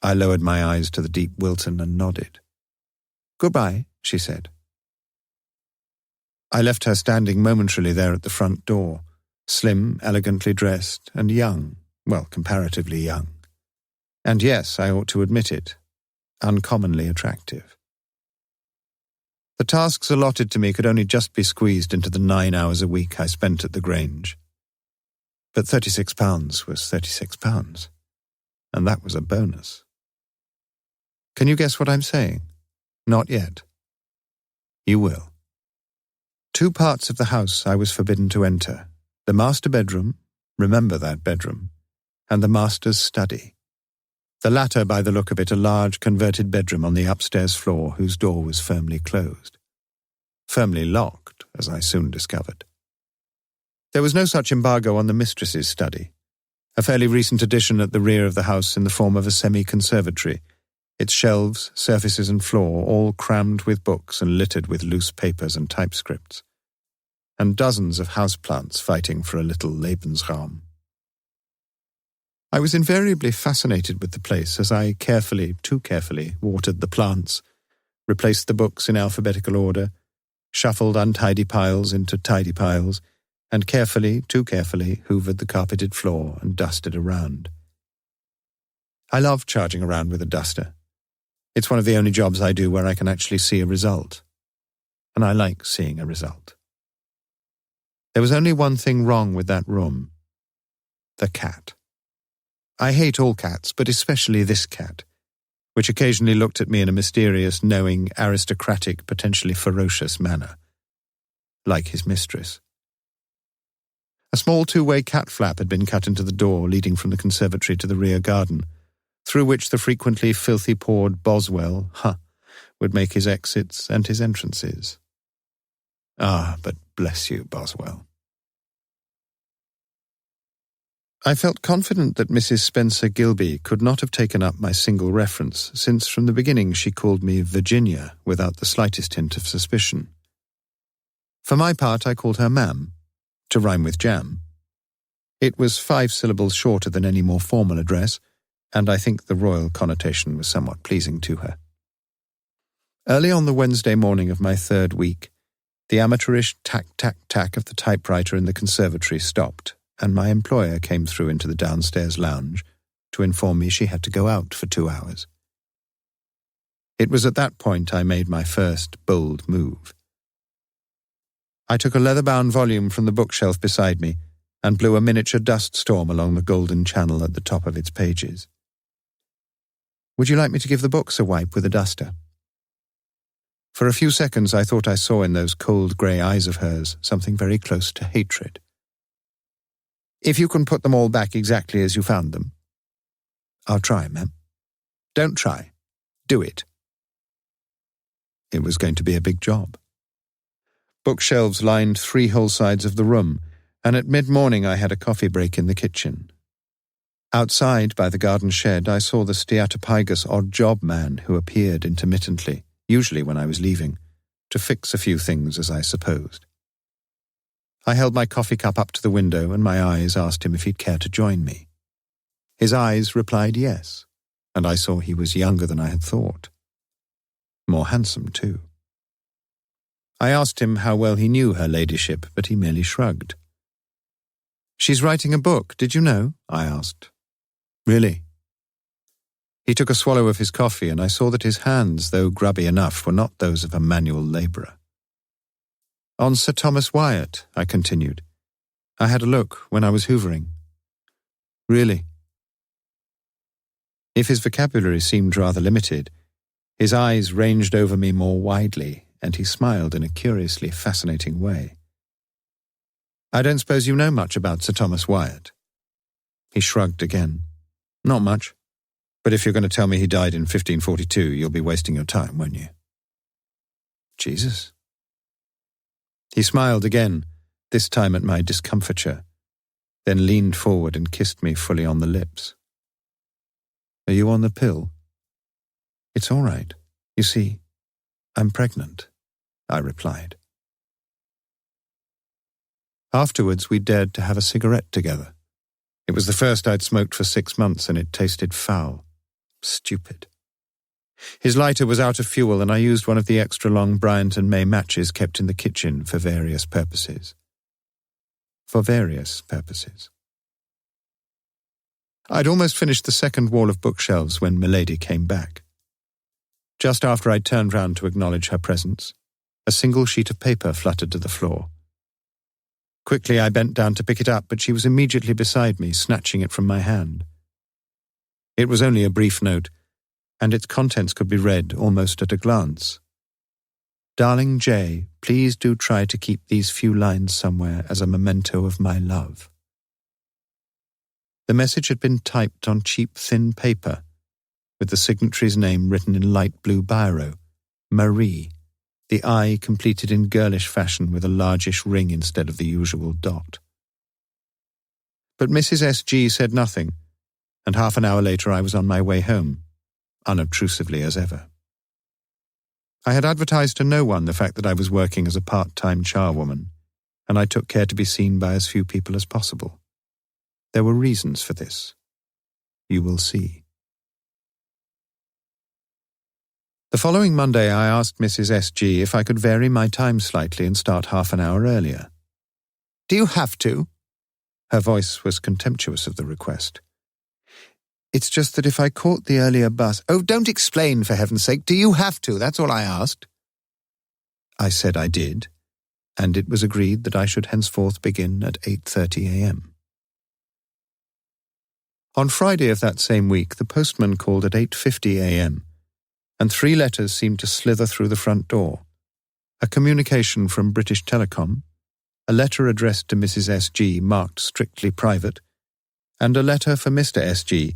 I lowered my eyes to the deep Wilton and nodded. Goodbye, she said. I left her standing momentarily there at the front door, slim, elegantly dressed, and young, well, comparatively young. And yes, I ought to admit it, uncommonly attractive. The tasks allotted to me could only just be squeezed into the 9 hours a week I spent at the Grange. But £36 was £36, and that was a bonus. Can you guess what I'm saying? Not yet. You will. 2 parts of the house I was forbidden to enter, the master bedroom, remember that bedroom, and the master's study. The latter, by the look of it, a large converted bedroom on the upstairs floor whose door was firmly closed. Firmly locked, as I soon discovered. There was no such embargo on the mistress's study, a fairly recent addition at the rear of the house in the form of a semi-conservatory, its shelves, surfaces and floor all crammed with books and littered with loose papers and typescripts, and dozens of houseplants fighting for a little Lebensraum. I was invariably fascinated with the place as I too carefully, watered the plants, replaced the books in alphabetical order, shuffled untidy piles into tidy piles, and too carefully, hoovered the carpeted floor and dusted around. I love charging around with a duster. It's one of the only jobs I do where I can actually see a result. And I like seeing a result. There was only one thing wrong with that room. The cat. I hate all cats, but especially this cat, which occasionally looked at me in a mysterious, knowing, aristocratic, potentially ferocious manner, like his mistress. A small two-way cat flap had been cut into the door leading from the conservatory to the rear garden, through which the frequently filthy-pawed Boswell, would make his exits and his entrances. Ah, but bless you, Boswell. I felt confident that Mrs. Spencer Gilby could not have taken up my single reference, since from the beginning she called me Virginia without the slightest hint of suspicion. For my part, I called her Ma'am, to rhyme with jam. It was 5 syllables shorter than any more formal address, and I think the royal connotation was somewhat pleasing to her. Early on the Wednesday morning of my 3rd week, the amateurish tack-tack-tack of the typewriter in the conservatory stopped, and my employer came through into the downstairs lounge to inform me she had to go out for 2 hours. It was at that point I made my first bold move. I took a leather-bound volume from the bookshelf beside me and blew a miniature dust storm along the golden channel at the top of its pages. Would you like me to give the books a wipe with a duster? For a few seconds I thought I saw in those cold grey eyes of hers something very close to hatred. If you can put them all back exactly as you found them. I'll try, ma'am. Don't try. Do it. It was going to be a big job. Bookshelves lined 3 whole sides of the room, and at mid-morning I had a coffee break in the kitchen. Outside, by the garden shed, I saw the Steatopygus odd job man who appeared intermittently, usually when I was leaving, to fix a few things as I supposed. I held my coffee cup up to the window and my eyes asked him if he'd care to join me. His eyes replied yes, and I saw he was younger than I had thought. More handsome, too. I asked him how well he knew her ladyship, but he merely shrugged. "She's writing a book, did you know?" I asked. "Really?" He took a swallow of his coffee, and I saw that his hands, though grubby enough, were not those of a manual labourer. "On Sir Thomas Wyatt," I continued. "I had a look when I was hoovering." "Really?" If his vocabulary seemed rather limited, his eyes ranged over me more widely, and he smiled in a curiously fascinating way. "I don't suppose you know much about Sir Thomas Wyatt?" He shrugged again. "Not much. But if you're going to tell me he died in 1542, you'll be wasting your time, won't you?" Jesus. He smiled again, this time at my discomfiture, then leaned forward and kissed me fully on the lips. "Are you on the pill?" "It's all right. You see, I'm pregnant," I replied. Afterwards, we dared to have a cigarette together. It was the first I'd smoked for 6 months, and it tasted foul. Stupid. His lighter was out of fuel, and I used one of the extra-long Bryant and May matches kept in the kitchen for various purposes. I'd almost finished the second wall of bookshelves when Milady came back. Just after I'd turned round to acknowledge her presence, a single sheet of paper fluttered to the floor. Quickly I bent down to pick it up, but she was immediately beside me, snatching it from my hand. It was only a brief note, and its contents could be read almost at a glance. "Darling Jay, please do try to keep these few lines somewhere as a memento of my love." The message had been typed on cheap, thin paper, with the signatory's name written in light blue biro, Marie, the I completed in girlish fashion with a largish ring instead of the usual dot. But Mrs. S.G. said nothing, and half an hour later I was on my way home, unobtrusively as ever. I had advertised to no one the fact that I was working as a part-time charwoman, and I took care to be seen by as few people as possible. There were reasons for this. you will see. The following Monday I asked Mrs. S.G. if I could vary my time slightly and start half an hour earlier. "Do you have to?" Her voice was contemptuous of the request. "It's just that if I caught the earlier bus—" "Oh, don't explain, for heaven's sake. Do you have to? That's all I asked." I said I did, and it was agreed that I should henceforth begin at 8:30 a.m. On Friday of that same week, the postman called at 8:50 a.m., and 3 letters seemed to slither through the front door. A communication from British Telecom, a letter addressed to Mrs. S.G. marked strictly private, and a letter for Mr. S.G.,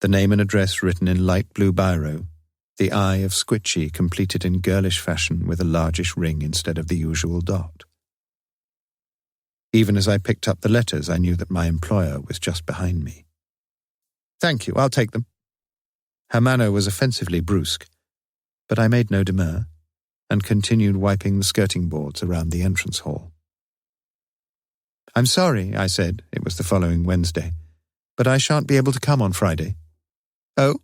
the name and address written in light blue biro, the eye of Squitchy completed in girlish fashion with a largish ring instead of the usual dot. Even as I picked up the letters, I knew that my employer was just behind me. "Thank you, I'll take them." Her manner was offensively brusque, but I made no demur, and continued wiping the skirting boards around the entrance hall. "I'm sorry," I said, it was the following Wednesday, "but I shan't be able to come on Friday." "Oh?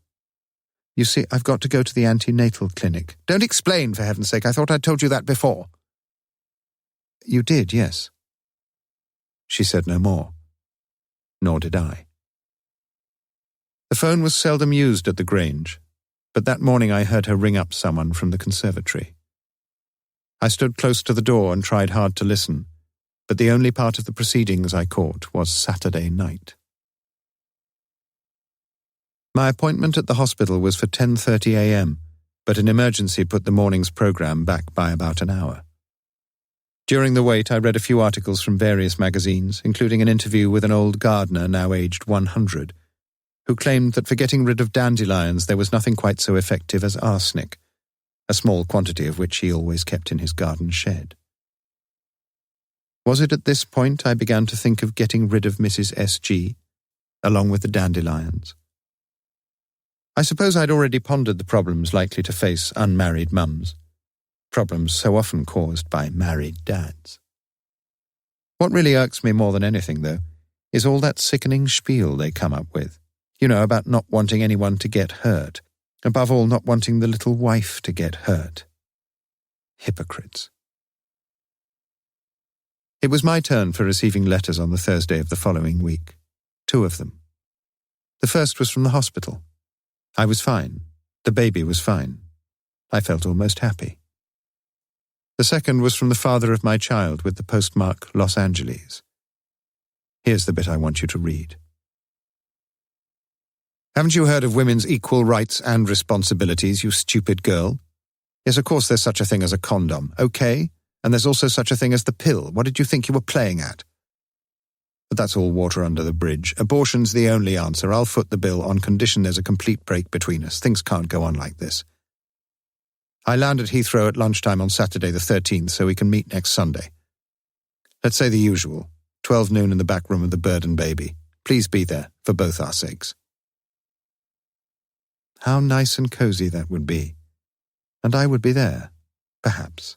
You see, I've got to go to the antenatal clinic." "Don't explain, for heaven's sake. I thought I'd told you that before." "You did, yes." She said no more. Nor did I. The phone was seldom used at the Grange, but that morning I heard her ring up someone from the conservatory. I stood close to the door and tried hard to listen, but the only part of the proceedings I caught was Saturday night. My appointment at the hospital was for 10:30 a.m., but an emergency put the morning's programme back by about an hour. During the wait, I read a few articles from various magazines, including an interview with an old gardener now aged 100, who claimed that for getting rid of dandelions there was nothing quite so effective as arsenic, a small quantity of which he always kept in his garden shed. Was it at this point I began to think of getting rid of Mrs. S.G., along with the dandelions? I suppose I'd already pondered the problems likely to face unmarried mums, problems so often caused by married dads. What really irks me more than anything, though, is all that sickening spiel they come up with. You know, about not wanting anyone to get hurt. Above all, not wanting the little wife to get hurt. Hypocrites. It was my turn for receiving letters on the Thursday of the following week. 2 of them. The first was from the hospital. I was fine. The baby was fine. I felt almost happy. The second was from the father of my child with the postmark Los Angeles. Here's the bit I want you to read. "Haven't you heard of women's equal rights and responsibilities, you stupid girl? Yes, of course there's such a thing as a condom, okay? And there's also such a thing as the pill. What did you think you were playing at? But that's all water under the bridge. Abortion's the only answer. I'll foot the bill on condition there's a complete break between us. Things can't go on like this. I land at Heathrow at lunchtime on Saturday the 13th so we can meet next Sunday. Let's say the usual, 12 noon in the back room of the Bird and Baby. Please be there, for both our sakes." How nice and cosy that would be. And I would be there, perhaps.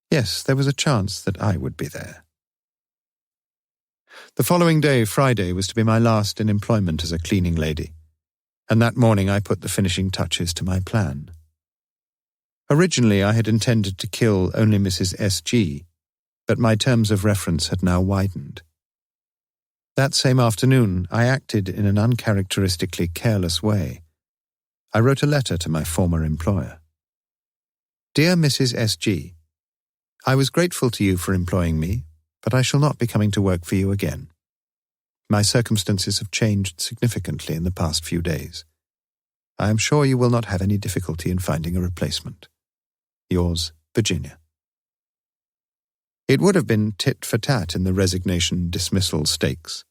Yes, there was a chance that I would be there. The following day, Friday, was to be my last in employment as a cleaning lady, and that morning I put the finishing touches to my plan. Originally, I had intended to kill only Mrs. S.G., but my terms of reference had now widened. That same afternoon, I acted in an uncharacteristically careless way. I wrote a letter to my former employer. "Dear Mrs. S.G., I was grateful to you for employing me, but I shall not be coming to work for you again. My circumstances have changed significantly in the past few days. I am sure you will not have any difficulty in finding a replacement. Yours, Virginia." It would have been tit for tat in the resignation dismissal stakes,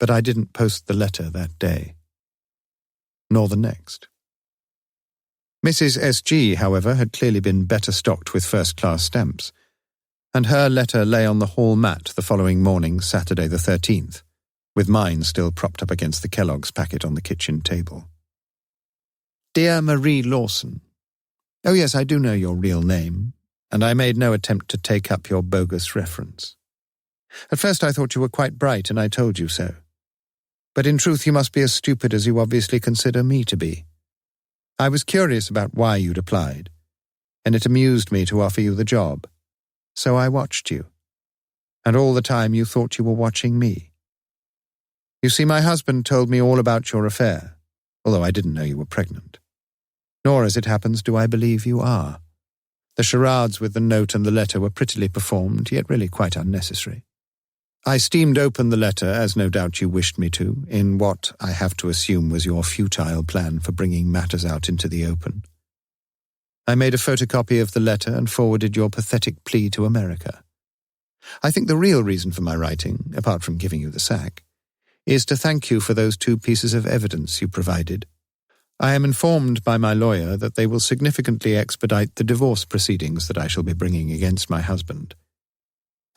but I didn't post the letter that day, nor the next. Mrs. S.G., however, had clearly been better stocked with first-class stamps, and her letter lay on the hall mat the following morning, Saturday the 13th, with mine still propped up against the Kellogg's packet on the kitchen table. "Dear Marie Lawson, oh yes, I do know your real name, and I made no attempt to take up your bogus reference. At first I thought you were quite bright, and I told you so. But in truth you must be as stupid as you obviously consider me to be. I was curious about why you'd applied, and it amused me to offer you the job. So I watched you. And all the time you thought you were watching me. You see, my husband told me all about your affair, although I didn't know you were pregnant. Nor, as it happens, do I believe you are. The charades with the note and the letter were prettily performed, yet really quite unnecessary. I steamed open the letter, as no doubt you wished me to, in what I have to assume was your futile plan for bringing matters out into the open. I made a photocopy of the letter and forwarded your pathetic plea to America. I think the real reason for my writing, apart from giving you the sack, is to thank you for those 2 pieces of evidence you provided. I am informed by my lawyer that they will significantly expedite the divorce proceedings that I shall be bringing against my husband.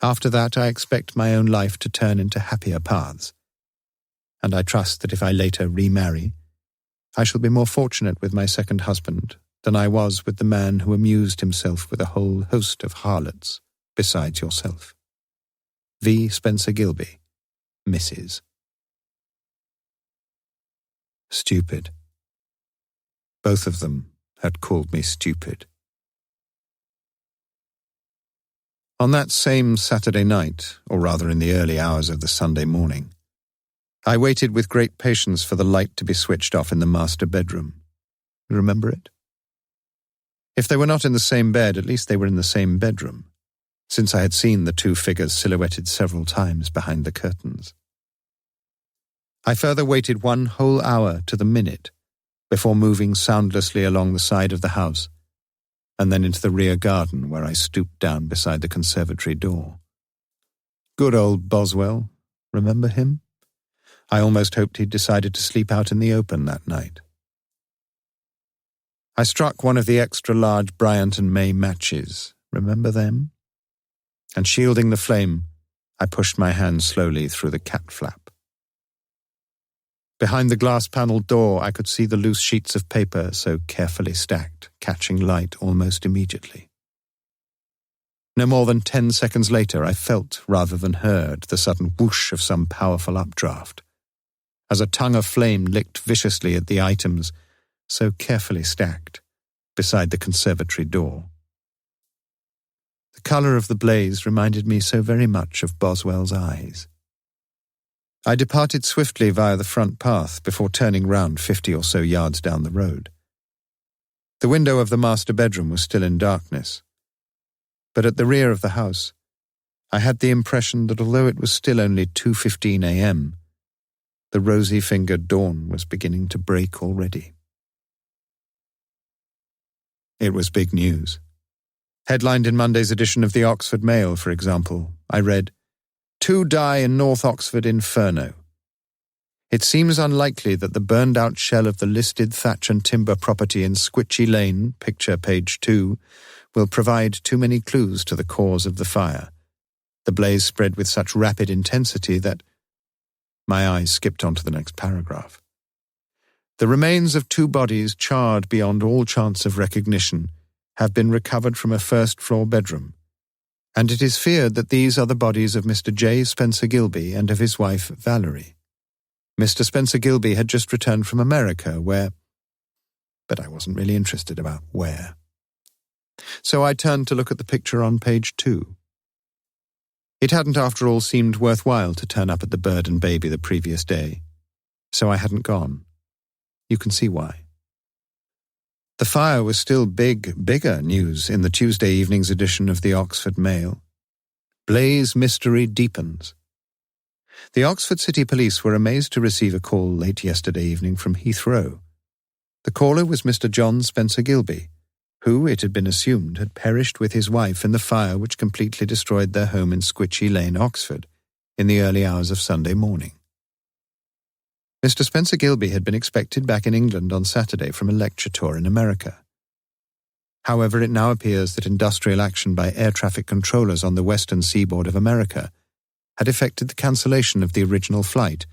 After that, I expect my own life to turn into happier paths. And I trust that if I later remarry, I shall be more fortunate with my second husband than I was with the man who amused himself with a whole host of harlots besides yourself. V. Spencer Gilby, Mrs. Stupid. Both of them had called me stupid. On that same Saturday night, or rather in the early hours of the Sunday morning, I waited with great patience for the light to be switched off in the master bedroom. You remember it? If they were not in the same bed, at least they were in the same bedroom, since I had seen the 2 figures silhouetted several times behind the curtains. I further waited 1 whole hour to the minute before moving soundlessly along the side of the house, and then into the rear garden where I stooped down beside the conservatory door. Good old Boswell, remember him? I almost hoped he'd decided to sleep out in the open that night. I struck one of the extra-large Bryant and May matches, remember them? And shielding the flame, I pushed my hand slowly through the cat flap. Behind the glass-panelled door, I could see the loose sheets of paper so carefully stacked, catching light almost immediately. No more than 10 seconds later, I felt, rather than heard, the sudden whoosh of some powerful updraft, as a tongue of flame licked viciously at the items so carefully stacked beside the conservatory door. The colour of the blaze reminded me so very much of Boswell's eyes. I departed swiftly via the front path before turning round 50 or so yards down the road. The window of the master bedroom was still in darkness, but at the rear of the house, I had the impression that although it was still only 2:15 a.m., the rosy-fingered dawn was beginning to break already. It was big news. Headlined in Monday's edition of the Oxford Mail, for example, I read, "2 die in North Oxford inferno. It seems unlikely that the burned-out shell of the listed thatch and timber property in Squitchy Lane, picture page 2, will provide too many clues to the cause of the fire. The blaze spread with such rapid intensity that—" My eyes skipped on to the next paragraph. "The remains of 2 bodies charred beyond all chance of recognition have been recovered from a first-floor bedroom, and it is feared that these are the bodies of Mr. J. Spencer Gilby and of his wife, Valerie. Mr. Spencer Gilby had just returned from America, where—" But I wasn't really interested about where. So I turned to look at the picture on page 2. It hadn't, after all, seemed worthwhile to turn up at the Bird and Baby the previous day, so I hadn't gone. You can see why. The fire was still bigger news in the Tuesday evening's edition of the Oxford Mail. Blaze mystery deepens. The Oxford City Police were amazed to receive a call late yesterday evening from Heathrow. The caller was Mr. John Spencer Gilby, who, it had been assumed, had perished with his wife in the fire which completely destroyed their home in Squitchy Lane, Oxford, in the early hours of Sunday morning. Mr. Spencer Gilby had been expected back in England on Saturday from a lecture tour in America. However, it now appears that industrial action by air traffic controllers on the western seaboard of America had effected the cancellation of the original flight,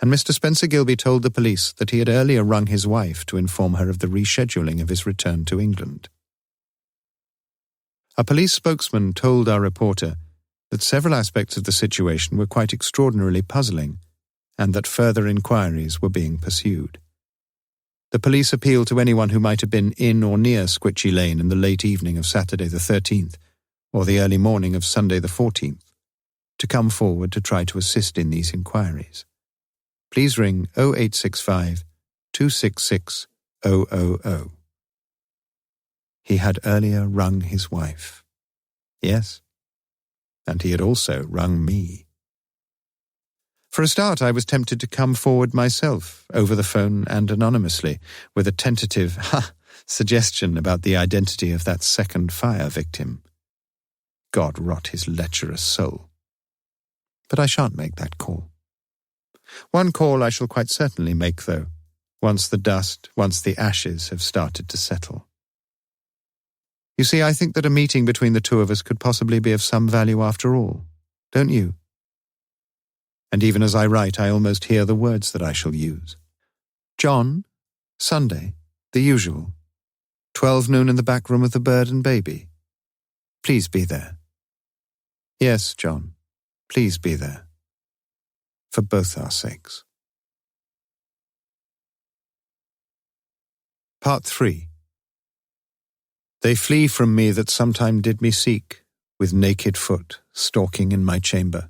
and Mr. Spencer Gilby told the police that he had earlier rung his wife to inform her of the rescheduling of his return to England. A police spokesman told our reporter that several aspects of the situation were quite extraordinarily puzzling, and that further inquiries were being pursued. The police appealed to anyone who might have been in or near Squitchy Lane in the late evening of Saturday the 13th, or the early morning of Sunday the 14th, to come forward to try to assist in these inquiries. Please ring 0865 266 000. He had earlier rung his wife. Yes, and he had also rung me. For a start, I was tempted to come forward myself, over the phone and anonymously, with a tentative suggestion about the identity of that second fire victim. God rot his lecherous soul. But I shan't make that call. One call I shall quite certainly make, though, once the ashes have started to settle. You see, I think that a meeting between the two of us could possibly be of some value after all, don't you? And even as I write, I almost hear the words that I shall use. John, Sunday, the usual. 12 noon in the back room of the Bird and Baby. Please be there. Yes, John, please be there. For both our sakes. Part 3. They flee from me that sometime did me seek, with naked foot, stalking in my chamber.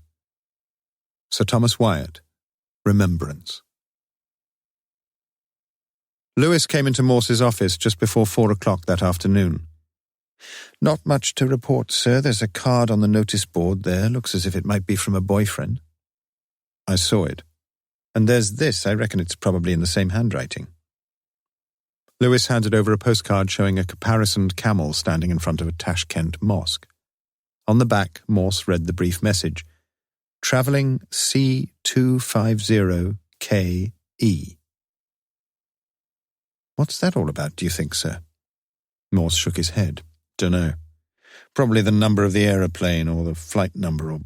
Sir Thomas Wyatt, Remembrance. Lewis came into Morse's office just before 4 o'clock that afternoon. Not much to report, sir. There's a card on the notice board there. Looks as if it might be from a boyfriend. I saw it. And there's this. I reckon it's probably in the same handwriting. Lewis handed over a postcard showing a caparisoned camel standing in front of a Tashkent mosque. On the back, Morse read the brief message. Travelling C250KE. What's that all about, do you think, sir? Morse shook his head. Dunno. Probably the number of the aeroplane or the flight number or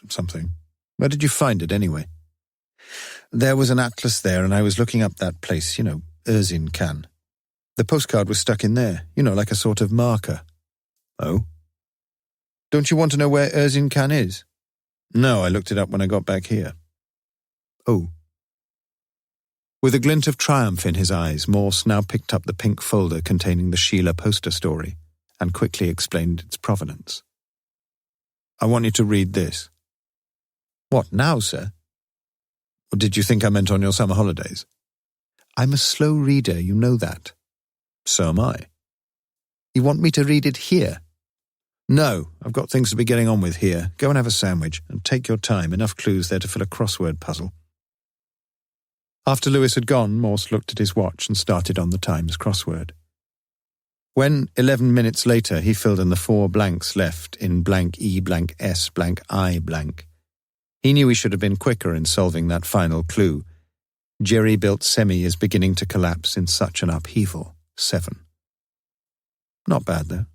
something. Where did you find it, anyway? There was an atlas there, and I was looking up that place, Erzincan. The postcard was stuck in there, like a sort of marker. Oh? Don't you want to know where Erzincan is? No, I looked it up when I got back here. Oh. With a glint of triumph in his eyes, Morse now picked up the pink folder containing the Sheila poster story and quickly explained its provenance. I want you to read this. What, now, sir? Or did you think I meant on your summer holidays? I'm a slow reader, you know that. So am I. You want me to read it here? No, I've got things to be getting on with here. Go and have a sandwich, and take your time. Enough clues there to fill a crossword puzzle. After Lewis had gone, Morse looked at his watch and started on the Times crossword. When, 11 minutes later, he filled in the 4 blanks left in blank E, blank S, blank I, blank, he knew he should have been quicker in solving that final clue. Jerry-built semi is beginning to collapse in such an upheaval. 7. Not bad, though.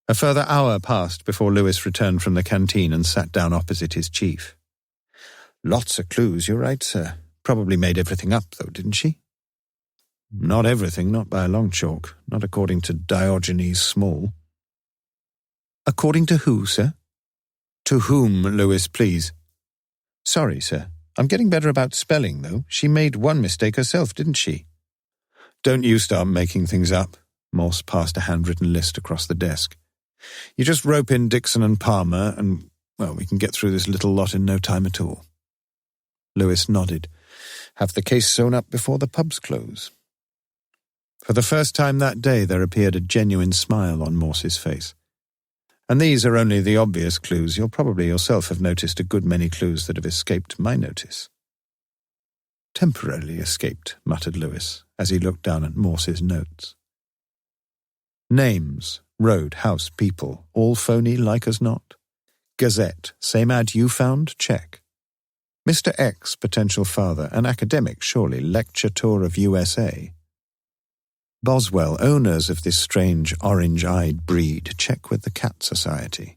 A further hour passed before Lewis returned from the canteen and sat down opposite his chief. Lots of clues, you're right, sir. Probably made everything up, though, didn't she? Not everything, not by a long chalk. Not according to Diogenes Small. According to who, sir? To whom, Lewis, please? Sorry, sir. I'm getting better about spelling, though. She made one mistake herself, didn't she? Don't you start making things up. Morse passed a handwritten list across the desk. You just rope in Dixon and Palmer and, we can get through this little lot in no time at all. Lewis nodded. Have the case sewn up before the pubs close. For the first time that day there appeared a genuine smile on Morse's face. And these are only the obvious clues. You'll probably yourself have noticed a good many clues that have escaped my notice. Temporarily escaped, muttered Lewis, as he looked down at Morse's notes. Names, road, house, people, all phony like as not. Gazette, same ad you found, check. Mr. X, potential father, an academic, surely, lecture tour of USA. Boswell, owners of this strange orange-eyed breed, check with the Cat Society.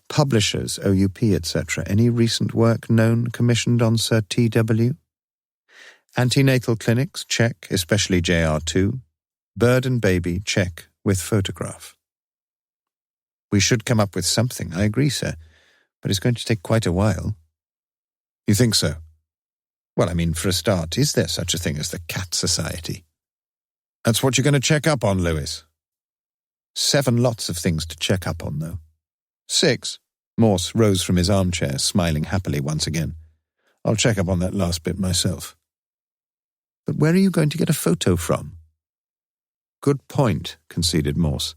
Publishers, OUP, etc. Any recent work known commissioned on Sir T.W.? Antenatal clinics, check, especially JR2. Bird and Baby, check, with photograph. We should come up with something, I agree, sir, but it's going to take quite a while. You think so? Well, I mean, for a start, is there such a thing as the Cat Society? That's what you're going to check up on, Lewis. 7 lots of things to check up on, though. 6. Morse rose from his armchair, smiling happily once again. I'll check up on that last bit myself. But where are you going to get a photo from? Good point, conceded Morse,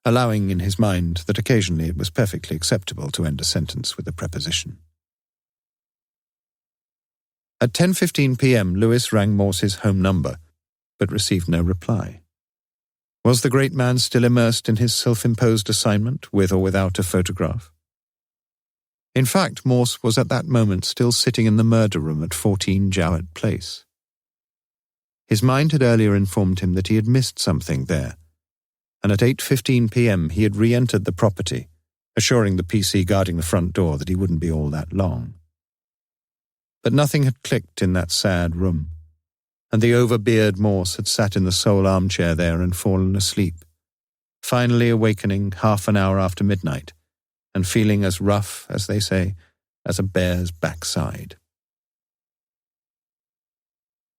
allowing in his mind that occasionally it was perfectly acceptable to end a sentence with a preposition. At 10:15 p.m., Lewis rang Morse's home number, but received no reply. Was the great man still immersed in his self-imposed assignment, with or without a photograph? In fact, Morse was at that moment still sitting in the murder room at 14 Jowett Place. His mind had earlier informed him that he had missed something there, and at 8:15 p.m. he had re-entered the property, assuring the PC guarding the front door that he wouldn't be all that long. But nothing had clicked in that sad room, and the over-beard Morse had sat in the sole armchair there and fallen asleep, finally awakening half an hour after midnight, and feeling as rough, as they say, as a bear's backside.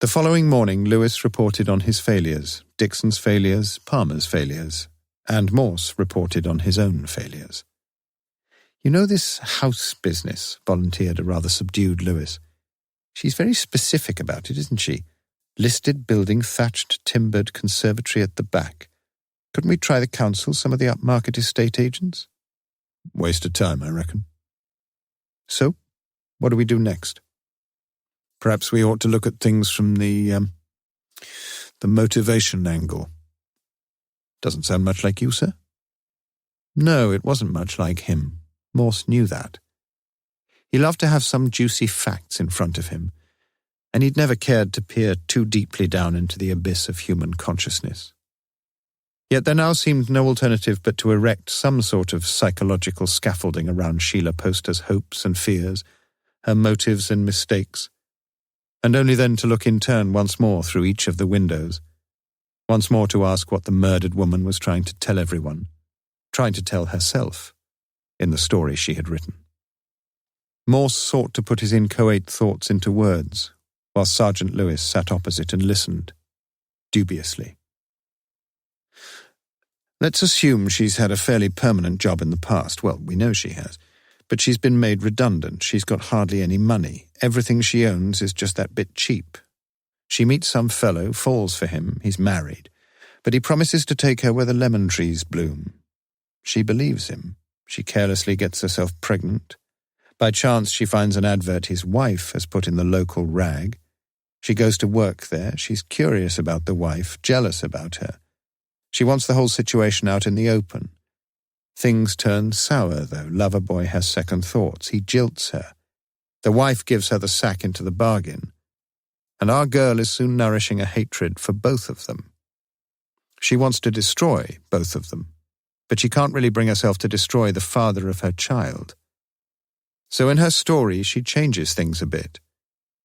The following morning, Lewis reported on his failures, Dixon's failures, Palmer's failures, and Morse reported on his own failures. You know this house business, volunteered a rather subdued Lewis. She's very specific about it, isn't she? Listed building, thatched, timbered, conservatory at the back. Couldn't we try the council, some of the upmarket estate agents? Waste of time, I reckon. So, what do we do next? Perhaps we ought to look at things from the motivation angle. Doesn't sound much like you, sir? No, it wasn't much like him. Morse knew that. He loved to have some juicy facts in front of him, and he'd never cared to peer too deeply down into the abyss of human consciousness. Yet there now seemed no alternative but to erect some sort of psychological scaffolding around Sheila Poster's hopes and fears, her motives and mistakes, and only then to look in turn once more through each of the windows, once more to ask what the murdered woman was trying to tell everyone, trying to tell herself, in the story she had written. Morse sought to put his inchoate thoughts into words, while Sergeant Lewis sat opposite and listened, dubiously. Let's assume she's had a fairly permanent job in the past. Well, we know she has. But she's been made redundant. She's got hardly any money. Everything she owns is just that bit cheap. She meets some fellow, falls for him, he's married, but he promises to take her where the lemon trees bloom. She believes him. She carelessly gets herself pregnant. By chance, she finds an advert his wife has put in the local rag. She goes to work there. She's curious about the wife, jealous about her. She wants the whole situation out in the open. Things turn sour, though. Loverboy has second thoughts. He jilts her. The wife gives her the sack into the bargain. And our girl is soon nourishing a hatred for both of them. She wants to destroy both of them, but she can't really bring herself to destroy the father of her child. So in her story, she changes things a bit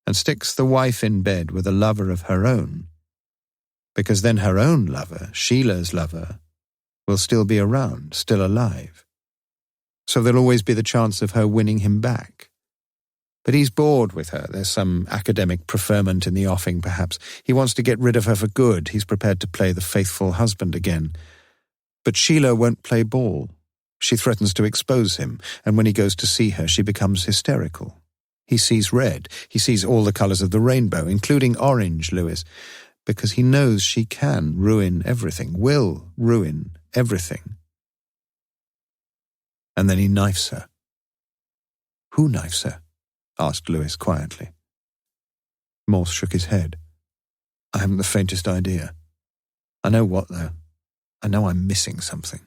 and sticks the wife in bed with a lover of her own, because then her own lover, Sheila's lover, will still be around, still alive. So there'll always be the chance of her winning him back. But he's bored with her. There's some academic preferment in the offing, perhaps. He wants to get rid of her for good. He's prepared to play the faithful husband again. But Sheila won't play ball. She threatens to expose him, and when he goes to see her, she becomes hysterical. He sees red. He sees all the colours of the rainbow, including orange, Lewis, because he knows she can ruin everything, will ruin everything. And then he knifes her. Who knifes her? Asked Lewis quietly. Morse shook his head. I haven't the faintest idea. I know what, though. I know I'm missing something.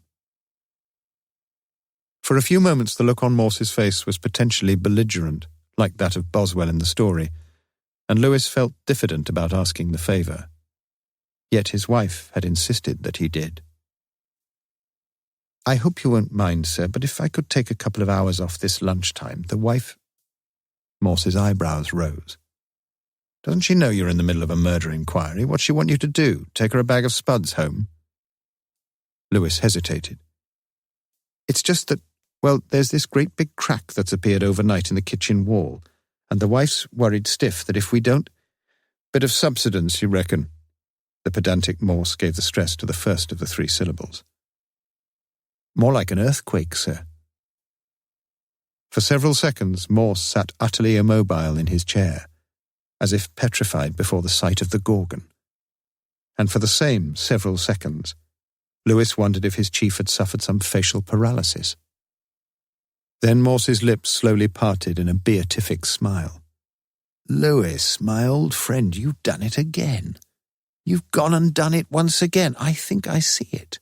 For a few moments the look on Morse's face was potentially belligerent, like that of Boswell in the story, and Lewis felt diffident about asking the favour. Yet his wife had insisted that he did. I hope you won't mind, sir, but if I could take a couple of hours off this lunchtime, the wife... Morse's eyebrows rose. Doesn't she know you're in the middle of a murder inquiry? What's she want you to do? Take her a bag of spuds home? Lewis hesitated. It's just that, well, there's this great big crack that's appeared overnight in the kitchen wall, And the wife's worried stiff that if we don't... Bit of subsidence, you reckon? The pedantic Morse gave the stress to the first of the 3 syllables. More like an earthquake, sir. For several seconds, Morse sat utterly immobile in his chair, as if petrified before the sight of the Gorgon. And for the same several seconds, Lewis wondered if his chief had suffered some facial paralysis. Then Morse's lips slowly parted in a beatific smile. Lewis, my old friend, you've done it again. You've gone and done it once again. I think I see it.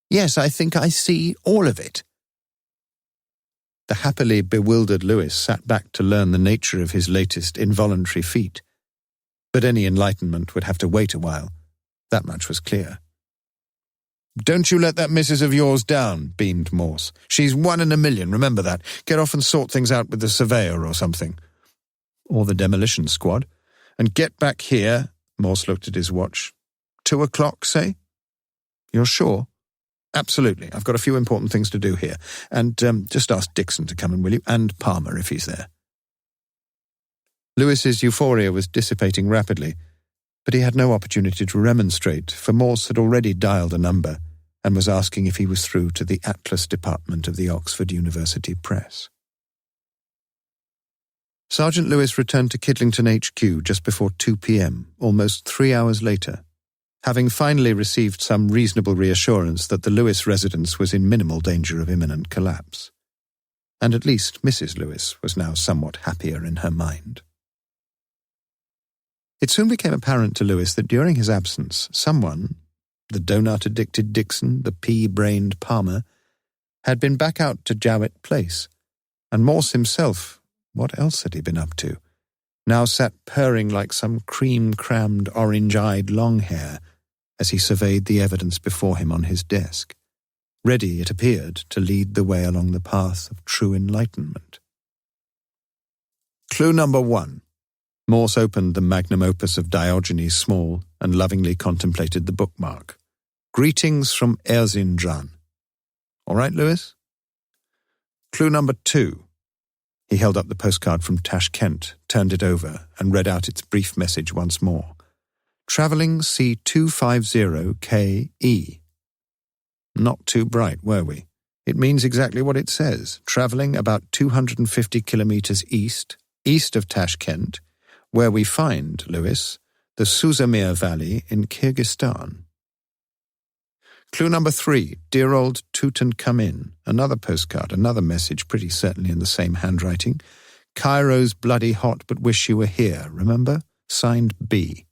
Yes, I think I see all of it. The happily bewildered Lewis sat back to learn the nature of his latest involuntary feat. But any enlightenment would have to wait a while. That much was clear. Don't you let that missus of yours down, beamed Morse. She's 1 in a million, remember that. Get off and sort things out with the surveyor or something. Or the demolition squad. And get back here, Morse looked at his watch. 2 o'clock, say? You're sure? Absolutely. I've got a few important things to do here. And just ask Dixon to come in, will you? And Palmer, if he's there. Lewis's euphoria was dissipating rapidly, but he had no opportunity to remonstrate, for Morse had already dialed a number and was asking if he was through to the Atlas department of the Oxford University Press. Sergeant Lewis returned to Kidlington HQ just before 2 p.m., almost 3 hours later, having finally received some reasonable reassurance that the Lewis residence was in minimal danger of imminent collapse. And at least Mrs. Lewis was now somewhat happier in her mind. It soon became apparent to Lewis that during his absence, someone, the donut-addicted Dixon, the pea-brained Palmer, had been back out to Jowett Place, and Morse himself, what else had he been up to, now sat purring like some cream-crammed, orange-eyed long-hair as he surveyed the evidence before him on his desk, ready, it appeared, to lead the way along the path of true enlightenment. Clue number 1. Morse opened the magnum opus of Diogenes Small and lovingly contemplated the bookmark. Greetings from Erzincan. All right, Lewis? Clue number 2. He held up the postcard from Tashkent, turned it over, and read out its brief message once more. Travelling C250KE. Not too bright, were we? It means exactly what it says. Travelling about 250 kilometres east of Tashkent, where we find, Lewis, the Suzamir Valley in Kyrgyzstan. Clue number 3, dear old Tutankhamun, another postcard, another message, pretty certainly in the same handwriting. Cairo's bloody hot, but wish you were here, remember? Signed B.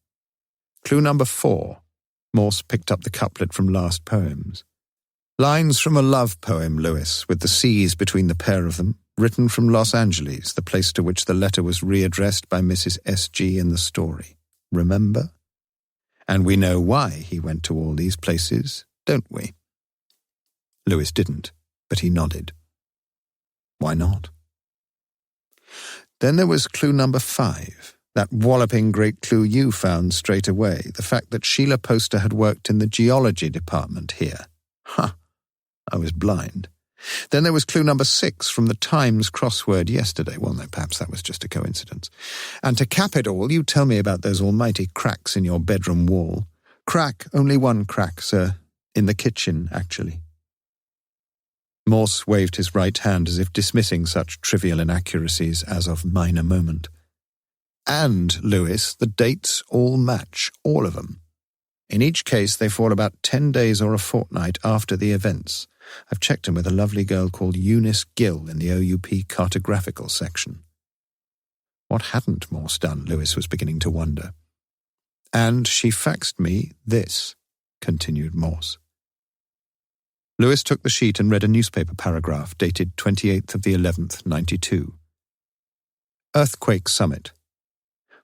Clue number 4, Morse picked up the couplet from Last Poems. Lines from a love poem, Lewis, with the C's between the pair of them, written from Los Angeles, the place to which the letter was readdressed by Mrs. S.G. in the story. Remember? And we know why he went to all these places, don't we? Lewis didn't, but he nodded. Why not? Then there was clue number 5, that walloping great clue you found straight away, the fact that Sheila Poster had worked in the geology department here. I was blind. Then there was clue number 6 from the Times crossword yesterday. Well, no, perhaps that was just a coincidence. And to cap it all, you tell me about those almighty cracks in your bedroom wall. Crack, only one crack, sir. In the kitchen, actually. Morse waved his right hand as if dismissing such trivial inaccuracies as of minor moment. And, Lewis, the dates all match, all of them. In each case, they fall about 10 days or a fortnight after the events. I've checked them with a lovely girl called Eunice Gill in the OUP cartographical section. What hadn't Morse done, Lewis was beginning to wonder. And she faxed me this, continued Morse. Lewis took the sheet and read a newspaper paragraph dated 28th of the 11th, 92. Earthquake Summit.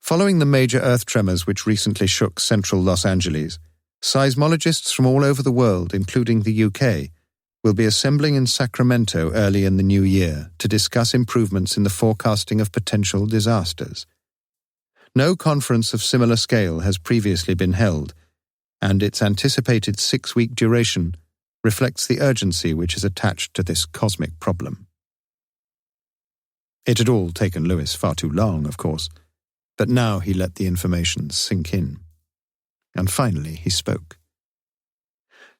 Following the major earth tremors which recently shook central Los Angeles, seismologists from all over the world, including the UK, will be assembling in Sacramento early in the new year to discuss improvements in the forecasting of potential disasters. No conference of similar scale has previously been held, and its anticipated 6-week duration reflects the urgency which is attached to this cosmic problem. It had all taken Lewis far too long, of course, but now he let the information sink in. And finally he spoke.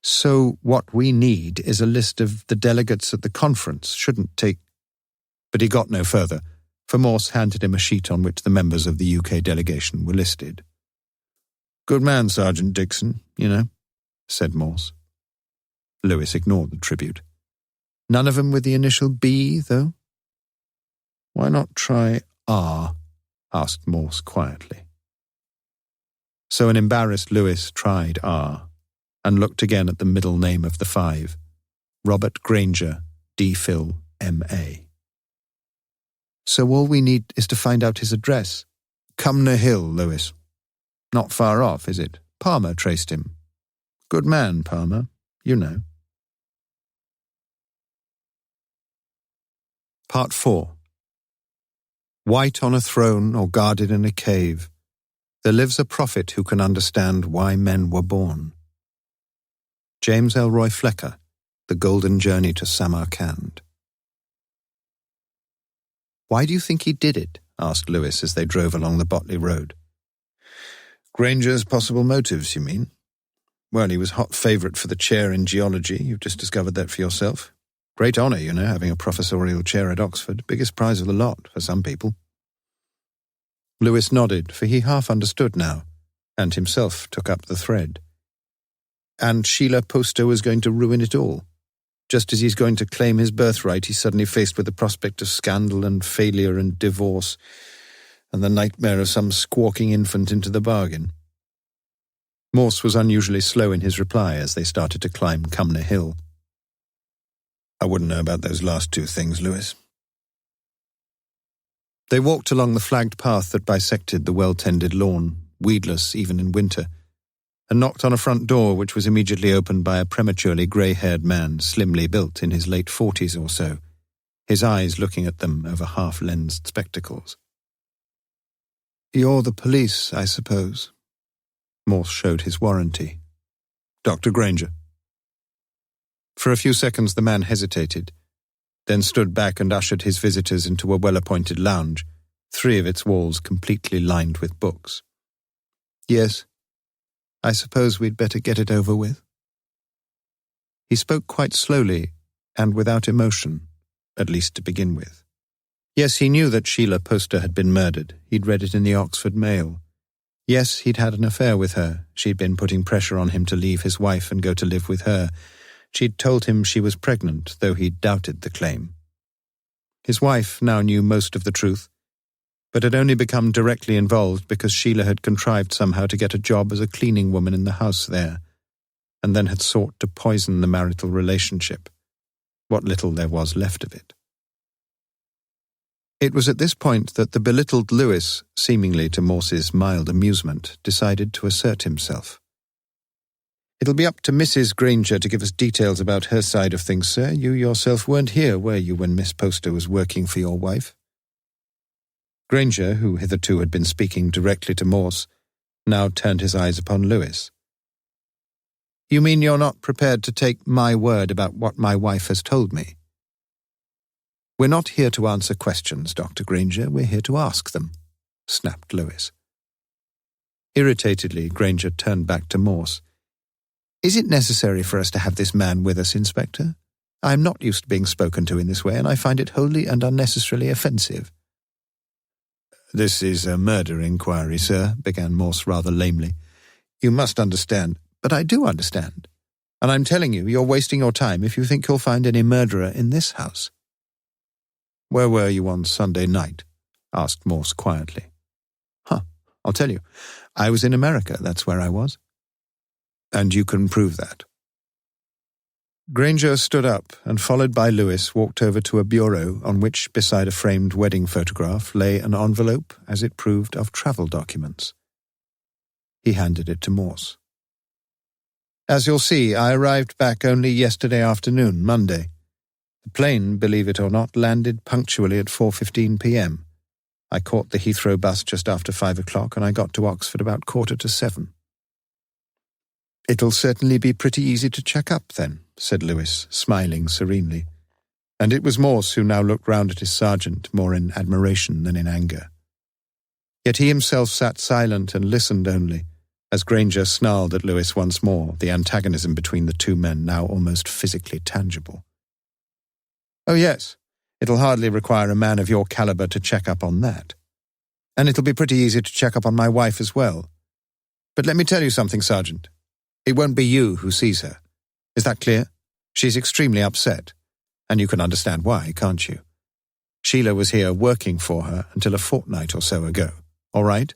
"So what we need is a list of the delegates at the conference. Shouldn't take—" But he got no further, for Morse handed him a sheet on which the members of the UK delegation were listed. "Good man, Sergeant Dixon, you know," said Morse. Lewis ignored the tribute. "None of them with the initial B, though?" "Why not try R?" asked Morse quietly. So an embarrassed Lewis tried R, and looked again at the middle name of the five, Robert Granger, D. Phil, M.A. "So all we need is to find out his address." "Cumnor Hill, Lewis. Not far off, is it? Palmer traced him. Good man, Palmer, you know." Part 4. White on a throne or guarded in a cave, there lives a prophet who can understand why men were born. James Elroy Flecker, The Golden Journey to Samarkand. "Why do you think he did it?" asked Lewis as they drove along the Botley Road. "Granger's possible motives, you mean? Well, he was hot favourite for the chair in geology. You've just discovered that for yourself. Great honour, you know, having a professorial chair at Oxford. Biggest prize of the lot, for some people." Lewis nodded, for he half understood now, and himself took up the thread. And Sheila Poster was going to ruin it all. Just as he's going to claim his birthright, he's suddenly faced with the prospect of scandal and failure and divorce, and the nightmare of some squawking infant into the bargain. Morse was unusually slow in his reply as they started to climb Cumnor Hill. "I wouldn't know about those last two things, Lewis." They walked along the flagged path that bisected the well-tended lawn, weedless even in winter, and knocked on a front door which was immediately opened by a prematurely grey-haired man, slimly built in his late 40s or so, his eyes looking at them over half-lensed spectacles. "You're the police, I suppose?" Morse showed his warranty. "Dr. Granger." For a few seconds the man hesitated, then stood back and ushered his visitors into a well-appointed lounge, 3 of its walls completely lined with books. "Yes, I suppose we'd better get it over with." He spoke quite slowly and without emotion, at least to begin with. Yes, he knew that Sheila Poster had been murdered. He'd read it in the Oxford Mail. Yes, he'd had an affair with her. She'd been putting pressure on him to leave his wife and go to live with her. She'd told him she was pregnant, though he doubted the claim. His wife now knew most of the truth, but had only become directly involved because Sheila had contrived somehow to get a job as a cleaning woman in the house there, and then had sought to poison the marital relationship, what little there was left of it. It was at this point that the belittled Lewis, seemingly to Morse's mild amusement, decided to assert himself. "It'll be up to Mrs. Granger to give us details about her side of things, sir. You yourself weren't here, were you, when Miss Poster was working for your wife?" Granger, who hitherto had been speaking directly to Morse, now turned his eyes upon Lewis. "You mean you're not prepared to take my word about what my wife has told me?" "We're not here to answer questions, Dr. Granger. We're here to ask them," snapped Lewis. Irritatedly, Granger turned back to Morse. "Is it necessary for us to have this man with us, Inspector? I am not used to being spoken to in this way, and I find it wholly and unnecessarily offensive." "This is a murder inquiry, sir," began Morse rather lamely. "You must understand—" "But I do understand. And I'm telling you, you're wasting your time if you think you'll find any murderer in this house." "Where were you on Sunday night?" asked Morse quietly. I'll tell you. I was in America, that's where I was." "And you can prove that?" Granger stood up and, followed by Lewis, walked over to a bureau on which, beside a framed wedding photograph, lay an envelope, as it proved, of travel documents. He handed it to Morse. "As you'll see, I arrived back only yesterday afternoon, Monday. The plane, believe it or not, landed punctually at 4:15 p.m. I caught the Heathrow bus just after 5 o'clock, and I got to Oxford about 7:15. "It'll certainly be pretty easy to check up, then," said Lewis, smiling serenely. And it was Morse who now looked round at his sergeant more in admiration than in anger. Yet he himself sat silent and listened only, as Granger snarled at Lewis once more, the antagonism between the two men now almost physically tangible. "Oh yes, it'll hardly require a man of your caliber to check up on that. And it'll be pretty easy to check up on my wife as well. But let me tell you something, Sergeant. It won't be you who sees her. Is that clear? She's extremely upset. And you can understand why, can't you? Sheila was here working for her until a fortnight or so ago. All right?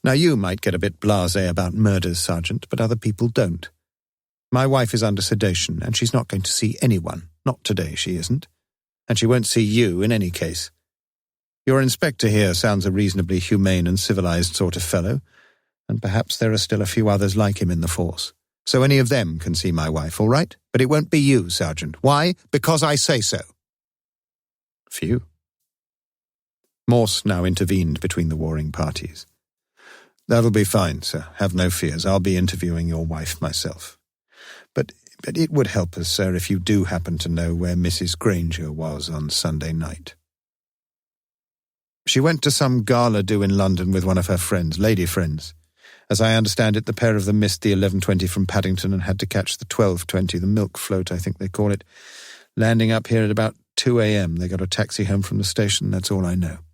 Now you might get a bit blasé about murders, Sergeant, but other people don't. My wife is under sedation, and she's not going to see anyone. Not today, she isn't. And she won't see you in any case. Your inspector here sounds a reasonably humane and civilized sort of fellow, and perhaps there are still a few others like him in the force. So any of them can see my wife, all right? But it won't be you, Sergeant. Why? Because I say so." Phew. Morse now intervened between the warring parties. "That'll be fine, sir. Have no fears. I'll be interviewing your wife myself. But it would help us, sir, if you do happen to know where Mrs. Granger was on Sunday night." "She went to some gala do in London with one of her friends, lady friends. As I understand it, the pair of them missed the 11:20 from Paddington and had to catch the 12:20, the milk float, I think they call it. Landing up here at about 2 a.m. They got a taxi home from the station, that's all I know."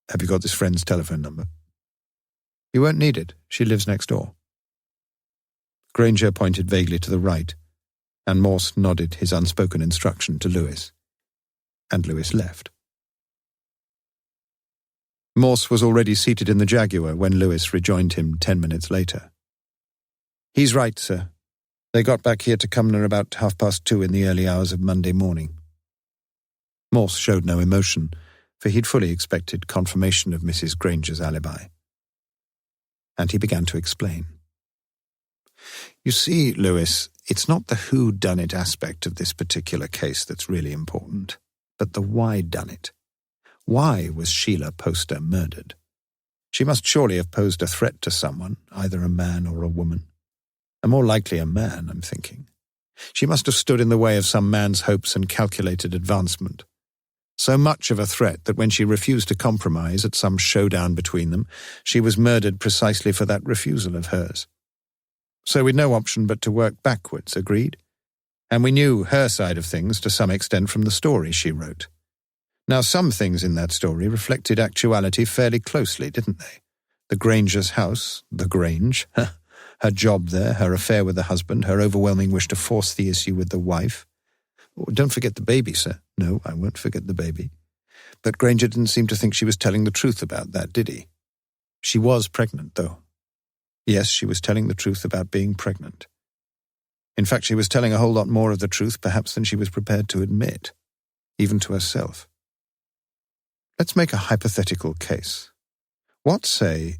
"Have you got this friend's telephone number?" "You won't need it. She lives next door." Granger pointed vaguely to the right, and Morse nodded his unspoken instruction to Lewis. And Lewis left. Morse was already seated in the Jaguar when Lewis rejoined him 10 minutes later. "He's right, sir. They got back here to Cumnor about 2:30 in the early hours of Monday morning." Morse showed no emotion, for he'd fully expected confirmation of Mrs. Granger's alibi. And he began to explain. "You see, Lewis, it's not the who-done-it aspect of this particular case that's really important, but the why-done-it. Why was Sheila Poster murdered? She must surely have posed a threat to someone, either a man or a woman. And more likely a man, I'm thinking. She must have stood in the way of some man's hopes and calculated advancement. So much of a threat that when she refused to compromise at some showdown between them, she was murdered precisely for that refusal of hers. So we'd no option but to work backwards, agreed? And we knew her side of things to some extent from the story she wrote. Now, some things in that story reflected actuality fairly closely, didn't they? The Granger's house, the Grange, her job there, her affair with the husband, her overwhelming wish to force the issue with the wife. Oh, don't forget the baby, sir. No, I won't forget the baby. But Granger didn't seem to think she was telling the truth about that, did he? She was pregnant, though. Yes, she was telling the truth about being pregnant. In fact, she was telling a whole lot more of the truth, perhaps, than she was prepared to admit, even to herself. Let's make a hypothetical case. What, say,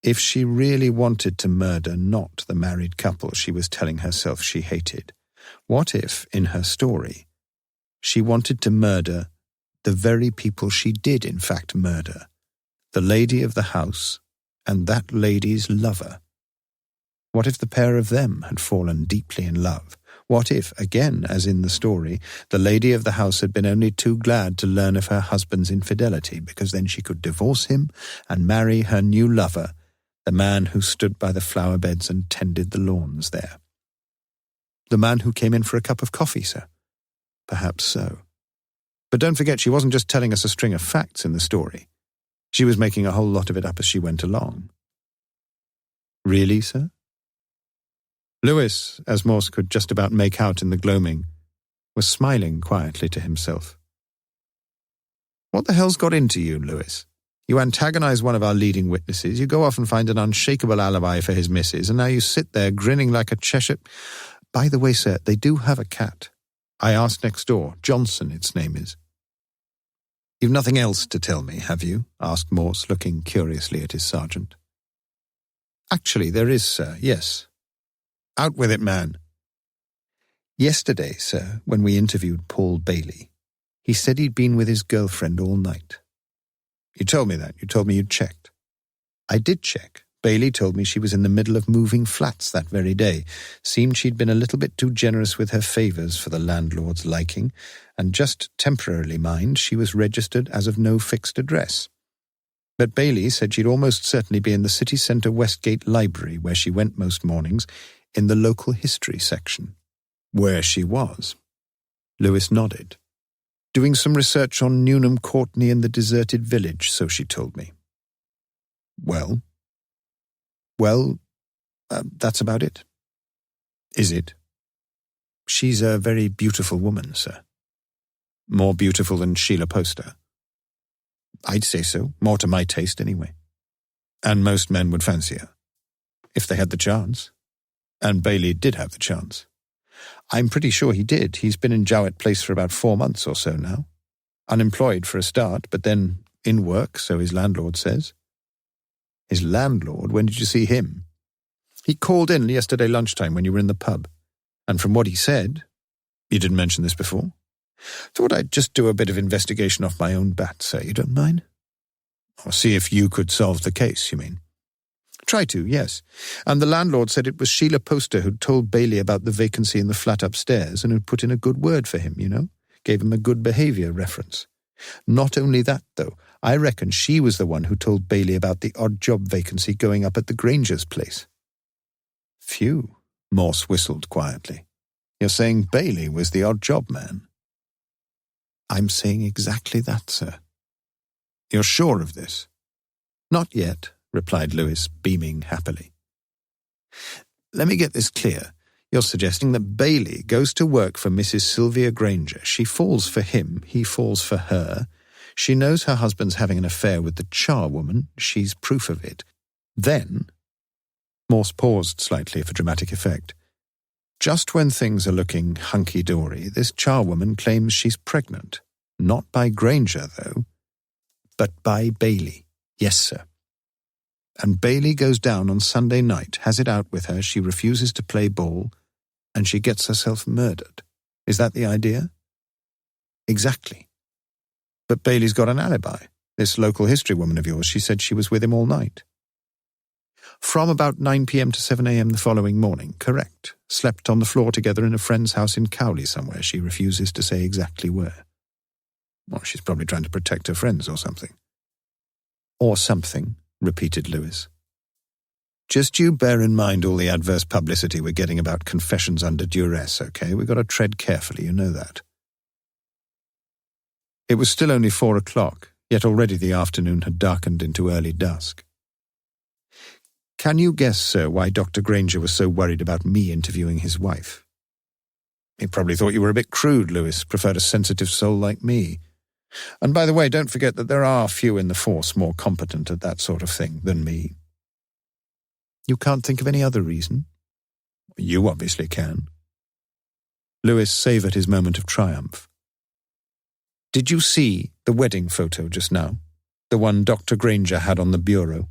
if she really wanted to murder not the married couple she was telling herself she hated? What if, in her story, she wanted to murder the very people she did in fact murder, the lady of the house and that lady's lover? What if the pair of them had fallen deeply in love? What if, again, as in the story, the lady of the house had been only too glad to learn of her husband's infidelity, because then she could divorce him and marry her new lover, the man who stood by the flower beds and tended the lawns there? The man who came in for a cup of coffee, sir? Perhaps so. But don't forget, she wasn't just telling us a string of facts in the story. She was making a whole lot of it up as she went along. Really, sir? Lewis, as Morse could just about make out in the gloaming, was smiling quietly to himself. What the hell's got into you, Lewis? You antagonize one of our leading witnesses, you go off and find an unshakable alibi for his missus, and now you sit there grinning like a Cheshire... By the way, sir, they do have a cat. I asked next door. Johnson, its name is. You've nothing else to tell me, have you? Asked Morse, looking curiously at his sergeant. Actually, there is, sir, yes. Out with it, man. Yesterday, sir, when we interviewed Paul Bailey, he said he'd been with his girlfriend all night. You told me that. You told me you'd checked. I did check, Bailey told me she was in the middle of moving flats that very day. Seemed she'd been a little bit too generous with her favours for the landlord's liking, and just temporarily, mind, she was registered as of no fixed address. But Bailey said she'd almost certainly be in the city centre Westgate Library, where she went most mornings, in the local history section. Where she was. Lewis nodded. Doing some research on Newnham Courtney and the deserted village, so she told me. Well? Well, that's about it. Is it? She's a very beautiful woman, sir. More beautiful than Sheila Poster. I'd say so, more to my taste anyway. And most men would fancy her, if they had the chance. And Bailey did have the chance. I'm pretty sure he did. He's been in Jowett Place for about 4 months or so now. Unemployed for a start, but then in work, so his landlord says. His landlord? When did you see him? He called in yesterday lunchtime when you were in the pub. And from what he said, you didn't mention this before, thought I'd just do a bit of investigation off my own bat, sir. You don't mind? Or see if you could solve the case, you mean? Try to, yes. And the landlord said it was Sheila Poster who'd told Bailey about the vacancy in the flat upstairs and who'd put in a good word for him, you know? Gave him a good behaviour reference. Not only that, though, I reckon she was the one who told Bailey about the odd job vacancy going up at the Granger's place. Phew, Morse whistled quietly. You're saying Bailey was the odd job man? I'm saying exactly that, sir. You're sure of this? Not yet, replied Lewis, beaming happily. Let me get this clear. You're suggesting that Bailey goes to work for Mrs. Sylvia Granger. She falls for him, he falls for her. She knows her husband's having an affair with the charwoman. She's proof of it. Then, Morse paused slightly for dramatic effect. Just when things are looking hunky-dory, this charwoman claims she's pregnant. Not by Granger, though, but by Bailey. Yes, sir. And Bailey goes down on Sunday night, has it out with her, she refuses to play ball, and she gets herself murdered. Is that the idea? Exactly. But Bailey's got an alibi. This local history woman of yours, she said she was with him all night. From about 9 p.m. to 7 a.m. the following morning, correct. Slept on the floor together in a friend's house in Cowley somewhere. She refuses to say exactly where. Well, she's probably trying to protect her friends or something. Or something, repeated Lewis. Just you bear in mind all the adverse publicity we're getting about confessions under duress, okay? We've got to tread carefully, you know that. It was still only 4 o'clock, yet already the afternoon had darkened into early dusk. Can you guess, sir, why Dr. Granger was so worried about me interviewing his wife? He probably thought you were a bit crude, Lewis, preferred a sensitive soul like me. And by the way, don't forget that there are few in the force more competent at that sort of thing than me. You can't think of any other reason? You obviously can. Lewis savoured his moment of triumph. Did you see the wedding photo just now? The one Dr. Granger had on the bureau?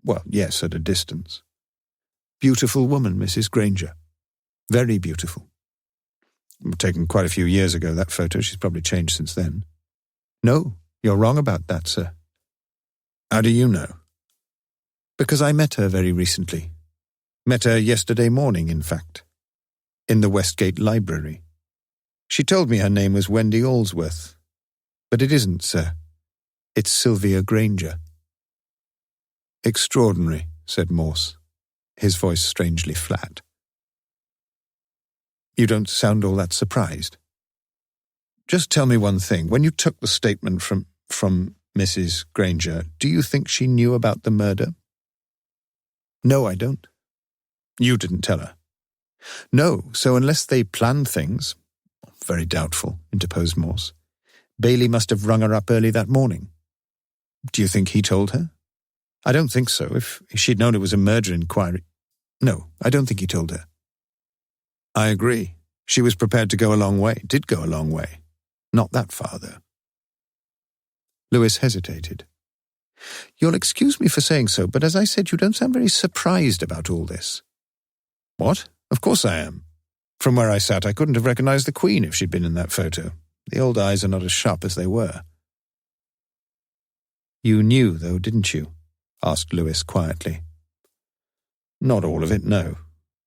Well, yes, at a distance. Beautiful woman, Mrs. Granger. Very beautiful. Taken quite a few years ago, that photo. She's probably changed since then. No, you're wrong about that, sir. How do you know? Because I met her very recently. Met her yesterday morning, in fact. In the Westgate Library. She told me her name was Wendy Allsworth. But it isn't, sir. It's Sylvia Granger. Extraordinary, said Morse, his voice strangely flat. You don't sound all that surprised. Just tell me one thing. When you took the statement from Mrs. Granger, do you think she knew about the murder? No, I don't. You didn't tell her? No, so unless they planned things— Very doubtful, interposed Morse. Bailey must have rung her up early that morning. Do you think he told her? I don't think so. If she'd known it was a murder inquiry— No, I don't think he told her. I agree. She was prepared to go a long way, did go a long way. Not that far, though. Lewis hesitated. You'll excuse me for saying so, but as I said, you don't sound very surprised about all this. What? Of course I am. From where I sat, I couldn't have recognized the Queen if she'd been in that photo. The old eyes are not as sharp as they were. You knew, though, didn't you? asked Lewis quietly. Not all of it, no,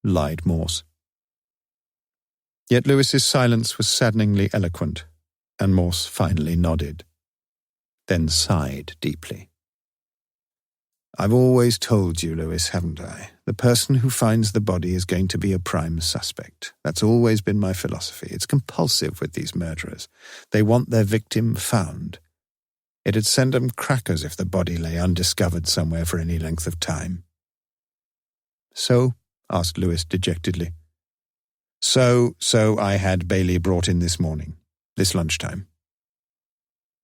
lied Morse. Yet Lewis's silence was saddeningly eloquent, and Morse finally nodded, then sighed deeply. I've always told you, Lewis, haven't I? The person who finds the body is going to be a prime suspect. That's always been my philosophy. It's compulsive with these murderers. They want their victim found. It'd send them crackers if the body lay undiscovered somewhere for any length of time. So? Asked Lewis dejectedly. So I had Bailey brought in this morning, this lunchtime.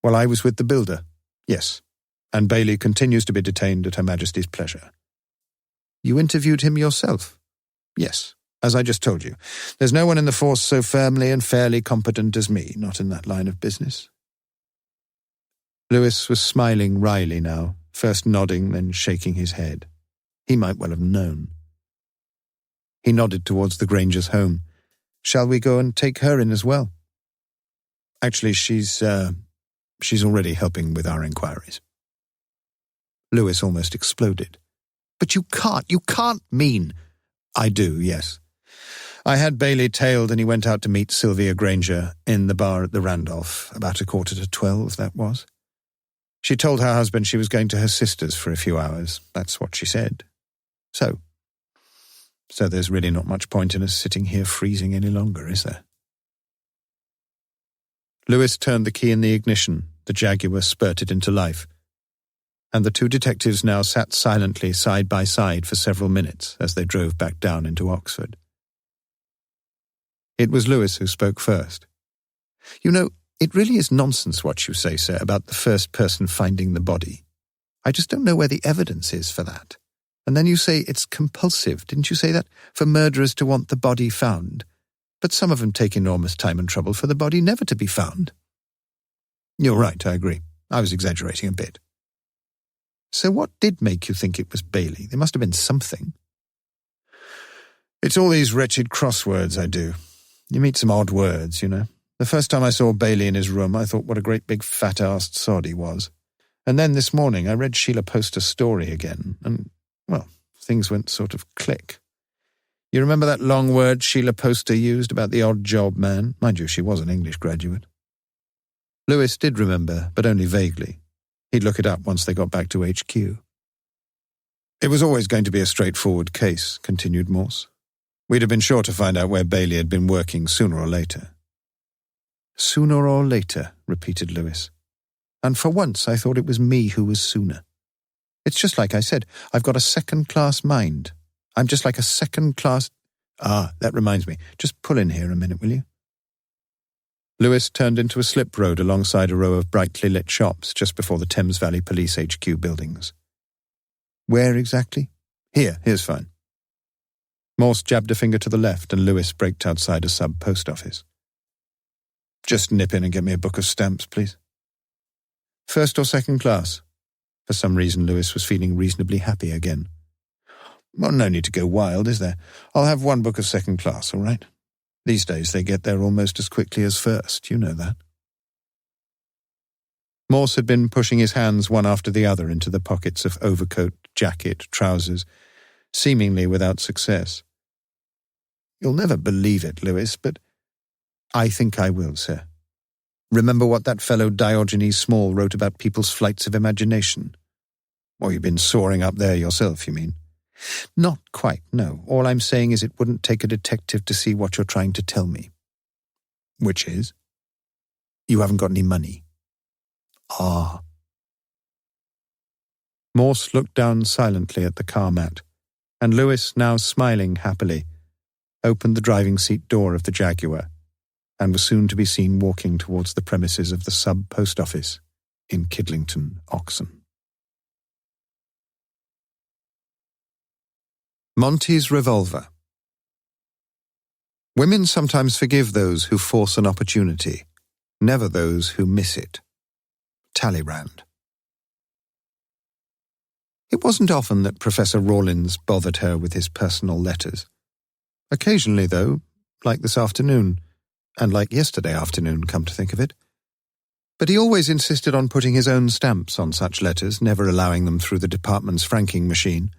While I was with the builder, yes, and Bailey continues to be detained at Her Majesty's pleasure. You interviewed him yourself? Yes, as I just told you. There's no one in the force so firmly and fairly competent as me, not in that line of business. Lewis was smiling wryly now, first nodding, then shaking his head. He might well have known. He nodded towards the Grangers' home. Shall we go and take her in as well? Actually, she's already helping with our inquiries. Lewis almost exploded. But you can't mean... I do, yes. I had Bailey tailed and he went out to meet Sylvia Granger in the bar at the Randolph, about 11:45, that was. She told her husband she was going to her sister's for a few hours. That's what she said. So there's really not much point in us sitting here freezing any longer, is there? Lewis turned the key in the ignition. The Jaguar spurted into life, and the two detectives now sat silently side by side for several minutes as they drove back down into Oxford. It was Lewis who spoke first. You know, it really is nonsense what you say, sir, about the first person finding the body. I just don't know where the evidence is for that. And then you say it's compulsive, didn't you say that? For murderers to want the body found. But some of them take enormous time and trouble for the body never to be found. You're right, I agree. I was exaggerating a bit. So what did make you think it was Bailey? There must have been something. It's all these wretched crosswords I do. You meet some odd words, you know. The first time I saw Bailey in his room, I thought what a great big fat-assed sod he was. And then this morning I read Sheila Poster's story again, and, well, things went sort of click. You remember that long word Sheila Poster used about the odd job man? Mind you, she was an English graduate. Lewis did remember, but only vaguely. He'd look it up once they got back to HQ. It was always going to be a straightforward case, continued Morse. We'd have been sure to find out where Bailey had been working sooner or later. Sooner or later, repeated Lewis. And for once I thought it was me who was sooner. It's just like I said, I've got a second-class mind. I'm just like a second-class... that reminds me. Just pull in here a minute, will you? Lewis turned into a slip road alongside a row of brightly lit shops just before the Thames Valley Police HQ buildings. Where exactly? Here's fine. Morse jabbed a finger to the left and Lewis braked outside a sub-post office. Just nip in and get me a book of stamps, please. First or second class? For some reason, Lewis was feeling reasonably happy again. Well, no need to go wild, is there? I'll have one book of second class, all right? These days they get there almost as quickly as first, you know that. Morse had been pushing his hands one after the other into the pockets of overcoat, jacket, trousers, seemingly without success. You'll never believe it, Lewis, but I think I will, sir. Remember what that fellow Diogenes Small wrote about people's flights of imagination? Or you've been soaring up there yourself, you mean? Not quite, no. All I'm saying is it wouldn't take a detective to see what you're trying to tell me. Which is? You haven't got any money. Ah. Morse looked down silently at the car mat, and Lewis, now smiling happily, opened the driving seat door of the Jaguar and was soon to be seen walking towards the premises of the sub-post office in Kidlington, Oxon. Monty's revolver. Women sometimes forgive those who force an opportunity, never those who miss it. Talleyrand. It wasn't often that Professor Rawlins bothered her with his personal letters. Occasionally, though, like this afternoon, and like yesterday afternoon, come to think of it. But he always insisted on putting his own stamps on such letters, never allowing them through the department's franking machine.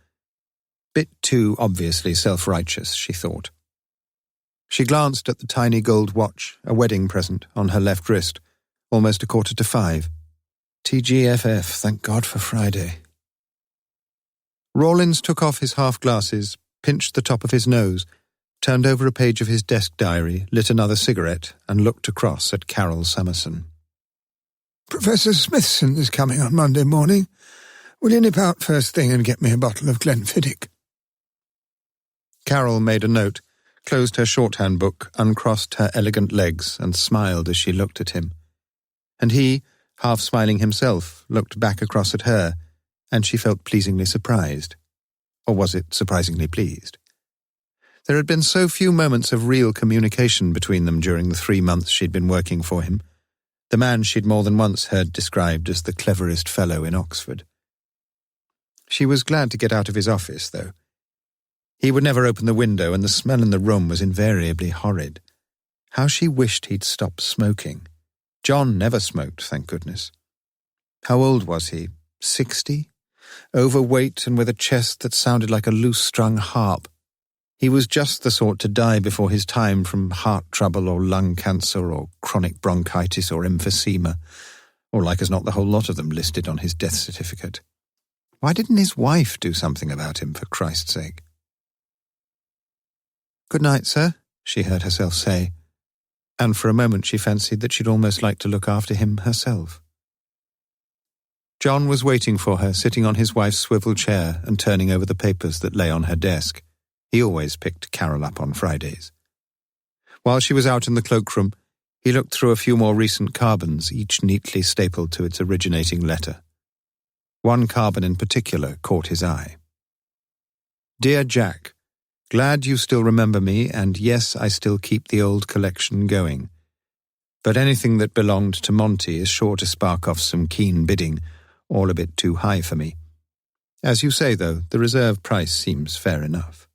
Bit too obviously self-righteous, she thought. She glanced at the tiny gold watch, a wedding present, on her left wrist, almost 5:15. TGFF, thank God for Friday. Rawlins took off his half-glasses, pinched the top of his nose, turned over a page of his desk diary, lit another cigarette, and looked across at Carol Summerson. Professor Smithson is coming on Monday morning. Will you nip out first thing and get me a bottle of Glenfiddich? Carol made a note, closed her shorthand book, uncrossed her elegant legs, and smiled as she looked at him. And he, half smiling himself, looked back across at her, and she felt pleasingly surprised. Or was it surprisingly pleased? There had been so few moments of real communication between them during the 3 months she'd been working for him, the man she'd more than once heard described as the cleverest fellow in Oxford. She was glad to get out of his office, though. He would never open the window, and the smell in the room was invariably horrid. How she wished he'd stopped smoking. John never smoked, thank goodness. How old was he? 60? Overweight and with a chest that sounded like a loose-strung harp. He was just the sort to die before his time from heart trouble or lung cancer or chronic bronchitis or emphysema, or like as not the whole lot of them listed on his death certificate. Why didn't his wife do something about him, for Christ's sake? "Good night, sir," she heard herself say, and for a moment she fancied that she'd almost like to look after him herself. John was waiting for her, sitting on his wife's swivel chair and turning over the papers that lay on her desk. He always picked Carol up on Fridays. While she was out in the cloakroom, he looked through a few more recent carbons, each neatly stapled to its originating letter. One carbon in particular caught his eye. "Dear Jack, glad you still remember me, and yes, I still keep the old collection going. But anything that belonged to Monty is sure to spark off some keen bidding, all a bit too high for me. As you say, though, the reserve price seems fair enough.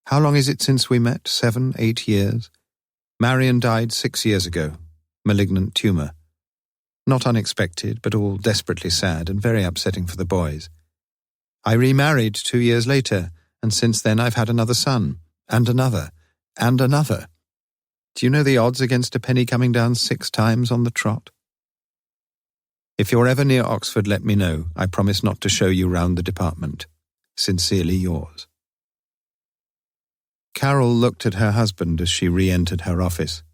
How long is it since we met? 7, 8 years? Marion died 6 years ago. Malignant tumour. Not unexpected, but all desperately sad and very upsetting for the boys. I remarried 2 years later, and since then I've had another son, and another, and another. Do you know the odds against a penny coming down 6 times on the trot? If you're ever near Oxford, let me know. I promise not to show you round the department. Sincerely yours." Carol looked at her husband as she re-entered her office.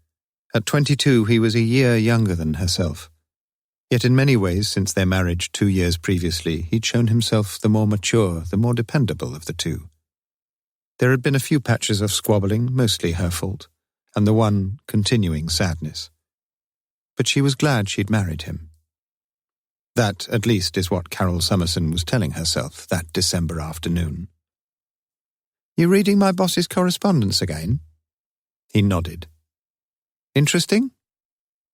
At 22, he was a year younger than herself. Yet in many ways, since their marriage 2 years previously, he'd shown himself the more mature, the more dependable of the two. There had been a few patches of squabbling, mostly her fault, and the one continuing sadness. But she was glad she'd married him. That, at least, is what Carol Summerson was telling herself that December afternoon. "You reading my boss's correspondence again?" He nodded. "Interesting?"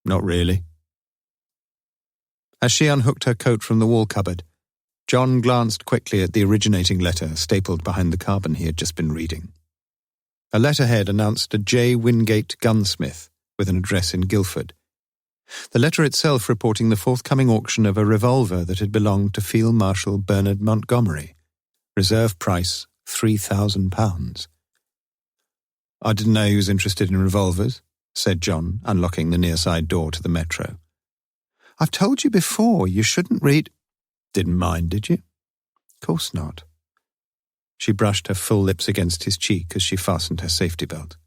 "Not really." As she unhooked her coat from the wall cupboard, John glanced quickly at the originating letter stapled behind the carbon he had just been reading. A letterhead announced a J. Wingate gunsmith with an address in Guildford. The letter itself reporting the forthcoming auction of a revolver that had belonged to Field Marshal Bernard Montgomery. Reserve price £3,000. "I didn't know he was interested in revolvers," said John, unlocking the near side door to the metro. "I've told you before, you shouldn't read—" "Didn't mind, did you?" "Course not." She brushed her full lips against his cheek as she fastened her safety belt.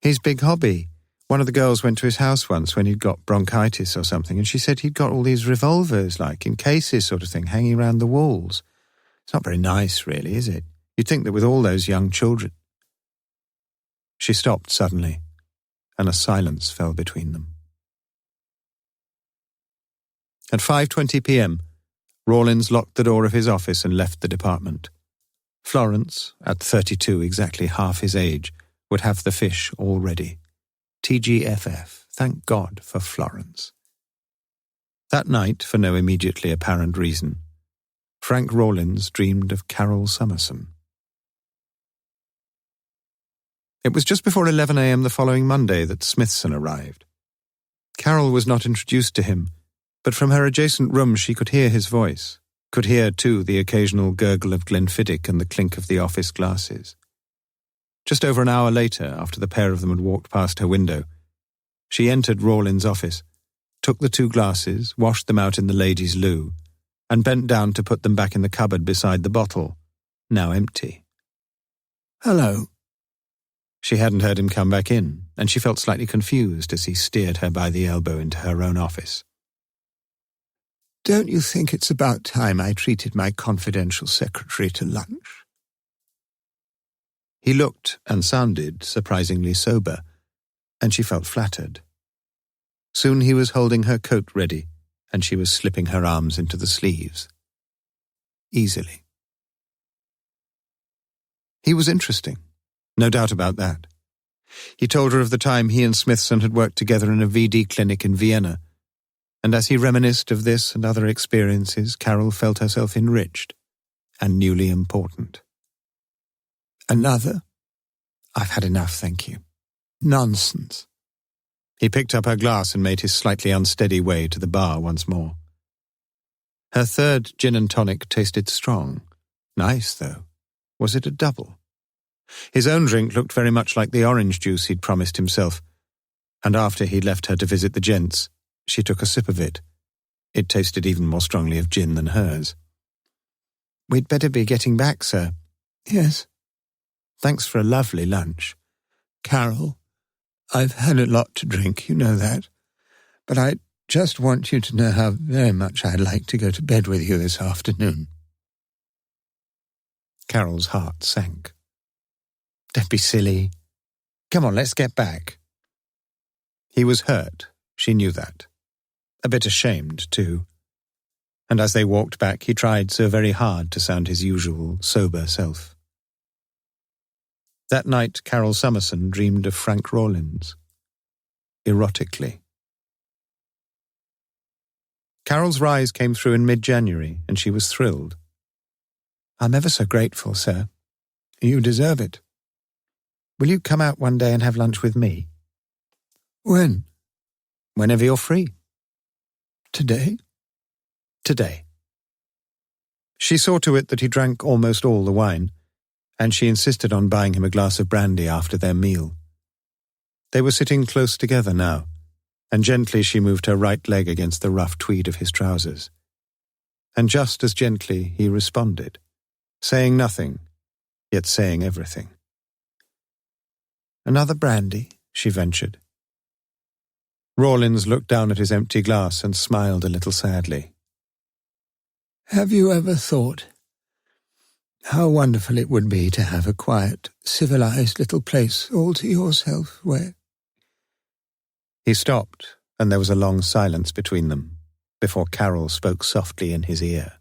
"His big hobby. One of the girls went to his house once when he'd got bronchitis or something, and she said he'd got all these revolvers, like in cases sort of thing, hanging around the walls. It's not very nice, really, is it? You'd think that with all those young children—" She stopped suddenly, and a silence fell between them. At 5:20 p.m., Rawlins locked the door of his office and left the department. Florence, at 32, exactly half his age, would have the fish all ready. TGFF, thank God for Florence. That night, for no immediately apparent reason, Frank Rawlins dreamed of Carol Summerson. It was just before 11 a.m. the following Monday that Smithson arrived. Carol was not introduced to him, but from her adjacent room she could hear his voice, could hear, too, the occasional gurgle of Glenfiddich and the clink of the office glasses. Just over an hour later, after the pair of them had walked past her window, she entered Rawlins' office, took the 2 glasses, washed them out in the ladies' loo, and bent down to put them back in the cupboard beside the bottle, now empty. "Hello." She hadn't heard him come back in, and she felt slightly confused as he steered her by the elbow into her own office. "Don't you think it's about time I treated my confidential secretary to lunch?" He looked and sounded surprisingly sober, and she felt flattered. Soon he was holding her coat ready, and she was slipping her arms into the sleeves. Easily. He was interesting, no doubt about that. He told her of the time he and Smithson had worked together in a VD clinic in Vienna, and as he reminisced of this and other experiences, Carol felt herself enriched and newly important. "Another?" "I've had enough, thank you." "Nonsense." He picked up her glass and made his slightly unsteady way to the bar once more. Her third gin and tonic tasted strong. Nice, though. Was it a double? His own drink looked very much like the orange juice he'd promised himself, and after he'd left her to visit the gents, she took a sip of it. It tasted even more strongly of gin than hers. "We'd better be getting back, sir." "Yes." "Thanks for a lovely lunch." "Carol, I've had a lot to drink, you know that, but I just want you to know how very much I'd like to go to bed with you this afternoon." Carol's heart sank. "Don't be silly. Come on, let's get back." He was hurt, she knew that. A bit ashamed, too. And as they walked back, he tried so very hard to sound his usual sober self. That night, Carol Summerson dreamed of Frank Rawlins. Erotically. Carol's rise came through in mid-January, and she was thrilled. "I'm ever so grateful, sir." "You deserve it." "Will you come out one day and have lunch with me?" "When?" "Whenever you're free." "Today?" "Today." She saw to it that he drank almost all the wine, and she insisted on buying him a glass of brandy after their meal. They were sitting close together now, and gently she moved her right leg against the rough tweed of his trousers. And just as gently he responded, saying nothing, yet saying everything. "Another brandy?" she ventured. Rawlins looked down at his empty glass and smiled a little sadly. "Have you ever thought how wonderful it would be to have a quiet, civilized little place all to yourself where—" He stopped, and there was a long silence between them, before Carol spoke softly in his ear.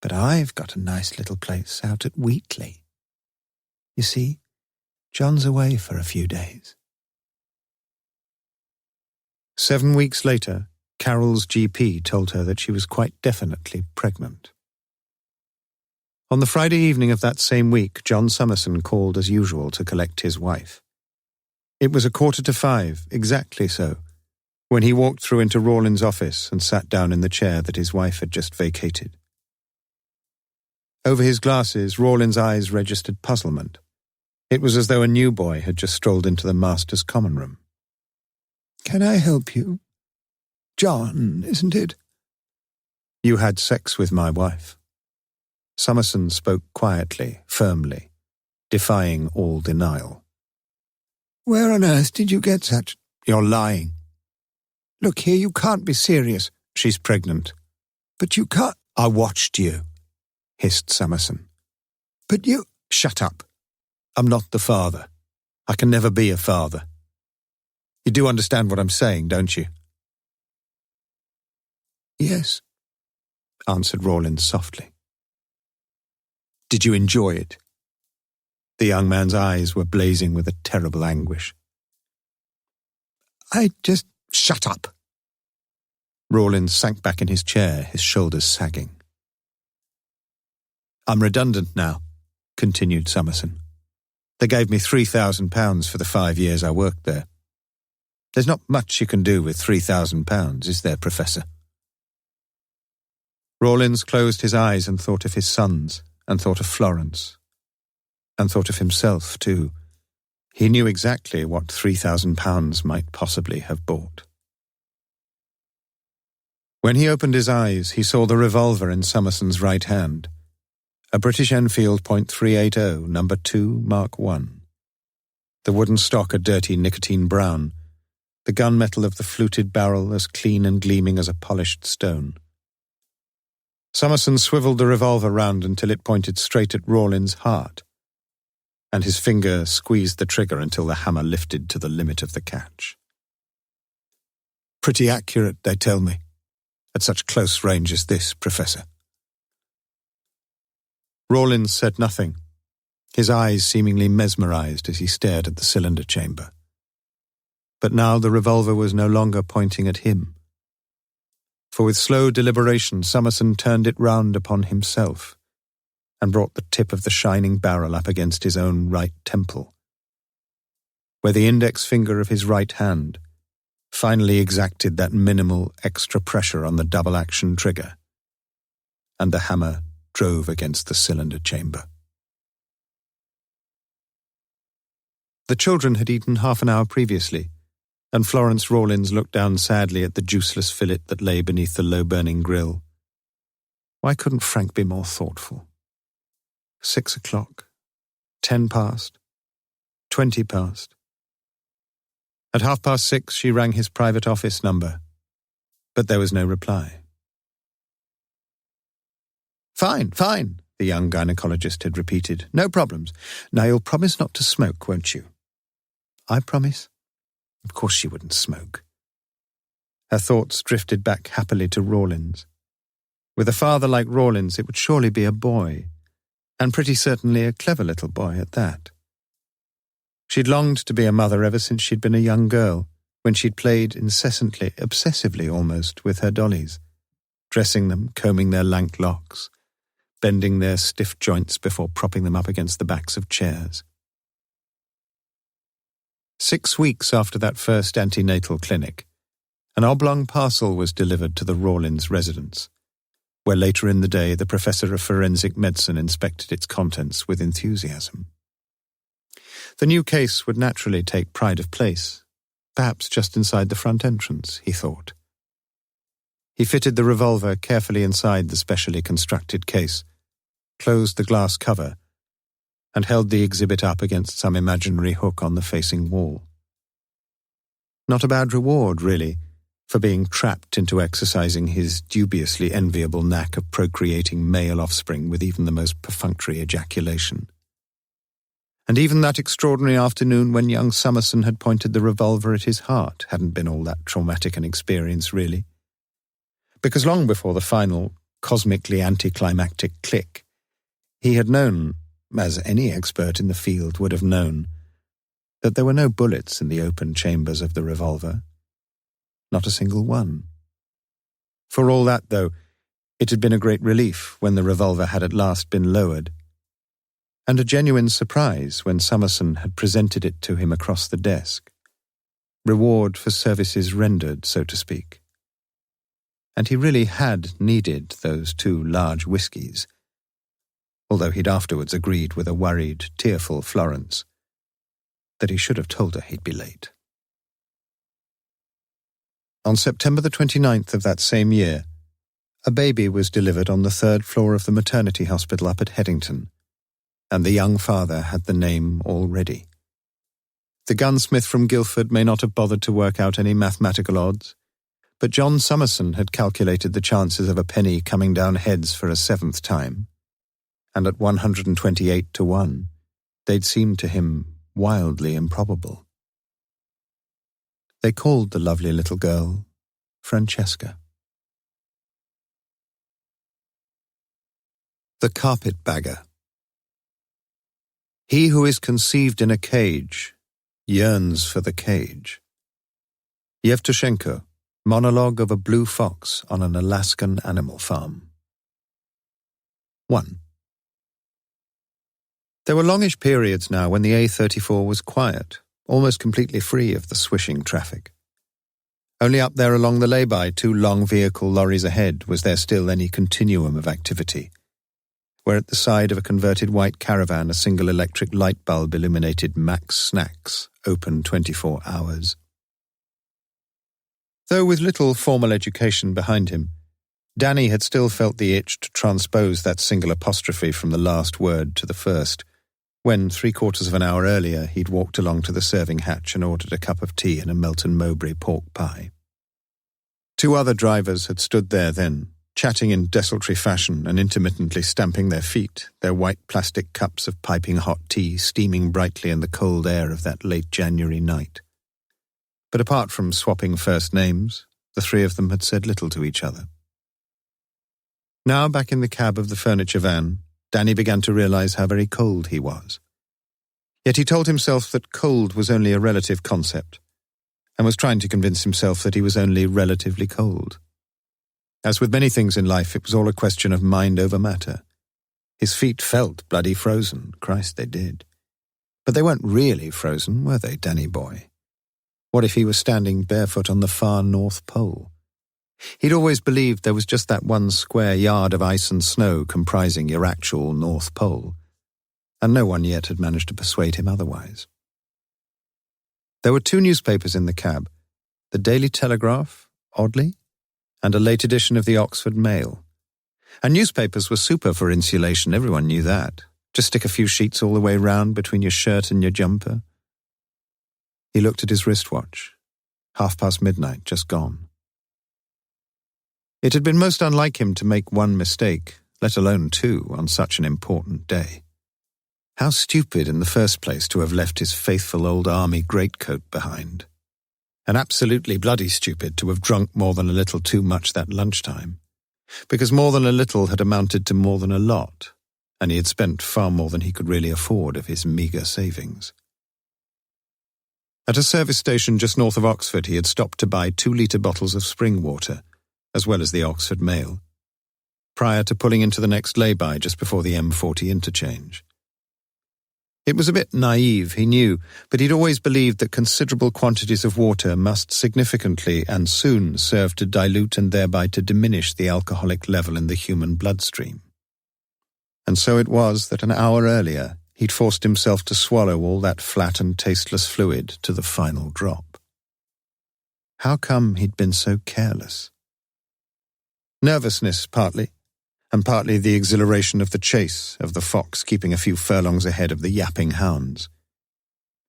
"But I've got a nice little place out at Wheatley. You see, John's away for a few days." 7 weeks later, Carol's GP told her that she was quite definitely pregnant. On the Friday evening of that same week, John Summerson called as usual to collect his wife. It was 5:15, exactly so, when he walked through into Rawlins' office and sat down in the chair that his wife had just vacated. Over his glasses, Rawlins' eyes registered puzzlement. It was as though a new boy had just strolled into the master's common room. "Can I help you? John, isn't it?" "You had sex with my wife." Summerson spoke quietly, firmly, defying all denial. "Where on earth did you get such—" "You're lying." "Look here, you can't be serious." "She's pregnant." "But you can't—" "I watched you," hissed Summerson. "But you—" "Shut up. I'm not the father. I can never be a father. You do understand what I'm saying, don't you?" "Yes," answered Rawlins softly. "Did you enjoy it?" The young man's eyes were blazing with a terrible anguish. "I just—" "Shut up!" Rawlins sank back in his chair, his shoulders sagging. "I'm redundant now," continued Summerson. "They gave me £3,000 for the 5 years I worked there. There's not much you can do with £3,000, is there, Professor? Rawlins closed his eyes and thought of his sons, and thought of Florence, and thought of himself, too. He knew exactly what £3,000 might possibly have bought. When he opened his eyes, he saw the revolver in Summerson's right hand, a British Enfield .380, number 2, Mark I. The wooden stock a dirty nicotine brown, the gunmetal of the fluted barrel as clean and gleaming as a polished stone. Summerson swiveled the revolver round until it pointed straight at Rawlins' heart, and his finger squeezed the trigger until the hammer lifted to the limit of the catch. Pretty accurate, they tell me, at such close range as this, Professor. Rawlins said nothing, his eyes seemingly mesmerized as he stared at the cylinder chamber. But now the revolver was no longer pointing at him. For with slow deliberation, Summerson turned it round upon himself and brought the tip of the shining barrel up against his own right temple, where the index finger of his right hand finally exacted that minimal extra pressure on the double-action trigger, and the hammer drove against the cylinder chamber. The children had eaten half an hour previously, and Florence Rawlins looked down sadly at the juiceless fillet that lay beneath the low-burning grill. Why couldn't Frank be more thoughtful? 6 o'clock, 10 past, 20 past. At 6:30 she rang his private office number, but there was no reply. Fine, the young gynecologist had repeated. No problems. Now you'll promise not to smoke, won't you? I promise. Of course she wouldn't smoke. Her thoughts drifted back happily to Rawlins. With a father like Rawlins, it would surely be a boy, and pretty certainly a clever little boy at that. She'd longed to be a mother ever since she'd been a young girl, when she'd played incessantly, obsessively almost, with her dollies, dressing them, combing their lank locks, bending their stiff joints before propping them up against the backs of chairs. 6 weeks after that first antenatal clinic, an oblong parcel was delivered to the Rawlins residence, where later in the day the professor of forensic medicine inspected its contents with enthusiasm. The new case would naturally take pride of place, perhaps just inside the front entrance, he thought. He fitted the revolver carefully inside the specially constructed case, closed the glass cover, and held the exhibit up against some imaginary hook on the facing wall. Not a bad reward, really, for being trapped into exercising his dubiously enviable knack of procreating male offspring with even the most perfunctory ejaculation. And even that extraordinary afternoon when young Summerson had pointed the revolver at his heart hadn't been all that traumatic an experience, really. Because long before the final, cosmically anticlimactic click, he had known, as any expert in the field would have known, that there were no bullets in the open chambers of the revolver. Not a single one. For all that, though, it had been a great relief when the revolver had at last been lowered, and a genuine surprise when Summerson had presented it to him across the desk. Reward for services rendered, so to speak. And he really had needed those 2 large whiskies, although he'd afterwards agreed with a worried, tearful Florence that he should have told her he'd be late. On September the 29th of that same year, a baby was delivered on the 3rd floor of the maternity hospital up at Headington, and the young father had the name already. The gunsmith from Guildford may not have bothered to work out any mathematical odds, but John Summerson had calculated the chances of a penny coming down heads for a 7th time, and at 128 to 1, they'd seemed to him wildly improbable. They called the lovely little girl Francesca. The Carpetbagger. He who is conceived in a cage yearns for the cage. Yevtushenko, Monologue of a Blue Fox on an Alaskan Animal Farm. 1. There were longish periods now when the A34 was quiet, almost completely free of the swishing traffic. Only up there along the lay-by, 2 long vehicle lorries ahead, was there still any continuum of activity, where at the side of a converted white caravan a single electric light bulb illuminated Mac's Snacks, open 24 hours. Though with little formal education behind him, Danny had still felt the itch to transpose that single apostrophe from the last word to the first, when 3/4 of an hour earlier he'd walked along to the serving hatch and ordered a cup of tea and a Melton Mowbray pork pie. 2 other drivers had stood there then, chatting in desultory fashion and intermittently stamping their feet, their white plastic cups of piping hot tea steaming brightly in the cold air of that late January night. But apart from swapping first names, the 3 of them had said little to each other. Now back in the cab of the furniture van, Danny began to realize how very cold he was. Yet he told himself that cold was only a relative concept, and was trying to convince himself that he was only relatively cold. As with many things in life, it was all a question of mind over matter. His feet felt bloody frozen, Christ they did. But they weren't really frozen, were they, Danny boy? What if he was standing barefoot on the far North Pole? He'd always believed there was just that 1 square yard of ice and snow comprising your actual North Pole, and no one yet had managed to persuade him otherwise. There were 2 newspapers in the cab, the Daily Telegraph, oddly, and a late edition of the Oxford Mail. And newspapers were super for insulation, everyone knew that. Just stick a few sheets all the way round between your shirt and your jumper. He looked at his wristwatch. midnight, just gone. It had been most unlike him to make 1 mistake, let alone 2, on such an important day. How stupid in the first place to have left his faithful old army greatcoat behind. And absolutely bloody stupid to have drunk more than a little too much that lunchtime, because more than a little had amounted to more than a lot, and he had spent far more than he could really afford of his meagre savings. At a service station just north of Oxford, he had stopped to buy 2-litre bottles of spring water, as well as the Oxford Mail, prior to pulling into the next lay-by just before the M40 interchange. It was a bit naive, he knew, but he'd always believed that considerable quantities of water must significantly and soon serve to dilute and thereby to diminish the alcoholic level in the human bloodstream. And so it was that an hour earlier he'd forced himself to swallow all that flat and tasteless fluid to the final drop. How come he'd been so careless? Nervousness, partly, and partly the exhilaration of the chase, of the fox keeping a few furlongs ahead of the yapping hounds.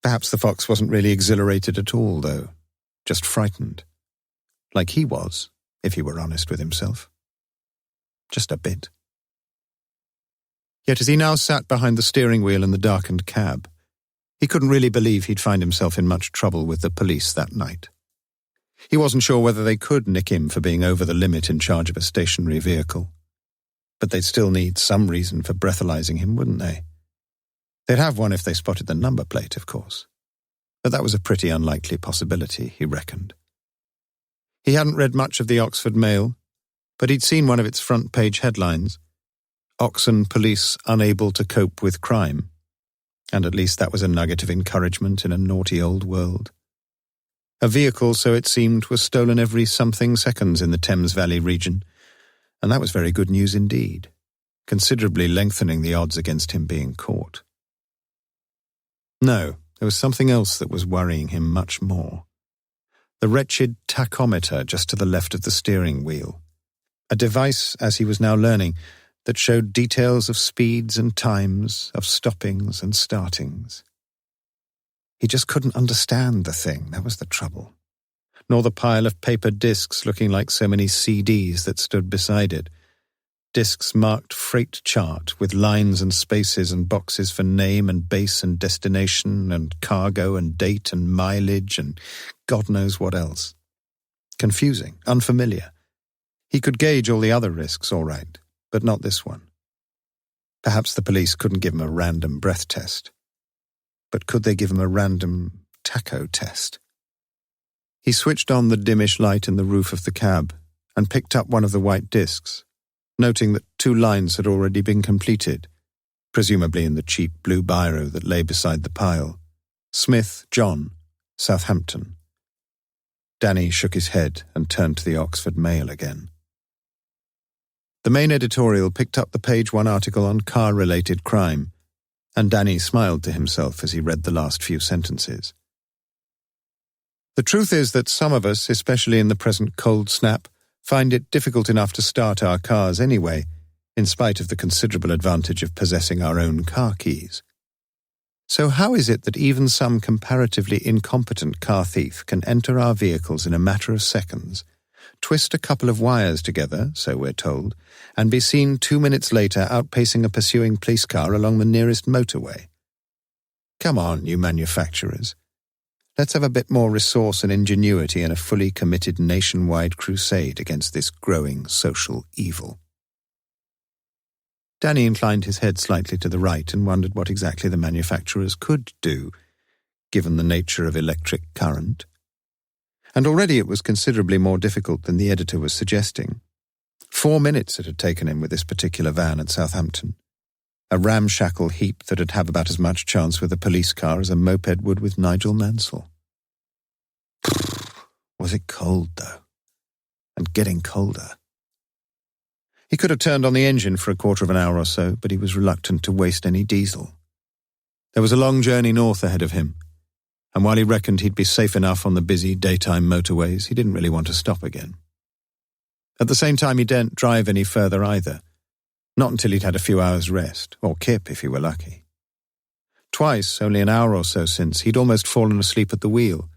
Perhaps the fox wasn't really exhilarated at all, though, just frightened. Like he was, if he were honest with himself. Just a bit. Yet as he now sat behind the steering wheel in the darkened cab, he couldn't really believe he'd find himself in much trouble with the police that night. He wasn't sure whether they could nick him for being over the limit in charge of a stationary vehicle. But they'd still need some reason for breathalyzing him, wouldn't they? They'd have one if they spotted the number plate, of course. But that was a pretty unlikely possibility, he reckoned. He hadn't read much of the Oxford Mail, but he'd seen one of its front-page headlines, Oxon Police Unable to Cope with Crime, and at least that was a nugget of encouragement in a naughty old world. A vehicle, so it seemed, was stolen every something seconds in the Thames Valley region, and that was very good news indeed, considerably lengthening the odds against him being caught. No, there was something else that was worrying him much more. The wretched tachometer just to the left of the steering wheel, a device, as he was now learning, that showed details of speeds and times, of stoppings and startings. He just couldn't understand the thing, that was the trouble. Nor the pile of paper discs looking like so many CDs that stood beside it. Discs marked freight chart with lines and spaces and boxes for name and base and destination and cargo and date and mileage and God knows what else. Confusing, unfamiliar. He could gauge all the other risks, all right, but not this one. Perhaps the police couldn't give him a random breath test. But could they give him a random tacho test? He switched on the dimmish light in the roof of the cab and picked up one of the white discs, noting that 2 lines had already been completed, presumably in the cheap blue biro that lay beside the pile. Smith, John, Southampton. Danny shook his head and turned to the Oxford Mail again. The main editorial picked up the page 1 article on car-related crime, and Danny smiled to himself as he read the last few sentences. The truth is that some of us, especially in the present cold snap, find it difficult enough to start our cars anyway, in spite of the considerable advantage of possessing our own car keys. So how is it that even some comparatively incompetent car thief can enter our vehicles in a matter of seconds, twist a couple of wires together, so we're told, and be seen 2 minutes later outpacing a pursuing police car along the nearest motorway? Come on, you manufacturers. Let's have a bit more resource and ingenuity in a fully committed nationwide crusade against this growing social evil. Danny inclined his head slightly to the right and wondered what exactly the manufacturers could do, given the nature of electric current. And already it was considerably more difficult than the editor was suggesting. 4 minutes it had taken him with this particular van at Southampton, a ramshackle heap that would have about as much chance with a police car as a moped would with Nigel Mansell. Was it cold, though? And getting colder. He could have turned on the engine for a quarter of an hour or so, but he was reluctant to waste any diesel. There was a long journey north ahead of him, and while he reckoned he'd be safe enough on the busy daytime motorways, he didn't really want to stop again. At the same time, he daren't drive any further either, not until he'd had a few hours' rest, or kip if he were lucky. Twice, only an hour or so since, he'd almost fallen asleep at the wheel,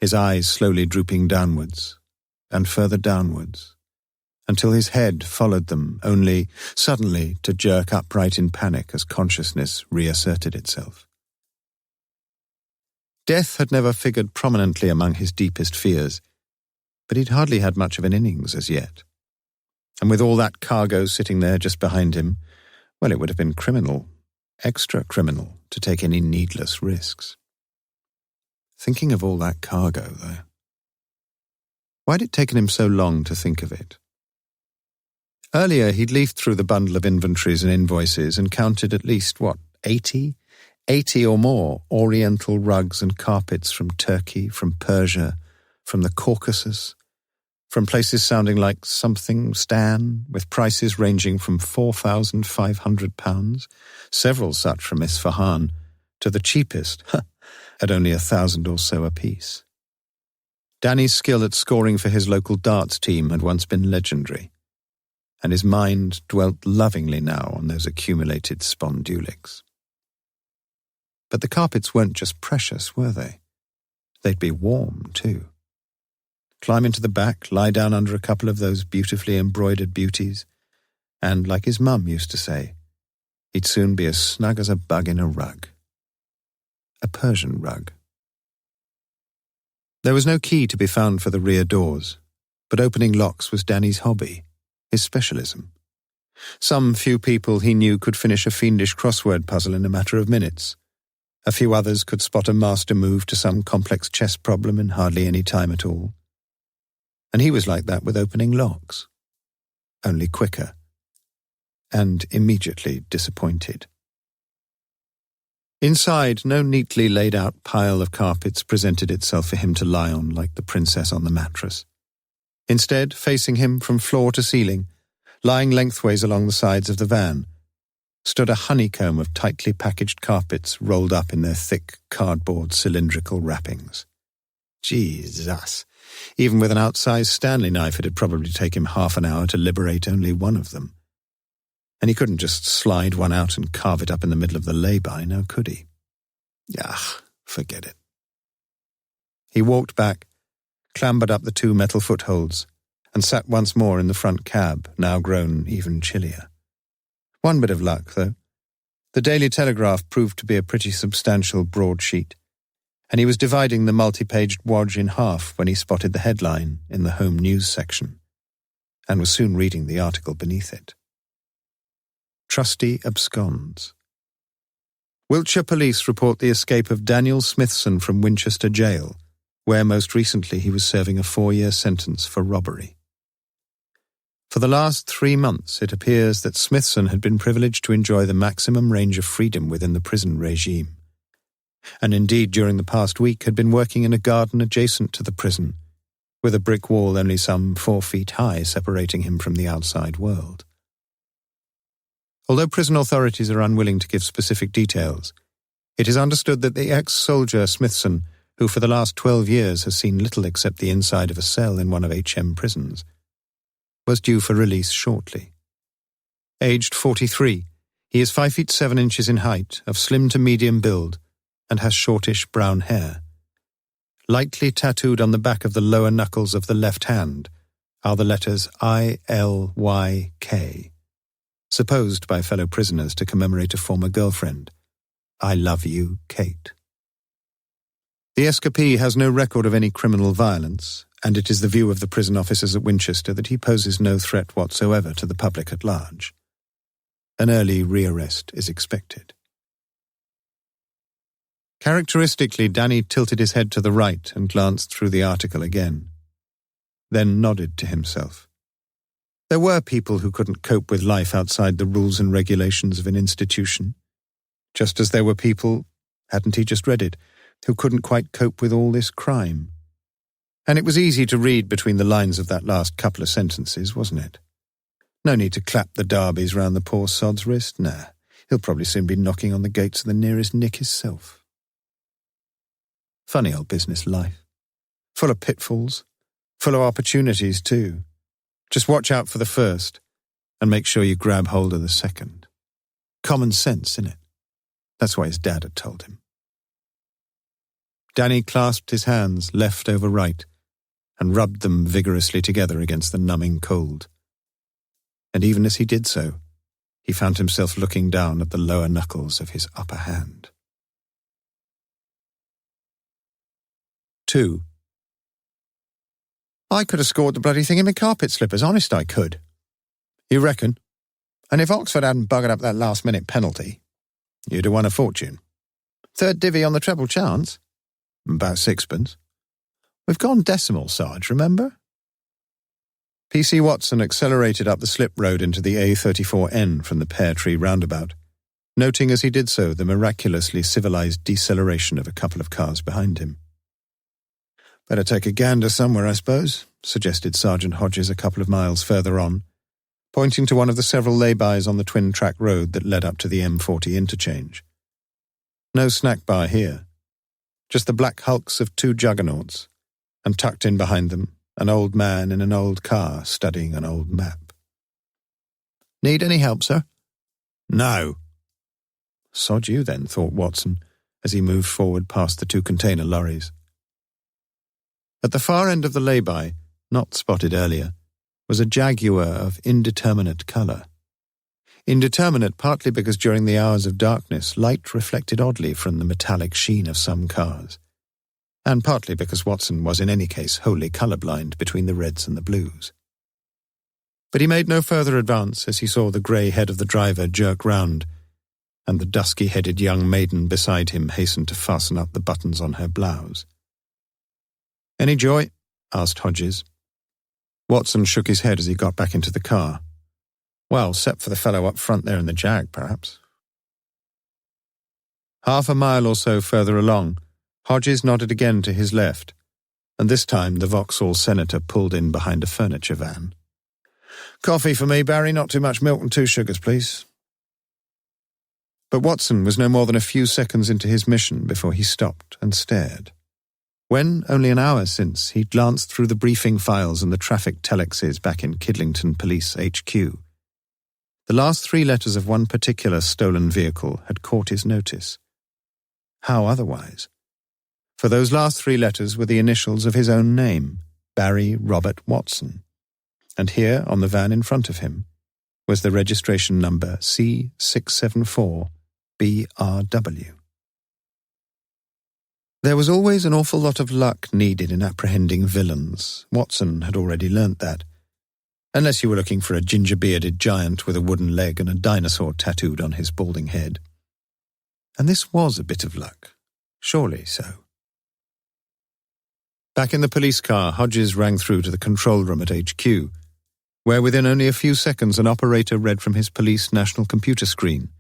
his eyes slowly drooping downwards, and further downwards, until his head followed them, only suddenly to jerk upright in panic as consciousness reasserted itself. Death had never figured prominently among his deepest fears, but he'd hardly had much of an innings as yet. And with all that cargo sitting there just behind him, well, it would have been criminal, extra criminal, to take any needless risks. Thinking of all that cargo, though. Why'd it taken him so long to think of it? Earlier, he'd leafed through the bundle of inventories and invoices and counted at least, 80 or more Oriental rugs and carpets from Turkey, from Persia, from the Caucasus, from places sounding like something Stan, with prices ranging from £4,500, several such from Isfahan, to the cheapest, at only 1,000 or so apiece. Danny's skill at scoring for his local darts team had once been legendary, and his mind dwelt lovingly now on those accumulated spondulics. But the carpets weren't just precious, were they? They'd be warm, too. Climb into the back, lie down under a couple of those beautifully embroidered beauties, and, like his mum used to say, he'd soon be as snug as a bug in a rug. A Persian rug. There was no key to be found for the rear doors, but opening locks was Danny's hobby, his specialism. Some few people he knew could finish a fiendish crossword puzzle in a matter of minutes. A few others could spot a master move to some complex chess problem in hardly any time at all. And he was like that with opening locks, only quicker, and immediately disappointed. Inside, no neatly laid-out pile of carpets presented itself for him to lie on like the princess on the mattress. Instead, facing him from floor to ceiling, lying lengthways along the sides of the van, stood a honeycomb of tightly packaged carpets rolled up in their thick, cardboard cylindrical wrappings. Jesus! Even with an outsized Stanley knife, it had probably taken him half an hour to liberate only one of them. And he couldn't just slide one out and carve it up in the middle of the lay-by, now could he? Forget it. He walked back, clambered up the 2 metal footholds, and sat once more in the front cab, now grown even chillier. One bit of luck, though. The Daily Telegraph proved to be a pretty substantial broadsheet, and he was dividing the multi-paged wodge in half when he spotted the headline in the home news section, and was soon reading the article beneath it. Trustee absconds. Wiltshire police report the escape of Daniel Smithson from Winchester Jail, where most recently he was serving a 4-year sentence for robbery. For the last 3 months, it appears that Smithson had been privileged to enjoy the maximum range of freedom within the prison regime, and indeed during the past week had been working in a garden adjacent to the prison, with a brick wall only some 4 feet high separating him from the outside world. Although prison authorities are unwilling to give specific details, it is understood that the ex-soldier Smithson, who for the last 12 years has seen little except the inside of a cell in one of HM prisons, was due for release shortly. Aged 43, he is 5 feet 7 inches in height, of slim to medium build, and has shortish brown hair. Lightly tattooed on the back of the lower knuckles of the left hand are the letters ILYK, supposed by fellow prisoners to commemorate a former girlfriend. I love you, Kate. The escapee has no record of any criminal violence, and it is the view of the prison officers at Winchester that he poses no threat whatsoever to the public at large. An early rearrest is expected. Characteristically, Danny tilted his head to the right and glanced through the article again, then nodded to himself. There were people who couldn't cope with life outside the rules and regulations of an institution, just as there were people, hadn't he just read it, who couldn't quite cope with all this crime. And it was easy to read between the lines of that last couple of sentences, wasn't it? No need to clap the darbies round the poor sod's wrist. Nah, he'll probably soon be knocking on the gates of the nearest Nick himself. Funny old business life. Full of pitfalls. Full of opportunities, too. Just watch out for the first, and make sure you grab hold of the second. Common sense, innit? That's why his dad had told him. Danny clasped his hands, left over right, and rubbed them vigorously together against the numbing cold. And even as he did so, he found himself looking down at the lower knuckles of his upper hand. 2. I could have scored the bloody thing in my carpet slippers, honest I could. You reckon? And if Oxford hadn't buggered up that last-minute penalty, you'd have won a fortune. 3rd divvy on the treble chance? About 6pence. We've gone decimal, Sarge, remember? P.C. Watson accelerated up the slip road into the A34N from the Pear Tree roundabout, noting as he did so the miraculously civilized deceleration of a couple of cars behind him. Better take a gander somewhere, I suppose, suggested Sergeant Hodges a couple of miles further on, pointing to one of the several lay-bys on the twin-track road that led up to the M40 interchange. No snack bar here, just the black hulks of 2 juggernauts, and tucked in behind them, an old man in an old car studying an old map. Need any help, sir? No. Sod you then, thought Watson, as he moved forward past the 2 container lorries. At the far end of the lay-by, not spotted earlier, was a Jaguar of indeterminate colour. Indeterminate partly because during the hours of darkness light reflected oddly from the metallic sheen of some cars, and partly because Watson was in any case wholly colourblind between the reds and the blues. But he made no further advance as he saw the grey head of the driver jerk round, and the dusky-headed young maiden beside him hasten to fasten up the buttons on her blouse. "Any joy?" asked Hodges. Watson shook his head as he got back into the car. Well, except for the fellow up front there in the Jag, perhaps. Half a mile or so further along, Hodges nodded again to his left, and this time the Vauxhall senator pulled in behind a furniture van. "Coffee for me, Barry, not too much milk and 2 sugars, please." But Watson was no more than a few seconds into his mission before he stopped and stared. When, only an hour since, he glanced through the briefing files and the traffic telexes back in Kidlington Police HQ, the last 3 letters of one particular stolen vehicle had caught his notice. How otherwise? For those last 3 letters were the initials of his own name, Barry Robert Watson, and here, on the van in front of him, was the registration number C674BRW. There was always an awful lot of luck needed in apprehending villains. Watson had already learnt that. Unless you were looking for a ginger-bearded giant with a wooden leg and a dinosaur tattooed on his balding head. And this was a bit of luck. Surely so. Back in the police car, Hodges rang through to the control room at HQ, where within only a few seconds an operator read from his police national computer screen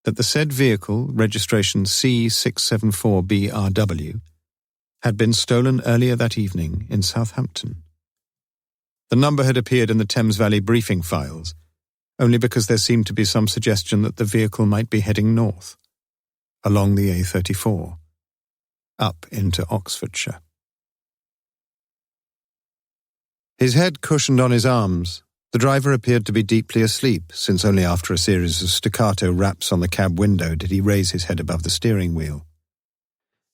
that the said vehicle, registration C674BRW, had been stolen earlier that evening in Southampton. The number had appeared in the Thames Valley briefing files, only because there seemed to be some suggestion that the vehicle might be heading north, along the A34, up into Oxfordshire. His head cushioned on his arms, the driver appeared to be deeply asleep, since only after a series of staccato raps on the cab window did he raise his head above the steering wheel.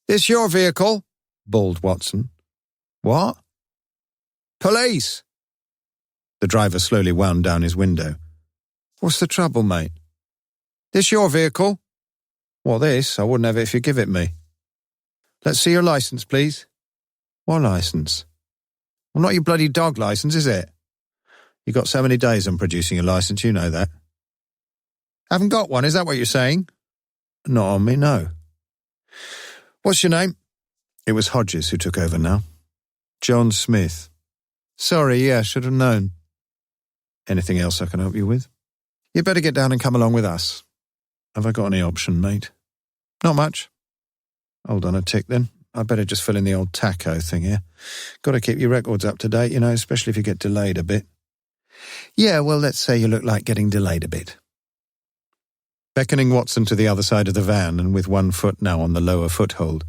"This your vehicle?" bawled Watson. "What?" "Police!" The driver slowly wound down his window. "What's the trouble, mate?" "This your vehicle?" "What, this? I wouldn't have it if you give it me." "Let's see your licence, please." "What licence?" "Well, not your bloody dog licence, is it? You got so many days on producing a licence, you know that." "Haven't got one, is that what you're saying?" "Not on me, no." "What's your name?" It was Hodges who took over now. "John Smith." "Sorry, yeah, should have known." "Anything else I can help you with?" "You'd better get down and come along with us." "Have I got any option, mate?" "Not much." "Hold on a tick, then. I'd better just fill in the old taco thing here. Got to keep your records up to date, you know, especially if you get delayed a bit." "Yeah, well, let's say you look like getting delayed a bit." Beckoning Watson to the other side of the van, and with one foot now on the lower foothold,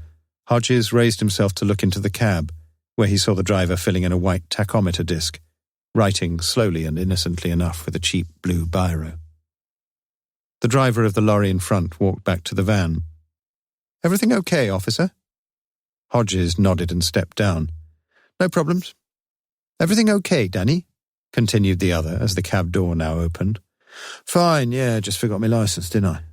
Hodges raised himself to look into the cab, where he saw the driver filling in a white tachometer disc, writing slowly and innocently enough with a cheap blue biro. The driver of the lorry in front walked back to the van. "Everything okay, officer?" Hodges nodded and stepped down. "No problems." "Everything okay, Danny?" continued the other as the cab door now opened. "Fine, yeah, just forgot my licence, didn't I?"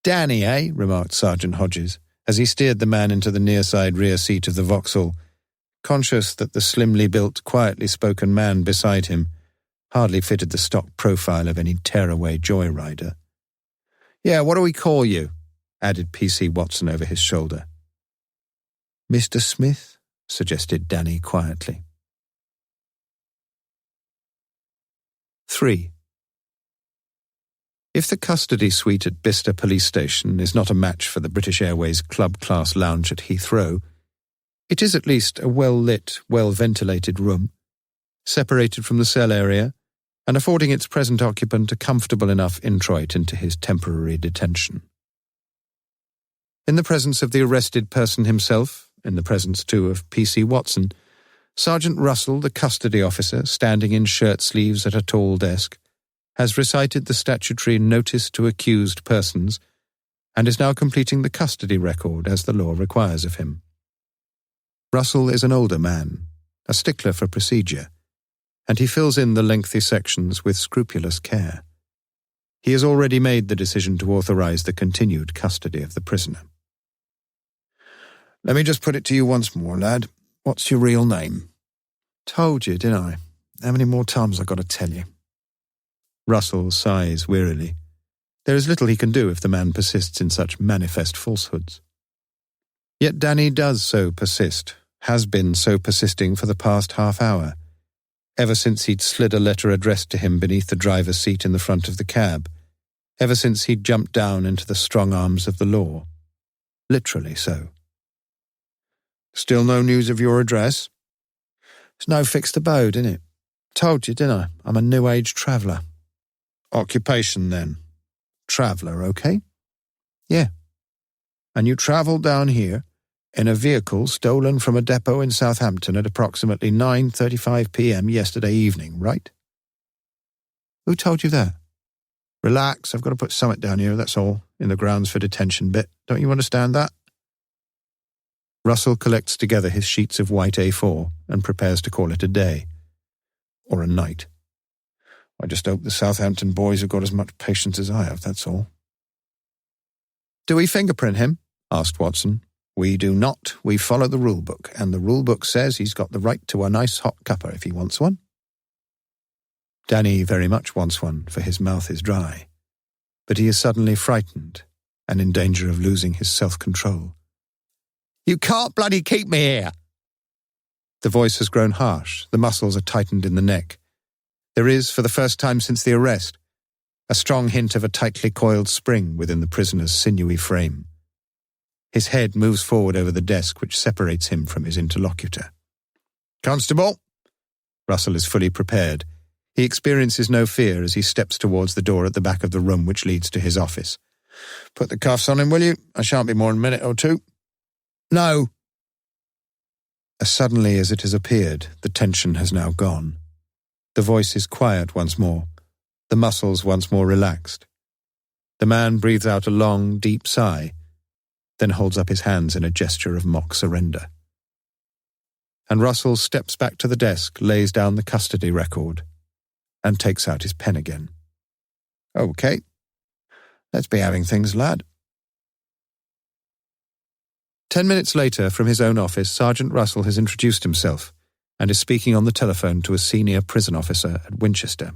"Danny, eh?" remarked Sergeant Hodges, as he steered the man into the near-side rear seat of the Vauxhall, conscious that the slimly built, quietly spoken man beside him hardly fitted the stock profile of any tearaway joyrider. "Yeah, what do we call you?" added P.C. Watson over his shoulder. "Mr. Smith," suggested Danny quietly. 3. If the custody suite at Bicester Police Station is not a match for the British Airways club-class lounge at Heathrow, it is at least a well-lit, well-ventilated room, separated from the cell area and affording its present occupant a comfortable enough introit into his temporary detention. In the presence of the arrested person himself, in the presence, too, of P.C. Watson, Sergeant Russell, the custody officer, standing in shirt-sleeves at a tall desk, has recited the statutory notice to accused persons and is now completing the custody record as the law requires of him. Russell is an older man, a stickler for procedure, and he fills in the lengthy sections with scrupulous care. He has already made the decision to authorize the continued custody of the prisoner. "Let me just put it to you once more, lad. What's your real name?" "Told you, didn't I? How many more times I got to tell you?" Russell sighs wearily. There is little he can do if the man persists in such manifest falsehoods. Yet Danny does so persist, has been so persisting for the past half hour, ever since he'd slid a letter addressed to him beneath the driver's seat in the front of the cab, ever since he'd jumped down into the strong arms of the law. Literally so. "Still no news of your address?" "It's no fixed abode, innit? Told you, didn't I? I'm a New Age traveller." "Occupation, then? Traveller, okay?" "Yeah." "And you travelled down here in a vehicle stolen from a depot in Southampton at approximately 9:35 p.m. yesterday evening, right?" "Who told you that?" "Relax, I've got to put something down here, that's all, in the grounds for detention bit. Don't you understand that?" Russell collects together his sheets of white A4 and prepares to call it a day. Or a night. I just hope the Southampton boys have got as much patience as I have, that's all. "Do we fingerprint him?" asked Watson. "We do not. We follow the rule book, and the rule book says he's got the right to a nice hot cuppa if he wants one." Danny very much wants one, for his mouth is dry. But he is suddenly frightened and in danger of losing his self-control. "You can't bloody keep me here!" The voice has grown harsh, the muscles are tightened in the neck. There is, for the first time since the arrest, a strong hint of a tightly coiled spring within the prisoner's sinewy frame. His head moves forward over the desk which separates him from his interlocutor. "Constable!" Russell is fully prepared. He experiences no fear as he steps towards the door at the back of the room which leads to his office. "Put the cuffs on him, will you? I shan't be more than a minute or two." "No!" As suddenly as it has appeared, the tension has now gone. The voice is quiet once more, the muscles once more relaxed. The man breathes out a long, deep sigh, then holds up his hands in a gesture of mock surrender. And Russell steps back to the desk, lays down the custody record, and takes out his pen again. "Okay, let's be having things, lad." 10 minutes later, from his own office, Sergeant Russell has introduced himself and is speaking on the telephone to a senior prison officer at Winchester.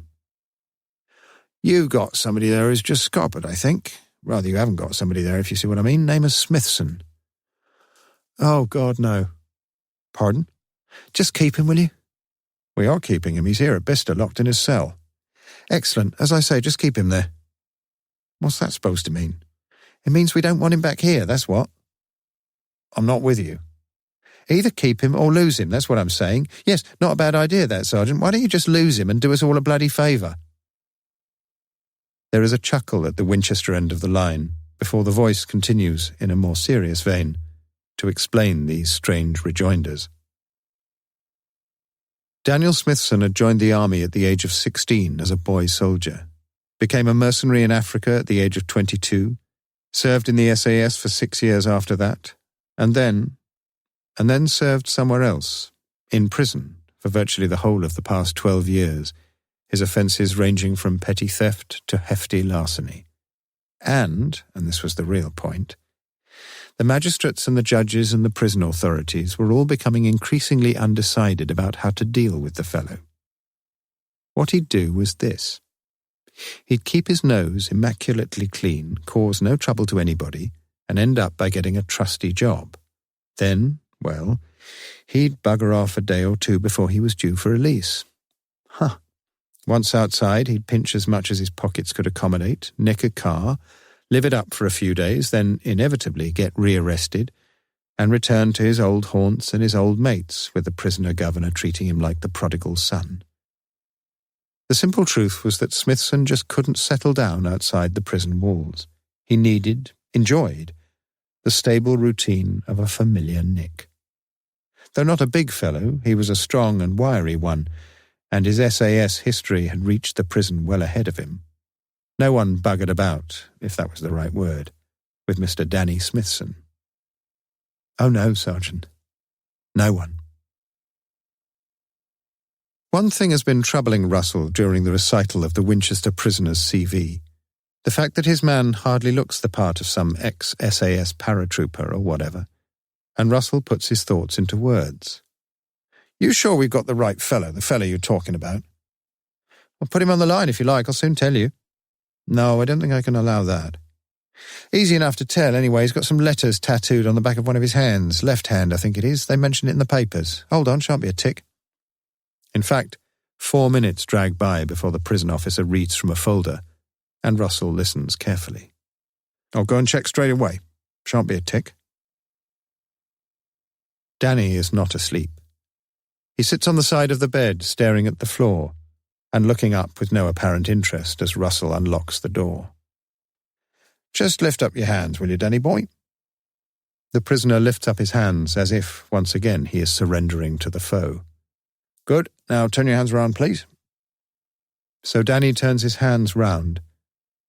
"You've got somebody there who's just scuppered, I think. Rather, you haven't got somebody there, if you see what I mean. Name is Smithson." "Oh, God, no." "Pardon?" "Just keep him, will you?" "We are keeping him. He's here at Bicester, locked in his cell." "Excellent. As I say, just keep him there." "What's that supposed to mean?" "It means we don't want him back here, that's what." "I'm not with you." "Either keep him or lose him, that's what I'm saying." "Yes, not a bad idea, that, Sergeant. Why don't you just lose him and do us all a bloody favour?" There is a chuckle at the Winchester end of the line, before the voice continues in a more serious vein to explain these strange rejoinders. Daniel Smithson had joined the army at the age of 16 as a boy soldier, became a mercenary in Africa at the age of 22, served in the SAS for 6 years after that, and then served somewhere else, in prison, for virtually the whole of the past 12 years, his offences ranging from petty theft to hefty larceny. And this was the real point, the magistrates and the judges and the prison authorities were all becoming increasingly undecided about how to deal with the fellow. What he'd do was this. He'd keep his nose immaculately clean, cause no trouble to anybody, and end up by getting a trusty job. Then, well, he'd bugger off a day or two before he was due for release. Once outside, he'd pinch as much as his pockets could accommodate, nick a car, live it up for a few days, then inevitably get rearrested, and return to his old haunts and his old mates, with the prisoner governor treating him like the prodigal son. The simple truth was that Smithson just couldn't settle down outside the prison walls. He enjoyed, the stable routine of a familiar nick. Though not a big fellow, he was a strong and wiry one, and his SAS history had reached the prison well ahead of him. No one buggered about, if that was the right word, with Mr. Danny Smithson. Oh no, Sergeant. No one. One thing has been troubling Russell during the recital of the Winchester prisoner's CV. The fact that his man hardly looks the part of some ex-SAS paratrooper or whatever. And Russell puts his thoughts into words. "You sure we've got the right fellow, the fellow you're talking about?" "Well, put him on the line if you like, I'll soon tell you." "No, I don't think I can allow that." "Easy enough to tell, anyway. He's got some letters tattooed on the back of one of his hands. Left hand, I think it is. They mentioned it in the papers. Hold on, shan't be a tick." In fact, 4 minutes drag by before the prison officer reads from a folder, and Russell listens carefully. "I'll go and check straight away. Shan't be a tick." Danny is not asleep. He sits on the side of the bed, staring at the floor, and looking up with no apparent interest as Russell unlocks the door. "Just lift up your hands, will you, Danny boy?" The prisoner lifts up his hands as if, once again, he is surrendering to the foe. "Good. Now turn your hands round, please." So Danny turns his hands round,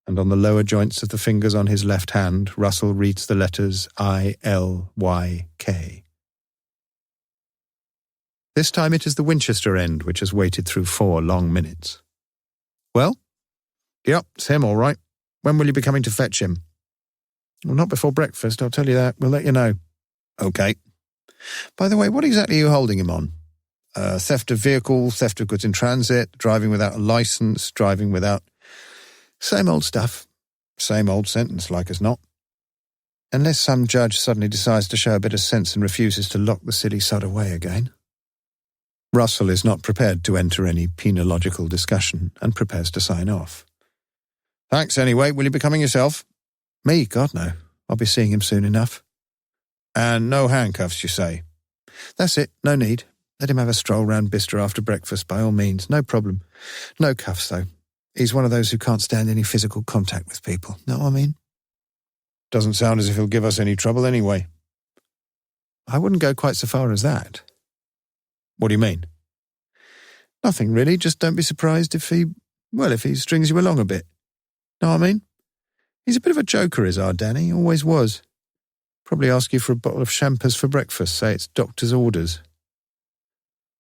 and on the lower joints of the fingers on his left hand, Russell reads the letters ILYK. This time it is the Winchester end which has waited through 4 long minutes. "Well?" "Yep, it's him, all right. When will you be coming to fetch him?" "Well, not before breakfast, I'll tell you that. We'll let you know." "Okay. By the way, what exactly are you holding him on? Theft of vehicle, theft of goods in transit, driving without a license, driving without..." "Same old stuff. Same old sentence, like as not. Unless some judge suddenly decides to show a bit of sense and refuses to lock the silly sod away again." Russell is not prepared to enter any penological discussion and prepares to sign off. "Thanks anyway. Will you be coming yourself?" "Me? God, no. I'll be seeing him soon enough." And no handcuffs, you say? That's it, no need. Let him have a stroll round Bicester after breakfast, by all means, no problem. No cuffs, though. He's one of those who can't stand any physical contact with people. Know what I mean? Doesn't sound as if he'll give us any trouble anyway. I wouldn't go quite so far as that. What do you mean? Nothing, really. Just don't be surprised if he strings you along a bit. Know what I mean? He's a bit of a joker, is our Danny. Always was. Probably ask you for a bottle of champers for breakfast, say it's doctor's orders.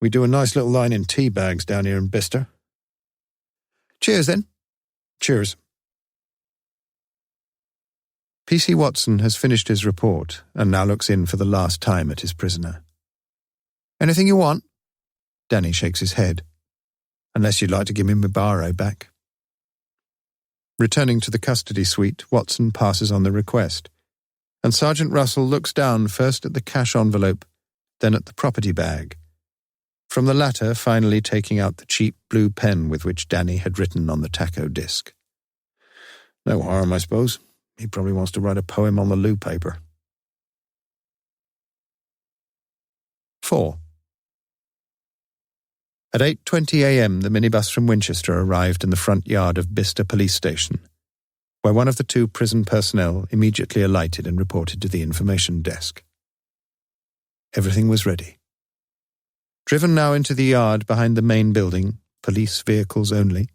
We do a nice little line in tea bags down here in Bicester. Cheers, then. Cheers. P.C. Watson has finished his report and now looks in for the last time at his prisoner. Anything you want? Danny shakes his head. Unless you'd like to give me my baro back. Returning to the custody suite, Watson passes on the request, and Sergeant Russell looks down first at the cash envelope, then at the property bag. From the latter, finally taking out the cheap blue pen with which Danny had written on the taco disc. No harm, I suppose. He probably wants to write a poem on the loo paper. 4. At 8:20 a.m. the minibus from Winchester arrived in the front yard of Bicester Police Station, where one of the two prison personnel immediately alighted and reported to the information desk. Everything was ready. Driven now into the yard behind the main building, police vehicles only,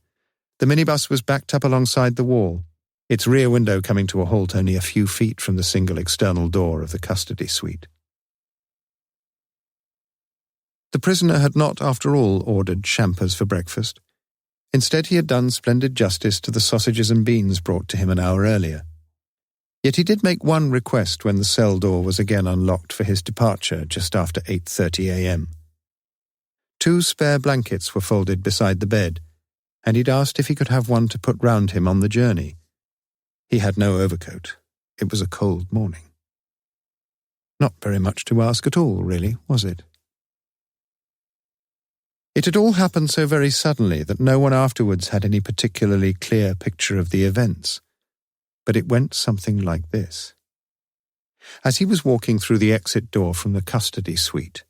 the minibus was backed up alongside the wall, its rear window coming to a halt only a few feet from the single external door of the custody suite. The prisoner had not, after all, ordered champers for breakfast. Instead, he had done splendid justice to the sausages and beans brought to him an hour earlier. Yet he did make one request when the cell door was again unlocked for his departure just after 8:30 a.m. 2 spare blankets were folded beside the bed, and he'd asked if he could have one to put round him on the journey. He had no overcoat. It was a cold morning. Not very much to ask at all, really, was it? It had all happened so very suddenly that no one afterwards had any particularly clear picture of the events. But it went something like this. As he was walking through the exit door from the custody suite,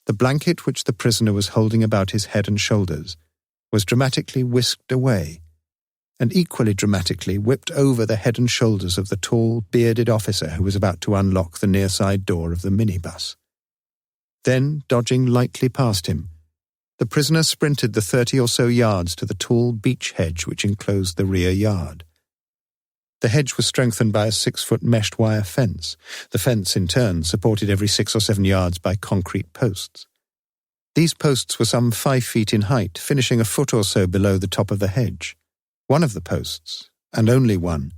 the blanket which the prisoner was holding about his head and shoulders was dramatically whisked away, and equally dramatically whipped over the head and shoulders of the tall, bearded officer who was about to unlock the near side door of the minibus. Then, dodging lightly past him, the prisoner sprinted the 30 or so yards to the tall beech hedge which enclosed the rear yard. The hedge was strengthened by a 6-foot meshed wire fence. The fence, in turn, supported every 6 or 7 yards by concrete posts. These posts were some 5 feet in height, finishing a foot or so below the top of the hedge. One of the posts, and only one,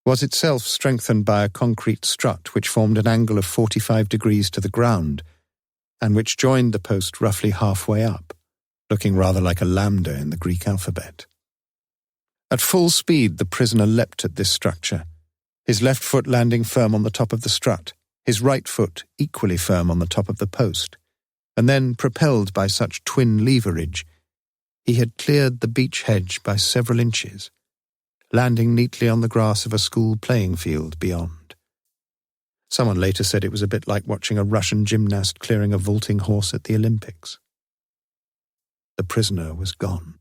was itself strengthened by a concrete strut which formed an angle of 45 degrees to the ground, and which joined the post roughly halfway up, looking rather like a lambda in the Greek alphabet. At full speed the prisoner leapt at this structure, his left foot landing firm on the top of the strut, his right foot equally firm on the top of the post, and then, propelled by such twin leverage, he had cleared the beech hedge by several inches, landing neatly on the grass of a school playing field beyond. Someone later said it was a bit like watching a Russian gymnast clearing a vaulting horse at the Olympics. The prisoner was gone.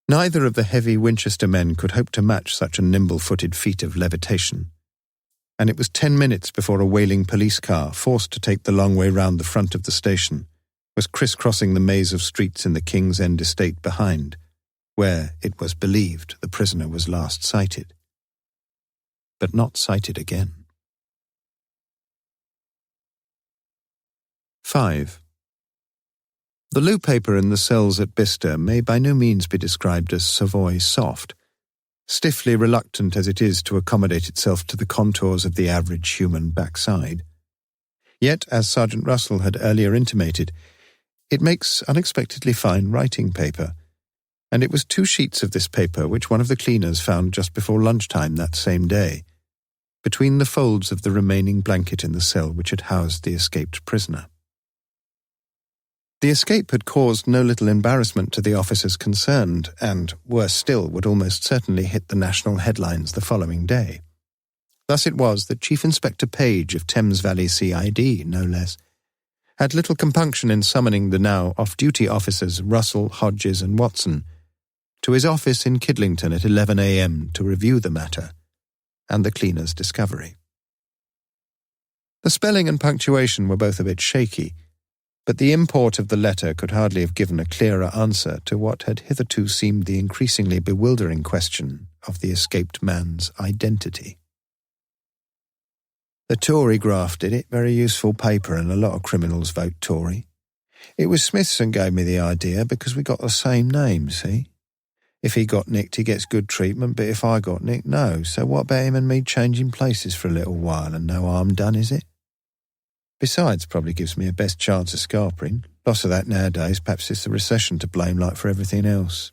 Neither of the heavy Winchester men could hope to match such a nimble-footed feat of levitation, and it was 10 minutes before a wailing police car, forced to take the long way round the front of the station, was criss-crossing the maze of streets in the King's End estate behind, where, it was believed, the prisoner was last sighted. But not sighted again. 5. The loo paper in the cells at Bicester may by no means be described as Savoy soft, stiffly reluctant as it is to accommodate itself to the contours of the average human backside. Yet, as Sergeant Russell had earlier intimated, it makes unexpectedly fine writing paper, and it was 2 sheets of this paper which one of the cleaners found just before lunchtime that same day, between the folds of the remaining blanket in the cell which had housed the escaped prisoner. The escape had caused no little embarrassment to the officers concerned, and, worse still, would almost certainly hit the national headlines the following day. Thus it was that Chief Inspector Page of Thames Valley CID, no less, had little compunction in summoning the now off-duty officers Russell, Hodges and Watson to his office in Kidlington at 11 a.m. to review the matter and the cleaner's discovery. The spelling and punctuation were both a bit shaky, but the import of the letter could hardly have given a clearer answer to what had hitherto seemed the increasingly bewildering question of the escaped man's identity. The Tory graft did it, very useful paper, and a lot of criminals vote Tory. It was Smithson gave me the idea because we got the same name, see? If he got nicked, he gets good treatment, but if I got nicked, no. So what about him and me changing places for a little while and no harm done, is it? Besides, probably gives me a best chance of scarpering. Lots of that nowadays, perhaps it's the recession to blame like for everything else.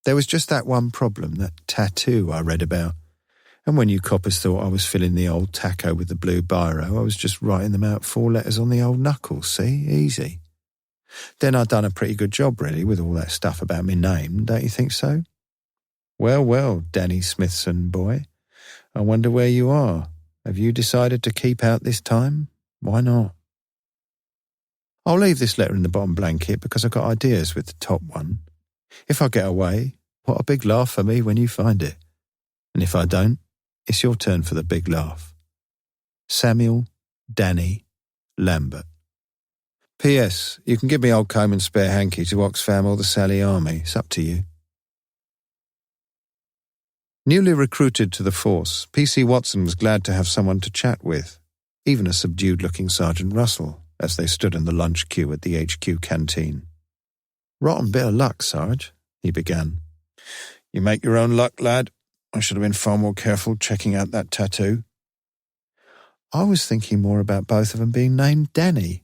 There was just that one problem, that tattoo I read about. And when you coppers thought I was filling the old taco with the blue biro, I was just writing them out 4 letters on the old knuckles, see? Easy. Then I'd done a pretty good job, really, with all that stuff about me name, don't you think so? Well, well, Danny Smithson, boy. I wonder where you are. Have you decided to keep out this time? Why not? I'll leave this letter in the bottom blanket because I've got ideas with the top one. If I get away, what a big laugh for me when you find it. And if I don't, it's your turn for the big laugh. Samuel Danny Lambert. P.S. You can give me old comb and spare hanky to Oxfam or the Sally Army. It's up to you. Newly recruited to the force, P.C. Watson was glad to have someone to chat with, even a subdued-looking Sergeant Russell, as they stood in the lunch queue at the HQ canteen. "Rotten bit of luck, Sarge," he began. "You make your own luck, lad. I should have been far more careful checking out that tattoo." "I was thinking more about both of them being named Danny."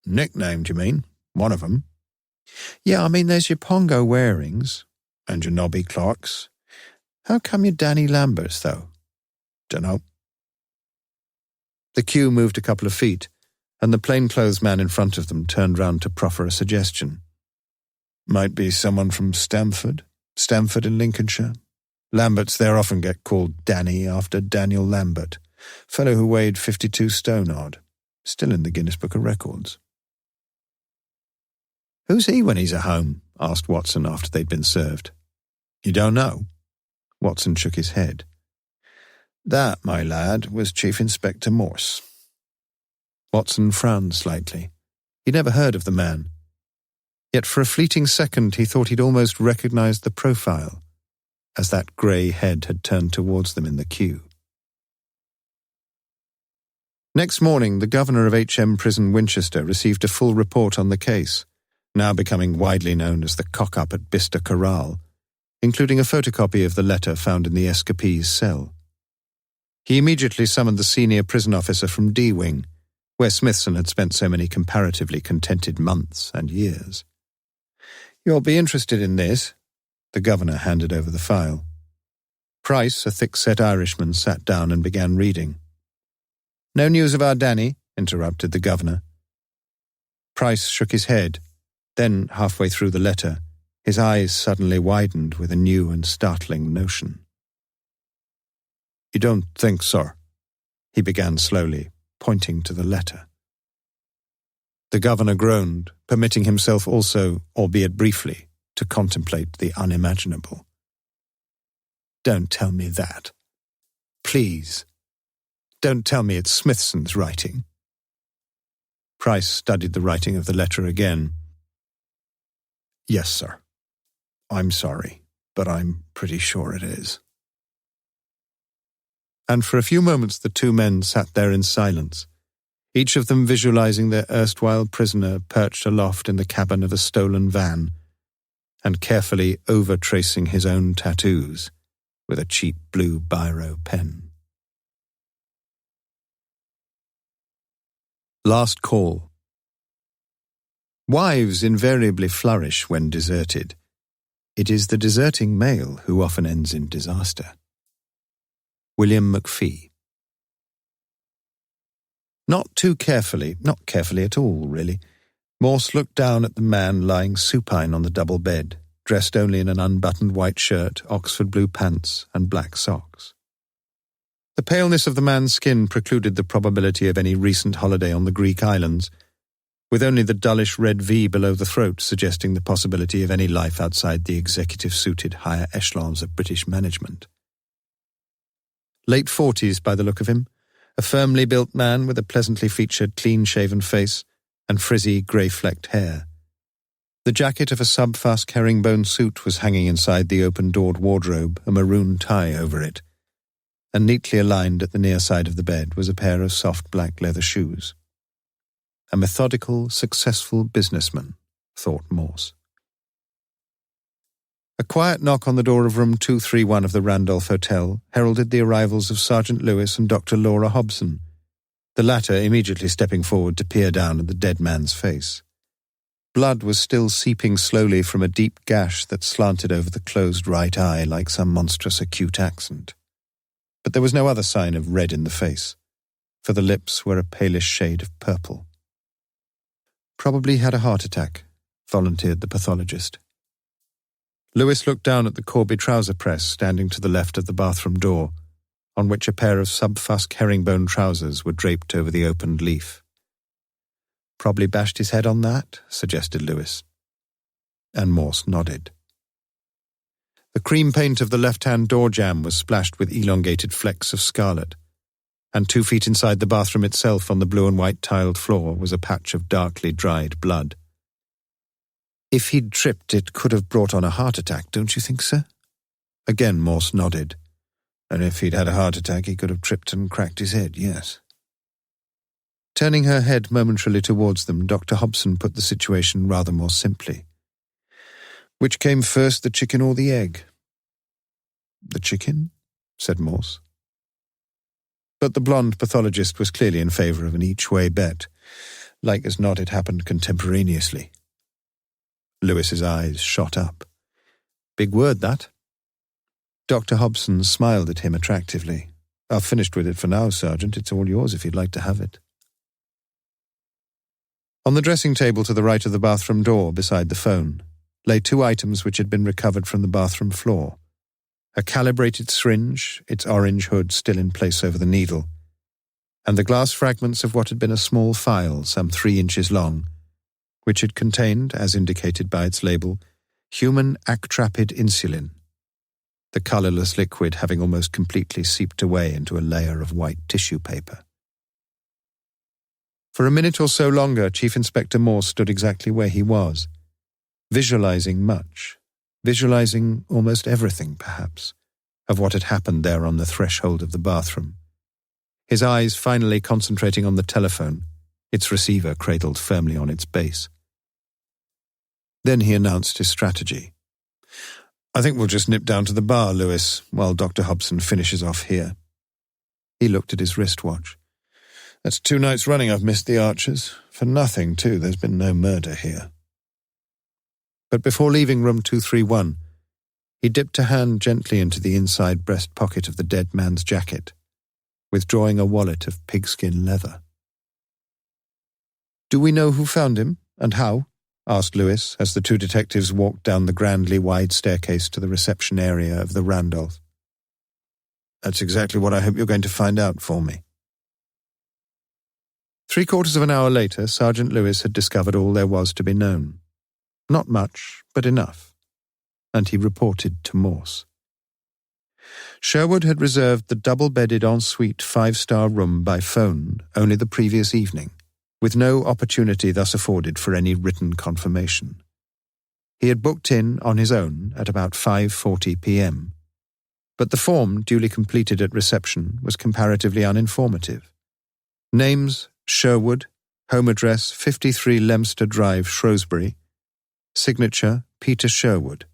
"Nicknamed, you mean? One of them?" "Yeah, I mean there's your Pongo Warings." "And your Nobby Clarks." "How come you're Danny Lamberts, though?" "Dunno." The queue moved a couple of feet, and the plainclothes man in front of them turned round to proffer a suggestion. "Might be someone from Stamford in Lincolnshire. Lamberts there often get called Danny after Daniel Lambert, fellow who weighed 52 stone odd, still in the Guinness Book of Records." "Who's he when he's at home?" asked Watson after they'd been served. "You don't know?" Watson shook his head. "That, my lad, was Chief Inspector Morse." Watson frowned slightly. He'd never heard of the man. Yet for a fleeting second he thought he'd almost recognised the profile, as that grey head had turned towards them in the queue. Next morning, the governor of HM Prison Winchester received a full report on the case, now becoming widely known as the cock-up at Bicester Corral, including a photocopy of the letter found in the escapee's cell. He immediately summoned the senior prison officer from D-Wing, where Smithson had spent so many comparatively contented months and years. "You'll be interested in this." The governor handed over the file. Price, a thick-set Irishman, sat down and began reading. "No news of our Danny?" interrupted the governor. Price shook his head. Then, halfway through the letter, his eyes suddenly widened with a new and startling notion. "You don't think, sir?" he began slowly, pointing to the letter. The governor groaned, permitting himself also, albeit briefly, to contemplate the unimaginable. "Don't tell me that. Please. Don't tell me it's Smithson's writing." Price studied the writing of the letter again. "Yes, sir. I'm sorry, but I'm pretty sure it is." And for a few moments the two men sat there in silence, each of them visualizing their erstwhile prisoner perched aloft in the cabin of a stolen van and carefully over-tracing his own tattoos with a cheap blue biro pen. Last call. Wives invariably flourish when deserted. It is the deserting male who often ends in disaster. William McFee. Not carefully at all, really, Morse looked down at the man lying supine on the double bed, dressed only in an unbuttoned white shirt, Oxford blue pants, and black socks. The paleness of the man's skin precluded the probability of any recent holiday on the Greek islands, with only the dullish red V below the throat suggesting the possibility of any life outside the executive-suited higher echelons of British management. Late 40s by the look of him, a firmly built man with a pleasantly featured, clean-shaven face and frizzy, grey-flecked hair. The jacket of a sub-fusk herringbone suit was hanging inside the open-doored wardrobe, a maroon tie over it, and neatly aligned at the near side of the bed was a pair of soft black leather shoes. A methodical, successful businessman, thought Morse. A quiet knock on the door of room 231 of the Randolph Hotel heralded the arrivals of Sergeant Lewis and Dr. Laura Hobson, the latter immediately stepping forward to peer down at the dead man's face. Blood was still seeping slowly from a deep gash that slanted over the closed right eye like some monstrous acute accent. But there was no other sign of red in the face, for the lips were a palish shade of purple. Probably had a heart attack, volunteered the pathologist. Lewis looked down at the Corby trouser press standing to the left of the bathroom door, on which a pair of sub-fusk herringbone trousers were draped over the opened leaf. Probably bashed his head on that, suggested Lewis. And Morse nodded. The cream paint of the left-hand door jamb was splashed with elongated flecks of scarlet, and 2 feet inside the bathroom itself on the blue and white tiled floor was a patch of darkly dried blood. If he'd tripped, it could have brought on a heart attack, don't you think, sir? Again Morse nodded. And if he'd had a heart attack, he could have tripped and cracked his head, yes. Turning her head momentarily towards them, Dr. Hobson put the situation rather more simply. Which came first, the chicken or the egg? The chicken? Said Morse. But the blonde pathologist was clearly in favour of an each-way bet, like as not it happened contemporaneously. Lewis's eyes shot up. Big word, that. Dr. Hobson smiled at him attractively. I've finished with it for now, Sergeant. It's all yours if you'd like to have it. On the dressing table to the right of the bathroom door, beside the phone, lay 2 items which had been recovered from the bathroom floor. A calibrated syringe, its orange hood still in place over the needle, and the glass fragments of what had been a small phial some 3 inches long, which had contained, as indicated by its label, human actrapid insulin, the colourless liquid having almost completely seeped away into a layer of white tissue paper. For a minute or so longer, Chief Inspector Morse stood exactly where he was, visualising much, visualising almost everything, perhaps, of what had happened there on the threshold of the bathroom, his eyes finally concentrating on the telephone, its receiver cradled firmly on its base. Then he announced his strategy. I think we'll just nip down to the bar, Lewis, while Dr. Hobson finishes off here. He looked at his wristwatch. That's 2 nights running I've missed the Archers. For nothing, too. There's been no murder here. But before leaving room 231, he dipped a hand gently into the inside breast pocket of the dead man's jacket, withdrawing a wallet of pigskin leather. Do we know who found him, and how? Asked Lewis, as the 2 detectives walked down the grandly wide staircase to the reception area of the Randolph. That's exactly what I hope you're going to find out for me. 3/4 of an hour later, Sergeant Lewis had discovered all there was to be known. Not much, but enough. And he reported to Morse. Sherwood had reserved the double-bedded ensuite 5-star room by phone only the previous evening, with no opportunity thus afforded for any written confirmation. He had booked in on his own at about 5:40 p.m., but the form duly completed at reception was comparatively uninformative. Names, Sherwood, home address 53 Leominster Drive, Shrewsbury, signature Peter Sherwood.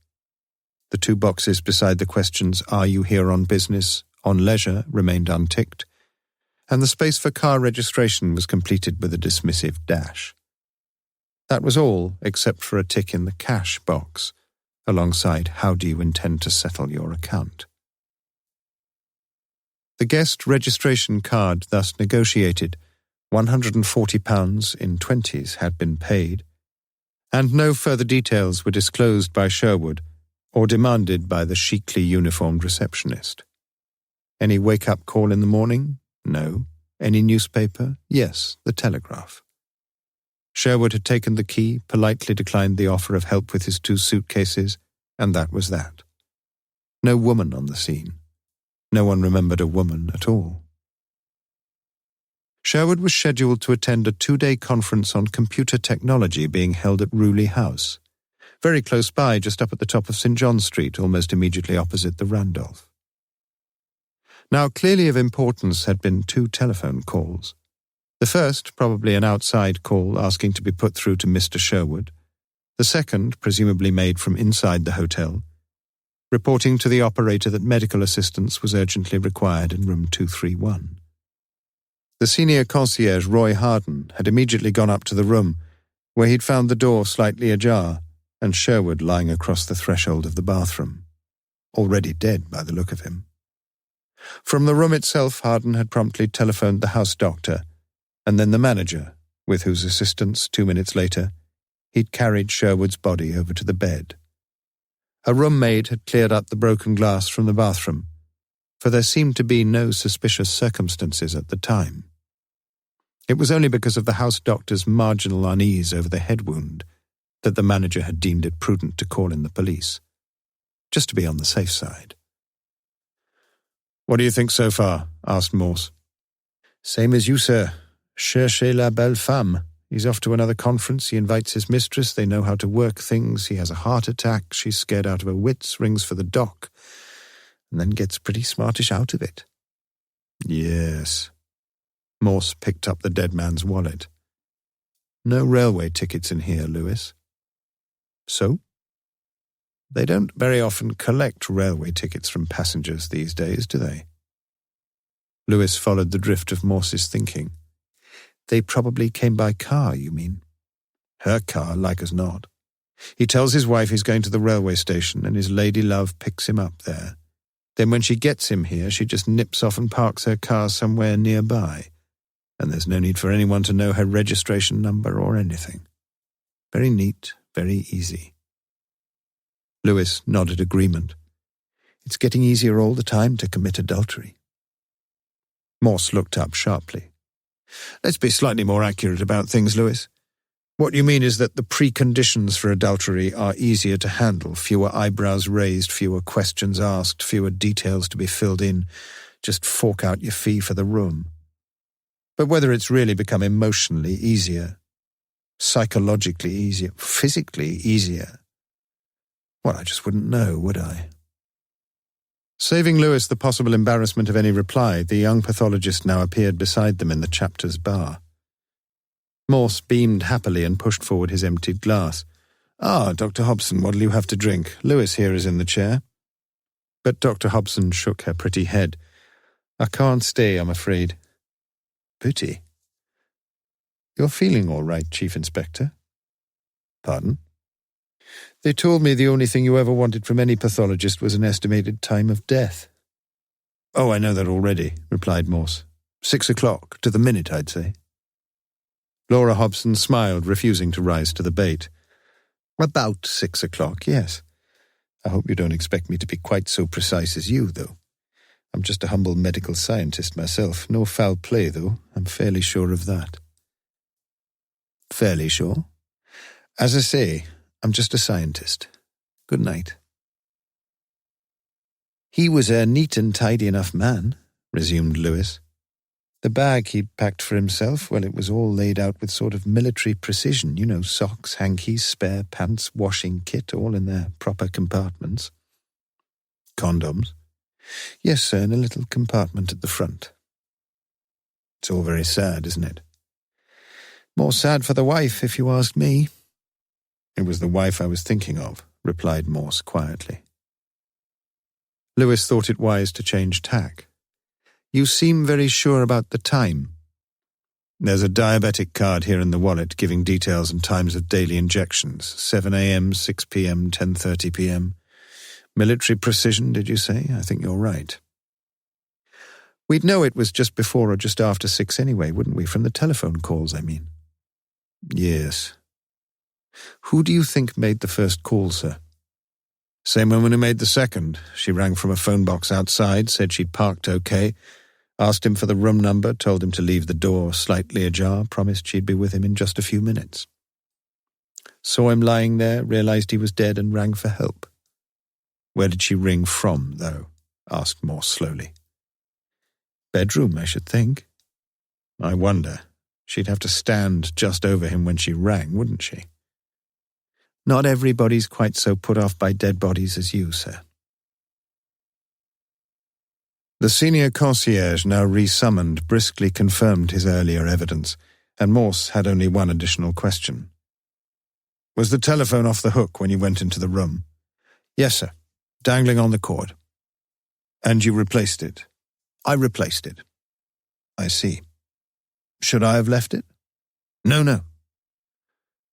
The 2 boxes beside the questions, Are you here on business, on leisure, remained unticked, and the space for car registration was completed with a dismissive dash. That was all, except for a tick in the cash box, alongside How do you intend to settle your account? The guest registration card thus negotiated, £140 in 20s had been paid, and no further details were disclosed by Sherwood or demanded by the chicly uniformed receptionist. Any wake-up call in the morning? No. Any newspaper? Yes, the Telegraph. Sherwood had taken the key, politely declined the offer of help with his 2 suitcases, and that was that. No woman on the scene. No one remembered a woman at all. Sherwood was scheduled to attend a 2-day conference on computer technology being held at Rewley House, very close by, just up at the top of St. John Street, almost immediately opposite the Randolph. Now, clearly of importance had been 2 telephone calls. The first, probably an outside call asking to be put through to Mr. Sherwood. The second, presumably made from inside the hotel, reporting to the operator that medical assistance was urgently required in room 231. The senior concierge, Roy Harden, had immediately gone up to the room, where he'd found the door slightly ajar and Sherwood lying across the threshold of the bathroom, already dead by the look of him. From the room itself, Harden had promptly telephoned the house doctor, and then the manager, with whose assistance, 2 minutes later, he'd carried Sherwood's body over to the bed. A room maid had cleared up the broken glass from the bathroom, for there seemed to be no suspicious circumstances at the time. It was only because of the house doctor's marginal unease over the head wound that the manager had deemed it prudent to call in the police, just to be on the safe side. "What do you think so far?" asked Morse. "Same as you, sir. Cherchez la belle femme. He's off to another conference. He invites his mistress. They know how to work things. He has a heart attack. She's scared out of her wits, rings for the doc, and then gets pretty smartish out of it." "Yes." Morse picked up the dead man's wallet. "No railway tickets in here, Lewis." "So?" "They don't very often collect railway tickets from passengers these days, do they?" Lewis followed the drift of Morse's thinking. "They probably came by car, you mean?" "Her car, like as not. He tells his wife he's going to the railway station, and his lady love picks him up there. Then when she gets him here, she just nips off and parks her car somewhere nearby, and there's no need for anyone to know her registration number or anything. Very neat, very easy." Lewis nodded agreement. "It's getting easier all the time to commit adultery." Morse looked up sharply. "Let's be slightly more accurate about things, Lewis. What you mean is that the preconditions for adultery are easier to handle, fewer eyebrows raised, fewer questions asked, fewer details to be filled in. Just fork out your fee for the room. But whether it's really become emotionally easier, psychologically easier, physically easier, well, I just wouldn't know, would I?" Saving Lewis the possible embarrassment of any reply, the young pathologist now appeared beside them in the chapter's bar. Morse beamed happily and pushed forward his emptied glass. "Ah, Dr. Hobson, what'll you have to drink? Lewis here is in the chair." But Dr. Hobson shook her pretty head. "I can't stay, I'm afraid." "Pity." "You're feeling all right, Chief Inspector?" "Pardon?" "They told me the only thing you ever wanted from any pathologist was an estimated time of death." "Oh, I know that already," replied Morse. 6 o'clock, to the minute, I'd say." Laura Hobson smiled, refusing to rise to the bait. "About 6 o'clock, yes. I hope you don't expect me to be quite so precise as you, though. I'm just a humble medical scientist myself. No foul play, though. I'm fairly sure of that." "Fairly sure?" "As I say, I'm just a scientist. Good night." "He was a neat and tidy enough man," resumed Lewis. "The bag he'd packed for himself, well, it was all laid out with sort of military precision, you know, socks, hankies, spare pants, washing kit, all in their proper compartments." "Condoms?" "Yes, sir, in a little compartment at the front." "It's all very sad, isn't it?" "More sad for the wife, if you ask me." "It was the wife I was thinking of," replied Morse quietly. Lewis thought it wise to change tack. "You seem very sure about the time." "There's a diabetic card here in the wallet giving details and times of daily injections. 7 a.m., 6 p.m., 10:30 p.m. Military precision, did you say? I think you're right." "We'd know it was just before or just after 6 anyway, wouldn't we? From the telephone calls, I mean." "Yes." "Who do you think made the first call, sir?" Same woman who made the second. She rang from a phone box outside, said she'd parked okay, asked him for the room number, told him to leave the door slightly ajar, promised she'd be with him in just a few minutes. Saw him lying there, realized he was dead, and rang for help. Where did she ring from, though? Asked Morse slowly. Bedroom, I should think. I wonder. She'd have to stand just over him when she rang, wouldn't she? Not everybody's quite so put off by dead bodies as you, sir. The senior concierge, now resummoned, briskly confirmed his earlier evidence, and Morse had only one additional question. Was the telephone off the hook when you went into the room? Yes, sir. Dangling on the cord. And you replaced it? I replaced it. I see. Should I have left it? No.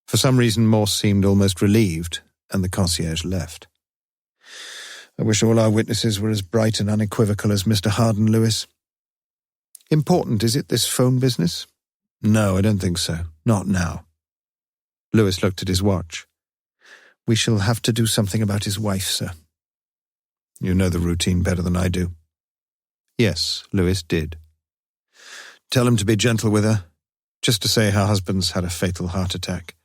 For some reason, Morse seemed almost relieved, and the concierge left. I wish all our witnesses were as bright and unequivocal as Mr. Harden Lewis. Important, is it, this phone business? No, I don't think so. Not now. Lewis looked at his watch. We shall have to do something about his wife, sir. You know the routine better than I do. Yes, Lewis did. Tell him to be gentle with her, just to say her husband's had a fatal heart attack.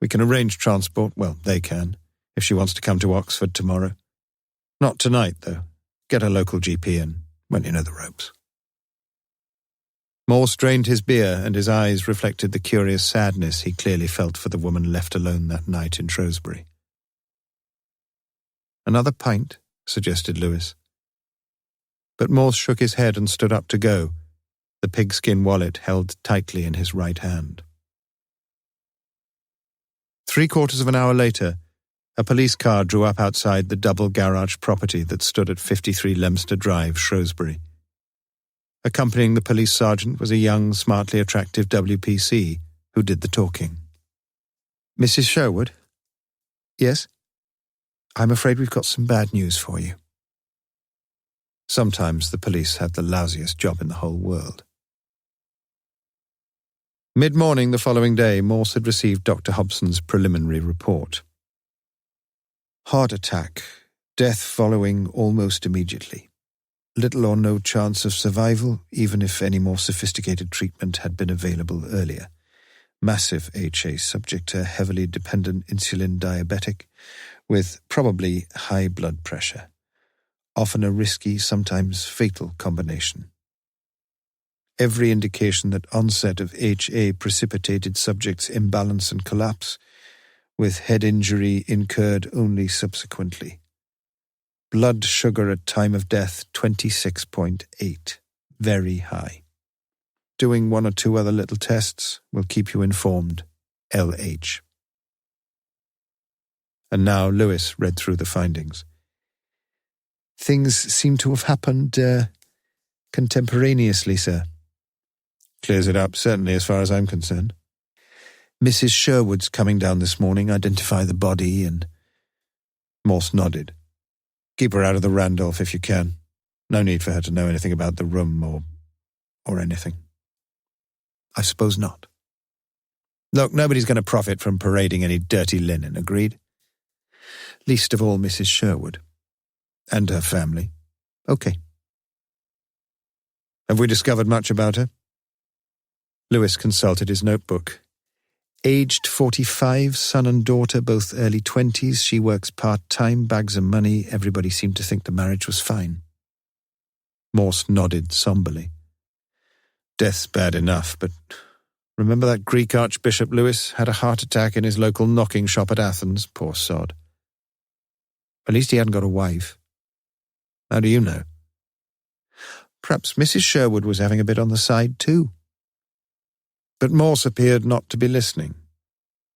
We can arrange transport, well, they can, if she wants to come to Oxford tomorrow. Not tonight, though. Get a local GP in, when you know the ropes. Morse drained his beer, and his eyes reflected the curious sadness he clearly felt for the woman left alone that night in Shrewsbury. Another pint, suggested Lewis. But Morse shook his head and stood up to go, the pigskin wallet held tightly in his right hand. 3/4 of an hour later, a police car drew up outside the double-garage property that stood at 53 Leominster Drive, Shrewsbury. Accompanying the police sergeant was a young, smartly attractive WPC who did the talking. Mrs. Sherwood? Yes? I'm afraid we've got some bad news for you. Sometimes the police have the lousiest job in the whole world. Mid-morning the following day, Morse had received Dr. Hobson's preliminary report. Heart attack, death following almost immediately. Little or no chance of survival, even if any more sophisticated treatment had been available earlier. Massive HA subject, a heavily dependent insulin diabetic, with probably high blood pressure. Often a risky, sometimes fatal combination. Every indication that onset of HA precipitated subject's imbalance and collapse, with head injury incurred only subsequently. Blood sugar at time of death 26.8, very high. Doing 1 or 2 other little tests will keep you informed. LH. And now Lewis read through the findings. Things seem to have happened contemporaneously, sir. Clears it up, certainly, as far as I'm concerned. Mrs. Sherwood's coming down this morning, identify the body, and... Morse nodded. Keep her out of the Randolph if you can. No need for her to know anything about the room or anything. I suppose not. Look, nobody's going to profit from parading any dirty linen, agreed? Least of all Mrs. Sherwood. And her family. Okay. Have we discovered much about her? Lewis consulted his notebook. Aged 45, son and daughter, both early 20s. She works part-time, bags of money. Everybody seemed to think the marriage was fine. Morse nodded somberly. Death's bad enough, but remember that Greek Archbishop Lewis had a heart attack in his local knocking shop at Athens? Poor sod. At least he hadn't got a wife. How do you know? Perhaps Mrs. Sherwood was having a bit on the side too. But Morse appeared not to be listening.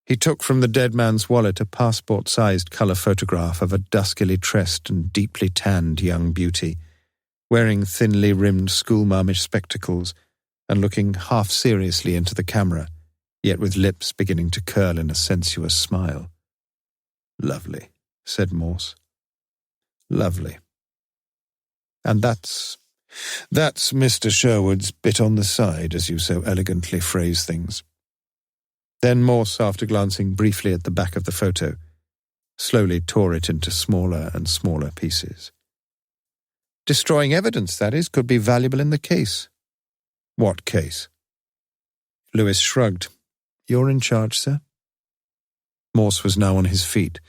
He took from the dead man's wallet a passport-sized colour photograph of a duskily tressed and deeply tanned young beauty, wearing thinly rimmed schoolmarmish spectacles and looking half seriously into the camera, yet with lips beginning to curl in a sensuous smile. Lovely, said Morse. Lovely. And that's Mr. Sherwood's bit on the side, as you so elegantly phrase things. Then Morse, after glancing briefly at the back of the photo, slowly tore it into smaller and smaller pieces. Destroying evidence, that is, could be valuable in the case. What case? Lewis shrugged. You're in charge, sir. Morse was now on his feet.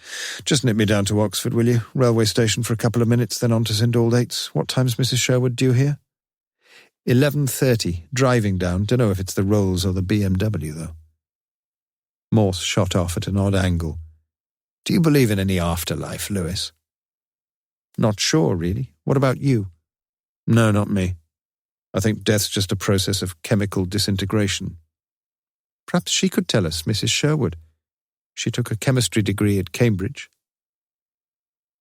Just nip me down to Oxford, will you? Railway station for a couple of minutes, then on to St Aldate's. What time's Mrs Sherwood due here? 11:30. Driving down. Don't know if it's the Rolls or the BMW, though. Morse shot off at an odd angle. Do you believe in any afterlife, Lewis? Not sure, really. What about you? No, not me. I think death's just a process of chemical disintegration. Perhaps she could tell us, Mrs Sherwood. She took a chemistry degree at Cambridge.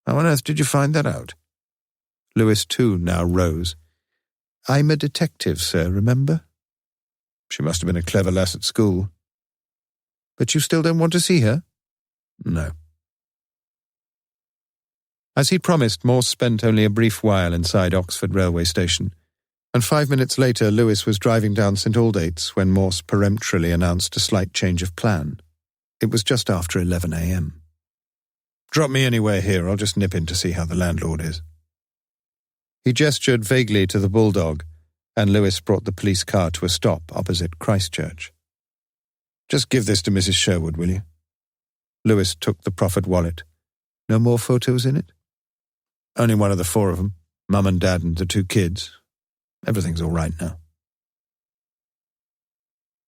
How on earth did you find that out? Lewis, too, now rose. I'm a detective, sir, remember? She must have been a clever lass at school. But you still don't want to see her? No. As he promised, Morse spent only a brief while inside Oxford railway station, and 5 minutes later Lewis was driving down St Aldate's when Morse peremptorily announced a slight change of plan. It was just after 11 a.m. Drop me anywhere here, I'll just nip in to see how the landlord is. He gestured vaguely to the bulldog, and Lewis brought the police car to a stop opposite Christchurch. Just give this to Mrs Sherwood, will you? Lewis took the proffered wallet. No more photos in it? Only one of the four of them, Mum and Dad and the two kids. Everything's all right now.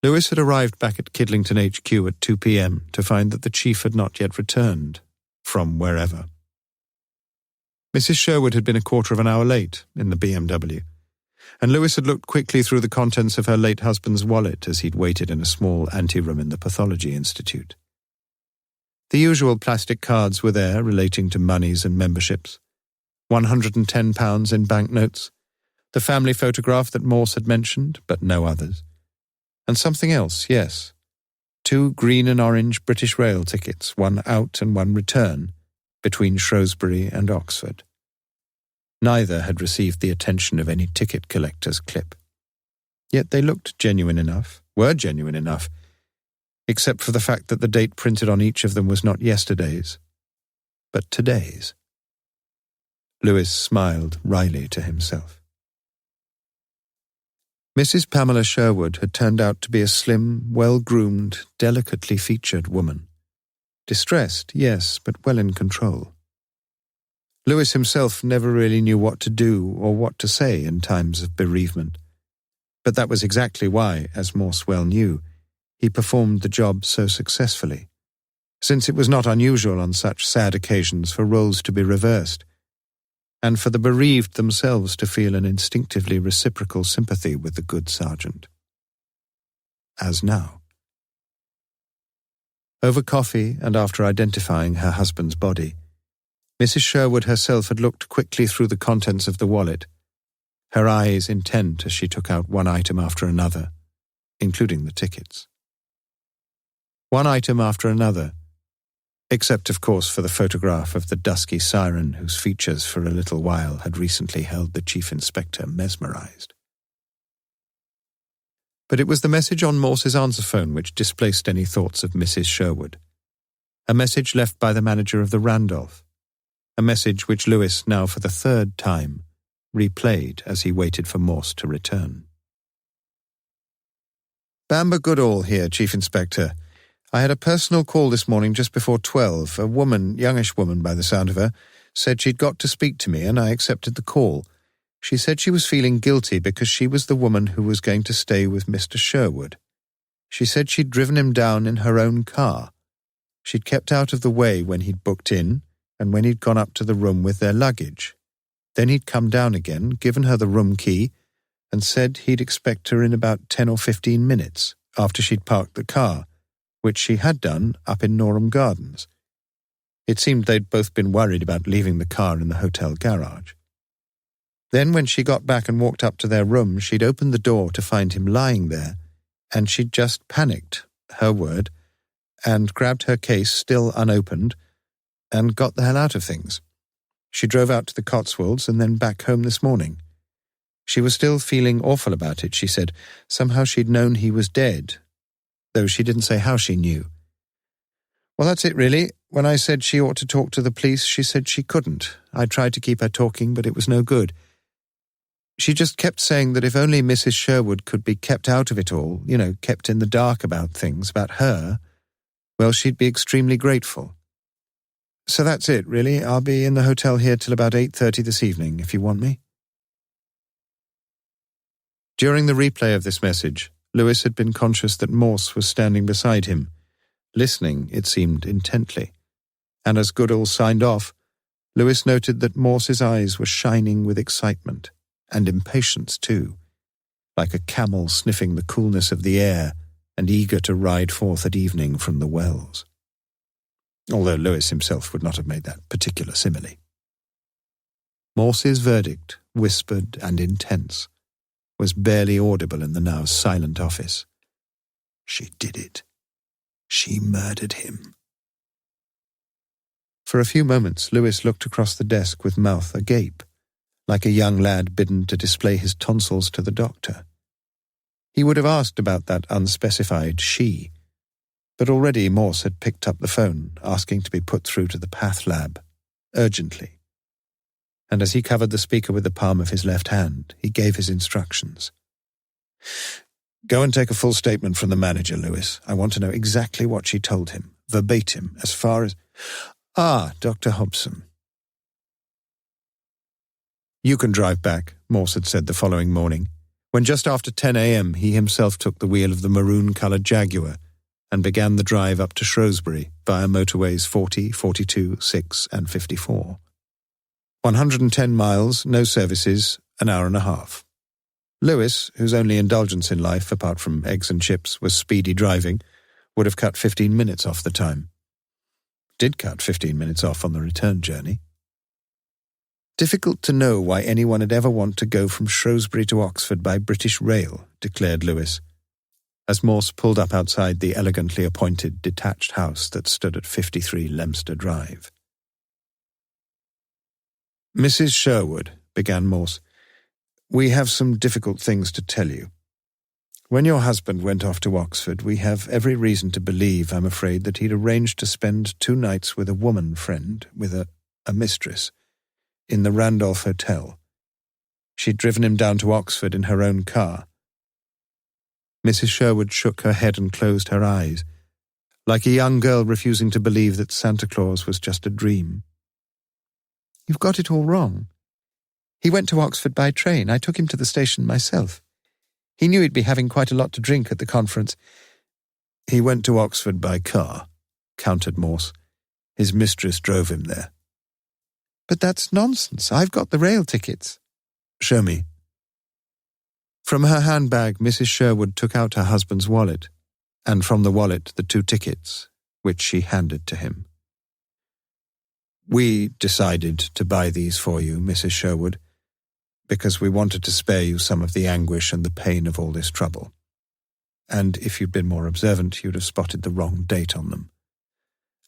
Lewis had arrived back at Kidlington HQ at 2 p.m. to find that the chief had not yet returned, from wherever. Mrs Sherwood had been a quarter of an hour late in the BMW, and Lewis had looked quickly through the contents of her late husband's wallet as he'd waited in a small anteroom in the Pathology Institute. The usual plastic cards were there relating to moneys and memberships, £110 in banknotes, the family photograph that Morse had mentioned, but no others. And something else, yes. 2 green and orange British Rail tickets, one out and one return, between Shrewsbury and Oxford. Neither had received the attention of any ticket collector's clip. Yet they looked genuine enough, were genuine enough, except for the fact that the date printed on each of them was not yesterday's, but today's. Lewis smiled wryly to himself. Mrs. Pamela Sherwood had turned out to be a slim, well-groomed, delicately featured woman. Distressed, yes, but well in control. Lewis himself never really knew what to do or what to say in times of bereavement. But that was exactly why, as Morse well knew, he performed the job so successfully, since it was not unusual on such sad occasions for roles to be reversed, and for the bereaved themselves to feel an instinctively reciprocal sympathy with the good sergeant. As now. Over coffee, and after identifying her husband's body, Mrs. Sherwood herself had looked quickly through the contents of the wallet, her eyes intent as she took out one item after another, including the tickets. One item after another, except, of course, for the photograph of the dusky siren whose features for a little while had recently held the chief inspector mesmerized. But it was the message on Morse's answer phone which displaced any thoughts of Mrs. Sherwood. A message left by the manager of the Randolph. A message which Lewis, now for the 3rd time, replayed as he waited for Morse to return. Bamber Goodall here, Chief Inspector. I had a personal call this morning just before 12. A woman, youngish woman by the sound of her, said she'd got to speak to me, and I accepted the call. She said she was feeling guilty because she was the woman who was going to stay with Mr. Sherwood. She said she'd driven him down in her own car. She'd kept out of the way when he'd booked in, and when he'd gone up to the room with their luggage. Then he'd come down again, given her the room key, and said he'd expect her in about 10 or 15 minutes after she'd parked the car, which she had done up in Norham Gardens. It seemed they'd both been worried about leaving the car in the hotel garage. Then when she got back and walked up to their room, she'd opened the door to find him lying there, and she'd just panicked, her word, and grabbed her case, still unopened, and got the hell out of things. She drove out to the Cotswolds and then back home this morning. She was still feeling awful about it, she said. Somehow she'd known he was dead, though she didn't say how she knew. Well, that's it, really. When I said she ought to talk to the police, she said she couldn't. I tried to keep her talking, but it was no good. She just kept saying that if only Mrs. Sherwood could be kept out of it all, kept in the dark about things, about her, well, she'd be extremely grateful. So that's it, really. I'll be in the hotel here till about 8:30 this evening, if you want me. During the replay of this message, Lewis had been conscious that Morse was standing beside him, listening, it seemed, intently. And as Goodall signed off, Lewis noted that Morse's eyes were shining with excitement, and impatience too, like a camel sniffing the coolness of the air and eager to ride forth at evening from the wells. Although Lewis himself would not have made that particular simile. Morse's verdict, whispered and intense, was barely audible in the now silent office. She did it. She murdered him. For a few moments, Lewis looked across the desk with mouth agape, like a young lad bidden to display his tonsils to the doctor. He would have asked about that unspecified she, but already Morse had picked up the phone, asking to be put through to the Path Lab, urgently. And as he covered the speaker with the palm of his left hand, he gave his instructions. Go and take a full statement from the manager, Lewis. I want to know exactly what she told him, verbatim, as far as... Dr. Hobson. You can drive back, Morse had said the following morning, when just after 10 a.m. he himself took the wheel of the maroon-coloured Jaguar and began the drive up to Shrewsbury via motorways 40, 42, 6 and 54. 110 miles, no services, an hour and a half. Lewis, whose only indulgence in life, apart from eggs and chips, was speedy driving, would have cut 15 minutes off the time. Did cut 15 minutes off on the return journey. Difficult to know why anyone would ever want to go from Shrewsbury to Oxford by British Rail, declared Lewis, as Morse pulled up outside the elegantly appointed detached house that stood at 53 Leominster Drive. Mrs. Sherwood, began Morse, we have some difficult things to tell you. When your husband went off to Oxford, we have every reason to believe, I'm afraid, that he'd arranged to spend 2 nights with a woman friend, with a mistress, in the Randolph Hotel. She'd driven him down to Oxford in her own car. Mrs. Sherwood shook her head and closed her eyes, like a young girl refusing to believe that Santa Claus was just a dream. You've got it all wrong. He went to Oxford by train. I took him to the station myself. He knew he'd be having quite a lot to drink at the conference. He went to Oxford by car, countered Morse. His mistress drove him there. But that's nonsense. I've got the rail tickets. Show me. From her handbag, Mrs. Sherwood took out her husband's wallet, and from the wallet the 2 tickets, which she handed to him. We decided to buy these for you, Mrs. Sherwood, because we wanted to spare you some of the anguish and the pain of all this trouble. And if you'd been more observant, you'd have spotted the wrong date on them.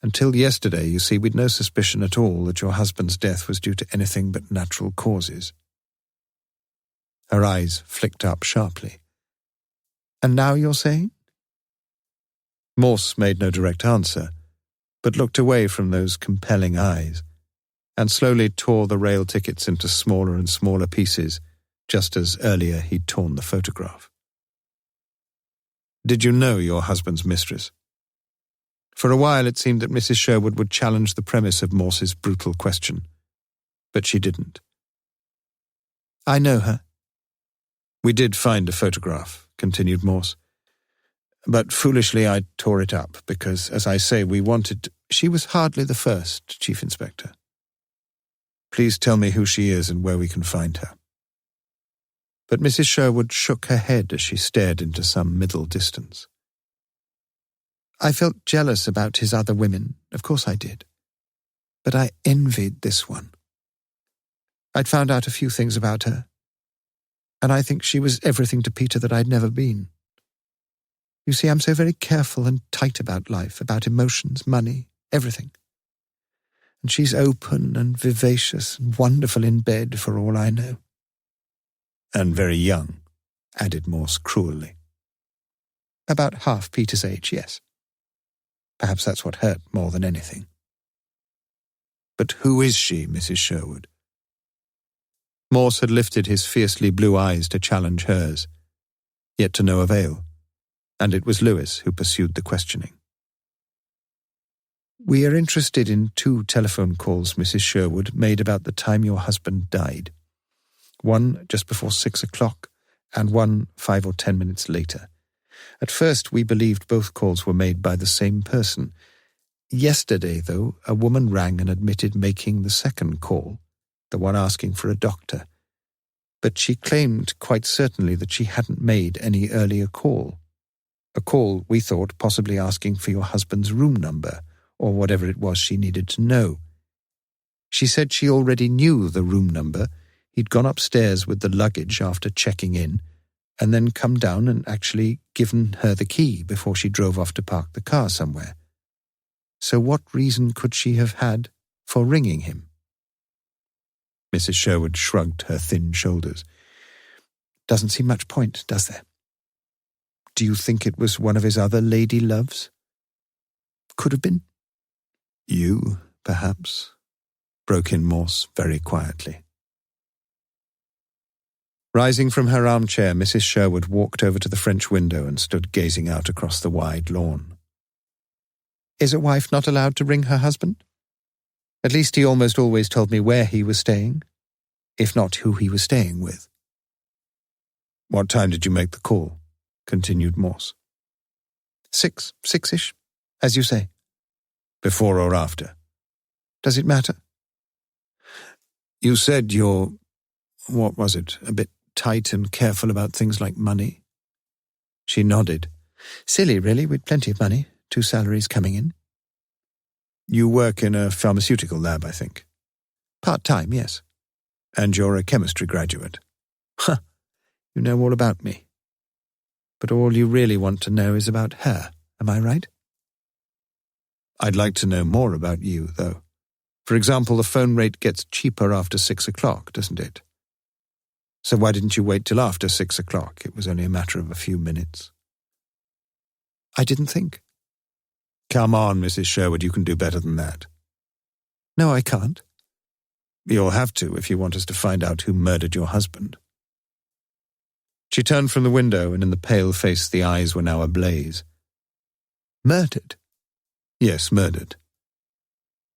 Until yesterday, you see, we'd no suspicion at all that your husband's death was due to anything but natural causes. Her eyes flicked up sharply. And now you're saying? Morse made no direct answer, but looked away from those compelling eyes, and slowly tore the rail tickets into smaller and smaller pieces, just as earlier he'd torn the photograph. Did you know your husband's mistress? For a while it seemed that Mrs. Sherwood would challenge the premise of Morse's brutal question, but she didn't. I know her. We did find a photograph, continued Morse, but foolishly I tore it up because, as I say, we wanted... She was hardly the first, Chief Inspector. Please tell me who she is and where we can find her. But Mrs. Sherwood shook her head as she stared into some middle distance. I felt jealous about his other women, of course I did. But I envied this one. I'd found out a few things about her, and I think she was everything to Peter that I'd never been. You see, I'm so very careful and tight about life, about emotions, money, everything. And she's open and vivacious and wonderful in bed for all I know. And very young, added Morse cruelly. About half Peter's age, yes. Perhaps that's what hurt more than anything. But who is she, Mrs. Sherwood? Morse had lifted his fiercely blue eyes to challenge hers, yet to no avail, and it was Lewis who pursued the questioning. We are interested in 2 telephone calls, Mrs. Sherwood, made about the time your husband died. One just before 6 o'clock, and one 5 or 10 minutes later. At first we believed both calls were made by the same person. Yesterday, though, a woman rang and admitted making the second call, the one asking for a doctor. But she claimed quite certainly that she hadn't made any earlier call. A call, we thought, possibly asking for your husband's room number, or whatever it was she needed to know. She said she already knew the room number. He'd gone upstairs with the luggage after checking in, and then come down and actually given her the key before she drove off to park the car somewhere. So what reason could she have had for ringing him? Mrs. Sherwood shrugged her thin shoulders. Doesn't seem much point, does there? Do you think it was one of his other lady loves? Could have been. You, perhaps, broke in Morse very quietly. Rising from her armchair, Mrs. Sherwood walked over to the French window and stood gazing out across the wide lawn. Is a wife not allowed to ring her husband? At least he almost always told me where he was staying, if not who he was staying with. What time did you make the call? Continued Morse. 6-ish, as you say. Before or after? Does it matter? You said you're, what was it, a bit tight and careful about things like money? She nodded. Silly, really, with plenty of money, 2 salaries coming in. You work in a pharmaceutical lab, I think. Part-time, yes. And you're a chemistry graduate. Huh, you know all about me. But all you really want to know is about her, am I right? I'd like to know more about you, though. For example, the phone rate gets cheaper after 6 o'clock, doesn't it? So why didn't you wait till after 6 o'clock? It was only a matter of a few minutes. I didn't think. Come on, Mrs. Sherwood, you can do better than that. No, I can't. You'll have to if you want us to find out who murdered your husband. She turned from the window, and in the pale face the eyes were now ablaze. Murdered? Yes, murdered.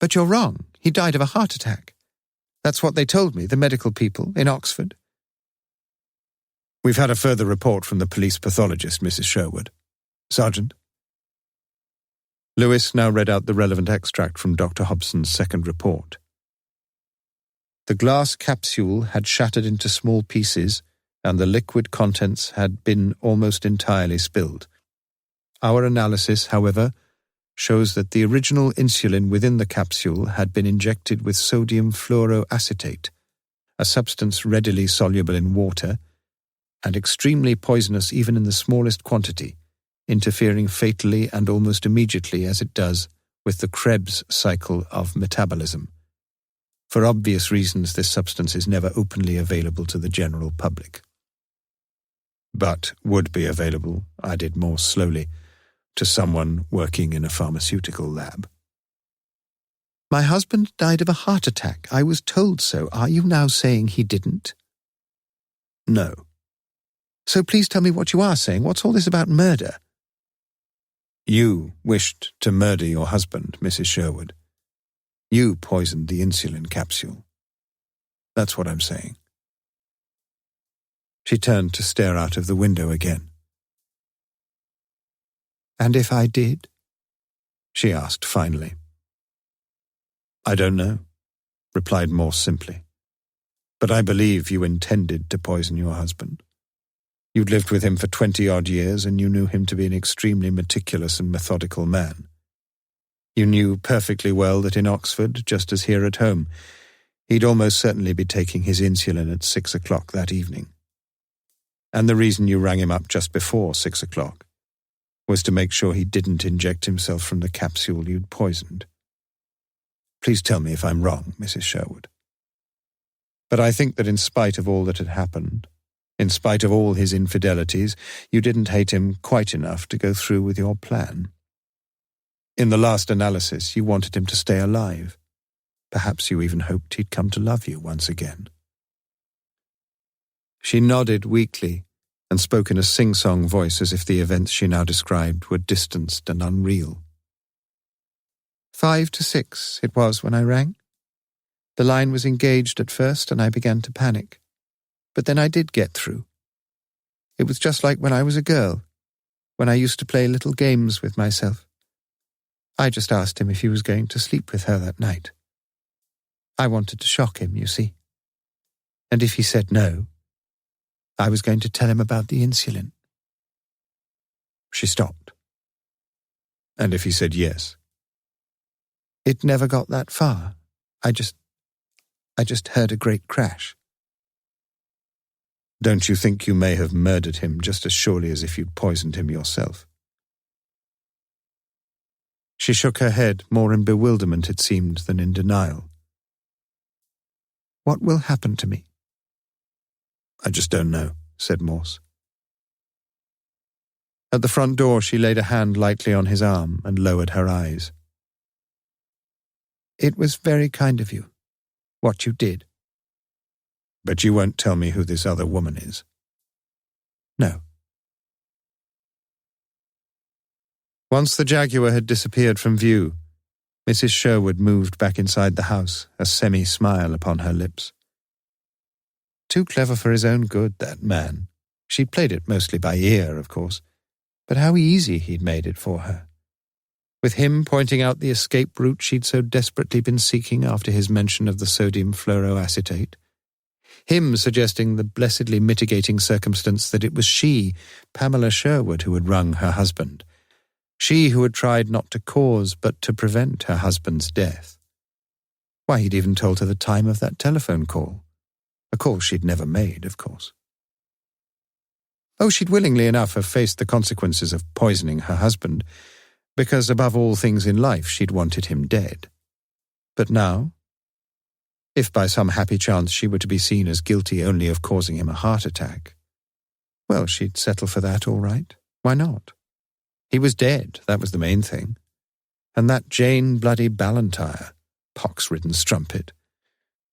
But you're wrong. He died of a heart attack. That's what they told me, the medical people in Oxford. We've had a further report from the police pathologist, Mrs. Sherwood. Sergeant? Lewis now read out the relevant extract from Dr. Hobson's second report. The glass capsule had shattered into small pieces, and the liquid contents had been almost entirely spilled. Our analysis, however, shows that the original insulin within the capsule had been injected with sodium fluoroacetate, a substance readily soluble in water, and extremely poisonous even in the smallest quantity, interfering fatally and almost immediately as it does with the Krebs cycle of metabolism. For obvious reasons, this substance is never openly available to the general public. But would be available, added Morse slowly, to someone working in a pharmaceutical lab. My husband died of a heart attack. I was told so. Are you now saying he didn't? No. So please tell me what you are saying. What's all this about murder? You wished to murder your husband, Mrs. Sherwood. You poisoned the insulin capsule. That's what I'm saying. She turned to stare out of the window again. And if I did? She asked finally. I don't know, replied Morse simply. But I believe you intended to poison your husband. You'd lived with him for 20-odd years, and you knew him to be an extremely meticulous and methodical man. You knew perfectly well that in Oxford, just as here at home, he'd almost certainly be taking his insulin at 6 o'clock that evening. And the reason you rang him up just before 6 o'clock was to make sure he didn't inject himself from the capsule you'd poisoned. Please tell me if I'm wrong, Mrs. Sherwood. But I think that in spite of all that had happened, in spite of all his infidelities, you didn't hate him quite enough to go through with your plan. In the last analysis, you wanted him to stay alive. Perhaps you even hoped he'd come to love you once again. She nodded weakly and spoke in a sing-song voice as if the events she now described were distanced and unreal. 5 to 6 it was when I rang. The line was engaged at first and I began to panic. But then I did get through. It was just like when I was a girl, when I used to play little games with myself. I just asked him if he was going to sleep with her that night. I wanted to shock him, you see. And if he said no, I was going to tell him about the insulin. She stopped. And if he said yes? It never got that far. I just heard a great crash. Don't you think you may have murdered him just as surely as if you'd poisoned him yourself? She shook her head, more in bewilderment, it seemed, than in denial. What will happen to me? I just don't know, said Morse. At the front door, she laid a hand lightly on his arm and lowered her eyes. It was very kind of you, what you did. But you won't tell me who this other woman is? No. Once the Jaguar had disappeared from view, Mrs. Sherwood moved back inside the house, a semi-smile upon her lips. Too clever for his own good, that man. She'd played it mostly by ear, of course, but how easy he'd made it for her. With him pointing out the escape route she'd so desperately been seeking after his mention of the sodium fluoroacetate. Him suggesting the blessedly mitigating circumstance that it was she, Pamela Sherwood, who had rung her husband. She who had tried not to cause but to prevent her husband's death. Why, he'd even told her the time of that telephone call. A call she'd never made, of course. Oh, she'd willingly enough have faced the consequences of poisoning her husband, because above all things in life she'd wanted him dead. But now, if by some happy chance she were to be seen as guilty only of causing him a heart attack, well, she'd settle for that all right. Why not? He was dead, that was the main thing. And that Jane bloody Ballantyre, pox-ridden strumpet,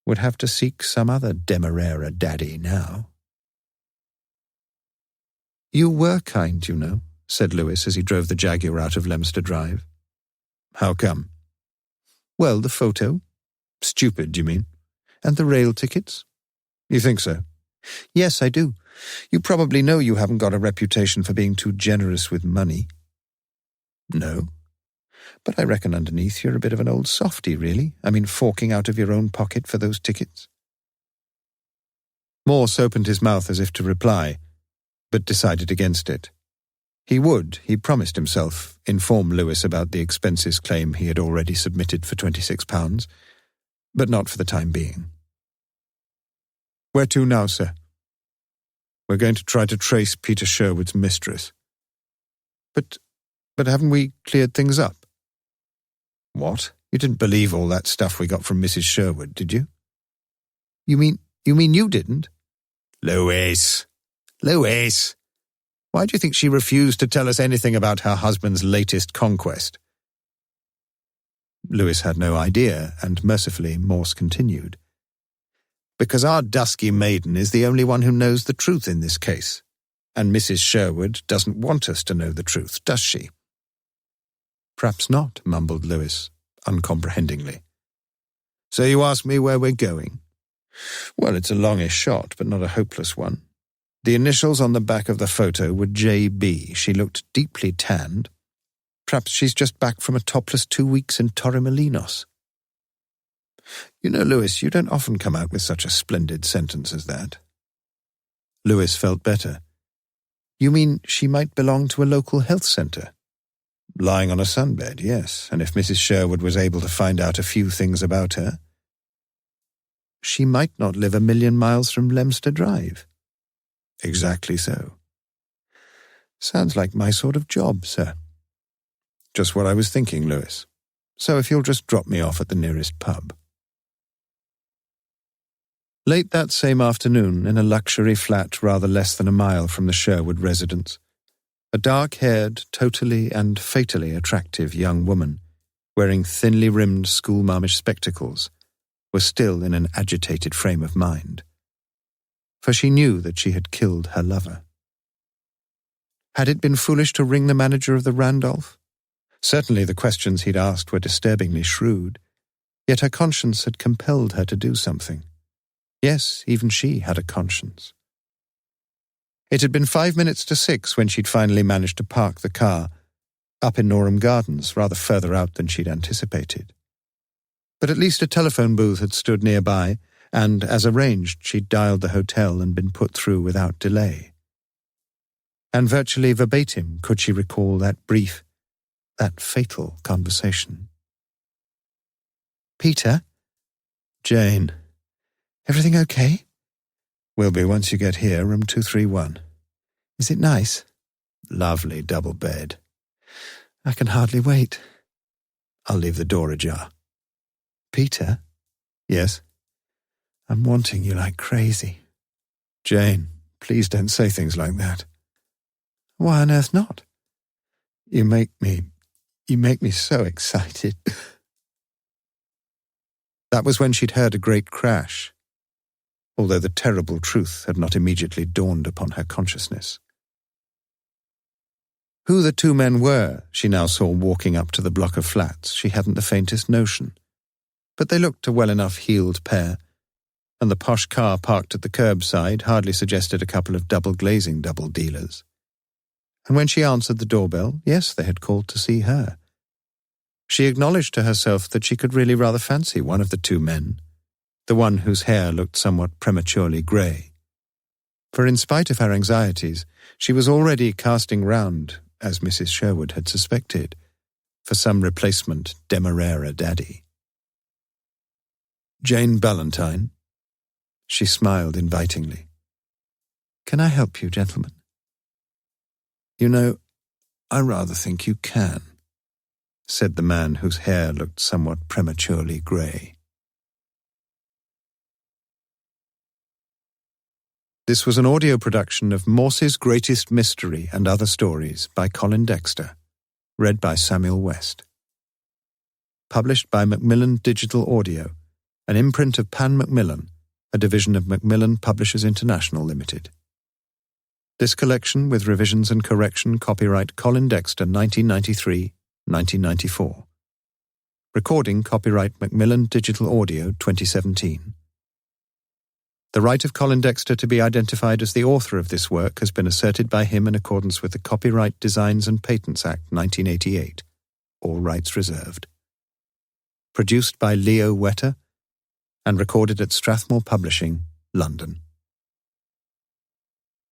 would have to seek some other Demerara daddy now. You were kind, you know, said Lewis as he drove the Jaguar out of Leominster Drive. How come? Well, the photo. Stupid, do you mean? And the rail tickets? You think so? Yes, I do. You probably know you haven't got a reputation for being too generous with money. No. But I reckon underneath you're a bit of an old softy, really. I mean, forking out of your own pocket for those tickets. Morse opened his mouth as if to reply, but decided against it. He would, he promised himself, inform Lewis about the expenses claim he had already submitted for £26, but not for the time being. Where to now, sir? We're going to try to trace Peter Sherwood's mistress. But haven't we cleared things up? What? You didn't believe all that stuff we got from Mrs. Sherwood, did you? You mean you didn't? Louis! Why do you think she refused to tell us anything about her husband's latest conquest? Lewis had no idea, and mercifully Morse continued. Because our dusky maiden is the only one who knows the truth in this case, and Mrs. Sherwood doesn't want us to know the truth, does she? Perhaps not, mumbled Lewis, uncomprehendingly. So you ask me where we're going? Well, it's a longish shot, but not a hopeless one. The initials on the back of the photo were J.B. She looked deeply tanned. Perhaps she's just back from a topless 2 weeks in Torremolinos. You know, Lewis, you don't often come out with such a splendid sentence as that. Lewis felt better. You mean she might belong to a local health centre? Lying on a sunbed, yes, and if Mrs. Sherwood was able to find out a few things about her, she might not live 1,000,000 miles from Leominster Drive. Exactly so. Sounds like my sort of job, sir. Just what I was thinking, Lewis. So if you'll just drop me off at the nearest pub. Late that same afternoon, in a luxury flat rather less than a mile from the Sherwood residence, a dark-haired, totally and fatally attractive young woman, wearing thinly rimmed schoolmarmish spectacles, was still in an agitated frame of mind, for she knew that she had killed her lover. Had it been foolish to ring the manager of the Randolph? Certainly the questions he'd asked were disturbingly shrewd, yet her conscience had compelled her to do something. Yes, even she had a conscience. It had been 5 minutes to 6 when she'd finally managed to park the car, up in Norham Gardens, rather further out than she'd anticipated. But at least a telephone booth had stood nearby, and, as arranged, she'd dialed the hotel and been put through without delay. And virtually verbatim could she recall that brief, that fatal conversation. "Peter?" "Jane." "Everything okay?" "Will be once you get here, room 231. "Is it nice?" "Lovely double bed." "I can hardly wait." "I'll leave the door ajar." "Peter?" "Yes?" "I'm wanting you like crazy." "Jane, please don't say things like that." "Why on earth not?" You make me so excited." That was when she'd heard a great crash, although the terrible truth had not immediately dawned upon her consciousness. Who the two men were she now saw walking up to the block of flats she hadn't the faintest notion, but they looked a well enough heeled pair, and the posh car parked at the curbside hardly suggested a couple of double-glazing double dealers. And when she answered the doorbell, yes, they had called to see her. She acknowledged to herself that she could really rather fancy one of the two men, the one whose hair looked somewhat prematurely grey. For in spite of her anxieties, she was already casting round, as Mrs. Sherwood had suspected, for some replacement Demerara daddy. "Jane Ballantyne?" She smiled invitingly. "Can I help you, gentlemen?" "You know, I rather think you can," said the man whose hair looked somewhat prematurely grey. This was an audio production of Morse's Greatest Mystery and Other Stories by Colin Dexter, read by Samuel West. Published by Macmillan Digital Audio, an imprint of Pan Macmillan, a division of Macmillan Publishers International Limited. This collection, with revisions and correction, copyright Colin Dexter 1993-1994. Recording copyright Macmillan Digital Audio 2017. The right of Colin Dexter to be identified as the author of this work has been asserted by him in accordance with the Copyright Designs and Patents Act 1988. All rights reserved. Produced by Leo Wetter and recorded at Strathmore Publishing, London.